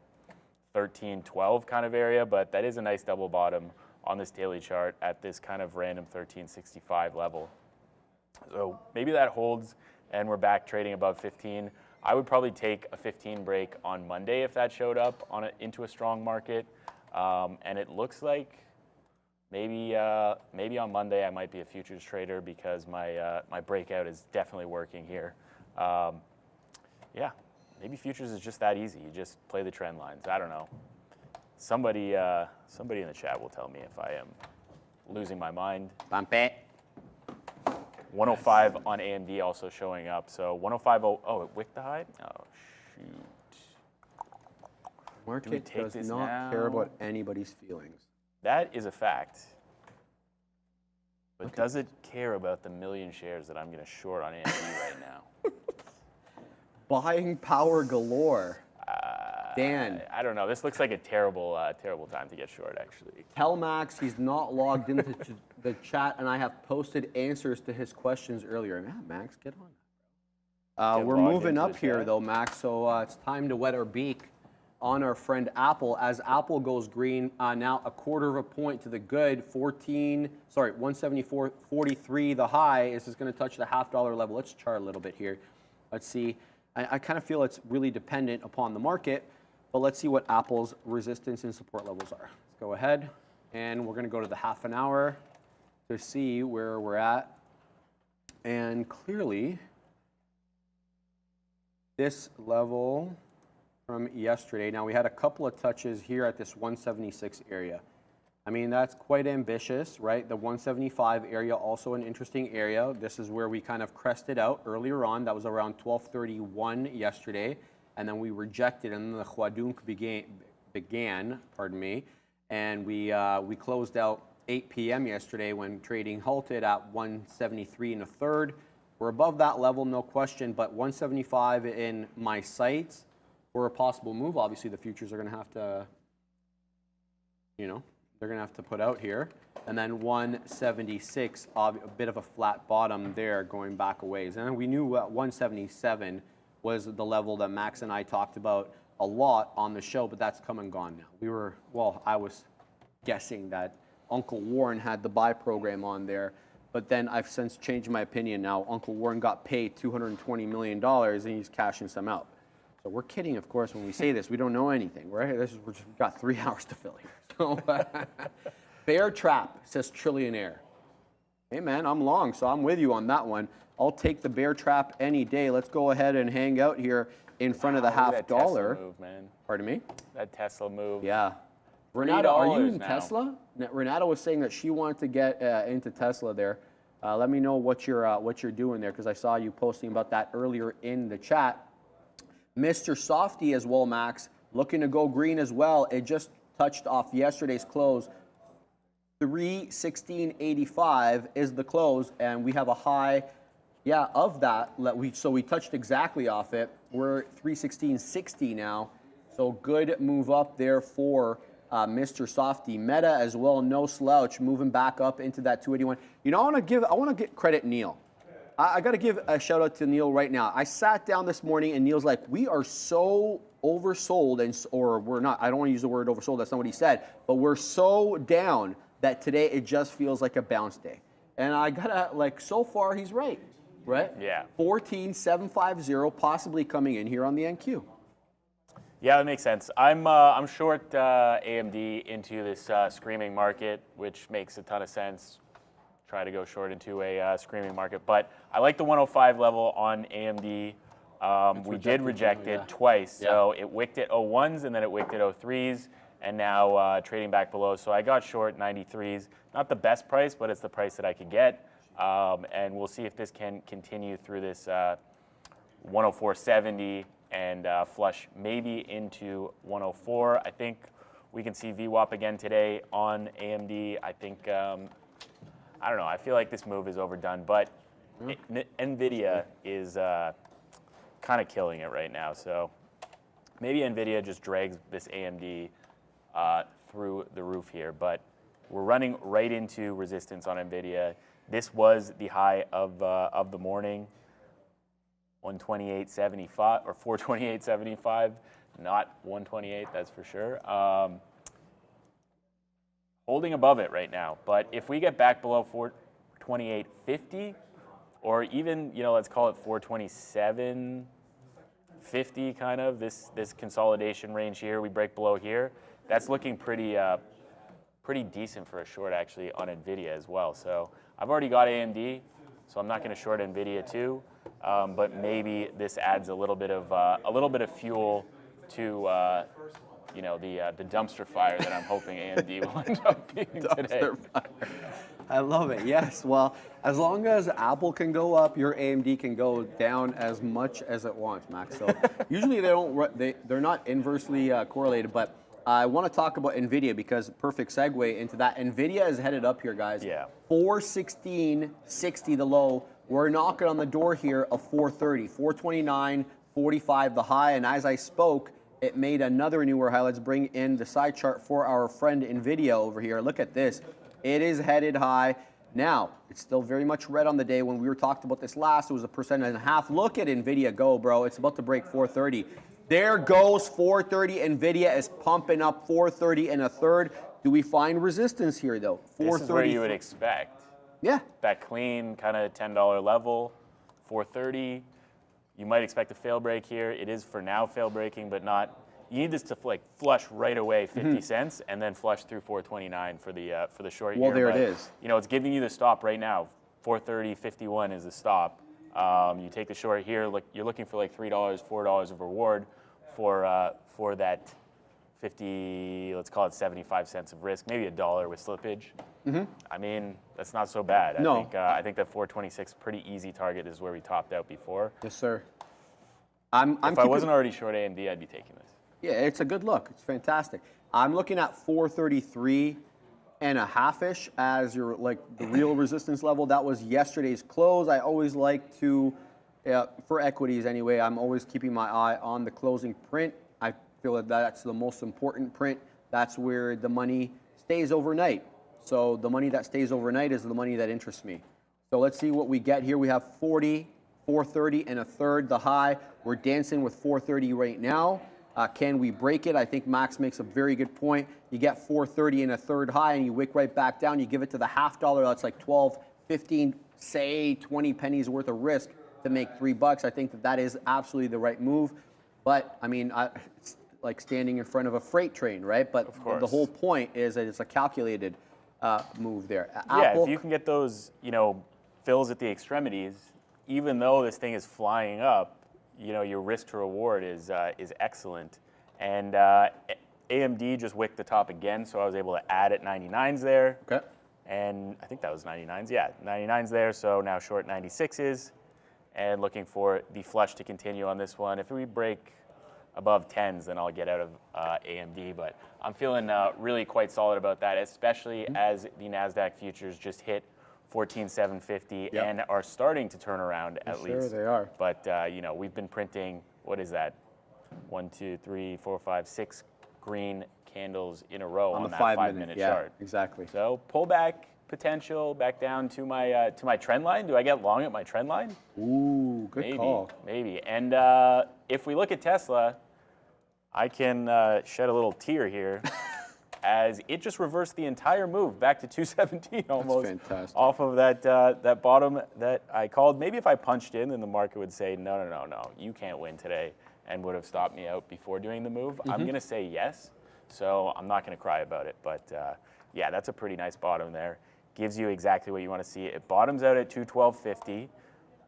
13, 12 kind of area, but that is a nice double bottom on this daily chart at this kind of random 1365 level. So maybe that holds and we're back trading above 15. I would probably take a 15 break on Monday if that showed up into a strong market. And it looks like maybe on Monday I might be a futures trader because my breakout is definitely working here. Yeah, maybe futures is just that easy. You just play the trend lines. I don't know. Somebody in the chat will tell me if I am losing my mind. Bump it. 105 on AMD also showing up. So 105, oh, it wicked the high? Oh, shoot. Market does not care about anybody's feelings. That is a fact. But does it care about the million shares that I'm going to short on AMD right now? Buying power galore. Dan. I don't know. This looks like a terrible time to get short, actually. Tell Max he's not logged into the chat, and I have posted answers to his questions earlier. Yeah, Max, get on. We're moving up here, though, Max, so it's time to wet our beak on our friend Apple. As Apple goes green, now a quarter of a point to the good, 174.43 the high. This is going to touch the $half level. Let's chart a little bit here. Let's see. I kind of feel it's really dependent upon the market, but let's see what Apple's resistance and support levels are. Let's go ahead, and we're going to go to the half an hour to see where we're at. And clearly, this level from yesterday, now we had a couple of touches here at this 176 area. I mean, that's quite ambitious, right? The 175 area, also an interesting area. This is where we kind of crested out earlier on. That was around 12:31 yesterday. And then we rejected, and then the Huadunk began, pardon me. And we closed out 8 p.m. yesterday when trading halted at 173 1/3. We're above that level, no question, but 175 in my sights for a possible move. Obviously, the futures are going to have to, you know, they're going to have to put out here. And then 176, a bit of a flat bottom there going back a ways. And we knew 177 was the level that Max and I talked about a lot on the show, but that's come and gone now. I was guessing that Uncle Warren had the buy program on there, but then I've since changed my opinion now. Uncle Warren got paid $220 million and he's cashing some out. So we're kidding, of course, when we say this. We don't know anything, right? We've got 3 hours to fill here. So, bear trap, says Trillionaire. Hey, man, I'm long, so I'm with you on that one. I'll take the bear trap any day. Let's go ahead and hang out here in front of the $half. That Tesla move, man. Pardon me? That Tesla move. Yeah. Renata, are you in Tesla? Renata was saying that she wanted to get into Tesla there. Let me know what you're doing there, because I saw you posting about that earlier in the chat. Mr. Softy as well, Max, looking to go green as well. It just touched off yesterday's close. 316.85 is the close, and we have a high, of that. So we touched exactly off it. We're 316.60 now. So good move up there for Mr. Softy. Meta as well, no slouch, moving back up into that 281. You know, I want to get credit Neil. I got to give a shout out to Neil right now. I sat down this morning and Neil's like, we are so oversold, or we're not, I don't want to use the word oversold, that's not what he said, but we're so down that today it just feels like a bounce day. And I got to, so far he's right? Yeah. 14,750 possibly coming in here on the NQ. Yeah, that makes sense. I'm short AMD into this screaming market, which makes a ton of sense. Try to go short into a screaming market, but I like the 105 level on AMD We did reject it twice. So it wicked at 01s and then it wicked at 03s, and now trading back below. So I got short 93s. Not the best price, but it's the price that I could get. And we'll see if this can continue through this 104.70 and flush maybe into 104. I think we can see VWAP again today on AMD. I think, I don't know, I feel like this move is overdone, but NVIDIA is kind of killing it right now. So maybe NVIDIA just drags this AMD through the roof here, but we're running right into resistance on NVIDIA. This was the high of the morning, 128.75 or 428.75, not 128, that's for sure. Holding above it right now, but if we get back below 428.50, or even, you know, let's call it 427.50, kind of this consolidation range here, we break below here, that's looking pretty decent for a short actually on NVIDIA as well. So I've already got AMD, so I'm not going to short NVIDIA too, but maybe this adds a little bit of fuel to you know, the dumpster fire that I'm hoping AMD will end up being today. I love it. Yes. Well, as long as Apple can go up, your AMD can go down as much as it wants, Max. So usually they're not inversely correlated, but I want to talk about NVIDIA because perfect segue into that. NVIDIA is headed up here, guys. Yeah. 416.60 the low. We're knocking on the door here of 430, 429.45 the high. And as I spoke, it made another newer high. Let's bring in the side chart for our friend NVIDIA over here. Look at this. It is headed high. Now, it's still very much red on the day. When we were talked about this last, it was 1.5%. Look at NVIDIA go, bro. It's about to break 430. There goes 430. NVIDIA is pumping up 430 and a third. Do we find resistance here, though? 430. This is where you would expect. Yeah. That clean kind of $10 level, 430. You might expect a fail break here. It is for now fail breaking, but not. You need this to like flush right away, 50 cents, and then flush through 429 for the short. Well, there but, it is. You know, it's giving you the stop right now. 430.51 is the stop. You take the short here. Look, you're looking for like $3, $4 of reward for that 50. Let's call it 75 cents of risk, maybe $1 with slippage. I mean, that's not so bad. No. I think that 426 pretty easy target. This is where we topped out before. Yes, sir. If I wasn't already short AMD, I'd be taking this. Yeah, it's a good look. It's fantastic. I'm looking at 433 and a half-ish as your like the real resistance level. That was yesterday's close. I always like to, for equities anyway, I'm always keeping my eye on the closing print. I feel that that's the most important print. That's where the money stays overnight. So the money that stays overnight is the money that interests me. So let's see what we get here. We have 40, 430 and a third, the high. We're dancing with 430 right now. Can we break it? I think Max makes a very good point. You get 430 and a third high and you wick right back down. You give it to the $0.50. That's like 12, 15, say 20 pennies worth of risk to make $3. I think that is absolutely the right move. But I mean, it's like standing in front of a freight train, right? But the whole point is that it's a calculated move there. Yeah, if you can get those, you know, fills at the extremities, even though this thing is flying up, you know, your risk to reward is excellent. And AMD just wicked the top again, so I was able to add at 99s there. Okay. And I think that was 99s. Yeah, 99s there, so now short 96s. And looking for the flush to continue on this one. If we break above 10s, then I'll get out of AMD. But I'm feeling really quite solid about that, especially as the NASDAQ futures just hit 14,750 and are starting to turn around at least. Sure, they are. But you know, we've been printing, what is that? 1, 2, 3, 4, 5, 6 green candles in a row on that 5-minute chart. Exactly. So pullback potential back down to my trend line. Do I get long at my trend line? Ooh, good call. Maybe. And if we look at Tesla, I can shed a little tear here. As it just reversed the entire move back to 217 almost. That's fantastic. Off of that bottom that I called. Maybe if I punched in, then the market would say, no, you can't win today, and would have stopped me out before doing the move. I'm going to say yes, so I'm not going to cry about it. But yeah, that's a pretty nice bottom there. Gives you exactly what you want to see. It bottoms out at 212.50,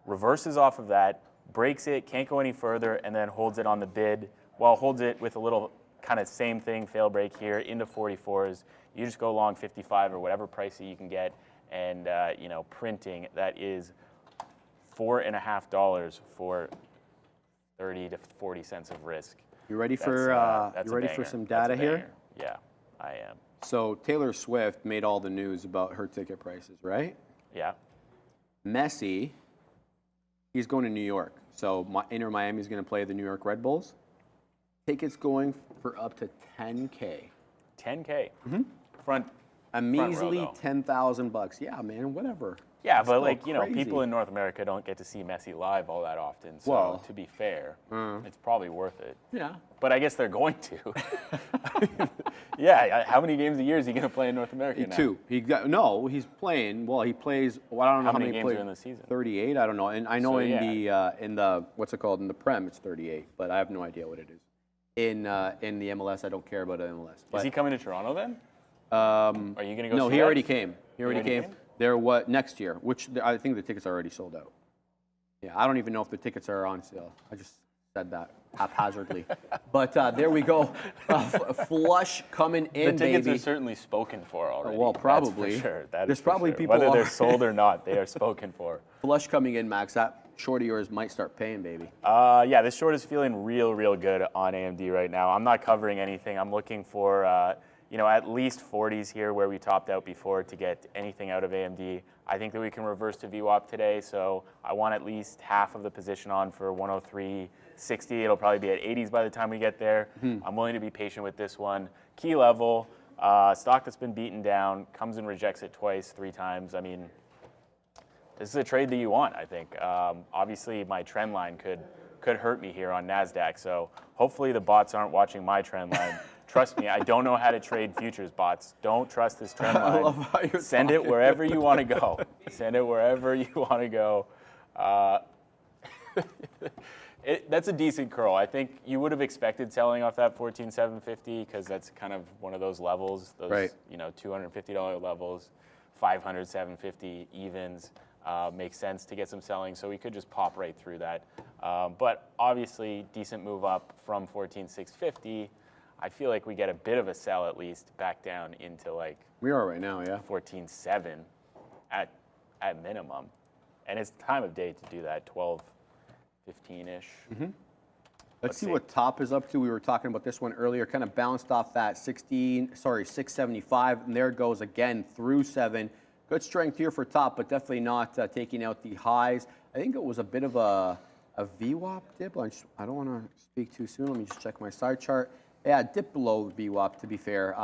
reverses off of that, breaks it, can't go any further, and then holds it on the bid. Well, holds it with a little kind of same thing, fail break here into 44s. You just go long 55 or whatever price that you can get, and you know, printing, that is $4.50 for 30 to 40 cents of risk. You ready for That's you ready for some data here? Yeah, I am. So Taylor Swift made all the news about her ticket prices, right? Yeah. Messi, he's going to New York. So Inter Miami is going to play the New York Red Bulls. Tickets going for up to 10K. 10K. Mm-hmm. Front. A measly $10,000. Yeah, man, whatever. Yeah, but like, you know, people in North America don't get to see Messi live all that often. So well, to be fair, it's probably worth it. Yeah. But I guess they're going to. Yeah, how many games a year is he going to play in North America now? 2. He's playing. Well, he plays. Well, I don't know how many games are in the season. 38. I don't know. And I know in the what's it called, in the Prem it's 38, but I have no idea what it is. In the MLS, I don't care about the MLS. But, is he coming to Toronto then? Are you going to go? No, he already came. He already came. Came? There next year, which I think the tickets are already sold out. Yeah, I don't even know if the tickets are on sale. I just said that haphazardly. But there we go. Flush coming in, the tickets baby. are certainly spoken for already. Well, probably. That's for sure. There's probably people whether they're sold or not, they are spoken for. Flush coming in, Max. That short of yours might start paying, baby. Yeah, this short is feeling real good on AMD right now. I'm not covering anything. I'm looking for you know, at least 40s here where we topped out before to get anything out of AMD. I think that we can reverse to VWAP today, so I want at least half of the position on for 103.60. It'll probably be at 80s by the time we get there. I'm willing to be patient with this one. Key level, stock that's been beaten down, comes and rejects it twice, 3 times. I mean, this is a trade that you want, I think. Obviously, my trend line could hurt me here on NASDAQ, so hopefully the bots aren't watching my trend line. Trust me, I don't know how to trade futures, bots. Don't trust this trend line. I love how you're Send it wherever you want to go. Send it wherever you want to go. That's a decent curl. I think you would have expected selling off that 14,750 because that's kind of one of those levels, those right. You know, $250 levels, 500, 750 evens. Makes sense to get some selling, so we could just pop right through that. But obviously, decent move up from 14,650. I feel like we get a bit of a sell at least back down into like we are right now, yeah. 14.7 at minimum, and it's time of day to do that 12.15ish. Let's see what top is up to. We were talking about this one earlier, kind of bounced off that 675, and there it goes again through 7. Good strength here for top, but definitely not taking out the highs. I think it was a bit of a VWAP dip. I don't want to speak too soon. Let me just check my side chart. Yeah, dip below VWAP, to be fair,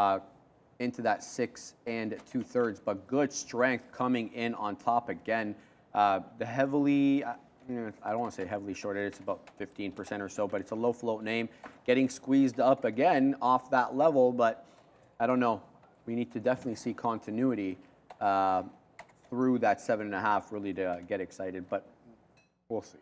into that 6 2/3, but good strength coming in on top again. The heavily, I don't want to say heavily shorted, it's about 15% or so, but it's a low float name. Getting squeezed up again off that level, but I don't know. We need to definitely see continuity through that 7.5 really to get excited, but we'll see.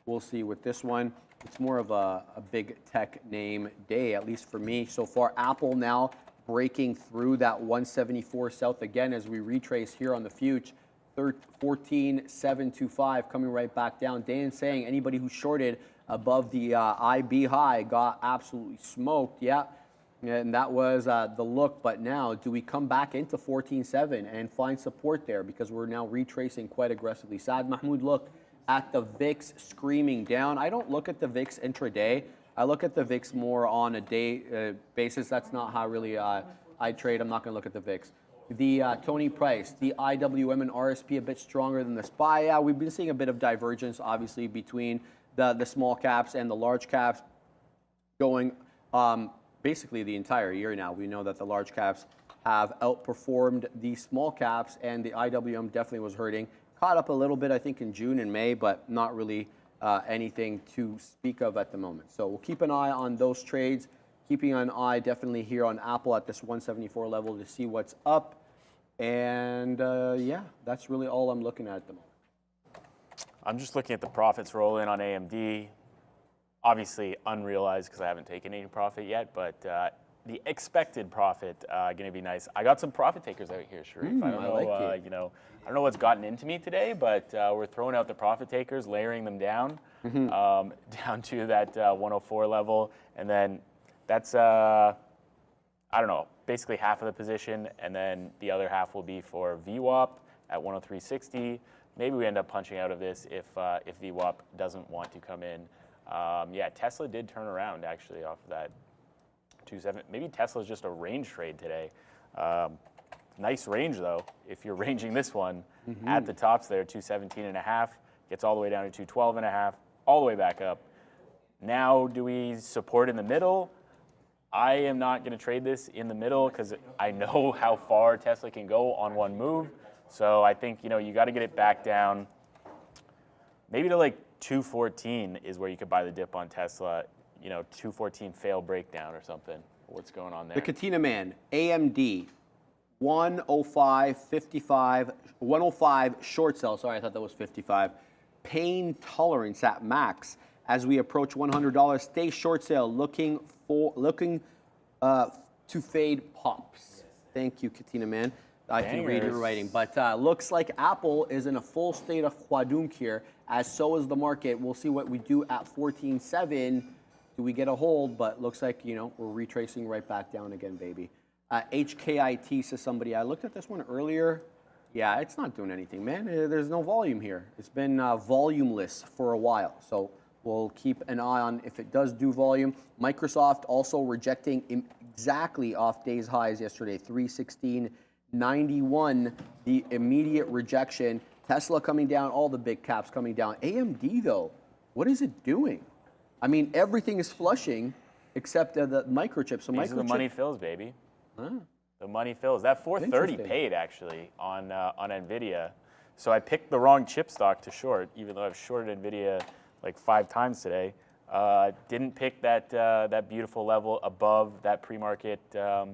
We'll see with this one. It's more of a big tech name day, at least for me so far. Apple now breaking through that 174 south again as we retrace here on the future. 14,725 coming right back down. Dan saying anybody who shorted above the IB high got absolutely smoked. Yeah, and that was the look. But now, do we come back into 14.7 and find support there? Because we're now retracing quite aggressively. Saad Mahmoud, look at the VIX screaming down. I don't look at the VIX intraday. I look at the VIX more on a day basis. That's not how really I trade. I'm not going to look at the VIX. The Tony Price, the IWM and RSP a bit stronger than the SPY. Yeah, we've been seeing a bit of divergence, obviously, between the small caps and the large caps going basically the entire year now. We know that the large caps have outperformed the small caps, and the IWM definitely was hurting. Caught up a little bit, I think, in June and May, but not really anything to speak of at the moment. So we'll keep an eye on those trades. Keeping an eye definitely here on Apple at this 174 level to see what's up. And yeah, that's really all I'm looking at the moment. I'm just looking at the profits roll in on AMD. Obviously unrealized because I haven't taken any profit yet, but the expected profit going to be nice. I got some profit takers out here, Sharif. I don't know, like it. you know, I don't know what's gotten into me today, but we're throwing out the profit takers, layering them down, down to that 104 level, and then that's I don't know, basically half of the position, and then the other half will be for VWAP at 103.60. Maybe we end up punching out of this if VWAP doesn't want to come in. Yeah, Tesla did turn around actually off of that 2.7. Maybe Tesla's just a range trade today. Nice range though. If you're ranging this one at the tops there, 217.5, gets all the way down to 212.5, all the way back up. Now, do we support in the middle? I am not going to trade this in the middle because I know how far Tesla can go on one move. So I think, you know, you got to get it back down maybe to like 214 is where you could buy the dip on Tesla. You know, 214 fail breakdown or something. What's going on there? The Katina Man, AMD, 105.55, 105 short sell. Sorry, I thought that was 55. Pain tolerance at max as we approach $100. Stay short sale, looking to fade pops. Thank you, Katina Man. I can read your writing, but looks like Apple is in a full state of quadunk here, as so is the market. We'll see what we do at 14.7. Do we get a hold? But looks like, you know, we're retracing right back down again, baby. HKIT says somebody. I looked at this one earlier. Yeah, it's not doing anything, man. There's no volume here. It's been volumeless for a while, so we'll keep an eye on if it does do volume. Microsoft also rejecting exactly off day's highs yesterday, 316.91, the immediate rejection. Tesla coming down, all the big caps coming down. AMD, though, what is it doing? I mean, everything is flushing except the microchips. So These are the money fills, baby. The money fills. That 430 paid, actually, on NVIDIA. So I picked the wrong chip stock to short, even though I've shorted NVIDIA like 5 times today. Didn't pick that beautiful level above that pre-market, or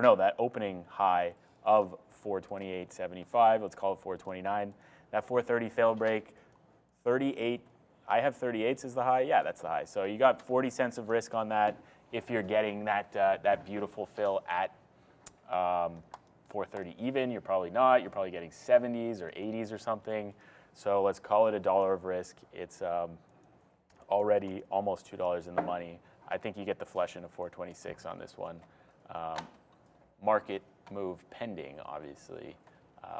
no, that opening high of 428.75. Let's call it 429. That 430 fail break, 38. I have 38s as the high. Yeah, that's the high. So you got 40 cents of risk on that if you're getting that beautiful fill at 430 even. You're probably not. You're probably getting 70s or 80s or something. So let's call it $1 of risk. It's already almost $2 in the money. I think you get the flush into 426 on this one. Market move pending, obviously.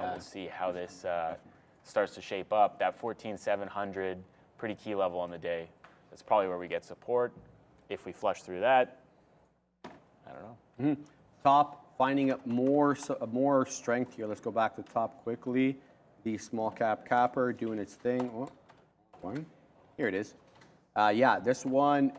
We'll see how this starts to shape up. That 14,700, pretty key level on the day. That's probably where we get support. If we flush through that, I don't know. Top finding more strength here. Let's go back to top quickly. The small cap capper doing its thing. Oh, one. Here it is. Yeah, this one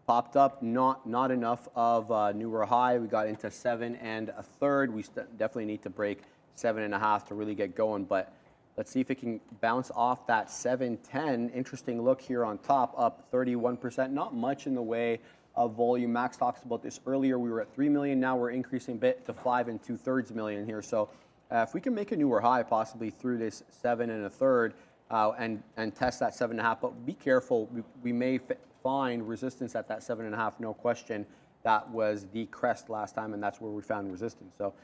popped up. Not enough of a newer high. We got into 7 1/3. We definitely need to break 7 1/2 to really get going. But let's see if it can bounce off that 710. Interesting look here on top, up 31%. Not much in the way of volume. Max talks about this earlier. We were at 3 million. Now we're increasing a bit to 5 2/3 million here. So if we can make a newer high, possibly through this 7 1/3 and test that 7 1/2, but be careful. We may find resistance at that 7 1/2. No question. That was the crest last time, and that's where we found resistance. So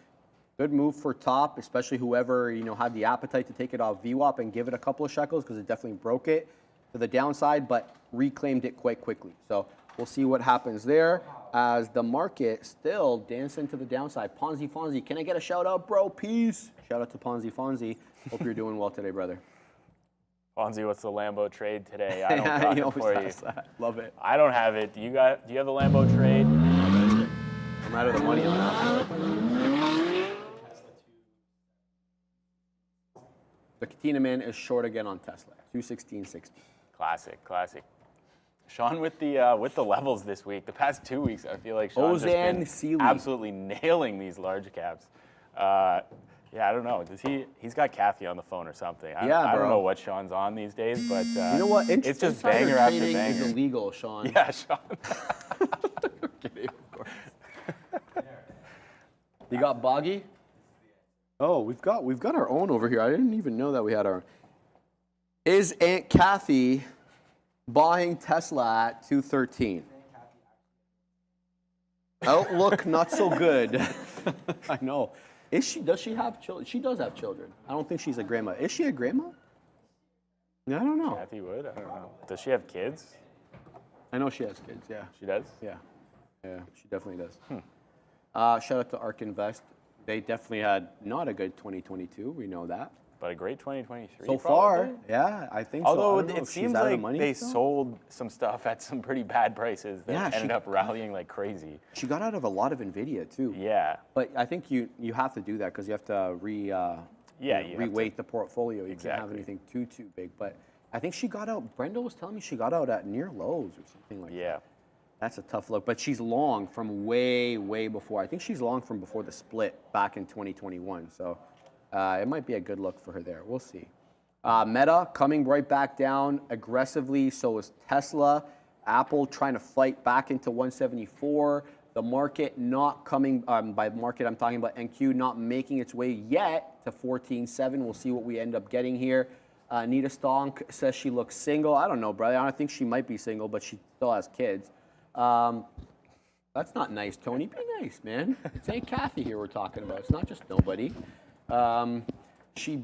good move for top, especially whoever had the appetite to take it off VWAP and give it a couple of shekels, because it definitely broke it to the downside, but reclaimed it quite quickly. So we'll see what happens there as the market still dancing to the downside. Ponzi Fonzie, can I get a shout out, bro? Peace. Shout out to Ponzi Fonzie. Hope you're doing well today, brother. Fonzie, what's the Lambo trade today? I don't got it for you. Love it. I don't have it. Do you have the Lambo trade? I'm out of the money on that. The Katina Man is short again on Tesla. 216.60. Classic. Sean with the levels this week. The past 2 weeks, I feel like Sean's just been absolutely nailing these large caps. Yeah, I don't know. He's got Kathy on the phone or something. I don't know what Sean's on these days, but you know what? It's just banger after banger. Is illegal, Sean. Yeah, Sean. Kidding, of course. You got Boggy? Oh, we've got our own over here. I didn't even know that we had our own. Is Aunt Kathy buying Tesla at 213? Outlook not so good. I know. Does she have children? She does have children. I don't think she's a grandma. Is she a grandma? I don't know. Kathy Wood? I don't know. Does she have kids? I know she has kids, yeah. She does? Yeah. Yeah, she definitely does. Shout out to ARK Invest. They definitely had not a good 2022. We know that. But a great 2023 So probably. far, yeah, I think so. Although I don't know it if she's seems out of like money they still. sold some stuff at some pretty bad prices that Yeah, ended up rallying like crazy. She got out of a lot of NVIDIA too. Yeah. But I think you have to do that because you have to you have reweight the portfolio. You can't have Exactly. anything too big. But I think she got out. Brenda was telling me she got out at near lows or something like that. Yeah. That's a tough look. But she's long from way before. I think she's long from before the split back in 2021. So it might be a good look for her there. We'll see. Meta coming right back down aggressively. So is Tesla. Apple trying to fight back into 174. The market not coming, by market I'm talking about NQ, not making its way yet to 14.7. We'll see what we end up getting here. Nita Stonk says she looks single. I don't know, brother. I think she might be single, but she still has kids. That's not nice, Tony. Be nice, man. It's Aunt Kathy here we're talking about. It's not just nobody. She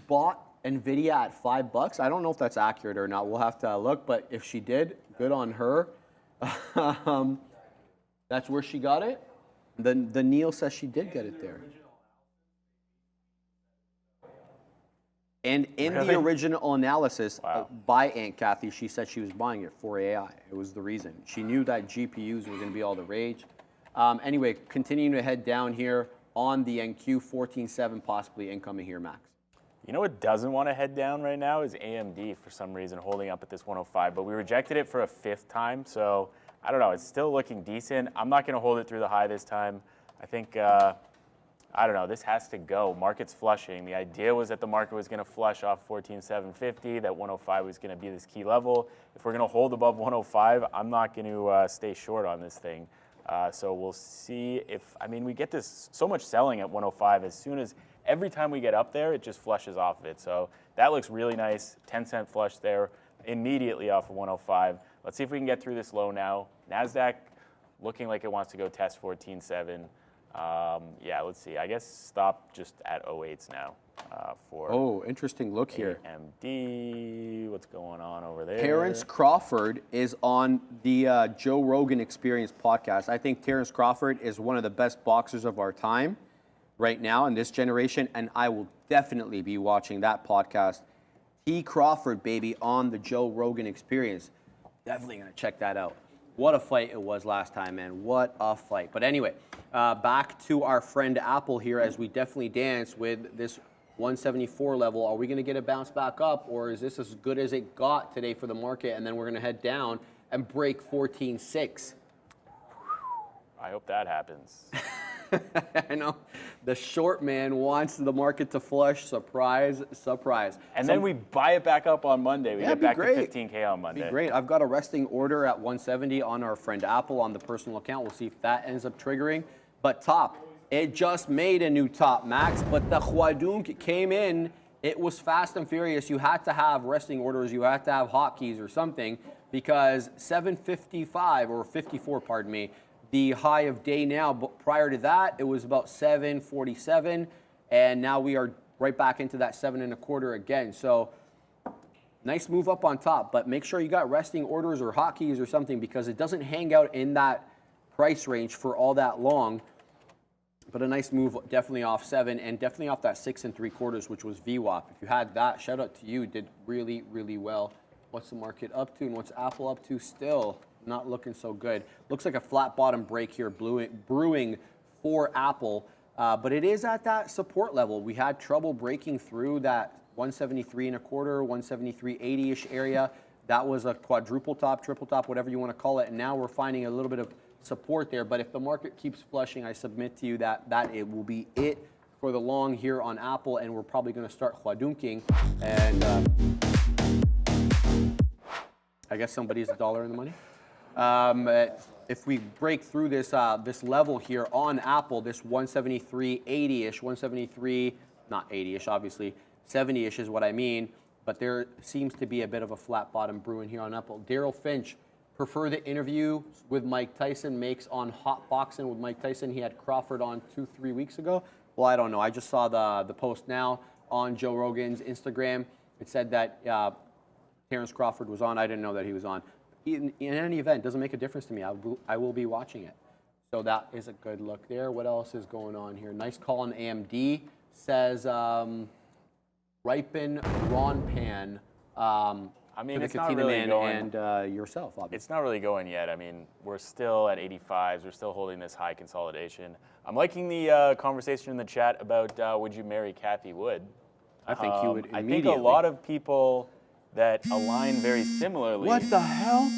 bought NVIDIA at $5. I don't know if that's accurate or not. We'll have to look, but if she did, good on her. That's where she got it. The Neil says she did get it there. And in the original analysis by Aunt Kathy, she said she was buying it for AI. It was the reason. She knew that GPUs were going to be all the rage. Anyway, continuing to head down here on the NQ, 14.7 possibly incoming here, Max. You know what doesn't want to head down right now is AMD for some reason holding up at this 105, but we rejected it for a 5th time, so I don't know. It's still looking decent. I'm not going to hold it through the high this time. I think, I don't know, this has to go. Market's flushing. The idea was that the market was going to flush off 14,750, that 105 was going to be this key level. If we're going to hold above 105, I'm not going to stay short on this thing. So we'll see if, I mean, we get this so much selling at 105 as soon as, every time we get up there, it just flushes off of it. So that looks really nice. 10-cent flush there immediately off of 105. Let's see if we can get through this low now. NASDAQ looking like it wants to go test 14.7. Yeah, let's see. I guess stop just at 08s now for. Oh, interesting look here. AMD, what's going on over there? Terrence Crawford is on the Joe Rogan Experience podcast. I think Terrence Crawford is one of the best boxers of our time right now in this generation, and I will definitely be watching that podcast. T. Crawford, baby, on the Joe Rogan Experience. Definitely going to check that out. What a fight it was last time, man. What a fight. But anyway, back to our friend Apple here as we definitely dance with this 174 level. Are we going to get a bounce back up, or is this as good as it got today for the market, and then we're going to head down and break 14.6? I hope that happens. I know. The short man wants the market to flush. Surprise, surprise. And then we buy it back up on Monday. We get back to 15K on Monday. Be great. I've got a resting order at 170 on our friend Apple on the personal account. We'll see if that ends up triggering. But top, it just made a new top, Max. But the Huadunk came in. It was fast and furious. You had to have resting orders. You had to have hotkeys or something because 755 or 54, pardon me, the high of day now, but prior to that, it was about 747, and now we are right back into that 7.25 again. So nice move up on top, but make sure you got resting orders or hotkeys or something because it doesn't hang out in that price range for all that long. But a nice move definitely off 7 and definitely off that 6.75, which was VWAP. If you had that, shout out to you, did really, really well. What's the market up to and what's Apple up to still? Not looking so good. Looks like a flat bottom break here brewing for Apple, but it is at that support level. We had trouble breaking through that 173.25, 173.80-ish area. That was a quadruple top, triple top, whatever you want to call it, and now we're finding a little bit of support there. But if the market keeps flushing, I submit to you that it will be it for the long here on Apple, and we're probably going to start huadunking. And I guess somebody's $1 in the money. If we break through this this level here on Apple, this 173.80-ish, 173, not 80-ish, obviously, 70-ish is what I mean, but there seems to be a bit of a flat bottom brewing here on Apple. Daryl Finch, prefer the interview with Mike Tyson makes on Hot Boxing with Mike Tyson. He had Crawford on 2-3 weeks ago. Well, I don't know. I just saw the post now on Joe Rogan's Instagram. It said that Terrence Crawford was on. I didn't know that he was on. In any event, doesn't make a difference to me. I will be watching it. So that is a good look there. What else is going on here? Nice call on AMD. Says Ripen, Ron Pan. I mean, it's not really going. And yourself, obviously. It's not really going yet. I mean, we're still at 85s. We're still holding this high consolidation. I'm liking the conversation in the chat about would you marry Kathy Wood? I think you would I immediately. think a lot of people that align very similarly. What the hell?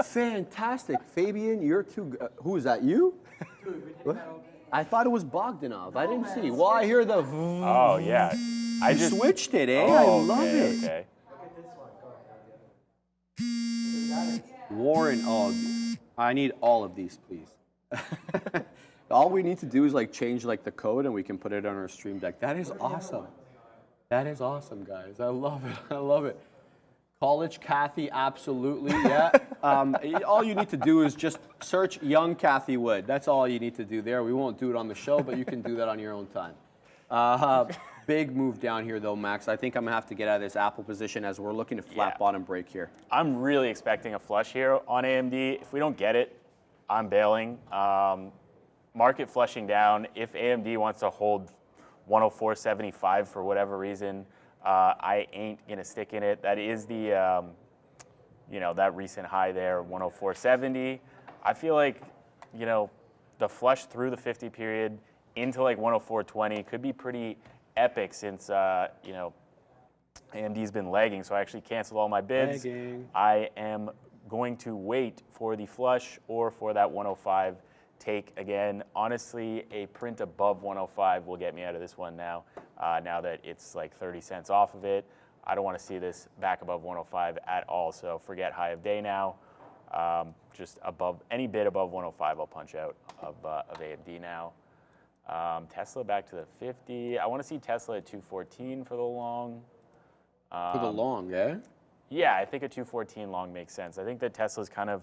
Fantastic. Fabian, you're too good. Who is that, you? What? I thought it was Bogdanov. I didn't see. Well, I hear the. Oh, yeah. I You just switched it, eh? Oh, I love it. Okay. Warren, oh, I need all of these, please. All we need to do is like change like the code and we can put it on our stream deck. That is awesome. That is awesome, guys. I love it. I love it. College Kathy, absolutely, yeah. All you need to do is just search young Kathy Wood. That's all you need to do there. We won't do it on the show, but you can do that on your own time. Big move down here, though, Max. I think I'm going to have to get out of this Apple position as we're looking to flat bottom break here. I'm really expecting a flush here on AMD. If we don't get it, I'm bailing. Market flushing down. If AMD wants to hold 104.75 for whatever reason, I ain't going to stick in it. That is the, that recent high there, 104.70. I feel like, the flush through the 50 period into like 104.20 could be pretty epic since, AMD's been lagging, so I actually canceled all my bids. Lagging. I am going to wait for the flush or for that 105 take again. Honestly, a print above 105 will get me out of this one now, now that it's like 30 cents off of it. I don't want to see this back above 105 at all, so forget high of day now. Just above any bid above 105, I'll punch out of AMD now. Tesla back to the 50. I want to see Tesla at 214 for the long. For the long, eh? Yeah, I think a 214 long makes sense. I think that Tesla's kind of,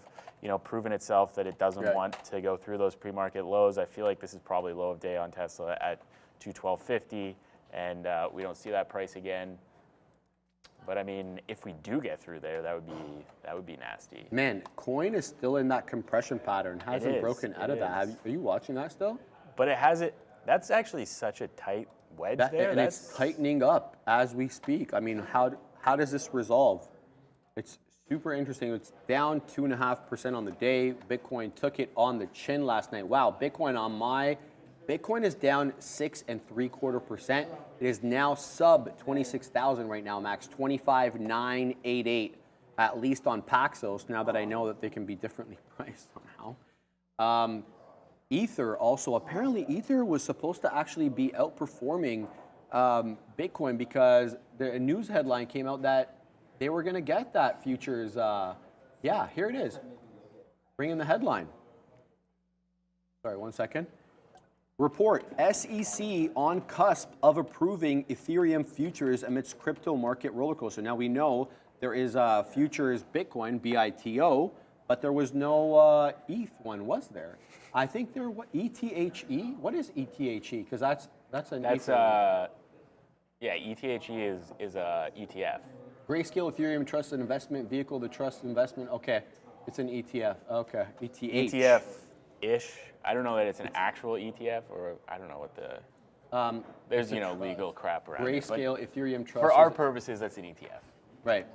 proven itself that it doesn't want to go through those pre-market lows. I feel like this is probably low of day on Tesla at 212.50, and we don't see that price again. But I mean, if we do get through there, that would be nasty. Man, coin is still in that compression pattern. Hasn't broken out of that. Are you watching that still? But it has it. That's actually such a tight wedge there. And it's tightening up as we speak. I mean, how does this resolve? It's super interesting. It's down 2.5% on the day. Bitcoin took it on the chin last night. Wow, Bitcoin is down 6.75%. It is now sub 26,000 right now, Max. 25,988, at least on Paxos. Now that I know that they can be differently priced somehow. Ether also, apparently Ether was supposed to actually be outperforming Bitcoin because a news headline came out that they were going to get that futures. Yeah, here it is. Bring in the headline. Sorry, 1 second. Report, SEC on cusp of approving Ethereum futures amidst crypto market rollercoaster. Now we know there is futures Bitcoin, BITO, but there was no ETH one, was there? I think there was ETHE. What is ETHE? Because that's yeah, ETHE is a ETF. Grayscale Ethereum Trusted Investment Vehicle, the Trust Investment. Okay, it's an ETF. Okay, ETH. ETF-ish. I don't know that it's an actual ETF, or I don't know what the. There's legal crap around it. Grayscale Ethereum Trust. For our purposes, that's an ETF. Right.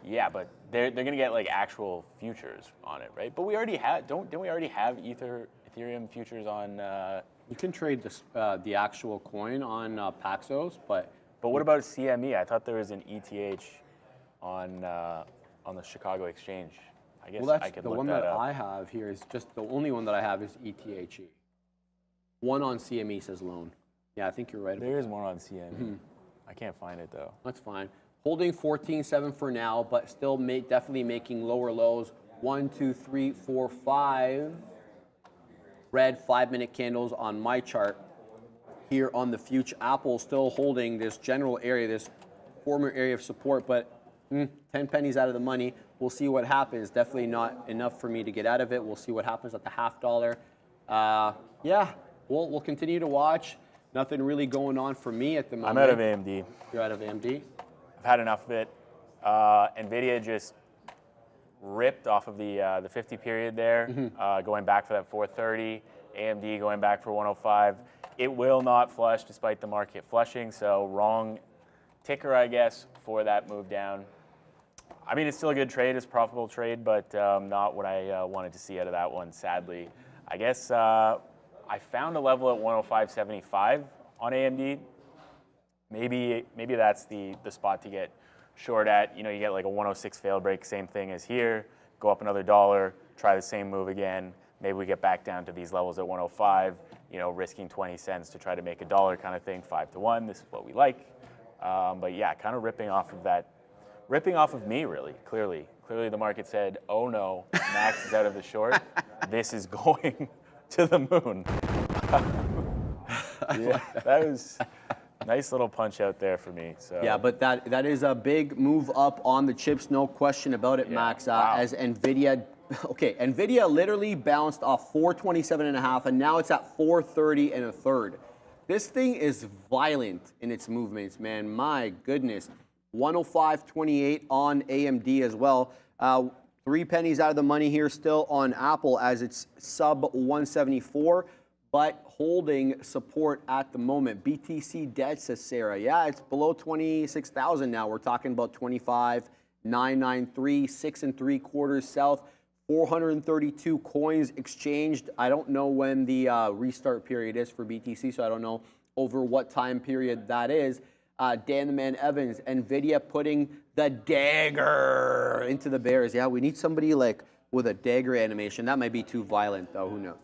Yeah, but they're going to get like actual futures on it, right? But we already have. Don't we already have Ethereum futures on? You can trade the actual coin on Paxos, but what about CME? I thought there was an ETH on the Chicago Exchange. I guess I could look that up. Well, that's the one that I have here. Is just the only one that I have is ETHE. One on CME says loan. Yeah, I think you're right. There is one on CME. Mm-hmm. I can't find it though. That's fine. Holding 14.7 for now, but still definitely making lower lows. 1, 2, 3, 4, 5. Red 5-minute candles on my chart. Here on the future, Apple still holding this general area, this former area of support, but 10 pennies out of the money. We'll see what happens. Definitely not enough for me to get out of it. We'll see what happens at the $0.50. Yeah, we'll continue to watch. Nothing really going on for me at the moment. I'm out of AMD. You're out of AMD? I've had enough of it. NVIDIA just ripped off of the 50 period there, going back for that 430. AMD going back for 105. It will not flush despite the market flushing, so wrong ticker, I guess, for that move down. I mean, it's still a good trade. It's a profitable trade, but not what I wanted to see out of that one, sadly. I guess I found a level at 105.75 on AMD. Maybe that's the spot to get short at. You know, you get like a 106 fail break, same thing as here. Go up another $1, try the same move again. Maybe we get back down to these levels at 105, you know, risking 20 cents to try to make $1 kind of thing, 5-1. This is what we like. But yeah, kind of ripping off of me, really, clearly. Clearly the market said, oh no, Max is out of the short. This is going to the moon. Yeah, that was a nice little punch out there for me. So. Yeah, but that is a big move up on the chips, no question about it, Max. Wow. As NVIDIA, okay, NVIDIA literally bounced off 427.5, and now it's at 430 and a third. This thing is violent in its movements, man. My goodness. 105.28 on AMD as well. 3 pennies out of the money here still on Apple as it's sub 174, but holding support at the moment. BTC dead, says Sarah. Yeah, it's below 26,000 now. We're talking about 25,993, 6 3/4 south. 432 coins exchanged. I don't know when the restart period is for BTC, so I don't know over what time period that is. Dan the Man Evans, NVIDIA putting the dagger into the bears. Yeah, we need somebody like with a dagger animation. That might be too violent though, who knows.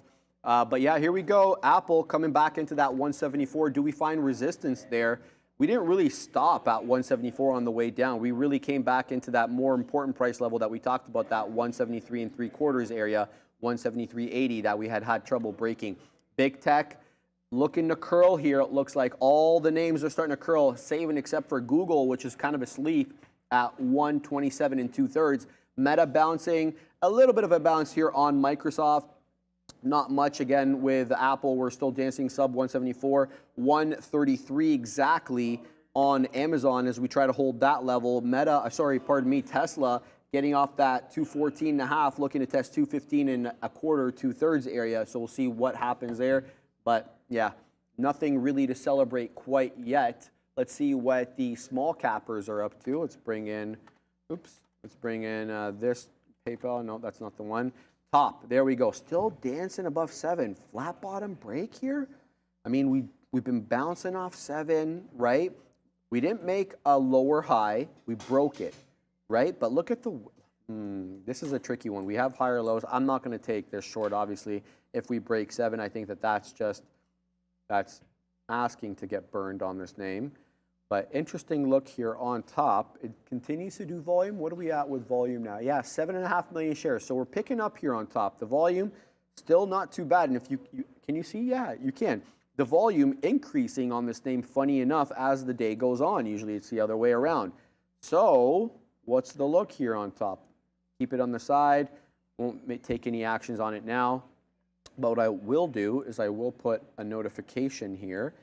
But yeah, here we go. Apple coming back into that 174. Do we find resistance there? We didn't really stop at 174 on the way down. We really came back into that more important price level that we talked about, that 173 3/4 area, 173.80 that we had trouble breaking. Big tech looking to curl here. It looks like all the names are starting to curl, saving except for Google, which is kind of asleep at 127 2/3. Meta bouncing, a little bit of a bounce here on Microsoft. Not much again with Apple. We're still dancing sub 174, 133 exactly on Amazon as we try to hold that level. Tesla getting off that 214.5, looking to test 215 1/4, 2/3 area. So we'll see what happens there. But yeah, nothing really to celebrate quite yet. Let's see what the small cappers are up to. Let's bring in this PayPal. No, that's not the one. Top, there we go. Still dancing above 7. Flat bottom break here. I mean, we've been bouncing off 7, right? We didn't make a lower high. We broke it, right? But look at the, this is a tricky one. We have higher lows. I'm not going to take this short, obviously. If we break 7, I think that's asking to get burned on this name. But interesting look here on top. It continues to do volume. What are we at with volume now? Yeah, 7.5 million shares. So we're picking up here on top. The volume still not too bad. And if you can you see? Yeah, you can. The volume increasing on this name, funny enough, as the day goes on. Usually it's the other way around. So what's the look here on top? Keep it on the side. Won't take any actions on it now. But what I will do is I will put a notification here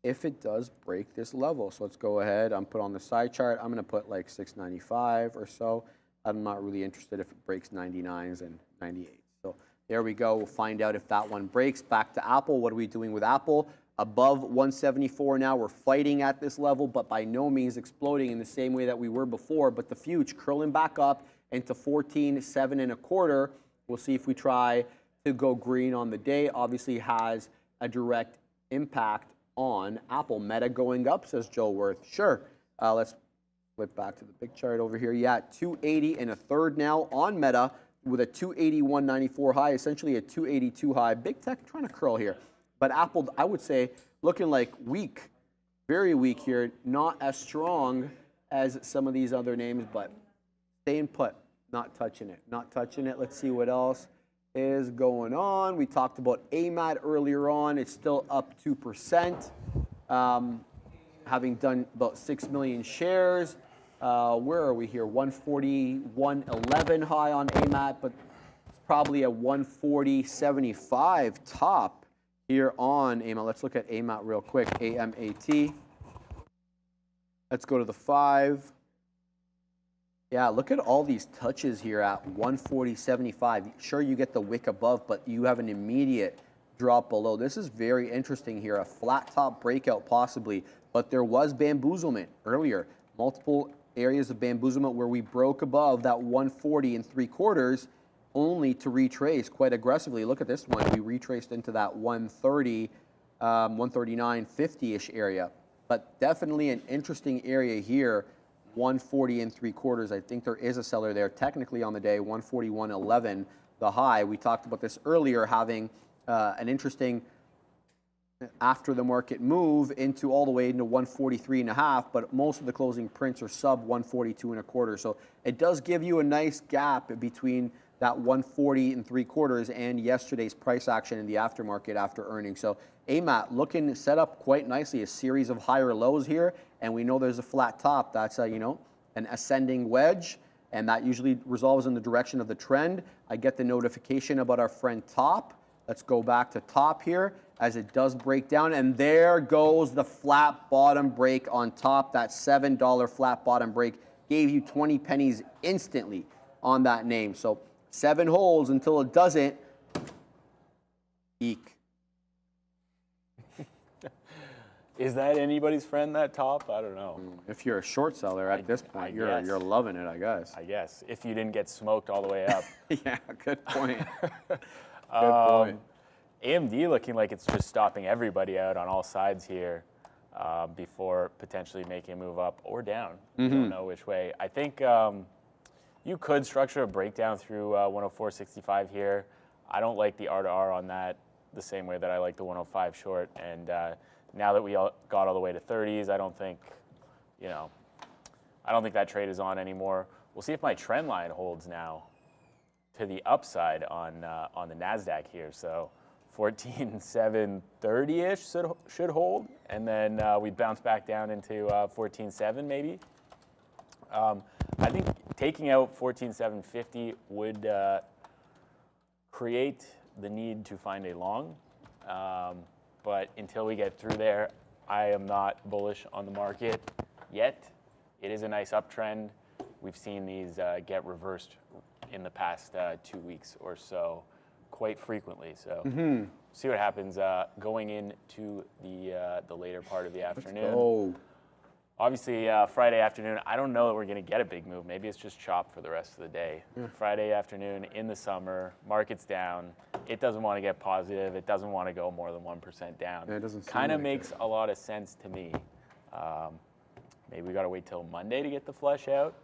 if it does break this level. So let's go ahead. I'm put on the side chart. I'm going to put like 695 or so. I'm not really interested if it breaks 99s and 98. So there we go. We'll find out if that one breaks. Back to Apple. What are we doing with Apple? Above 174 now. We're fighting at this level, but by no means exploding in the same way that we were before. But the future curling back up into 14.7 1/4. We'll see if we try to go green on the day. Obviously has a direct impact on Apple. Meta going up, says Joe Worth. Sure. Let's flip back to the big chart over here. Yeah, 280 1/3 now on Meta with a 281.94 high, essentially a 282 high. Big tech trying to curl here. But Apple, I would say, looking like weak, very weak here. Not as strong as some of these other names, but staying put, not touching it. Not touching it. Let's see what else is going on. We talked about AMAT earlier on. It's still up 2%, having done about 6 million shares. Where are we here? 141.11 high on AMAT, but it's probably a 140.75 top here on AMAT. Let's look at AMAT real quick. AMAT. Let's go to the 5. Yeah, look at all these touches here at 140.75. Sure, you get the wick above, but you have an immediate drop below. This is very interesting here. A flat top breakout possibly, but there was bamboozlement earlier. Multiple areas of bamboozlement where we broke above that 140 3/4 only to retrace quite aggressively. Look at this one. We retraced into that 130, 139.50-ish area. But definitely an interesting area here. 140 3/4. I think there is a seller there technically on the day. 141.11 the high. We talked about this earlier, having an interesting after the market move into all the way into 143.5, but most of the closing prints are sub 142 1/4. So it does give you a nice gap between that 140 3/4 and yesterday's price action in the aftermarket after earnings. So AMAT looking set up quite nicely, a series of higher lows here, and we know there's a flat top. That's an ascending wedge, and that usually resolves in the direction of the trend. I get the notification about our friend top. Let's go back to top here as it does break down, and there goes the flat bottom break on top. That $7 flat bottom break gave you 20 pennies instantly on that name. So 7 holds until it doesn't. Eek. Is that anybody's friend, that top? I don't know. If you're a short seller at this point, you're loving it, I guess. I guess, if you didn't get smoked all the way up. Yeah, good point. Good point. AMD looking like it's just stopping everybody out on all sides here before potentially making a move up or down. Don't know which way. I think you could structure a breakdown through 104.65 here. I don't like the R to R on that the same way that I like the 105 short. And now that we got all the way to 30s, I don't think that trade is on anymore. We'll see if my trend line holds now to the upside on the NASDAQ here. So 14.730-ish should hold, and then we bounce back down into 14.7 maybe. I think taking out 14.750 would create the need to find a long, but until we get through there, I am not bullish on the market yet. It is a nice uptrend. We've seen these get reversed in the past 2 weeks or so quite frequently. So see what happens going into the later part of the afternoon. Obviously, Friday afternoon, I don't know that we're going to get a big move. Maybe it's just chop for the rest of the day. Friday afternoon in the summer, market's down. It doesn't want to get positive. It doesn't want to go more than 1% down. Yeah, it doesn't seem kind of like makes a lot of sense to me. Maybe we got to wait till Monday to get the flush out.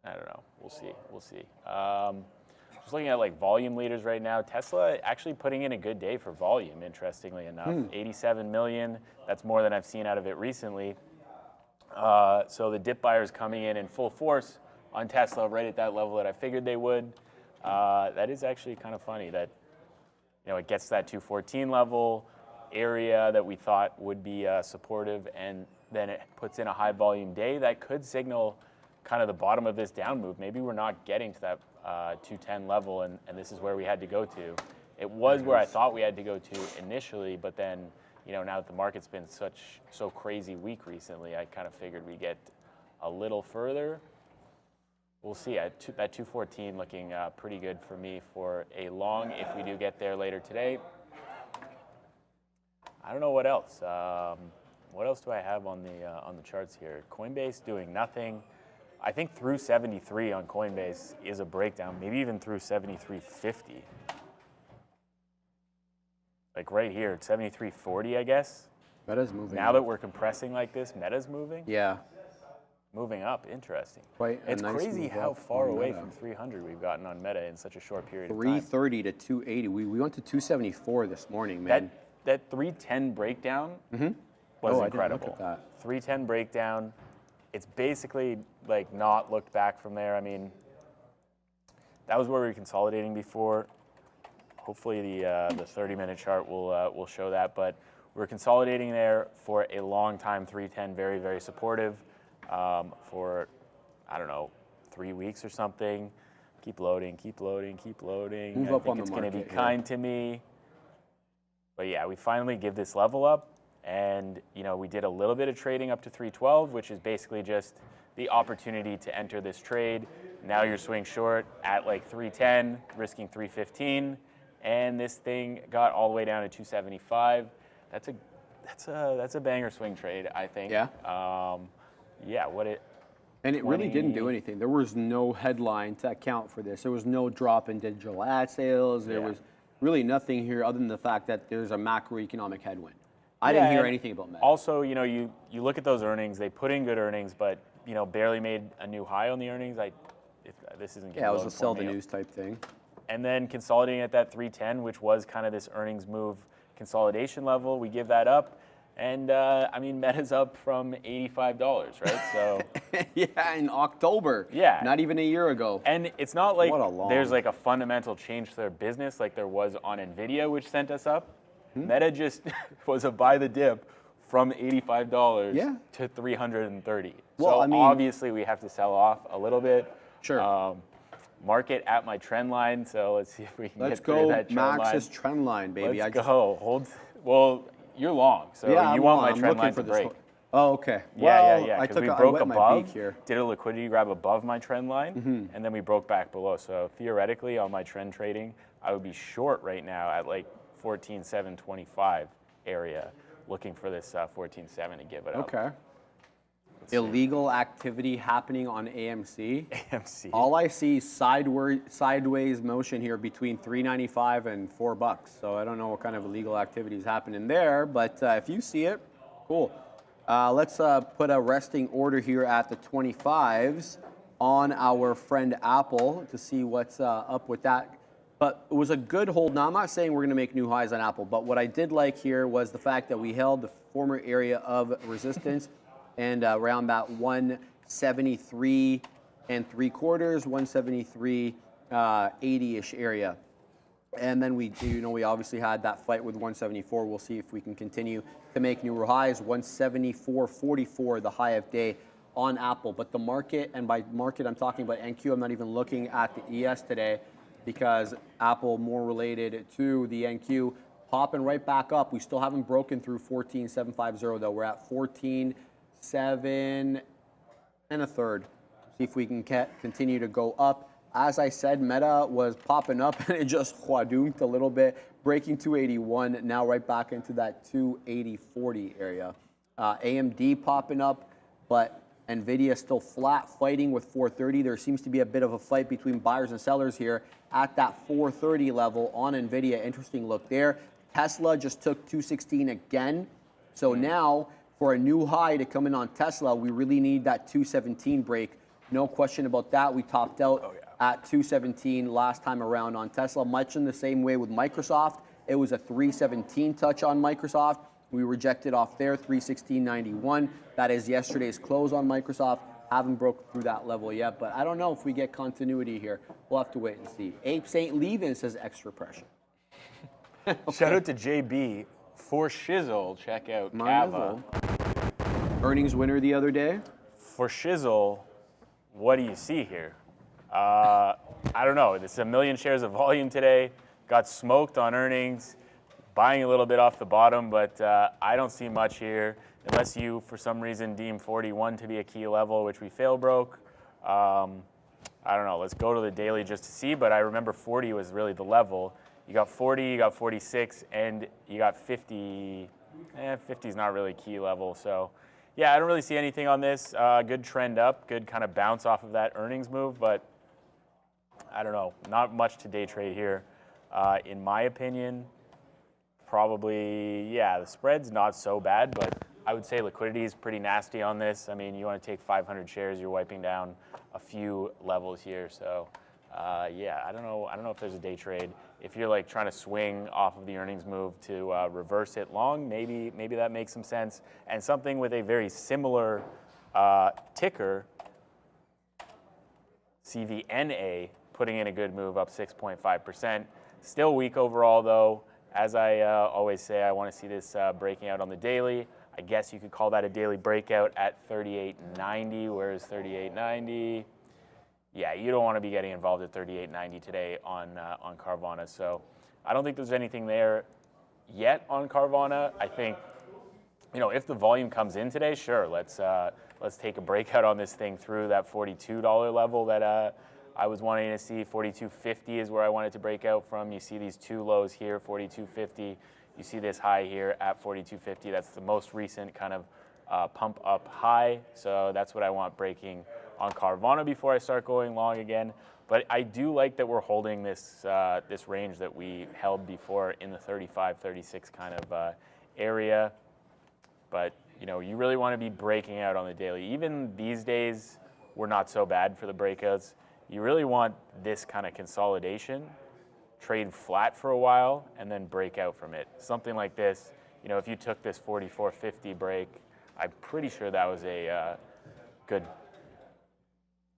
I don't know. We'll see. We'll see. Just looking at like volume leaders right now, Tesla actually putting in a good day for volume, interestingly enough. 87 million. That's more than I've seen out of it recently. So the dip buyers coming in full force on Tesla right at that level that I figured they would. That is actually kind of funny that it gets that 214 level area that we thought would be supportive, and then it puts in a high volume day that could signal kind of the bottom of this down move. Maybe we're not getting to that 210 level, and this is where we had to go to. It was where I thought we had to go to initially, but then now that the market's been so crazy weak recently, I kind of figured we'd get a little further. We'll see. That 214 looking pretty good for me for a long if we do get there later today. I don't know what else. What else do I have on the charts here? Coinbase doing nothing. I think through 73 on Coinbase is a breakdown, maybe even through 73.50. Like right here, it's 73.40, I guess. Meta's moving. Now that we're compressing like this, Meta's moving? Yeah. Moving up, interesting. It's nice crazy how far away from 300 we've gotten on Meta in such a short period of time. 330 to 280. We went to 274 this morning, man. That 310 breakdown was incredible. I didn't look at that. 310 breakdown. It's basically like not looked back from there. I mean, that was where we were consolidating before. Hopefully the 30-minute chart will show that, but we're consolidating there for a long time. 310 very, very supportive. for, I don't know, 3 weeks or something. Keep loading, keep loading, keep loading. Move I up think on the it's going to be market, kind to me. But yeah, we finally give this level up, and we did a little bit of trading up to 312, which is basically just the opportunity to enter this trade. Now you're swing short at like 310, risking 315, and this thing got all the way down to 275. That's a banger swing trade, I think. Yeah. Yeah. And it really didn't do anything. There was no headline to account for this. There was no drop in digital ad sales. There was really nothing here other than the fact that there's a macroeconomic headwind. I didn't hear anything about Meta. Also, you look at those earnings. They put in good earnings, but barely made a new high on the earnings. This isn't. Yeah, it was a sell the news type thing. And then consolidating at that 310, which was kind of this earnings move consolidation level, we give that up. And Meta's up from $85, right? So yeah, in October. Yeah, not even a year ago. And it's not like there's like a fundamental change to their business like there was on Nvidia, which sent us up. Meta just was a buy the dip from $85 to $330. Well, so obviously we have to sell off a little bit. Sure. Market at my trend line. So let's see if we can get through that trend line. Max's trend line, baby. Let's go. Hold. Well. You're long, so you want my trend line to break. Oh, okay. Yeah. Because we broke above, here. did a liquidity grab above my trend line, and then we broke back below. So theoretically, on my trend trading, I would be short right now at like 14,725 area, looking for this 14.7 to give it up. Okay. Illegal activity happening on AMC. AMC. All I see is sideways motion here between $3.95 and $4. So I don't know what kind of illegal activity is happening there, but if you see it, cool. Let's put a resting order here at the 25s on our friend Apple to see what's up with that. But it was a good hold. Now, I'm not saying we're going to make new highs on Apple, but what I did like here was the fact that we held the former area of resistance and around that 173 and 3/4, 173 80-ish area. And then we obviously had that fight with 174. We'll see if we can continue to make new highs. 174.44, the high of day on Apple. But the market, and by market I'm talking about NQ, I'm not even looking at the ES today because Apple more related to the NQ. Popping right back up. We still haven't broken through 14,750 though. We're at 14.7 1/3. See if we can continue to go up. As I said, Meta was popping up and it just huadoomed a little bit, breaking 281, now right back into that 280.40 area. AMD popping up, but Nvidia still flat, fighting with 430. There seems to be a bit of a fight between buyers and sellers here at that 430 level on Nvidia. Interesting look there. Tesla just took 216 again. So now, for a new high to come in on Tesla, we really need that 217 break. No question about that. We topped out at 217 last time around on Tesla. Much in the same way with Microsoft. It was a 317 touch on Microsoft. We rejected off there, 316.91. That is yesterday's close on Microsoft. Haven't broke through that level yet, but I don't know if we get continuity here. We'll have to wait and see. Ape St. Leavin says extra pressure. Shout out to JB. For Shizzle, check out Kava. Earnings winner the other day. For Shizzle, what do you see here? I don't know. This is 1 million shares of volume today. Got smoked on earnings. Buying a little bit off the bottom, but I don't see much here unless you, for some reason, deem 41 to be a key level, which we fail broke. I don't know. Let's go to the daily just to see, but I remember 40 was really the level. You got 40, you got 46, and you got 50. 50 is not really key level. So, yeah, I don't really see anything on this. Good trend up, good kind of bounce off of that earnings move, but I don't know. Not much to day trade here, in my opinion. Probably, yeah, the spread's not so bad, but I would say liquidity is pretty nasty on this. I mean, you want to take 500 shares, you're wiping down a few levels here. So, yeah, I don't know if there's a day trade. If you're like trying to swing off of the earnings move to reverse it long, maybe that makes some sense. And something with a very similar ticker, CVNA, putting in a good move up 6.5%. Still weak overall though. As I always say, I want to see this breaking out on the daily. I guess you could call that a daily breakout at 38.90. Where's 38.90? Yeah, you don't want to be getting involved at 38.90 today on Carvana. So I don't think there's anything there yet on Carvana. I think, if the volume comes in today, sure, let's take a breakout on this thing through that $42 level that I was wanting to see. 42.50 is where I wanted to break out from. You see these two lows here, 42.50. You see this high here at 42.50. That's the most recent kind of pump up high. So that's what I want breaking on Carvana before I start going long again. But I do like that we're holding this this range that we held before in the 35, 36 kind of area. But you really want to be breaking out on the daily. Even these days, we're not so bad for the breakouts. You really want this kind of consolidation, trade flat for a while, and then break out from it. Something like this, if you took this 44.50 break, I'm pretty sure that was a good.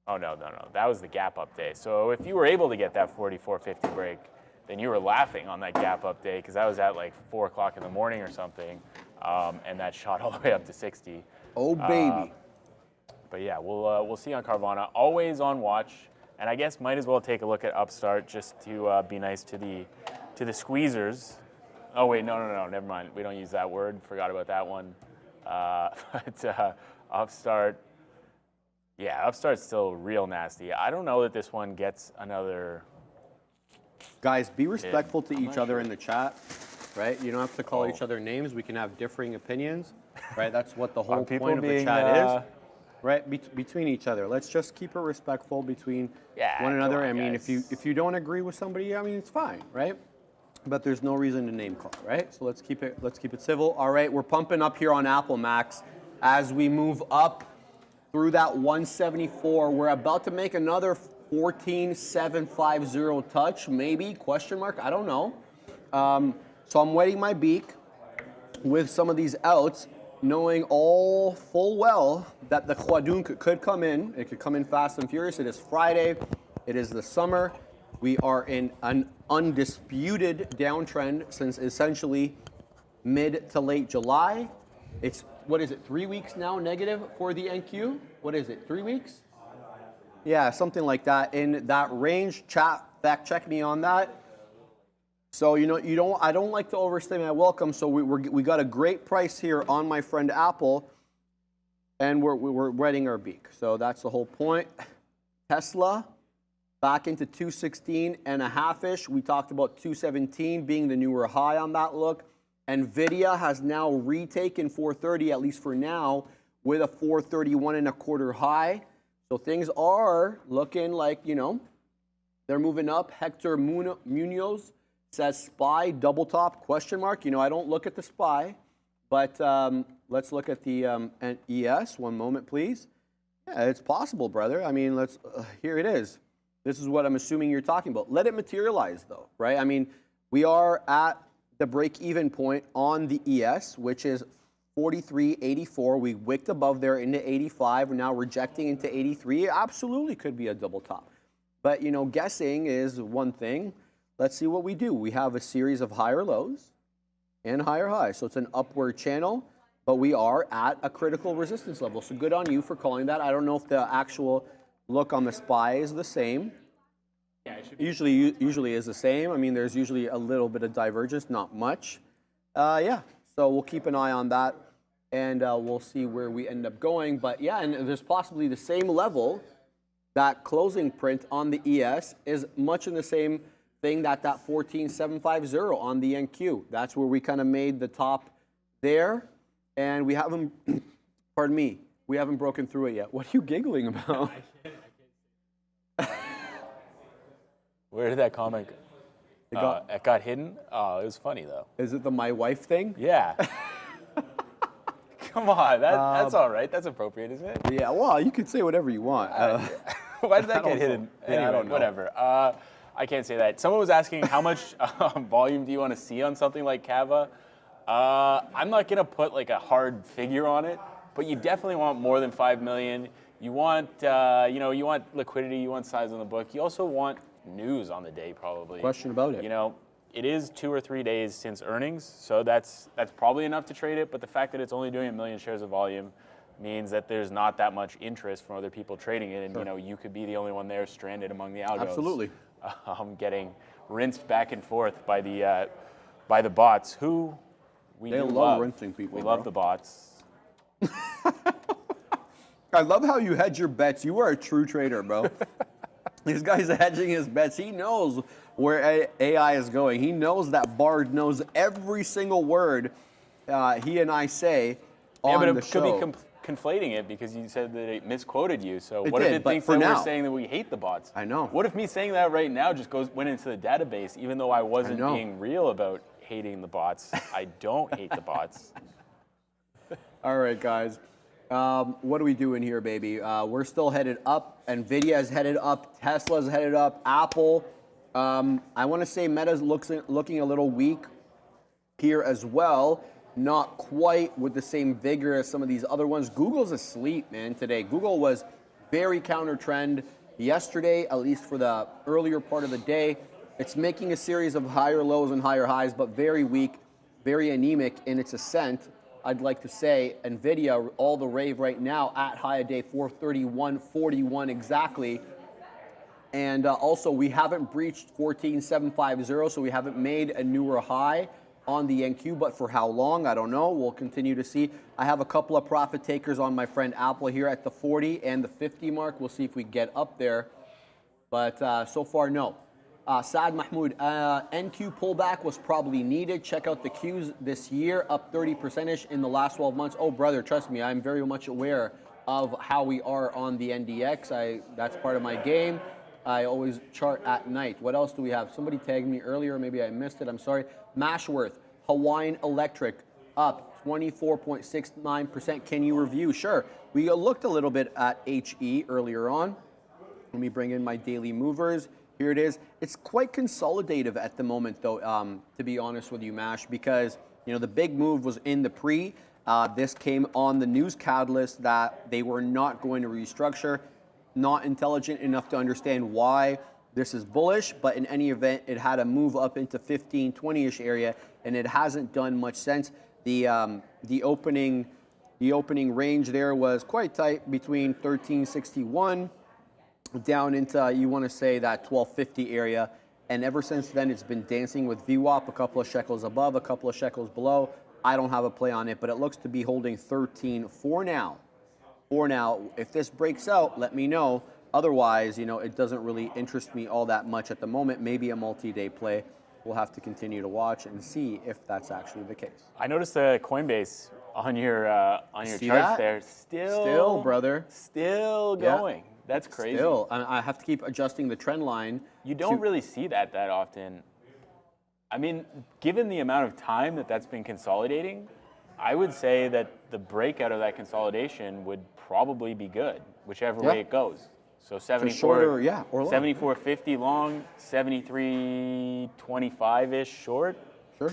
Oh, no. That was the gap up day. So if you were able to get that 44.50 break, then you were laughing on that gap up day because that was at like 4 o'clock in the morning or something. And that shot all the way up to 60. Oh, baby. But yeah, we'll see on Carvana. Always on watch. And I guess might as well take a look at Upstart just to be nice to the squeezers. Oh, wait, no, never mind. We don't use that word. Forgot about that one. But Upstart. Yeah, Upstart's still real nasty. I don't know that this one gets another. Guys, be respectful to each other in the chat, right? You don't have to call each other names. We can have differing opinions, right? That's what the whole point of the chat is, right? Between each other. Let's just keep it respectful between one another. I mean, if you don't agree with somebody, I mean, it's fine, right? But there's no reason to name call, right? So let's keep it civil. All right, we're pumping up here on Apple Max as we move up through that 174. We're about to make another 14,750 touch, maybe, question mark, I don't know. So I'm wetting my beak with some of these outs, knowing all full well that the Khwadun could come in. It could come in fast and furious. It is Friday. It is the summer. We are in an undisputed downtrend since essentially mid to late July. It's, 3 weeks now negative for the NQ? What is it, 3 weeks? Yeah, something like that. In that range, chat, fact check me on that. So, I don't like to overstay my welcome, so we got a great price here on my friend Apple, and we're wetting our beak. So that's the whole point. Tesla, back into 216.5-ish. We talked about 217 being the newer high on that look. NVIDIA has now retaken 430, at least for now, with a 431.25 high. So things are looking like, they're moving up. Hector Munoz says SPY double top, question mark. I don't look at the SPY, but let's look at the ES. One moment, please. Yeah, it's possible, brother. I mean, here it is. This is what I'm assuming you're talking about. Let it materialize, though, right? I mean, we are at the break-even point on the ES, which is 43.84. We wicked above there into 85. We're now rejecting into 83. It absolutely could be a double top. But, guessing is one thing. Let's see what we do. We have a series of higher lows and higher highs. So it's an upward channel, but we are at a critical resistance level. So good on you for calling that. I don't know if the actual look on the SPY is the same. Yeah, it should be. Usually is the same. I mean, there's usually a little bit of divergence, not much. Yeah, so we'll keep an eye on that, and we'll see where we end up going. But yeah, and there's possibly the same level. That closing print on the ES is much in the same thing that 14,750 on the NQ. That's where we kind of made the top there, and we haven't, pardon me, we haven't broken through it yet. What are you giggling about? Where did that comment go? It got hidden? Oh, it was funny, though. Is it the my wife thing? Yeah. Come on, that's all right. That's appropriate, isn't it? Yeah, well, you could say whatever you want. Why did that get hidden? Anyway, I don't know. Whatever. I can't say that. Someone was asking how much volume do you want to see on something like Kava? I'm not going to put like a hard figure on it, but you definitely want more than 5 million. You want, you want liquidity, you want size on the book. You also want news on the day, probably. Question about it. it is 2 or 3 days since earnings, so that's probably enough to trade it. But the fact that it's only doing 1 million shares of volume means that there's not that much interest from other people trading it, and you know, you could be the only one there stranded among the algos. Absolutely. Getting rinsed back and forth by the bots, who we They do love rinsing people. We bro. love the bots. I love how you hedge your bets. You are a true trader, bro. This guy's hedging his bets. He knows where AI is going. He knows that Bard knows every single word he and I say on but the it show. could be conflating it because you said that it misquoted you. So It what did, if it but thinks for that now. we're saying that we hate the bots? I know. What if me saying that right now just went into the database, even though I wasn't know. being real about hating the bots? I don't hate the bots. All right, guys. What are we doing here, baby? We're still headed up. NVIDIA is headed up. Tesla's headed up. Apple. I want to say Meta's looking a little weak here as well. Not quite with the same vigor as some of these other ones. Google's asleep, man, today. Google was very counter trend yesterday, at least for the earlier part of the day. It's making a series of higher lows and higher highs, but very weak, very anemic in its ascent. I'd like to say NVIDIA, all the rave right now at high of day 431.41 exactly. And also, we haven't breached 14,750, so we haven't made a newer high on the NQ, but for how long, I don't know. We'll continue to see. I have a couple of profit takers on my friend Apple here at the 40 and the 50 mark. We'll see if we get up there, but so far, no. Saad Mahmoud, NQ pullback was probably needed. Check out the Qs this year, up 30%-ish in the last 12 months. Oh, brother, trust me, I'm very much aware of how we are on the NDX. That's part of my game. I always chart at night. What else do we have? Somebody tagged me earlier. Maybe I missed it. I'm sorry. Mashworth, Hawaiian Electric, up 24.69%. Can you review? Sure. We looked a little bit at HE earlier on. Let me bring in my daily movers. Here it is. It's quite consolidative at the moment, though, to be honest with you, Mash, because you know the big move was in the pre. This came on the news catalyst that they were not going to restructure. Not intelligent enough to understand why this is bullish, but in any event, it had a move up into 15, 20-ish area, and it hasn't done much sense. The opening range there was quite tight between 1361 down into, you want to say, that 1250 area, and ever since then, it's been dancing with VWAP, a couple of shekels above, a couple of shekels below. I don't have a play on it, but it looks to be holding 13 for now. For now, if this breaks out, let me know. Otherwise, you know, it doesn't really interest me all that much at the moment. Maybe a multi-day play. We'll have to continue to watch and see if that's actually the case. I noticed the Coinbase on your See charts that? there. Still, brother. Still going. That's crazy. Still, I have to keep adjusting the trend line. You don't really see that often. I mean, given the amount of time that's been consolidating, I would say that the breakout of that consolidation would probably be good, whichever way it goes. So 74, shorter, or long. 74.50 long, 73.25-ish short. Sure.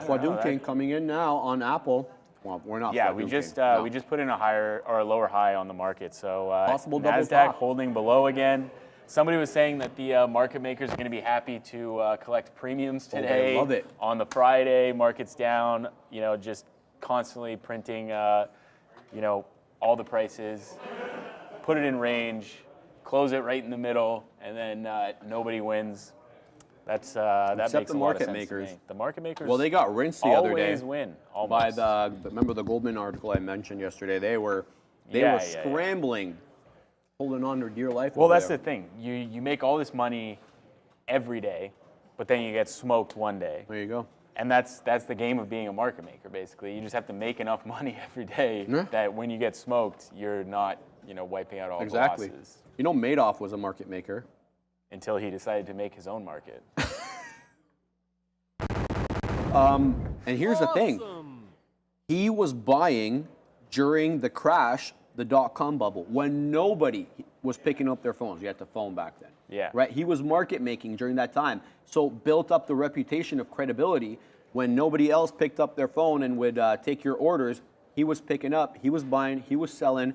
Swadun King coming in now on Apple. Well, we're not. Yeah, Swadun we just King. we just put in a higher or a lower high on the market. So Possible double NASDAQ top. holding below again. Somebody was saying that the market makers are going to be happy to collect premiums today. I love it. On the Friday, market's down. You know, just constantly printing. You know, all the prices. Put it in range. Close it right in the middle, and then nobody wins. That Except makes the a lot of market sense makers. to me. The market makers. Well, they got rinsed the other day. Always win. By Almost. remember the Goldman article I mentioned yesterday? They were scrambling, holding on to dear life. Well, over that's there. the thing. You make all this money every day, but then you get smoked one day. There you go. And that's the game of being a market maker, basically. You just have to make enough money every day that when you get smoked, you're not, wiping out all the losses. You know, Madoff was a market maker. Until he decided to make his own market. And here's the thing. He was buying during the crash, the dot-com bubble, when nobody was picking up their phones. You had the phone back then. Yeah. Right? He was market making during that time. So built up the reputation of credibility. When nobody else picked up their phone and would take your orders, he was picking up, he was buying, he was selling.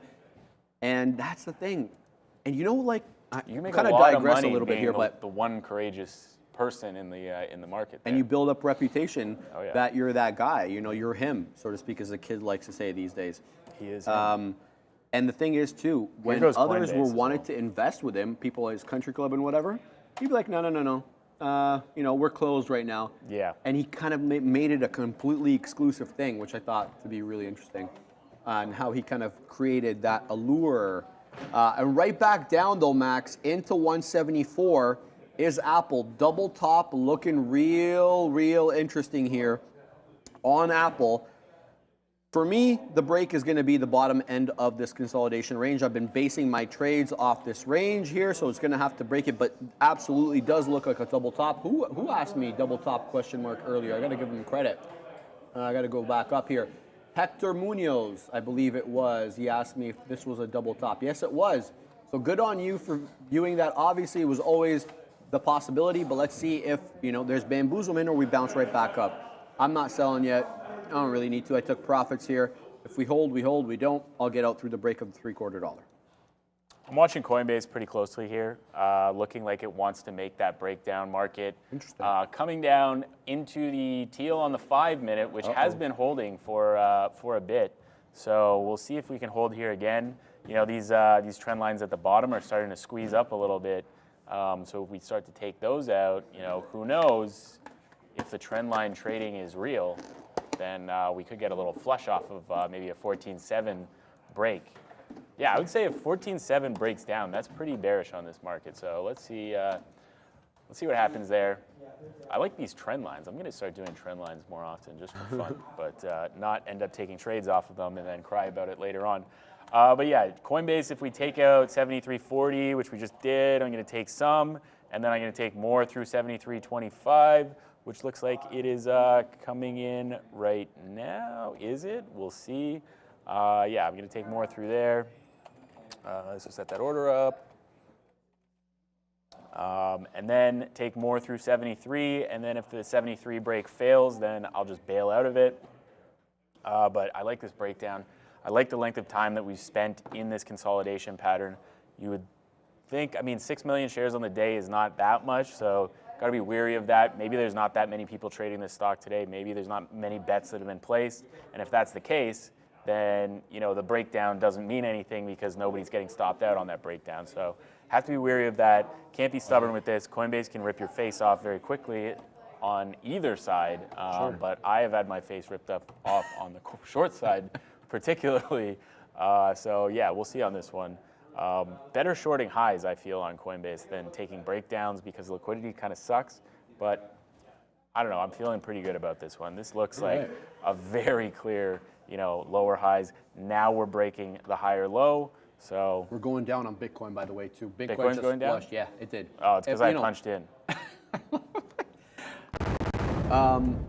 And that's the thing. And You make kind a of lot digress of money a little bit being here, but the one courageous person in the market. And you build up reputation yeah. that you're that guy. You know, you're him, so to speak, as a kid likes to say these days. He is him. And the thing is, too, when goes others Coinbase were as wanted well. to invest with him, people at his country club and whatever, he'd be like, no. You know, we're closed right now. Yeah. And he kind of made it a completely exclusive thing, which I thought to be really interesting, and how he kind of created that allure. And right back down, though, Max, into 174 is Apple. Double top, looking real interesting here on Apple. For me, the break is going to be the bottom end of this consolidation range. I've been basing my trades off this range here, so it's going to have to break it, but absolutely does look like a double top. Who asked me double top question mark earlier? I got to give him credit. I got to go back up here. Hector Munoz, I believe it was. He asked me if this was a double top. Yes, it was. So good on you for viewing that. Obviously, it was always the possibility, but let's see if, you know, there's bamboozlement or we bounce right back up. I'm not selling yet. I don't really need to. I took profits here. If we hold, we hold. We don't, I'll get out through the break of the $0.75. I'm watching Coinbase pretty closely here, looking like it wants to make that breakdown market. Interesting. Coming down into the teal on the 5-minute, which has been holding for a bit. So we'll see if we can hold here again. You know, these trend lines at the bottom are starting to squeeze up a little bit. So if we start to take those out, you know, who knows if the trend line trading is real, then we could get a little flush off of maybe a 14.7 break. Yeah, I would say if 14.7 breaks down, that's pretty bearish on this market. So let's see what happens there. I like these trend lines. I'm going to start doing trend lines more often just for fun, but not end up taking trades off of them and then cry about it later on. But yeah, Coinbase, if we take out 73.40, which we just did, I'm going to take some, and then I'm going to take more through 73.25. Which looks like it is coming in right now. Is it? We'll see. Yeah, I'm going to take more through there. Let's just set that order up. And then take more through 73. And then if the 73 break fails, then I'll just bail out of it. But I like this breakdown. I like the length of time that we've spent in this consolidation pattern. You would think, I mean, 6 million shares on the day is not that much, so got to be wary of that. Maybe there's not that many people trading this stock today. Maybe there's not many bets that have been placed. And if that's the case, then, you know, the breakdown doesn't mean anything because nobody's getting stopped out on that breakdown. So have to be wary of that. Can't be stubborn with this. Coinbase can rip your face off very quickly on either side. But I have had my face ripped off on the short side particularly. So yeah, we'll see on this one. Better shorting highs, I feel, on Coinbase than taking breakdowns because liquidity kind of sucks. But I don't know. I'm feeling pretty good about this one. This looks like a very clear, you know, lower highs. Now we're breaking the higher low. So We're going down on Bitcoin, by the way, too. Bitcoin's just going down? flushed. Yeah, it did. Oh, it's because I punched in.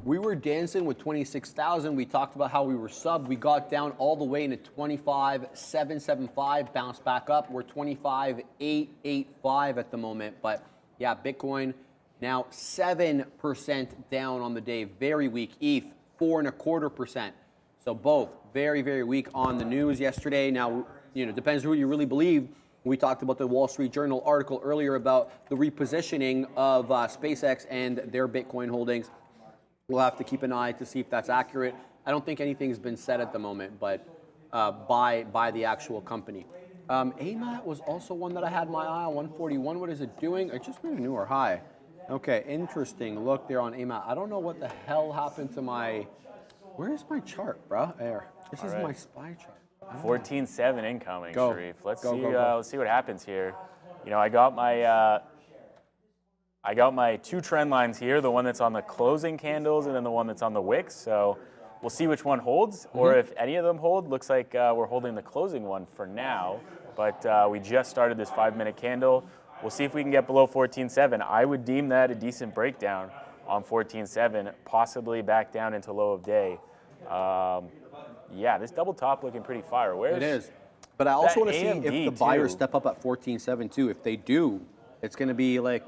We were dancing with 26,000. We talked about how we were subbed. We got down all the way into 25,775, bounced back up. We're 25,885 at the moment. But yeah, Bitcoin now 7% down on the day. Very weak. ETH 4.25%. So both very, very weak on the news yesterday. Now, you know, depends who you really believe. We talked about the Wall Street Journal article earlier about the repositioning of SpaceX and their Bitcoin holdings. We'll have to keep an eye to see if that's accurate. I don't think anything's been said at the moment, but by the actual company. AMAT was also one that I had my eye on, 141. What is it doing? It just made a newer high. Okay, interesting look there on AMAT. I don't know what the hell happened to my... Where's my chart, bro? There. This is my SPY chart. 14.7 incoming, Go. Sharif. Let's Go, see. go, go. Let's see what happens here. You know, I got my two trend lines here. The one that's on the closing candles, and then the one that's on the wicks. So we'll see which one holds, or if any of them hold. Looks like we're holding the closing one for now. But we just started this 5-minute candle. We'll see if we can get below 14.7. I would deem that a decent breakdown on 14.7, possibly back down into low of day. Yeah, this double top looking pretty fire. It is. But I also want to see AMD if the buyers too. step up at 14.7 too. If they do, it's going to be like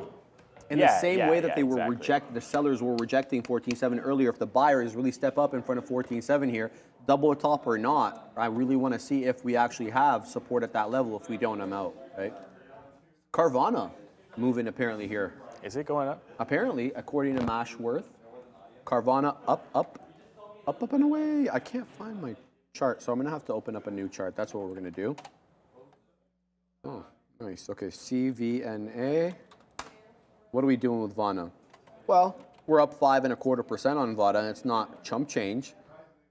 in the same way that they were the sellers were rejecting 14.7 earlier. If the buyers really step up in front of 14.7 here, double a top or not, I really want to see if we actually have support at that level. If we don't, I'm out, right? Carvana moving apparently here. Is it going up? Apparently, according to Mashworth, Carvana up and away. I can't find my chart, so I'm going to have to open up a new chart. That's what we're going to do. Oh, nice. Okay, CVNA. What are we doing with Vana? Well, we're up 5.25% on Vana, and it's not chump change,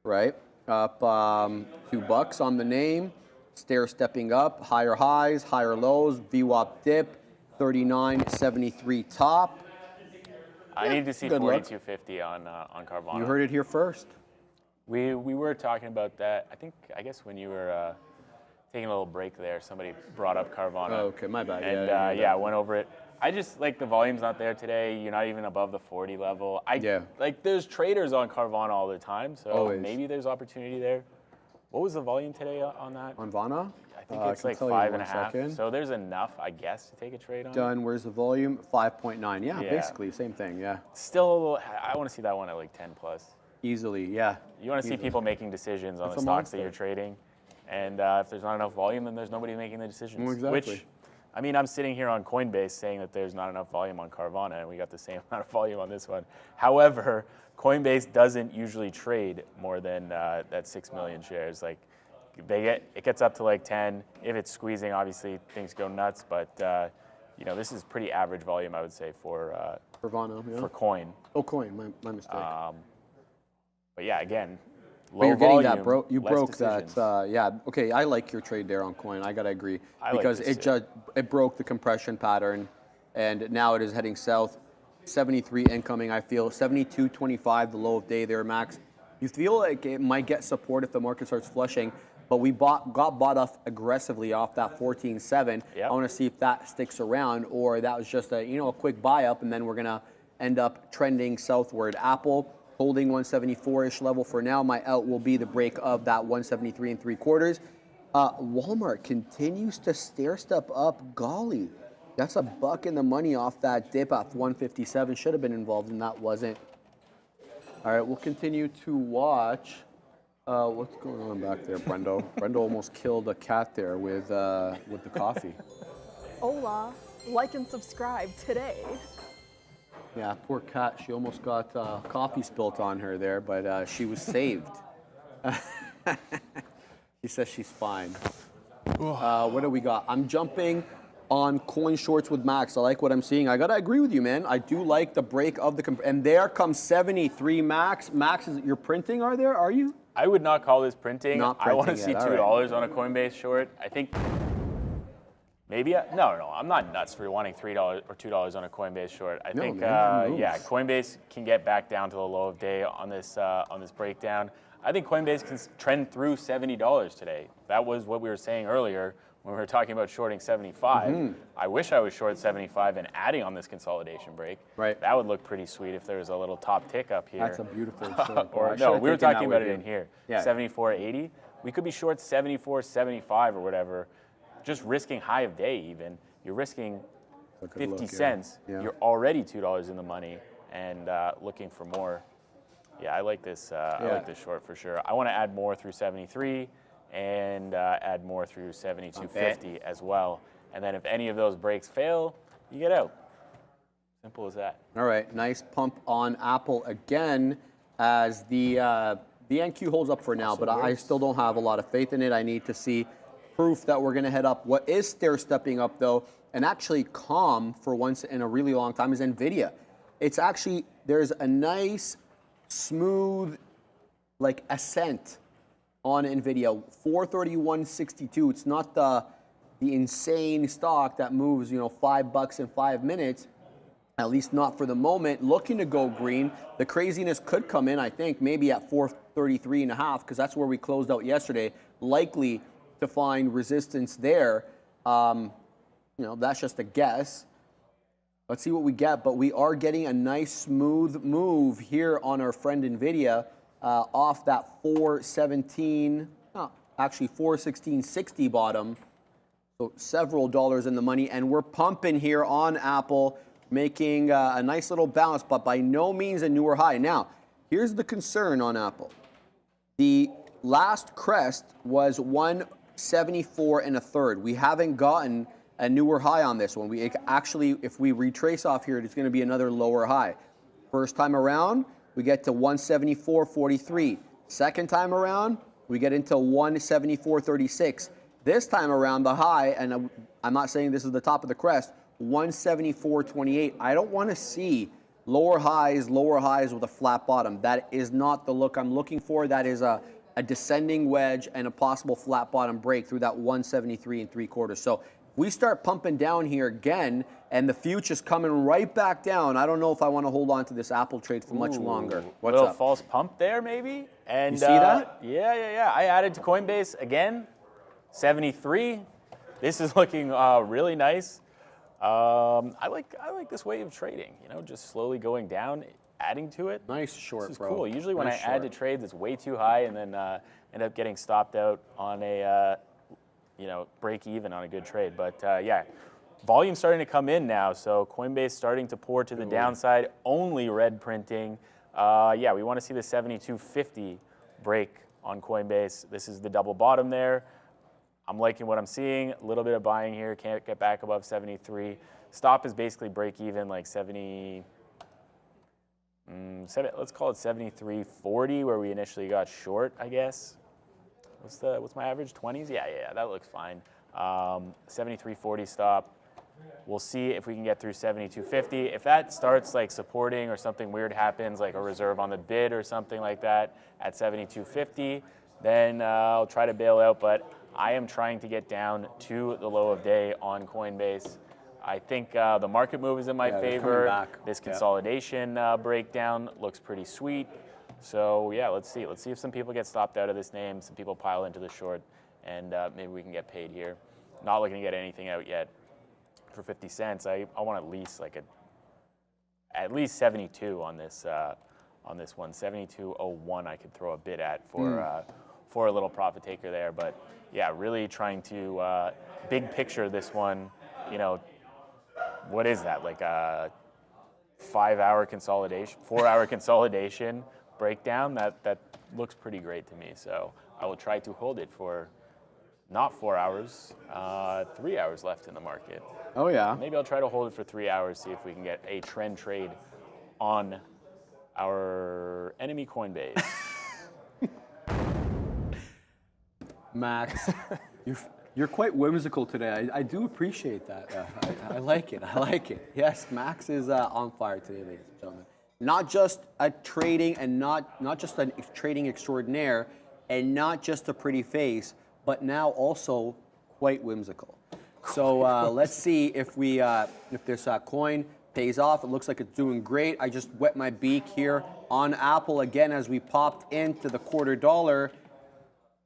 right? Up $2 on the name. Stair stepping up, higher highs, higher lows, VWAP dip, 39.73 top. I need to see good luck. 42.50 on Carvana. You heard it here first. We were talking about that. I guess when you were taking a little break there, somebody brought up Carvana. Oh, okay, my bad. And I went over it. I just like the volume's not there today. You're not even above the 40 level. Like there's traders on Carvana all the time, so maybe there's opportunity there. What was the volume today on that? On Vana? I think it's like 5.5. So there's enough, I guess, to take a trade on. Done. Where's the volume? 5.9. Yeah, basically same thing. Yeah. Still a little. I want to see that one at like 10 plus. Easily, yeah. You want to see people making decisions on the stocks that you're trading, and if there's not enough volume, then there's nobody making the decisions. Well, exactly. Which, I mean, I'm sitting here on Coinbase saying that there's not enough volume on Carvana, and we got the same amount of volume on this one. However, Coinbase doesn't usually trade more than that 6 million shares. Like, it gets up to like 10. If it's squeezing, obviously things go nuts. But you know, this is pretty average volume, I would say, for Vana, yeah. for Coin. Oh, Coin, my mistake. But yeah, again, low but you're getting volume, that, you broke decisions. that. Yeah, okay, I like your trade there on Coin. I gotta agree because like it broke the compression pattern, and now it is heading south. 73 incoming. I feel 72.25, the low of day there, Max. You feel like it might get support if the market starts flushing, but we got bought off aggressively off that 14.7. Yep. I want to see if that sticks around, or that was just a quick buy up, and then we're gonna end up trending southward. Apple holding 174-ish level for now. My out will be the break of that 173 3/4. Walmart continues to stair step up. Golly, that's $1 in the money off that dip at 157. Should have been involved, and that wasn't. All right, we'll continue to watch. What's going on back there, Brendo? Brendo almost killed a cat there with the coffee. Hola, like and subscribe today. Yeah, poor cat. She almost got coffee spilt on her there, but she was saved. She says she's fine. What do we got? I'm jumping on coin shorts with Max. I like what I'm seeing. I got to agree with you, man. I do like the break of the... And there comes 73, Max. Max, you're printing, are you? I would not call this printing. I want to see yet. $2 on a Coinbase short. I think maybe no. I'm not nuts for wanting $3 or $2 on a Coinbase short. I think Coinbase can get back down to the low of day on this breakdown. I think Coinbase can trend through $70 today. That was what we were saying earlier when we were talking about shorting 75. I wish I was short 75 and adding on this consolidation break. Right. That would look pretty sweet if there was a little top tick up here. That's a beautiful short. Or no, we were talking about it in here. Yeah. 74.80. We could be short 74.75 or whatever, just risking high of day even. You're risking 50 cents. Yeah. You're already $2 in the money and looking for more. Yeah, I like this. I like this short for sure. I want to add more through 73 and add more through 72.50 as well. And then if any of those breaks fail, you get out. Simple as that. All right, nice pump on Apple again as the NQ holds up for now, but I still don't have a lot of faith in it. I need to see proof that we're going to head up. What is stair-stepping up, though, and actually calm for once in a really long time, is NVIDIA. It's actually, there's a nice, smooth, like, ascent on NVIDIA. 431.62. It's not the insane stock that moves, $5 in 5 minutes. At least not for the moment. Looking to go green. The craziness could come in, I think, maybe at 433.5, because that's where we closed out yesterday. Likely to find resistance there. That's just a guess. Let's see what we get, but we are getting a nice smooth move here on our friend NVIDIA off that 416.60 bottom. So several dollars in the money, and we're pumping here on Apple, making a nice little bounce, but by no means a newer high. Now, here's the concern on Apple. The last crest was 174 1/3. We haven't gotten a newer high on this one. We actually, if we retrace off here, it's going to be another lower high. First time around, we get to 174.43. Second time around, we get into 174.36. This time around, the high, and I'm not saying this is the top of the crest, 174.28. I don't want to see lower highs with a flat bottom. That is not the look I'm looking for. That is a descending wedge and a possible flat bottom break through that 173 3/4. So if we start pumping down here again and the future's coming right back down, I don't know if I want to hold on to this Apple trade for much longer. What's little up? False pump there, maybe? And you see that? Yeah. I added to Coinbase again, 73. This is looking really nice. I like this way of trading, just slowly going down, adding to it. Nice short, This is bro. cool. Usually when Nice I add to trades, it's way too high and then end up getting stopped out on a, break even on a good trade. But yeah, volume starting to come in now. So Coinbase starting to pour to the downside, only red printing. Yeah, we want to see the 72.50 break on Coinbase. This is the double bottom there. I'm liking what I'm seeing. A little bit of buying here. Can't get back above 73. Stop is basically break even, like 70. Let's call it 73.40, where we initially got short, I guess. What's my average? 20s? Yeah, that looks fine. 73.40 stop. We'll see if we can get through 72.50. If that starts like supporting or something weird happens, like a reserve on the bid or something like that at 72.50, then I'll try to bail out. But I am trying to get down to the low of day on Coinbase. I think the market move is in my favor. This consolidation breakdown looks pretty sweet. So yeah, let's see. Let's see if some people get stopped out of this name, some people pile into the short, and maybe we can get paid here. Not looking to get anything out yet for 50 cents. I want at least 72 on this one. 72.01 I could throw a bid at for a little profit taker there. But yeah, really trying to big picture this one. What is that, like a 5-hour consolidation, 4-hour consolidation breakdown? That looks pretty great to me. So I will try to hold it for not 4 hours, 3 hours left in the market. Oh yeah. Maybe I'll try to hold it for 3 hours, see if we can get a trend trade on our enemy Coinbase. Max, you're quite whimsical today. I do appreciate that. I like it. I like it. Yes, Max is on fire today, ladies and gentlemen. Not just a trading and not just a trading extraordinaire, and not just a pretty face, but now also quite whimsical. So let's see if this coin pays off. It looks like it's doing great. I just wet my beak here on Apple again as we popped into the $0.25.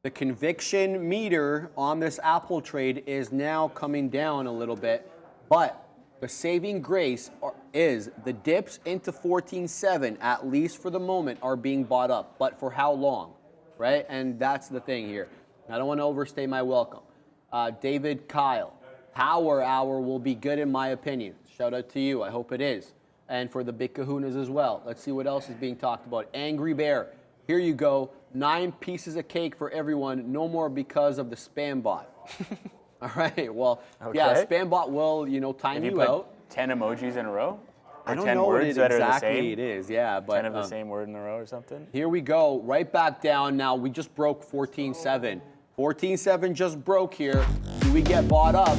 The conviction meter on this Apple trade is now coming down a little bit, but the saving grace is the dips into 14.7, at least for the moment, are being bought up. But for how long, right? And that's the thing here. I don't want to overstay my welcome. David Kyle, Power Hour will be good in my opinion. Shout out to you. I hope it is. And for the big kahunas as well. Let's see what else is being talked about. Angry Bear, here you go. 9 pieces of cake for everyone. No more because of the spam bot. All right. Well, yeah, spam bot will, time you out. 10 emojis in a row? Or I don't 10 know what words that are the exactly same? it is. Yeah, but 10 of the same word in a row or something? Here we go. Right back down. Now we just broke 14.7. 14.7 just broke here. Do we get bought up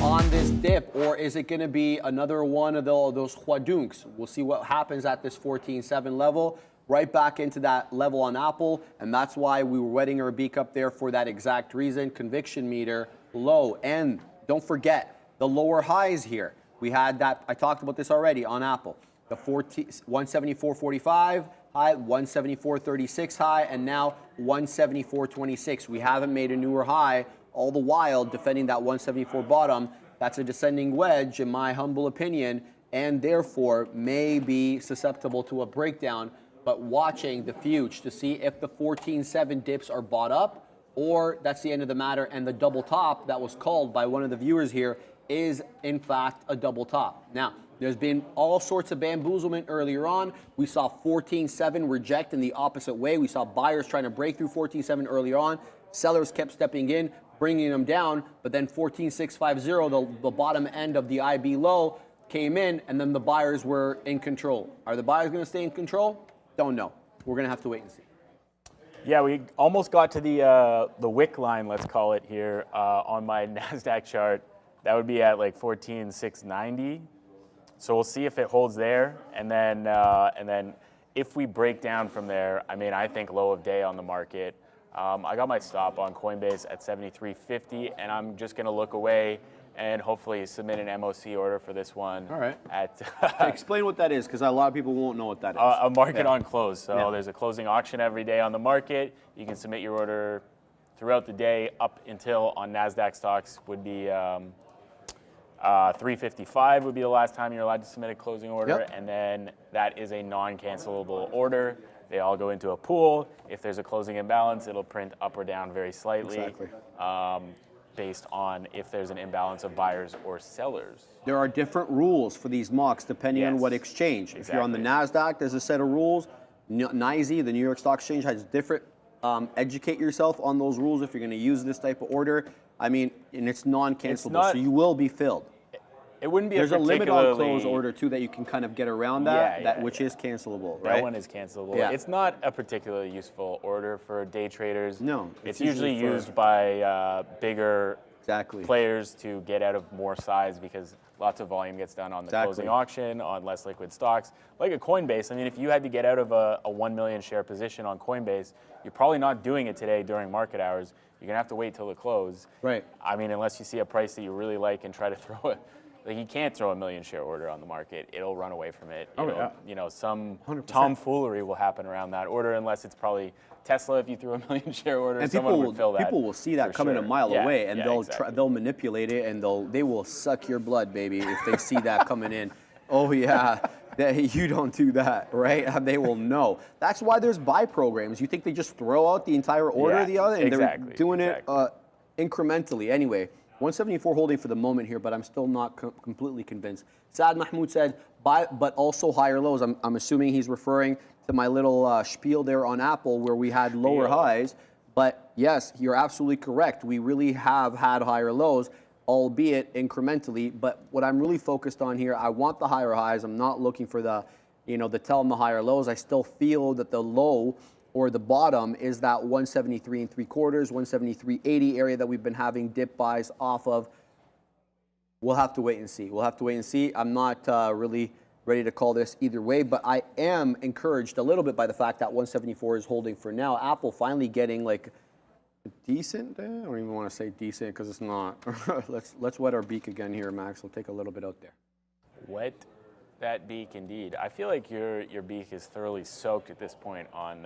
on this dip, or is it going to be another one of those huadunks? We'll see what happens at this 14.7 level. Right back into that level on Apple, and that's why we were wetting our beak up there for that exact reason. Conviction meter low, and don't forget the lower highs here. We had that, I talked about this already on Apple. The 174.45 high, 174.36 high, and now 174.26. We haven't made a newer high, all the while defending that 174 bottom. That's a descending wedge, in my humble opinion, and therefore may be susceptible to a breakdown. But watching the future to see if the 14.7 dips are bought up, or that's the end of the matter, and the double top that was called by one of the viewers here is in fact a double top. Now, there's been all sorts of bamboozlement earlier on. We saw 14.7 reject in the opposite way. We saw buyers trying to break through 14.7 earlier on. Sellers kept stepping in, bringing them down, but then 14,650, the bottom end of the IB low, came in, and then the buyers were in control. Are the buyers going to stay in control? Don't know. We're going to have to wait and see. Yeah, we almost got to the wick line, let's call it here, on my NASDAQ chart. That would be at like 14,690. So we'll see if it holds there, and then if we break down from there, I mean, I think low of day on the market. I got my stop on Coinbase at 73.50, and I'm just going to look away and hopefully submit an MOC order for this one. All right. At Explain what that is, because a lot of people won't know what that is. A market on close. So there's a closing auction every day on the market. You can submit your order throughout the day up until on NASDAQ stocks would be 355 would be the last time you're allowed to submit a closing order, and then that is a non-cancelable order. They all go into a pool. If there's a closing imbalance, it'll print up or down very slightly, based on if there's an imbalance of buyers or sellers. There are different rules for these mocks depending on what exchange. If you're on the NASDAQ, there's a set of rules. NYSE, the New York Stock Exchange, has different. Educate yourself on those rules if you're going to use this type of order. I mean, and it's non-cancelable, so you will be filled. It wouldn't be There's a limit on close order, too, that you can kind of get around that, which is cancelable, right? That one is cancelable. Yeah. It's not a particularly useful order for day traders. No. It's usually used by bigger players to get out of more size because lots of volume gets done on the closing auction, on less liquid stocks. Like a Coinbase, I mean, if you had to get out of a 1 million share position on Coinbase, you're probably not doing it today during market hours. You're going to have to wait till the close. Right. I mean, unless you see a price that you really like and try to throw it. Like, you can't throw a 1 million share order on the market. It'll run away from it. You know, some 100%. Tomfoolery will happen around that order, unless it's probably Tesla. If you threw a 1 million share order, and someone would fill that. People will see that coming a mile away, and they'll manipulate it, and they will suck your blood, baby, if they see that coming in. Oh yeah, you don't do that, right? They will know. That's why there's buy programs. You think they just throw out the entire order the other, and they're doing it incrementally. Anyway. 174 holding for the moment here, but I'm still not completely convinced. Saad Mahmoud said, buy, but also higher lows. I'm assuming he's referring to my little spiel there on Apple where we had lower highs. But yes, you're absolutely correct. We really have had higher lows, albeit incrementally. But what I'm really focused on here, I want the higher highs. I'm not looking for the tell them the higher lows. I still feel that the low or the bottom is that 173 3/4, 173.80 area that we've been having dip buys off of. We'll have to wait and see. We'll have to wait and see. I'm not really ready to call this either way, but I am encouraged a little bit by the fact that 174 is holding for now. Apple finally getting like a decent, I don't even want to say decent because it's not. let's wet our beak again here, Max. We'll take a little bit out there. Wet that beak, indeed. I feel like your beak is thoroughly soaked at this point on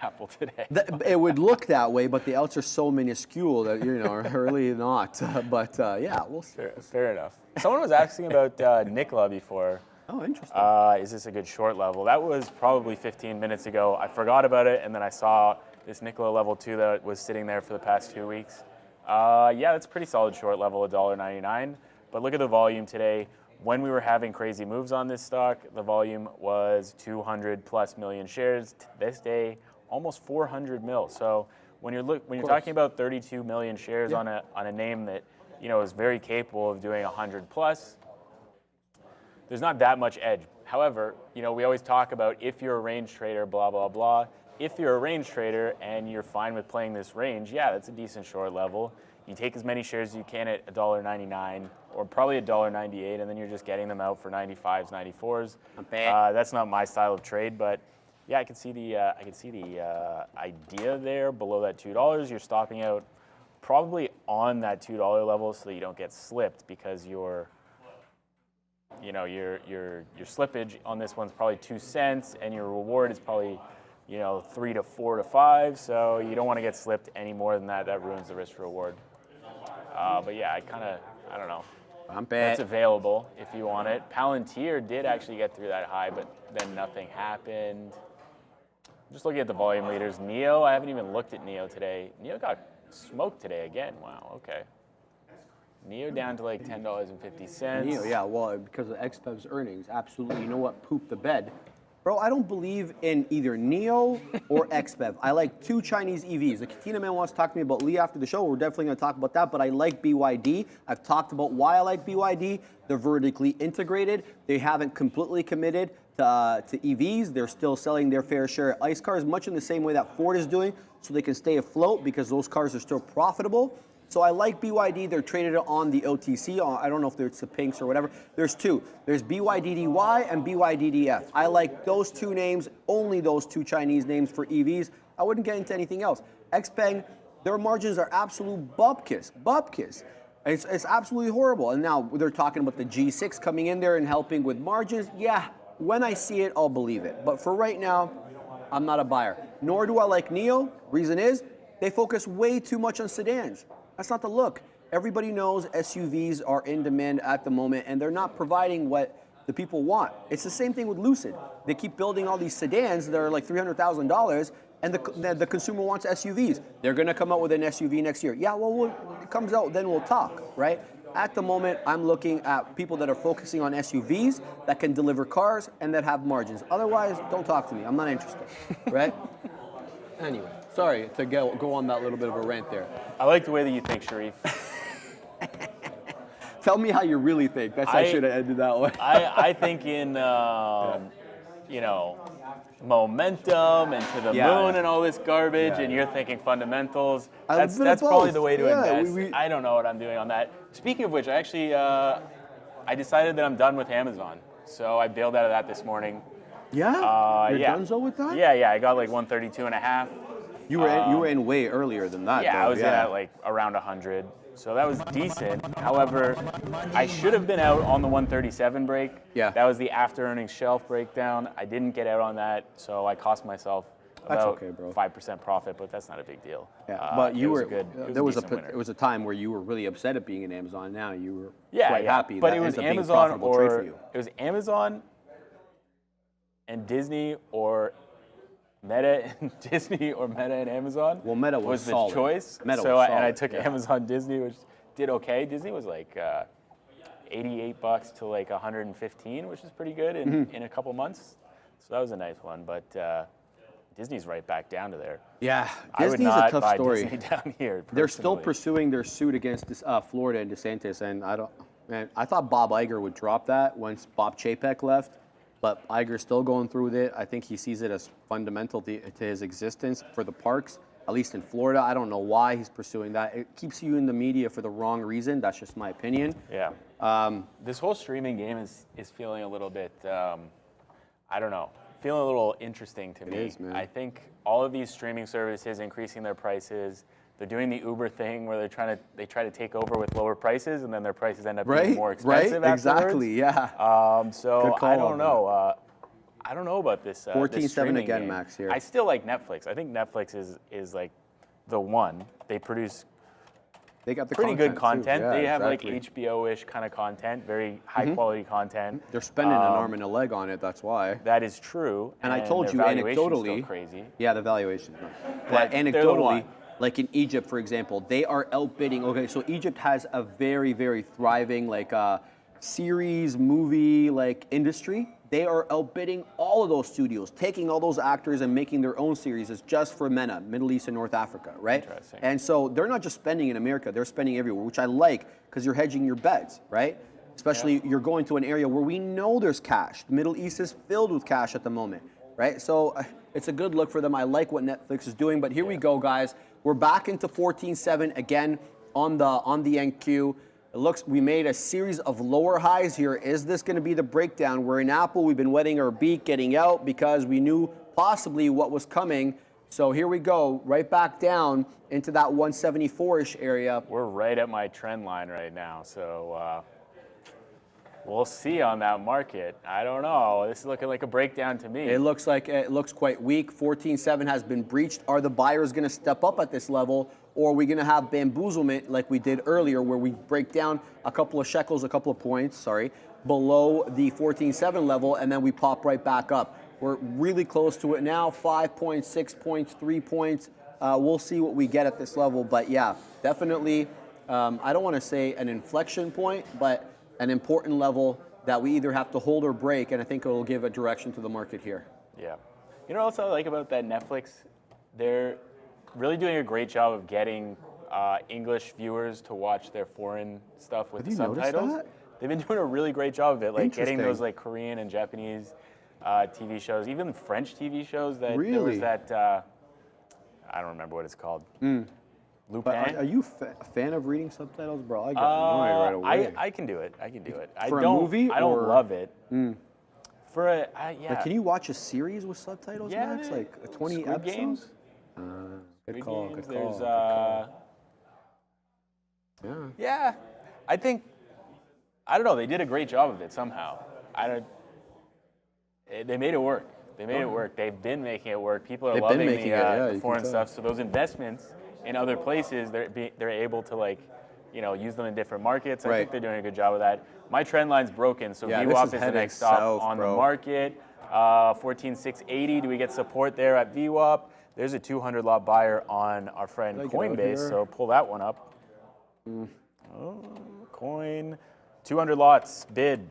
Apple today. It would look that way, but the outs are so minuscule that really not. But yeah, we'll see. Fair enough. Someone was asking about Nikola before. Oh, interesting. Is this a good short level? That was probably 15 minutes ago. I forgot about it, and then I saw this Nikola level 2 that was sitting there for the past 2 weeks. Yeah, that's a pretty solid short level, $1.99. But look at the volume today. When we were having crazy moves on this stock, the volume was 200 plus million shares. This day, almost 400 mil. So when you're talking about 32 million shares on a name that is very capable of doing 100 plus, there's not that much edge. However, we always talk about if you're a range trader, blah blah blah. If you're a range trader and you're fine with playing this range, yeah, that's a decent short level. You take as many shares as you can at $1.99 or probably $1.98, and then you're just getting them out for 95s, 94s. That's not my style of trade, but yeah, I can see the idea there. Below that $2, you're stopping out probably on that $2 level so that you don't get slipped, because your slippage on this one's probably 2 cents, and your reward is probably 3 to 4 to 5. So you don't want to get slipped any more than that. That ruins the risk reward. But yeah, I don't know. It's available if you want it. Palantir did actually get through that high, but then nothing happened. Just looking at the volume leaders. NEO, I haven't even looked at NEO today. NEO got smoked today again. Wow, okay. NEO down to like $10.50. NEO, yeah, well, because of XPEV's earnings, absolutely. You know what pooped the bed? Bro, I don't believe in either NEO or XBEV. I like 2 Chinese EVs. The Katina man wants to talk to me about Lee after the show. We're definitely going to talk about that, but I like BYD. I've talked about why I like BYD. They're vertically integrated. They haven't completely committed to EVs. They're still selling their fair share of ICE cars, much in the same way that Ford is doing, so they can stay afloat because those cars are still profitable. So I like BYD. They're traded on the OTC. I don't know if it's the pinks or whatever. There's 2. There's BYDDY and BYDDF. I like those 2 names, only those 2 Chinese names for EVs. I wouldn't get into anything else. XPeng, their margins are absolute bupkis. It's absolutely horrible. And now they're talking about the G6 coming in there and helping with margins. Yeah, when I see it, I'll believe it. But for right now, I'm not a buyer. Nor do I like NEO. Reason is, they focus way too much on sedans. That's not the look. Everybody knows SUVs are in demand at the moment, and they're not providing what the people want. It's the same thing with Lucid. They keep building all these sedans that are like $300,000, and the consumer wants SUVs. They're going to come out with an SUV next year. Yeah, well, when it comes out, then we'll talk, right? At the moment, I'm looking at people that are focusing on SUVs that can deliver cars and that have margins. Otherwise, don't talk to me. I'm not interested, right? Anyway, sorry to go on that little bit of a rant there. I like the way that you think, Sharif. Tell me how you really think. I should have ended that way. I think in, you know, momentum and to the moon and all this garbage, and you're thinking fundamentals. That's probably the way to invest. I don't know what I'm doing on that. Speaking of which, I actually I decided that I'm done with Amazon, so I bailed out of that this morning. Yeah? You're donezo with that? Yeah, I got like 132.5. You were in way earlier than that. Yeah, though. I was in at like around 100. So that was decent. However, I should have been out on the 137 break. Yeah. That was the after earnings shelf breakdown. I didn't get out on that, so I cost myself about 5% profit, but that's not a big deal. Yeah, but you were good. There was a time where you were really upset at being in Amazon. Now you were quite happy. But that it was ends up being a Amazon profitable trade for you. it was Amazon and Disney or Meta and Disney or Meta and Amazon. Well, Meta was the solid. choice. Meta so was and I solid, took Amazon Disney, which did okay. Disney was like $88 to like 115, which is pretty good in a couple months. So that was a nice one. But Disney's right back down to there. Yeah, Disney's a tough buy story. Disney down here. They're still personally. pursuing their suit against Florida and DeSantis, and I thought Bob Iger would drop that once Bob Chapek left. But Iger's still going through with it. I think he sees it as fundamental to his existence for the parks, at least in Florida. I don't know why he's pursuing that. It keeps you in the media for the wrong reason. That's just my opinion. Yeah. This whole streaming game is feeling a little bit, I don't know, feeling a little interesting to me. It is, man. I think all of these streaming services increasing their prices. They're doing the Uber thing where they try to take over with lower prices, and then their prices end up being more expensive afterwards. Exactly, yeah. So I don't know. I don't know about this. 14.7 again, game. Max, here. I still like Netflix. I think Netflix is like the one. They produce They got the pretty good content. Too. Yeah, they have exactly. like HBO-ish kind of content, very high quality content. They're spending an arm and a leg on it. That's why. That is true. And I told you their valuation's anecdotally. still crazy. Yeah, the valuation. But But they're the anecdotally, one. like in Egypt, for example, they are outbidding. Okay, so Egypt has a very, very thriving series, movie industry. They are outbidding all of those studios, taking all those actors and making their own series just for MENA, Middle East and North Africa, right? Interesting. And so they're not just spending in America, they're spending everywhere, which I like because you're hedging your bets, right? Especially you're going to an area where we know there's cash. The Middle East is filled with cash at the moment, right? So it's a good look for them. I like what Netflix is doing, but here we go, guys. We're back into 14.7 again on the NQ. It looks, we made a series of lower highs here. Is this going to be the breakdown? We're in Apple. We've been wetting our beak, getting out because we knew possibly what was coming. So here we go, right back down into that 174-ish area. We're right at my trend line right now. So we'll see on that market. I don't know. This is looking like a breakdown to me. It looks quite weak. 14.7 has been breached. Are the buyers going to step up at this level? Or are we going to have bamboozlement like we did earlier where we break down a couple of shekels, a couple of points, below the 14.7 level, and then we pop right back up? We're really close to it now, 5 points, 6 points, 3 points. We'll see what we get at this level. But yeah, definitely, I don't want to say an inflection point, but an important level that we either have to hold or break, and I think it will give a direction to the market here. Yeah. You know what else I like about that Netflix? They're really doing a great job of getting English viewers to watch their foreign stuff with the subtitles. That? They've been doing a really great job of it, like getting Interesting. those like Korean and Japanese TV shows, even French TV shows. That Really? there was that I don't remember what it's called. Lupin. But are you a fan of reading subtitles, bro? I got annoyed right away. I can do it. I can do it. For I a movie, I don't or- love it. For a yeah. Like, can you watch a series with subtitles, Yeah, Max? Like 20 Squid episodes? Games? Good Squid call. Games, Good call. There's good call. Yeah. yeah. I think I don't know. They did a great job of it somehow. They made it work. They made it work. They've been making it work. People are They've been loving making it, yeah, you the can foreign tell. stuff. So those investments in other places, they're able to like, use them in different markets. I Right. think they're doing a good job of that. My trend line's broken, so Yeah, this VWAP is is the heading next stop south, on bro. the market. 14,680. Do we get support there at VWAP? There's a 200 lot buyer on our friend Did I get out Coinbase, here? so pull that one up. Oh, coin, 200 lots bid.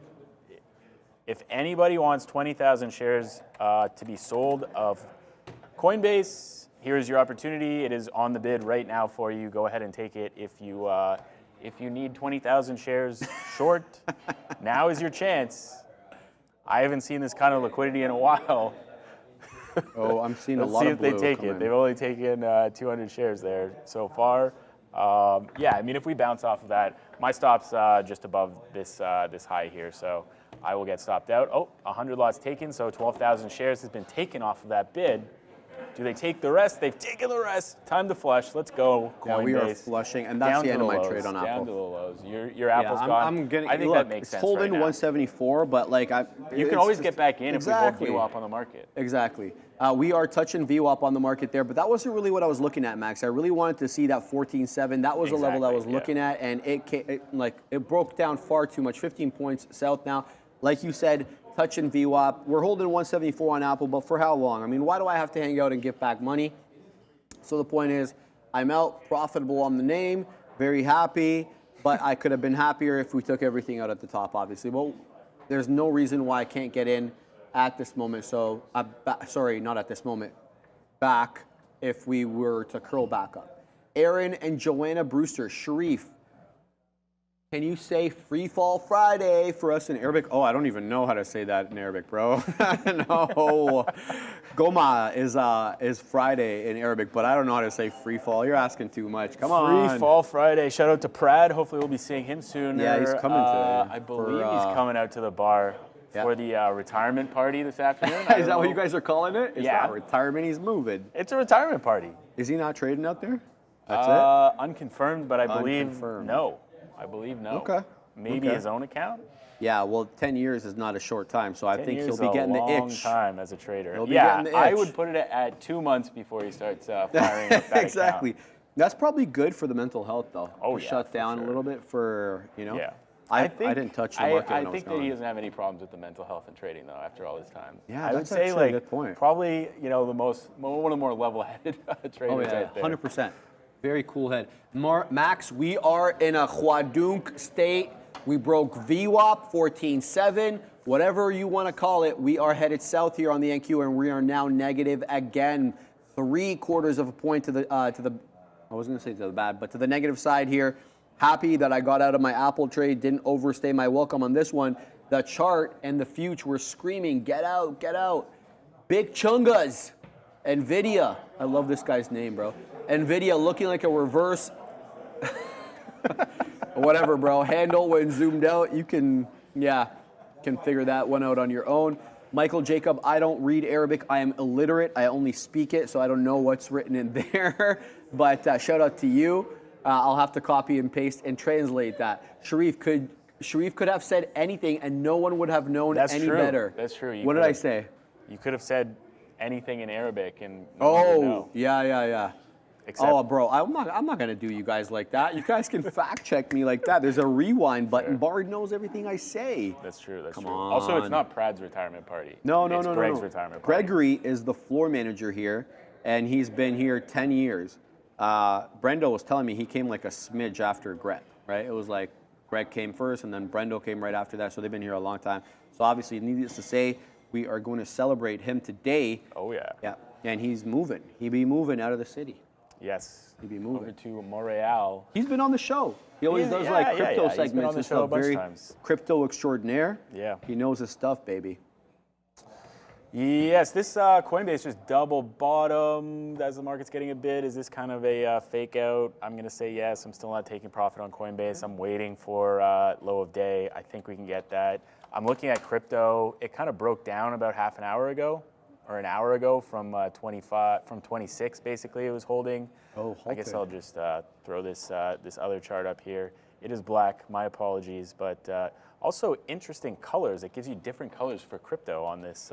If anybody wants 20,000 shares to be sold of Coinbase, here's your opportunity. It is on the bid right now for you. Go ahead and take it. If you need 20,000 shares short, now is your chance. I haven't seen this kind of liquidity in a while. Oh, I'm seeing a Let's lot see of if they blue take come it. in. They've only taken 200 shares there so far. Yeah, I mean, if we bounce off of that, my stop's just above this this high here, so I will get stopped out. Oh, 100 lots taken, so 12,000 shares has been taken off of that bid. Do they take the rest? They've taken the rest. Time to flush. Let's go, Coinbase. Yeah, we are flushing, and that's Down the to end of my lows, trade on Down Apple. to the lows. Your Apple's Yeah, gone. I'm getting. I think look, that makes it's sense holding right now. 174, but like You can always get back in exactly. if we hold VWAP on the market. Exactly. We are touching VWAP on the market there, but that wasn't really what I was looking at, Max. I really wanted to see that 14.7. That was the level that I was Exactly, yeah. looking at, and it broke down far too much. 15 points south now. Like you said, touching VWAP. We're holding 174 on Apple, but for how long? I mean, why do I have to hang out and give back money? So the point is, I'm out, profitable on the name, very happy, but I could have been happier if we took everything out at the top, obviously. Well, there's no reason why I can't get in at this moment. So, sorry, not at this moment. Back if we were to curl back up. Aaron and Joanna Brewster, Sharif, can you say Free Fall Friday for us in Arabic? Oh, I don't even know how to say that in Arabic, bro. No. Goma is Friday in Arabic, but I don't know how to say free fall. You're asking too much. Come on. Free Fall Friday. Shout out to Prad. Hopefully we'll be seeing him soon. Yeah, he's coming today. I believe he's coming out to the bar for the retirement party this afternoon. Is that what you guys are calling it? It's Yeah. not retirement. He's moving. It's a retirement party. Is he not trading out there? That's it? Unconfirmed, but I believe Unconfirmed. no. I believe no. Okay. Maybe Okay. his own account. Yeah, well, 10 years is not a short time, so I 10 think years he'll be getting a the long itch. time as a trader. He'll be Yeah, getting the I itch. would put it at 2 months before he starts firing up that Exactly. account. That's probably good for the mental health, though. Oh, to yeah, shut for down a sure. little bit for, Yeah. I didn't touch the market when I was think that gone. he doesn't have any problems with the mental health and trading though. After all this time, Yeah, I would that's say actually a like good point. probably one of the more level-headed traders Oh yeah, out there. 100%. Very cool head. Max, we are in a Huadunk state. We broke VWAP 14.7, whatever you want to call it. We are headed south here on the NQ, and we are now negative again, 3/4 of a point to the I was going to say to the bad, but to the negative side here. Happy that I got out of my Apple trade, didn't overstay my welcome on this one. The chart and the future were screaming, get out, get out. Big chungas. NVIDIA. I love this guy's name, bro. NVIDIA looking like a reverse. Whatever, bro. Handle when zoomed out. You can figure that one out on your own. Michael Jacob, I don't read Arabic. I am illiterate. I only speak it, so I don't know what's written in there. But shout out to you. I'll have to copy and paste and translate that. Sharif could have said anything and no one would have known any better. That's true. What did I say? You could have said anything in Arabic and no one would know. Yeah. Except, Bro, I'm not gonna do you guys like that. You guys can fact check me like that. There's a rewind button. Bard knows everything I say. That's true. That's Come true. on. Also, it's not Prad's retirement party. No. It's Greg's retirement party. Gregory is the floor manager here, and he's been here 10 years. Brendo was telling me he came like a smidge after Greg, right? It was like Greg came first, and then Brendo came right after that. So they've been here a long time. So obviously, needless to say, we are going to celebrate him today. Oh, yeah. Yeah, and he's moving. He be moving out of the city. Yes. He be moving. Over to Montreal. He's been on the show. He always does like crypto segments. He's been on the show a bunch of times. Crypto extraordinaire. Yeah. He knows his stuff, baby. Yes, this Coinbase just double bottomed as the market's getting a bid. Is this kind of a fake out? I'm going to say yes. I'm still not taking profit on Coinbase. I'm waiting for low of day. I think we can get that. I'm looking at crypto. It kind of broke down about half an hour ago, or an hour ago from 26 basically. It was holding. Oh, I guess I'll just throw this this other chart up here. It is black. My apologies, but also interesting colors. It gives you different colors for crypto on this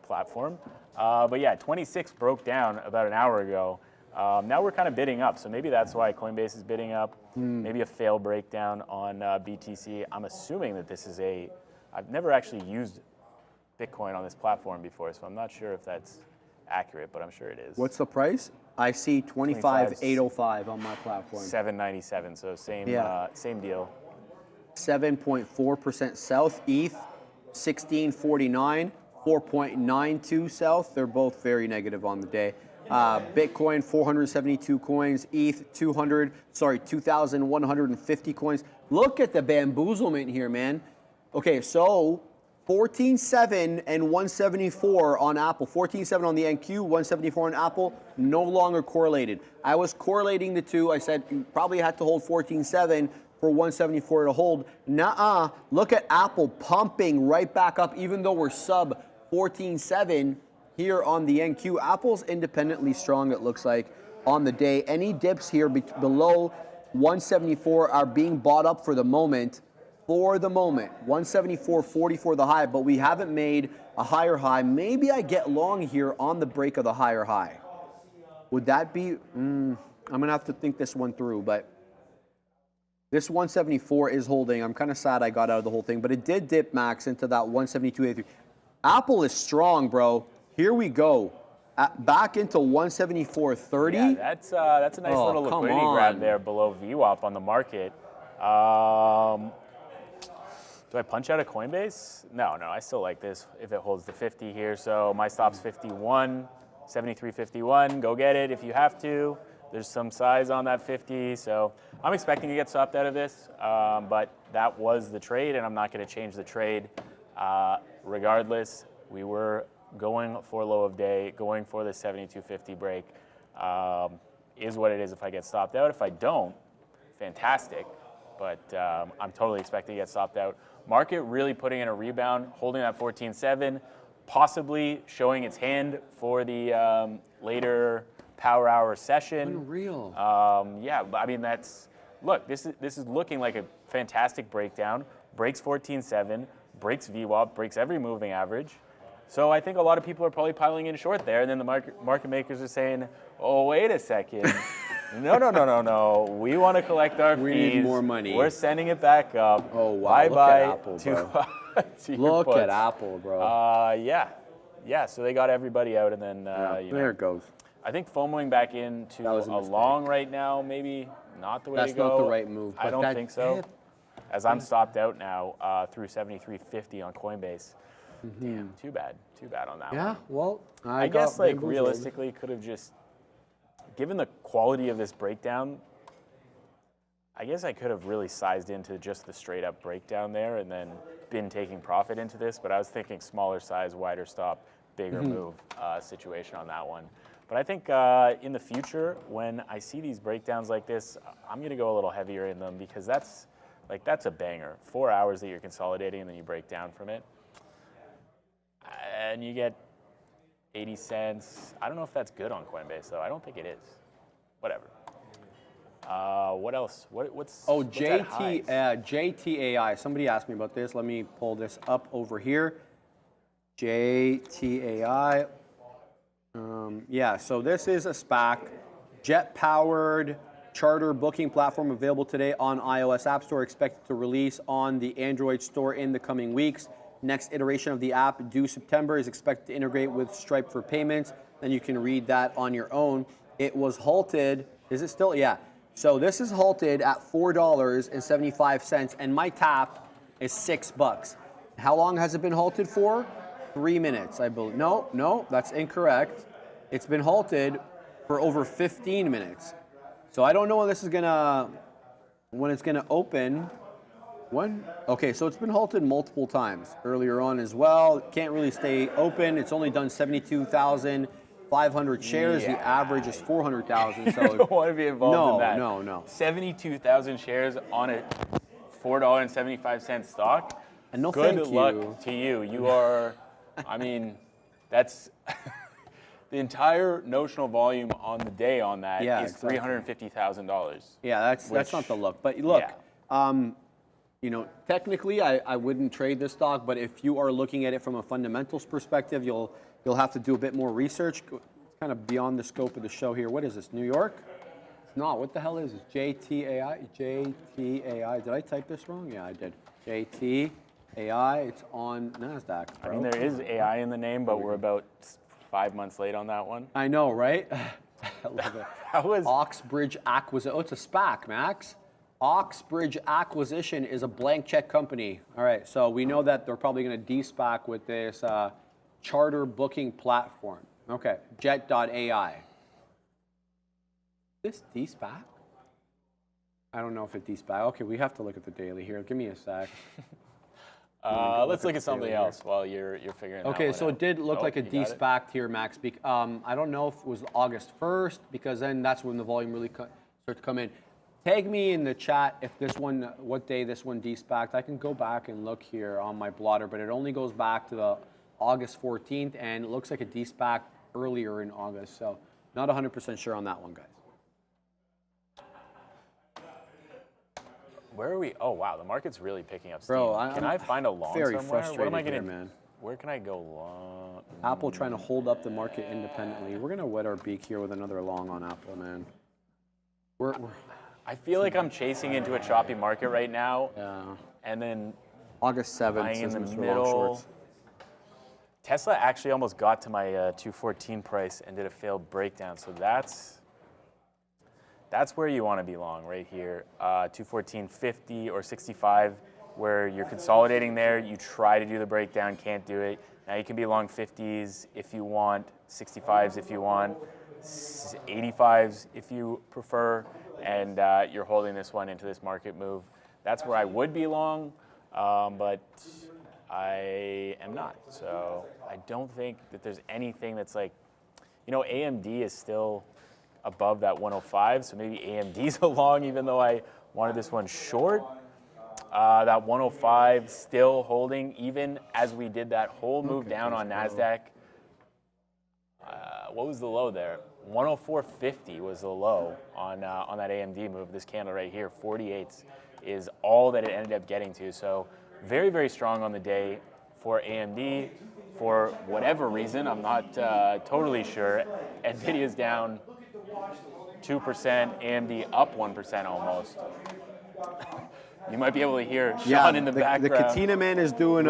platform. But yeah, 26 broke down about an hour ago. Now we're kind of bidding up, so maybe that's why Coinbase is bidding up. Maybe a fail breakdown on BTC. I'm assuming that this is I've never actually used Bitcoin on this platform before, so I'm not sure if that's accurate, but I'm sure it is. What's the price? I see 25,805 on my platform. 797, so same deal. 7.4% south. ETH 1649, 4.92 south. They're both very negative on the day. Bitcoin 472 coins. ETH 2,150 coins. Look at the bamboozlement here, man. Okay, so 14.7 and 174 on Apple. 14.7 on the NQ, 174 on Apple, no longer correlated. I was correlating the two. I said you probably had to hold 14.7 for 174 to hold. Nuh-uh. Look at Apple pumping right back up, even though we're sub 14.7 here on the NQ. Apple's independently strong, it looks like, on the day. Any dips here below 174 are being bought up for the moment. 174.40 for the high, but we haven't made a higher high. Maybe I get long here on the break of the higher high. Would that be, I'm gonna have to think this one through, but this 174 is holding. I'm kind of sad I got out of the whole thing, but it did dip max into that 172.83. Apple is strong, bro. Here we go. Back into 174.30. Yeah, that's a nice little liquidity grab there below VWAP on the market. Do I punch out of Coinbase? No, I still like this if it holds the 50 here. So my stop's 51, 73.51. Go get it if you have to. There's some size on that 50, so I'm expecting to get stopped out of this. But that was the trade, and I'm not going to change the trade. Regardless, we were going for low of day, going for the 72.50 break. Is what it is if I get stopped out. If I don't, fantastic. But I'm totally expecting to get stopped out. Market really putting in a rebound, holding that 14.7, possibly showing its hand for the later power hour session. Unreal. Yeah, I mean look, this is looking like a fantastic breakdown. Breaks 14.7, breaks VWAP, breaks every moving average. So I think a lot of people are probably piling in short there, and then the market makers are saying, oh, wait a second. No. We want to collect our fees. We need more money. We're sending it back up. Oh, wow. Bye-bye Look at Apple, bro. Look at Apple, bro. Yeah, so they got everybody out, and then, there it goes. I think FOMOing back into a long right now, maybe not the way to go. That's not the right move. I don't think so. As I'm stopped out now through 73.50 on Coinbase. Damn, too bad on that one. Yeah, well, I guess like realistically could have just, given the quality of this breakdown, I guess I could have really sized into just the straight up breakdown there and then been taking profit into this, but I was thinking smaller size, wider stop, bigger move situation on that one. But I think in the future, when I see these breakdowns like this, I'm gonna go a little heavier in them because that's a banger. 4 hours that you're consolidating and then you break down from it. And you get 80 cents. I don't know if that's good on Coinbase, though. I don't think it is. Whatever. What else? What's JTAI. Somebody asked me about this. Let me pull this up over here. JTAI. So this is a SPAC, jet-powered charter booking platform available today on iOS App Store. Expected to release on the Android store in the coming weeks. Next iteration of the app, due September, is expected to integrate with Stripe for payments. Then you can read that on your own. It was halted. Is it still? Yeah. So this is halted at $4.75, and my tap is $6. How long has it been halted for? 3 minutes, I believe. No, that's incorrect. It's been halted for over 15 minutes. So I don't know when it's gonna open. When? Okay, so it's been halted multiple times earlier on as well. Can't really stay open. It's only done 72,500 shares. Yeah. The average is 400,000. So I don't want to be involved in that. No. 72,000 shares on a $4.75 stock. And no Good thank luck you. to you. You are, I mean, that's the entire notional volume on the day on that is exactly. $350,000. Yeah, that's not the look. But look, Yeah. you know, technically I wouldn't trade this stock, but if you are looking at it from a fundamentals perspective, you'll have to do a bit more research. It's kind of beyond the scope of the show here. What is this, New York? It's not. What the hell is this? JTAI? JTAI. Did I type this wrong? Yeah, I did. JTAI. It's on NASDAQ, bro. I mean, there is AI in the name, but we're about 5 months late on that one. I know, right? I love it. That was Oxbridge Acquisition. Oh, it's a SPAC, Max. Oxbridge Acquisition is a blank check company. All right, so we know that they're probably going to de-SPAC with this charter booking platform. Okay, jet.ai. This de-SPAC? I don't know if it de-SPAC. Okay, we have to look at the daily here. Give me a sec. let's look at something else while you're figuring that Okay, one so out. it did look like a you got it. de-SPAC here, Max. I don't know if it was August 1st, because then that's when the volume really starts to come in. Tag me in the chat if this one, what day this one de-SPAC'd. I can go back and look here on my blotter, but it only goes back to the August 14th, and it looks like it de-SPAC'd earlier in August. So not 100% sure on that one, guys. Where are we? Oh wow, the market's really picking up steam. Bro, can I find a long very somewhere? What am I frustrated gonna? here, man. Where can I go long? Apple trying to hold up the market independently. We're going to wet our beak here with another long on Apple, man. I feel like I'm chasing into a choppy market right now, and then August 7th buying in the Mr. Long middle. Shorts. Tesla actually almost got to my 214 price and did a failed breakdown. So that's where you want to be long, right here. 214.50 or 65, where you're consolidating there. You try to do the breakdown, can't do it. Now you can be long 50s if you want, 65s if you want, 85s if you prefer, and you're holding this one into this market move. That's where I would be long, but I am not. So I don't think that there's anything that's like, you know, AMD is still above that 105, so maybe AMD's a long, even though I wanted this one short. That 105 still holding, even as we did that whole move down on NASDAQ. What was the low there? 104.50 was the low on that AMD move. This candle right here, 48s, is all that it ended up getting to. So very, very strong on the day for AMD. For whatever reason, I'm not totally sure. NVIDIA's down 2%, AMD up 1% almost. You might be able to hear Sean in the background. The Katina man is doing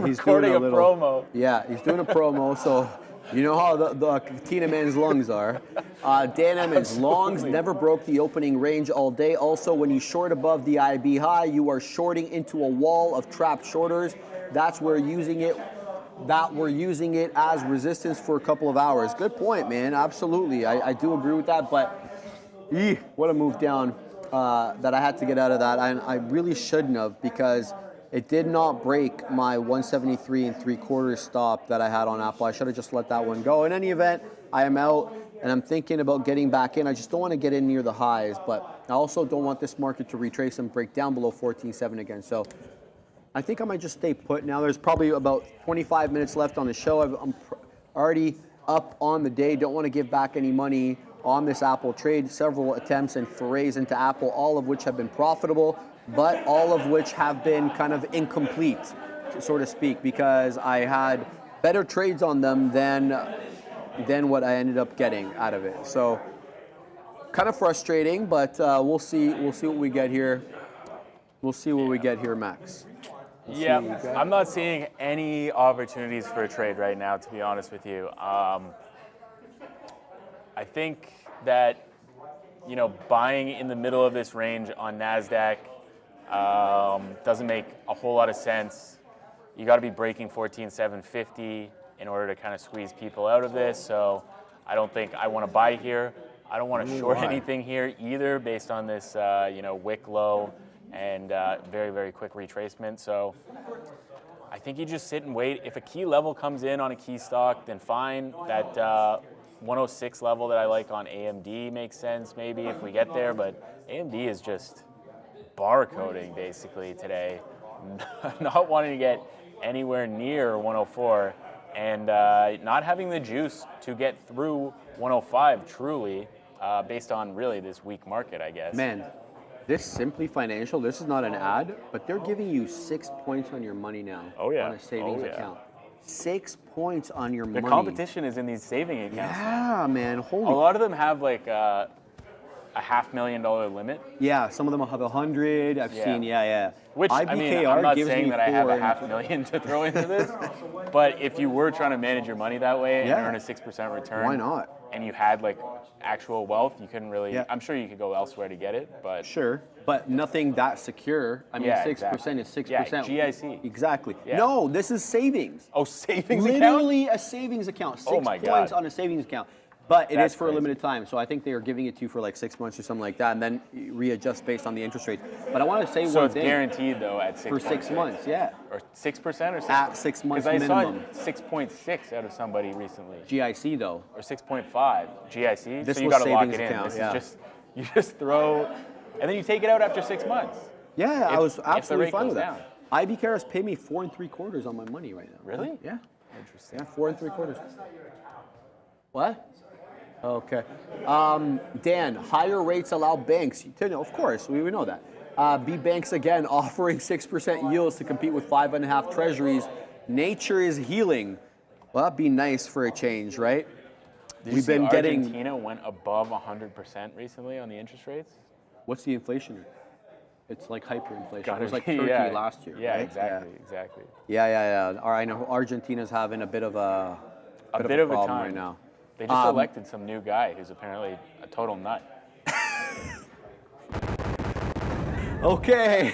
he's recording doing a little promo. Yeah, he's doing a promo. So you know how the Katina man's lungs are. Dan Emmons, longs never broke the opening range all day. Also, when you short above the IB high, you are shorting into a wall of trapped shorters. That's where we're using it as resistance for a couple of hours. Good point, man. Absolutely, I do agree with that. But what a move down that I had to get out of that. I really shouldn't have, because it did not break my 173 3/4 stop that I had on Apple. I should have just let that one go. In any event, I am out, and I'm thinking about getting back in. I just don't want to get in near the highs, but I also don't want this market to retrace and break down below 14.7 again. So I think I might just stay put now. There's probably about 25 minutes left on the show. I'm already up on the day. Don't want to give back any money on this Apple trade. Several attempts and forays into Apple, all of which have been profitable, but all of which have been kind of incomplete, so to speak, because I had better trades on them than what I ended up getting out of it. So kind of frustrating, but we'll see what we get here. We'll see what we get here, Max. Yeah, I'm not seeing any opportunities for a trade right now, to be honest with you. I think that you know, buying in the middle of this range on NASDAQ doesn't make a whole lot of sense. You got to be breaking 14,750 in order to kind of squeeze people out of this. So I don't think I want to buy here. I don't want to short anything here either based on this, you know, wick low and very, very quick retracement. So I think you just sit and wait. If a key level comes in on a key stock, then fine. That 106 level that I like on AMD makes sense maybe if we get there, but AMD is just barcoding basically today. Not wanting to get anywhere near 104 and not having the juice to get through 105 truly based on really this weak market, I guess. Man, this Simply Financial, this is not an ad, but they're giving you 6 points on your money now on a savings account. 6 points on your money. The competition is in these saving accounts. Yeah, man, holy. A lot of them have like a $500,000 limit. Yeah, some of them will have 100. I've seen, Which, IBKR I mean, I'm not gives saying me that I have a $500,000 to throw into this, but if you were trying to manage your money that way and earn a 6% return. Why not? And you had like actual wealth, you couldn't really, I'm sure you could go elsewhere to get it, but. Sure, but nothing that secure. I mean, 6% is 6%. Yeah, GIC. Exactly. Yeah. No, this is savings. Oh, savings Literally account? a savings account. 6 my points God. on a savings account. But it That's is for crazy. a limited time, so I think they are giving it to you for like 6 months or something like that, and then you readjust based on the interest rate. But I want to say So one it's thing. guaranteed though at 6 For 6 months, yeah. Or 6% or 6? At 6 months Because I minimum. saw 6.6 out of somebody recently. GIC though. Or 6.5 GIC. This so you was got to lock savings it in. account, This yeah. is just, you just throw, and then you take it out after 6 months. Yeah, I If- was if the absolutely rate fine goes with down. that. IBKR has paid me 4 3/4 on my money right now. Really? Yeah. Interesting. Yeah, 4 3/4. What? Okay. Dan, higher rates allow banks. Of course, we know that. B banks again offering 6% yields to compete with 5.5 treasuries. Nature is healing. Well, that'd be nice for a change, right? Did you see Argentina went above 100% recently on the interest rates? What's the inflation rate? It's like hyperinflation. Gotta It was like be, Turkey last year. Yeah, right? exactly. Yeah. I know Argentina's having a bit of a problem time right now. They just elected some new guy who's apparently a total nut. Okay,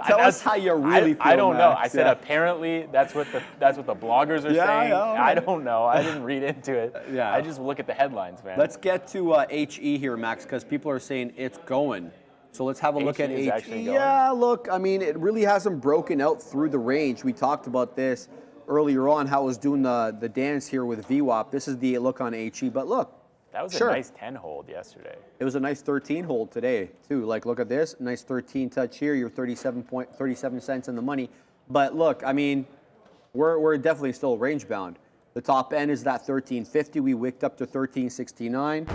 tell us how you really feel. I don't know. Max. I said apparently that's what the bloggers are saying. I don't know. I didn't read into it. Yeah. I just look at the headlines, man. Let's get to HE here, Max, because people are saying it's going. So let's have a look at HE is HE. actually going. Yeah, look, I mean, it really hasn't broken out through the range. We talked about this earlier on, how it was doing the dance here with VWAP. This is the look on HE, but look. That was a nice 10 hold yesterday. It was a nice 13 hold today, too. Like, look at this. Nice 13 touch here. You're 37 cents in the money. But look, I mean, we're definitely still range bound. The top end is that 13.50. We wicked up to 13.69.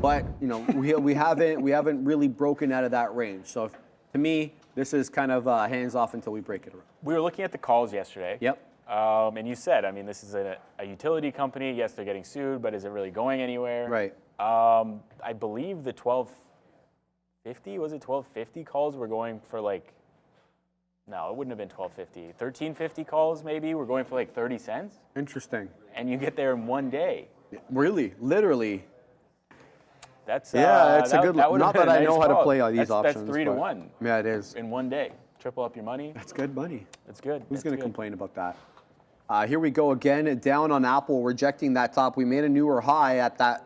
But, you know, we haven't really broken out of that range. So to me, this is kind of hands off until we break it around. We were looking at the calls yesterday. Yep. And you said, I mean, this is a utility company. Yes, they're getting sued, but is it really going anywhere? Right. I believe the 1250, was it 1250 calls were going for like, no, it wouldn't have been 1250. 1350 calls maybe were going for like 30 cents. Interesting. And you get there in one day. Really? Literally? That's it's a good. That Not that I know how to play all these options. That's 3 to 1. Yeah, it is. In one day. Triple up your money. That's good money. That's good. Who's going to complain about that? Here we go again, down on Apple, rejecting that top. We made a newer high at that,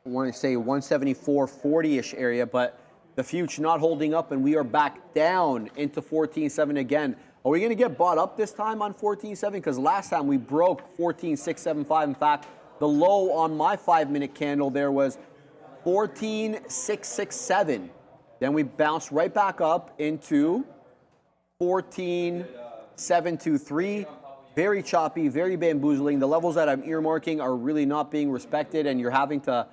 I want to say 174.40-ish area, but the future not holding up, and we are back down into 14.7 again. Are we going to get bought up this time on 14.7? Because last time we broke 14.675. In fact, the low on my 5-minute candle there was 14.667. Then we bounced right back up into 14.723. Very choppy, very bamboozling. The levels that I'm earmarking are really not being respected, and you're having to,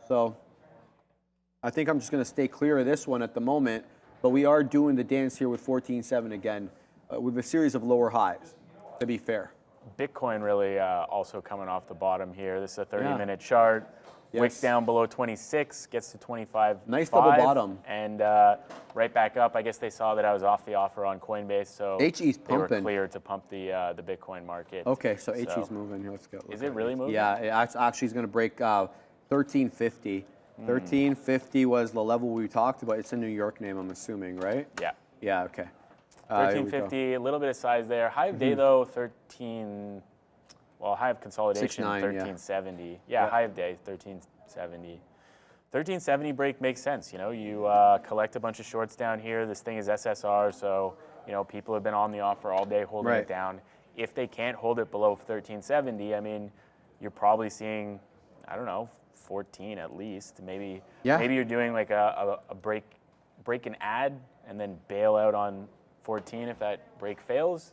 so I think I'm just going to stay clear of this one at the moment, but we are doing the dance here with 14.7 again, with a series of lower highs, to be fair. Bitcoin really also coming off the bottom here. This is a 30-minute chart. Yes. Wick down below 26, gets to 25. Nice double bottom. And right back up. I guess they saw that I was off the offer on Coinbase, so HE's they were pumping. clear to pump the Bitcoin market. Okay, so HE's moving. Let's go. Is it really moving? Yeah, it actually is going to break 1350. 1350 was the level we talked about. It's a New York name, I'm assuming, right? Yeah. Yeah, okay. 1350, a little bit of size there. High of day though, 13. Well, high of consolidation, 6.9, 1370. Yeah, high of day, 1370. 1370 break makes sense. You know, you collect a bunch of shorts down here. This thing is SSR, so you know people have been on the offer all day holding it down. If they can't hold it below 1370, I mean, you're probably seeing, I don't know, 14 at least. Maybe you're doing like a break and add and then bail out on 14 if that break fails.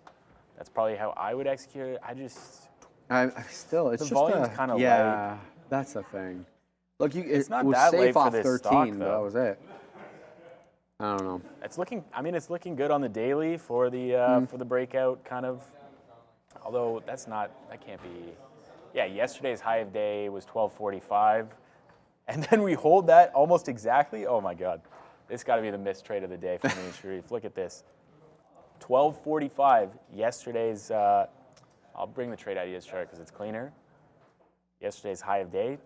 That's probably how I would execute it. It's the just volume's kind of light. That's the thing. Look, It's not it was that safe late for off this 13, stock, but though. that was it. I don't know. It's looking. I mean, it's looking good on the daily for the breakout kind of. Although that can't be. Yeah, yesterday's high of day was 1245, and then we hold that almost exactly. Oh my God, this got to be the missed trade of the day for me and Sharif. Look at this. 1245. Yesterday's. I'll bring the trade ideas chart because it's cleaner. Yesterday's high of day.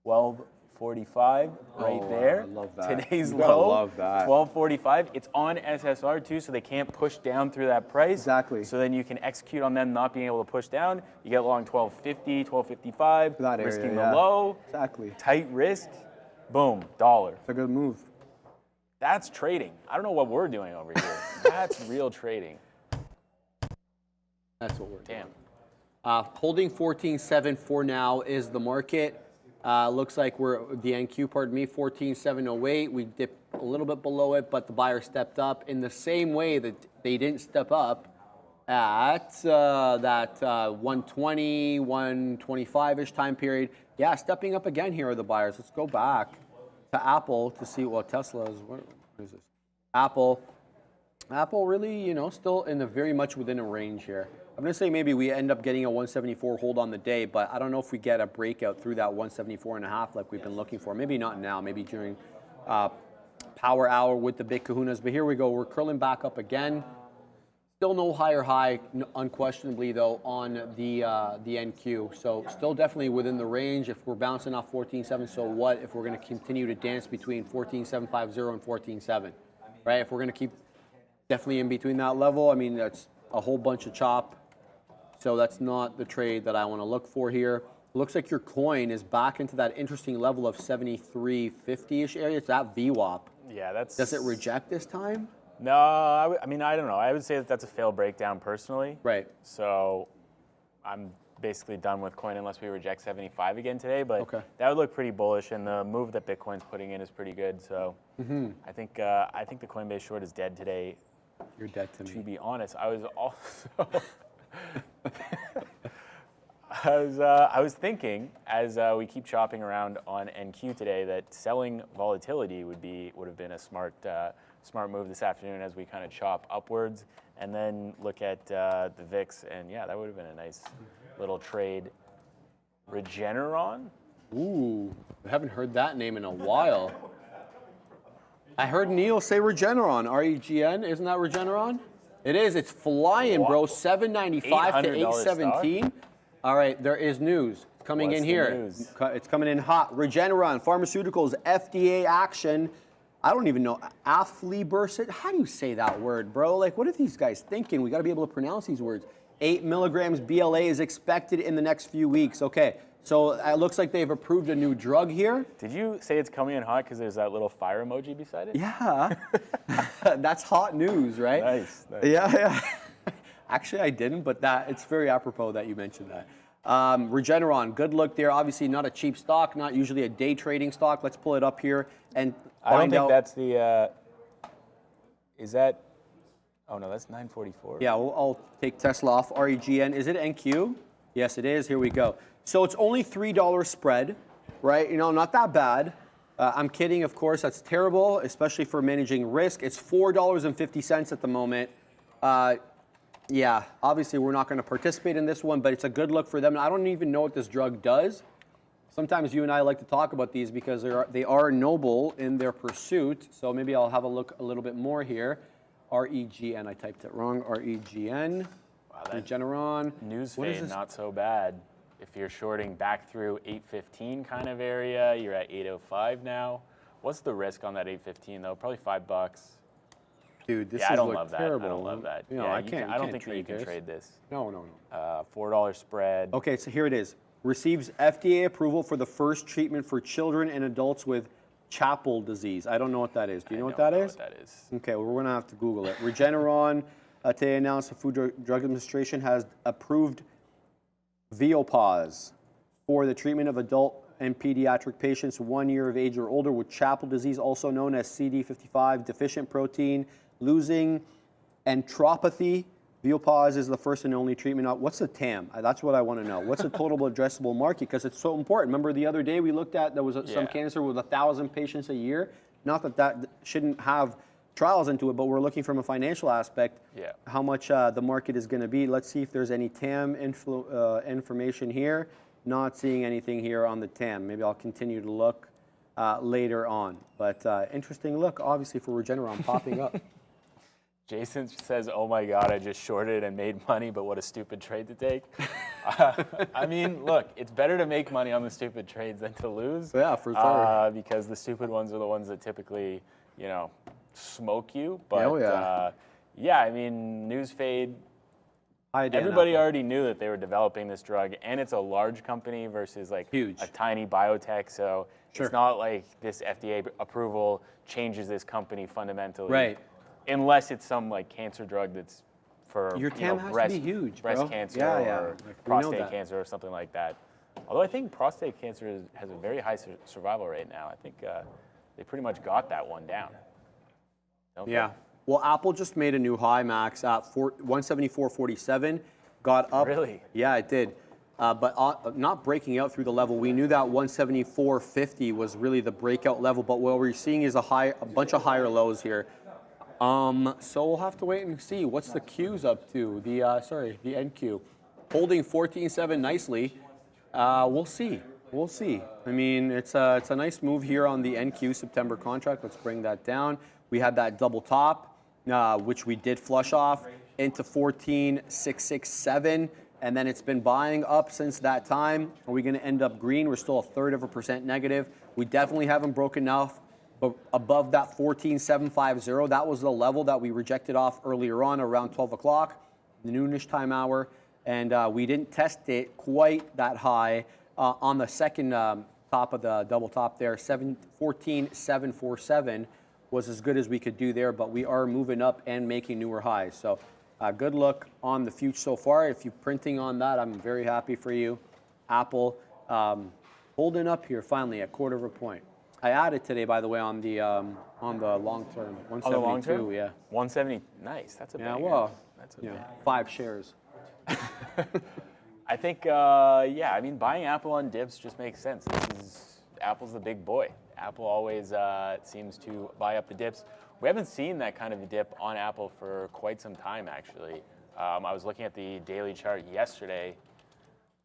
1245 right there. I love that. Today's You gotta low. love that. 1245. It's on SSR too, so they can't push down through that price. Exactly. So then you can execute on them not being able to push down. You get long 1250, 1255. That area, risking yeah. the low. Exactly. Tight risk. Boom. Dollar. It's a good move. That's trading. I don't know what we're doing over here. That's real trading. That's what we're doing. Damn. Holding 14.7 for now is the market. Looks like we're the NQ, pardon me, 14.708. We dipped a little bit below it, but the buyer stepped up in the same way that they didn't step up at that 120, 125-ish time period. Yeah, stepping up again here are the buyers. Let's go back to Apple to see what Tesla is. What is this? Apple really, you know, still in the very much within a range here. I'm going to say maybe we end up getting a 174 hold on the day, but I don't know if we get a breakout through that 174.5 like we've been looking for. Maybe not now, maybe during power hour with the big kahunas. But here we go. We're curling back up again. Still no higher high, unquestionably, though, on the NQ. So still definitely within the range. If we're bouncing off 14.7, so what if we're going to continue to dance between 14.750 and 14.7, right? If we're going to keep definitely in between that level, I mean, that's a whole bunch of chop. So that's not the trade that I want to look for here. It looks like your coin is back into that interesting level of 73.50-ish area. It's that VWAP. Yeah, that's. Does it reject this time? No, I mean, I don't know. I would say that that's a failed breakdown personally. Right. So I'm basically done with coin unless we reject 75 again today. But Okay. that would look pretty bullish, and the move that Bitcoin's putting in is pretty good. So I think the Coinbase short is dead today. You're dead to To me. be honest, I was also. I was thinking as we keep chopping around on NQ today that selling volatility would have been a smart move this afternoon as we kind of chop upwards and then look at the VIX, and yeah, that would have been a nice little trade. Regeneron? Ooh, I haven't heard that name in a while. I heard Neil say Regeneron, R-E-G-N. Isn't that Regeneron? It is. It's flying, bro. 795 to $800 817. All right, there is news coming What's in the here. news? It's coming in hot. Regeneron Pharmaceuticals FDA action. I don't even know. Aflibercept. How do you say that word, bro? Like, what are these guys thinking? We got to be able to pronounce these words. 8 milligrams BLA is expected in the next few weeks. Okay, so it looks like they've approved a new drug here. Did you say it's coming in hot because there's that little fire emoji beside it? Yeah, that's hot news, right? Nice. Yeah. Actually, I didn't, but it's very apropos that you mentioned that. Regeneron, good look there. Obviously, not a cheap stock, not usually a day trading stock. Let's pull it up here and I don't find think out. that's the. Is that? Oh no, that's 944. Yeah, I'll take Tesla off. REGN. Is it NQ? Yes, it is. Here we go. So it's only $3 spread, right? You know, not that bad. I'm kidding, of course. That's terrible, especially for managing risk. It's $4.50 at the moment. Yeah, obviously we're not going to participate in this one, but it's a good look for them. I don't even know what this drug does. Sometimes you and I like to talk about these because they are noble in their pursuit. So maybe I'll have a look a little bit more here. REGN, I typed it wrong. REGN. Wow, that Regeneron. news What is fade, this? not so bad. if you're shorting back through 815 kind of area, you're at 805 now. What's the risk on that 815 though? Probably $5. Dude, this Yeah, is I don't love terrible. that. I don't love that. You know, Yeah, I can't. I don't can't think that you can this. trade this. No. $4 spread. Okay, so here it is. Receives FDA approval for the first treatment for children and adults with Chapel disease. I don't know what that is. Do you know what that is? What that is. Okay, well, we're going to have to Google it. Regeneron today announced the Food Drug Administration has approved Veopause for the treatment of adult and pediatric patients 1 year of age or older with Chapel disease, also known as CD55 deficient protein losing enteropathy. Veopause is the first and only treatment. What's the TAM? That's what I want to know. What's the total addressable market? Because it's so important. Remember the other day we looked at there was some cancer with 1,000 patients a year. Not that that shouldn't have trials into it, but we're looking from a financial aspect. Yeah. How much the market is going to be. Let's see if there's any TAM information here. Not seeing anything here on the TAM. Maybe I'll continue to look later on. But interesting look, obviously, for Regeneron popping up. Jason says, oh my God, I just shorted and made money, but what a stupid trade to take. I mean, look, it's better to make money on the stupid trades than to lose. Yeah, for sure. Because the stupid ones are the ones that typically, you know, smoke you. But yeah, I mean, news fade. Everybody already knew that they were developing this drug, and it's a large company versus like a tiny biotech. So it's not like this FDA approval changes this company fundamentally. Right. Unless it's some like cancer drug that's for your TAM has to be huge, breast bro. cancer or prostate cancer or something like that. Although I think prostate cancer has a very high survival rate now. I think they pretty much got that one down. Yeah. Well, Apple just made a new high, Max, at 174.47. Got up. Really? Yeah, it did. But not breaking out through the level. We knew that 174.50 was really the breakout level, but what we're seeing is a bunch of higher lows here. So we'll have to wait and see. What's the Q's up to? The NQ. Holding 14.7 nicely. We'll see. We'll see. I mean, it's a nice move here on the NQ September contract. Let's bring that down. We had that double top, which we did flush off into 14.667, and then it's been buying up since that time. Are we going to end up green? We're still 1/3% negative. We definitely haven't broken enough. But above that 14.750, that was the level that we rejected off earlier on around 12 o'clock, the noonish time hour. And we didn't test it quite that high on the second top of the double top there. 14.747 was as good as we could do there, but we are moving up and making newer highs. So good look on the future so far. If you're printing on that, I'm very happy for you. Apple holding up here finally at 1/4 point. I added today, by the way, on the long term, 172. On the long term? Yeah. 170. Nice. That's a yeah. banger. Well, that's a 5 shares. I think, yeah. I mean, buying Apple on dips just makes sense. Apple's the big boy. Apple always seems to buy up the dips. We haven't seen that kind of a dip on Apple for quite some time, actually. I was looking at the daily chart yesterday.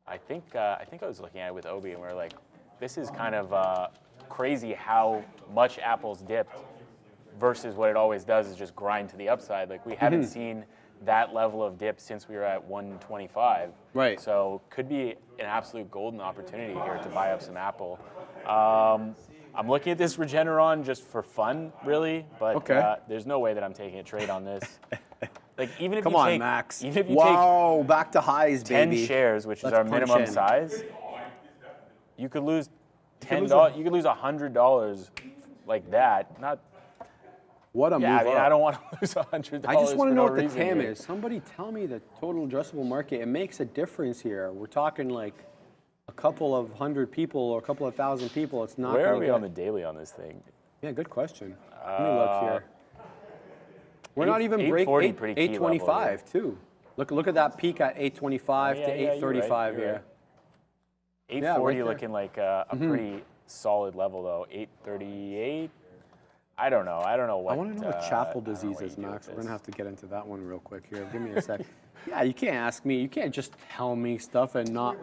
I think I was looking at it with Obi, and we were like, this is kind of crazy how much Apple's dipped versus what it always does is just grind to the upside. Like we haven't seen that level of dip since we were at 125. Right. So could be an absolute golden opportunity here to buy up some Apple. I'm looking at this Regeneron just for fun, really, but there's no way that I'm taking a trade on this. Like even if Come you on, take, Max. even if you take back to highs, 10 baby. shares, which is Let's our punch minimum in. size, you could lose $10. You could lose $100 like that. Not. What a move I mean, up. I don't want to lose $100. I just want to know what the reason TAM here. is. Somebody tell me the total addressable market. It makes a difference here. We're talking like a couple of hundred people or a couple of thousand people. It's not. Where are gonna we get... on the daily on this thing? Yeah, good question. Let me look here. We're not even breaking 825 too. Look at that peak at 825 to 835 here. 840 looking like a pretty solid level though. 838. I don't know. I don't know what. I want to know what chapel I don't know disease what you is, do with Max. We're this. gonna have to get into that one real quick here. Give me a sec. Yeah, you can't ask me. You can't just tell me stuff and not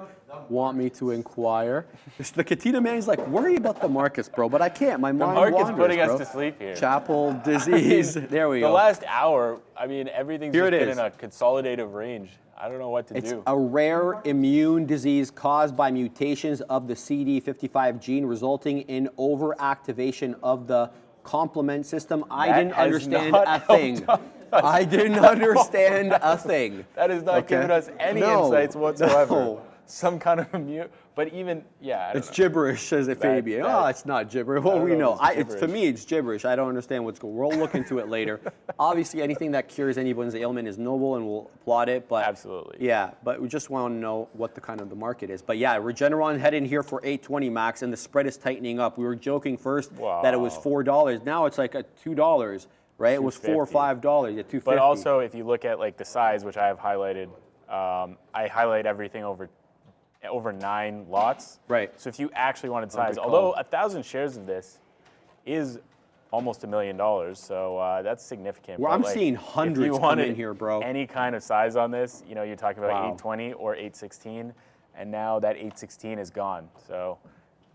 want me to inquire. The Katina man is like, worry about the markets, bro. But I can't. My mind market's wanders, putting bro. us to sleep here. Chapel disease. There we The go. last hour, I mean, everything's Here just it been is. in a consolidative range. I don't know what to It's do. a rare immune disease caused by mutations of the CD55 gene, resulting in overactivation of the complement system. I That didn't has understand not a thing. helped I didn't understand a thing. That is not Okay. giving us any No, insights whatsoever. no. Some kind of immune, but even, yeah, I don't It's know. gibberish, says the Fabian. Oh, it's not gibberish. Well, don't we know know. if it's It's, to gibberish. me, it's gibberish. I don't understand what's going on. We'll look into it later. Obviously, anything that cures anyone's ailment is noble, and we'll applaud it. But Absolutely. yeah. But we just want to know what the kind of the market is. But yeah, Regeneron head in here for 820 max, and the spread is tightening up. We were joking first that it was $4. Now it's like at $2, right? It was $4 or $5 at $2.50. But also, if you look at like the size, which I have highlighted, I highlight everything over 9 lots. Right. So if you actually wanted size, good call. although 1,000 shares of this is almost $1 million, so that's significant. Well, But, I'm like, seeing if hundreds you come wanted in here, bro. Any kind of size on this, you know, you're talking about Wow. 820 or 816, and now that 816 is gone. So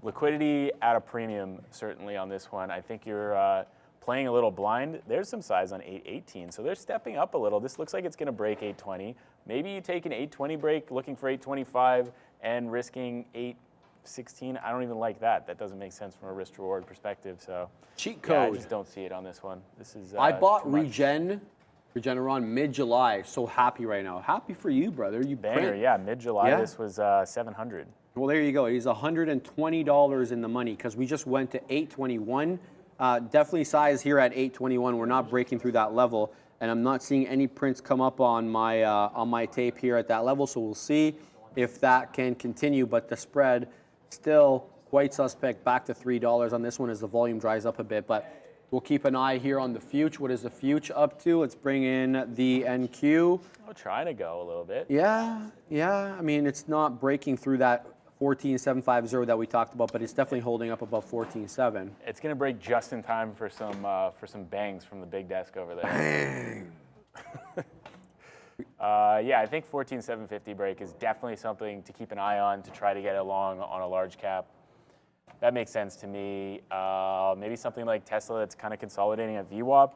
liquidity at a premium certainly on this one. I think you're playing a little blind. There's some size on 818, so they're stepping up a little. This looks like it's going to break 820. Maybe you take an 820 break, looking for 825, and risking 816. I don't even like that. That doesn't make sense from a risk-reward perspective. So Cheat yeah, I code. just don't see it on this one. This is. I bought too much. Regeneron mid-July. So happy right now. Happy for you, brother. You Banger, print. yeah. Mid-July, Yeah. this was 700. Well, there you go. He's $120 in the money because we just went to 821. Definitely size here at 821. We're not breaking through that level, and I'm not seeing any prints come up on my tape here at that level. So we'll see if that can continue. But the spread still quite suspect. Back to $3 on this one as the volume dries up a bit. But we'll keep an eye here on the future. What is the future up to? Let's bring in the NQ. Oh, trying to go a little bit. Yeah. I mean, it's not breaking through that 14,750 that we talked about, but it's definitely holding up above 14.7. It's going to break just in time for some bangs from the big desk over there. Bang. Yeah, I think 14,750 break is definitely something to keep an eye on to try to get along on a large cap. That makes sense to me. Maybe something like Tesla that's kind of consolidating at VWAP.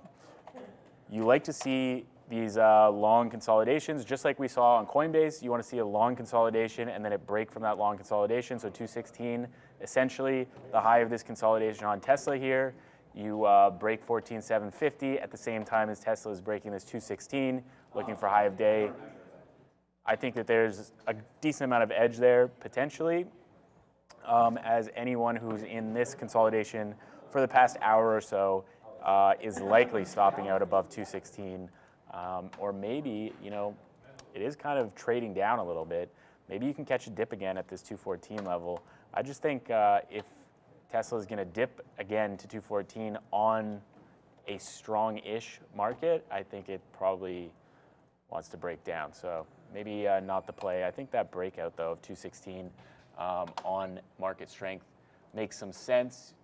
You like to see these long consolidations, just like we saw on Coinbase. You want to see a long consolidation and then it break from that long consolidation. So 216, essentially the high of this consolidation on Tesla here. You break 14,750 at the same time as Tesla is breaking this 216, looking for high of day. I think that there's a decent amount of edge there potentially, as anyone who's in this consolidation for the past hour or so is likely stopping out above 216. Or maybe, you know, it is kind of trading down a little bit. Maybe you can catch a dip again at this 214 level. I just think if Tesla is going to dip again to 214 on a strong-ish market, I think it probably wants to break down. So maybe not the play. I think that breakout, though, of 216 on market strength makes some sense.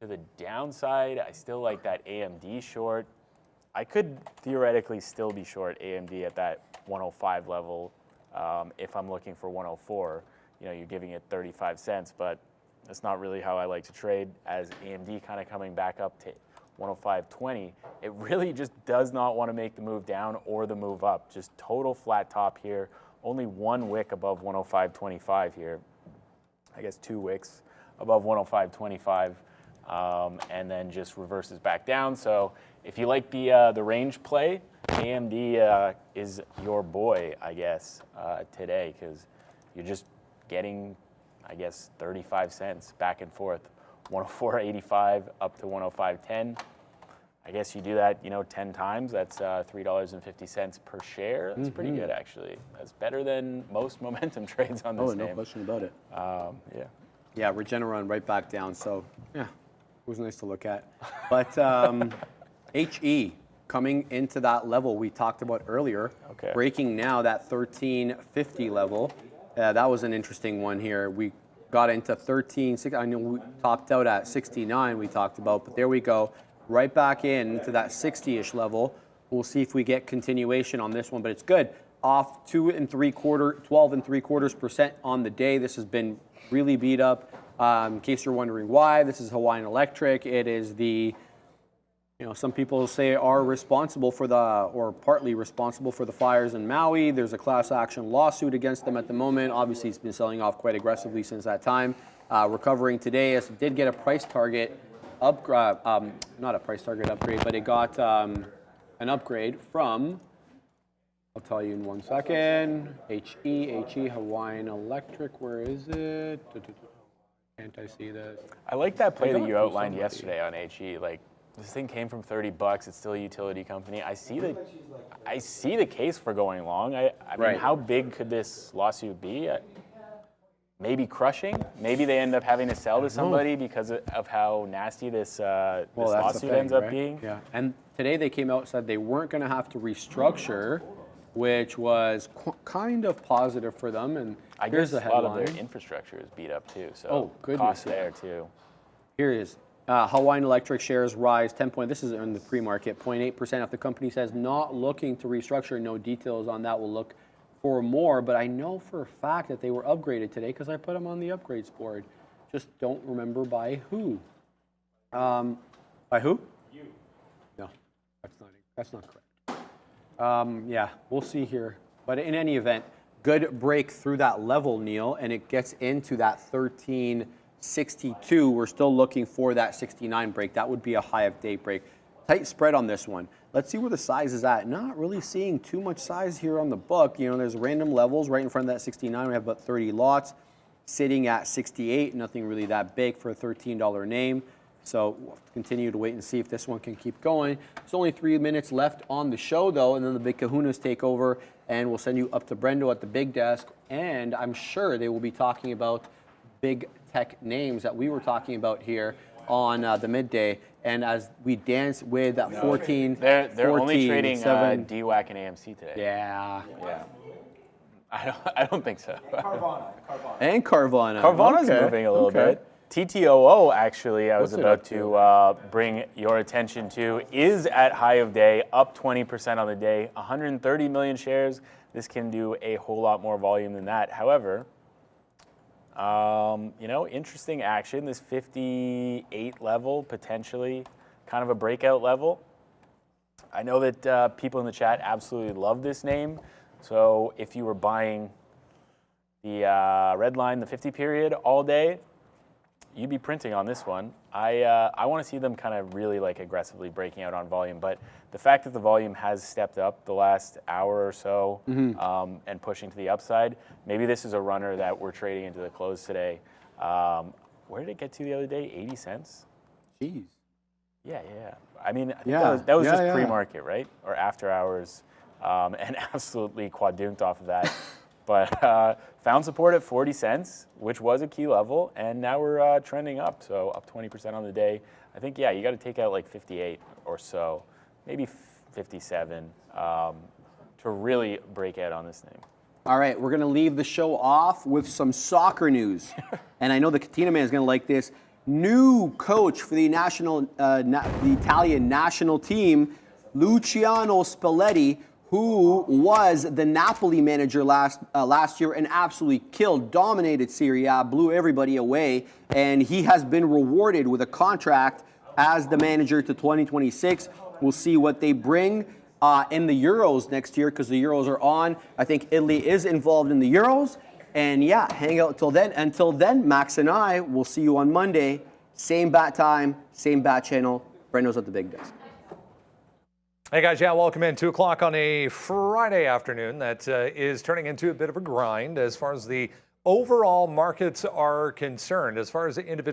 To the downside, I still like that AMD short. I could theoretically still be short AMD at that 105 level if I'm looking for 104. You know, you're giving it 35 cents, but that's not really how I like to trade. As AMD kind of coming back up to 105.20, it really just does not want to make the move down or the move up. Just total flat top here. Only one wick above 105.25 here. I guess 2 wicks above 105.25. And then just reverses back down. So if you like the range play, AMD is your boy, I guess, today, because you're just getting, I guess, 35 cents back and forth, 104.85 up to 105.10. I guess you do that, you know, 10 times. That's $3.50 per share. That's pretty good, actually. That's better than most momentum trades on this name. No question about it. Yeah. Yeah, Regeneron right back down. So yeah, it was nice to look at. But HE coming into that level we talked about earlier, breaking now that 1350 level. That was an interesting one here. We got into 13. I know we topped out at 69. We talked about, but there we go, right back into that 60-ish level. We'll see if we get continuation on this one, but it's good. Off 12.75% on the day. This has been really beat up. In case you're wondering why, this is Hawaiian Electric. It is the, some people say are responsible for or partly responsible for the fires in Maui. There's a class action lawsuit against them at the moment. Obviously, it's been selling off quite aggressively since that time. Recovering today, as it did get a price target upgrade, not a price target upgrade, but it got an upgrade from, I'll tell you in 1 second, HE, Hawaiian Electric, where is it? Can't I see this? I like that play that you outlined yesterday on HE. Like, this thing came from $30. It's still a utility company. I see the case for going long. I mean, how big could this lawsuit be? Maybe crushing. Maybe they end up having to sell to somebody because of how nasty this lawsuit ends up being. Yeah. And today they came out and said they weren't going to have to restructure, which was kind of positive for them. And I here's guess the a lot headline. of their infrastructure is beat up too. So costs there too. Here it is. Hawaiian Electric shares rise 10 point. This is in the pre-market, 0.8%. If the company says not looking to restructure, no details on that. We'll look for more. But I know for a fact that they were upgraded today because I put them on the upgrades board. Just don't remember by who. By who? You. No, that's not correct. Yeah, we'll see here. But in any event, good break through that level, Neil, and it gets into that 1362. We're still looking for that 69 break. That would be a high of day break. Tight spread on this one. Let's see where the size is at. Not really seeing too much size here on the book. There's random levels right in front of that 69. We have about 30 lots sitting at 68. Nothing really that big for a $13 name. So we'll continue to wait and see if this one can keep going. There's only 3 minutes left on the show, though, and then the big kahunas take over, and we'll send you up to Brendo at the big desk. And I'm sure they will be talking about big tech names that we were talking about here on the midday. And as we dance with that 14, they're 14, only trading 7. DWAC and AMC today. Yeah. I don't think so. And Carvana. Carvana's moving a little bit. TTOO, actually, I was about to bring your attention to, is at high of day, up 20% on the day, 130 million shares. This can do a whole lot more volume than that. However, interesting action. This 58 level, potentially kind of a breakout level. I know that people in the chat absolutely love this name. So if you were buying the red line, the 50 period all day, you'd be printing on this one. I want to see them kind of really aggressively breaking out on volume, but the fact that the volume has stepped up the last hour or so and pushing to the upside, maybe this is a runner that we're trading into the close today. Where did it get to the other day? 80 cents? Jeez. Yeah. I mean, I think that was just pre-market, right? Or after hours, and absolutely quadunked off of that. But found support at 40 cents, which was a key level, and now we're trending up, so up 20% on the day. I think, you got to take out 58 or so, maybe 57 to really break out on this thing. All right, we're going to leave the show off with some soccer news. And I know the Katina man is going to like this. New coach for the the Italian national team, Luciano Spalletti, who was the Napoli manager last year and absolutely killed, dominated Serie A, blew everybody away, and he has been rewarded with a contract as the manager to 2026. We'll see what they bring in the Euros next year because the Euros are on. I think Italy is involved in the Euros, and hang out until then. Until then, Max and I will see you on Monday, same bat time, same bat channel. Brendo's at the big desk. Hey guys, welcome in. 2 o'clock on a Friday afternoon. That is turning into a bit of a grind as far as the overall markets are concerned. As far as the individual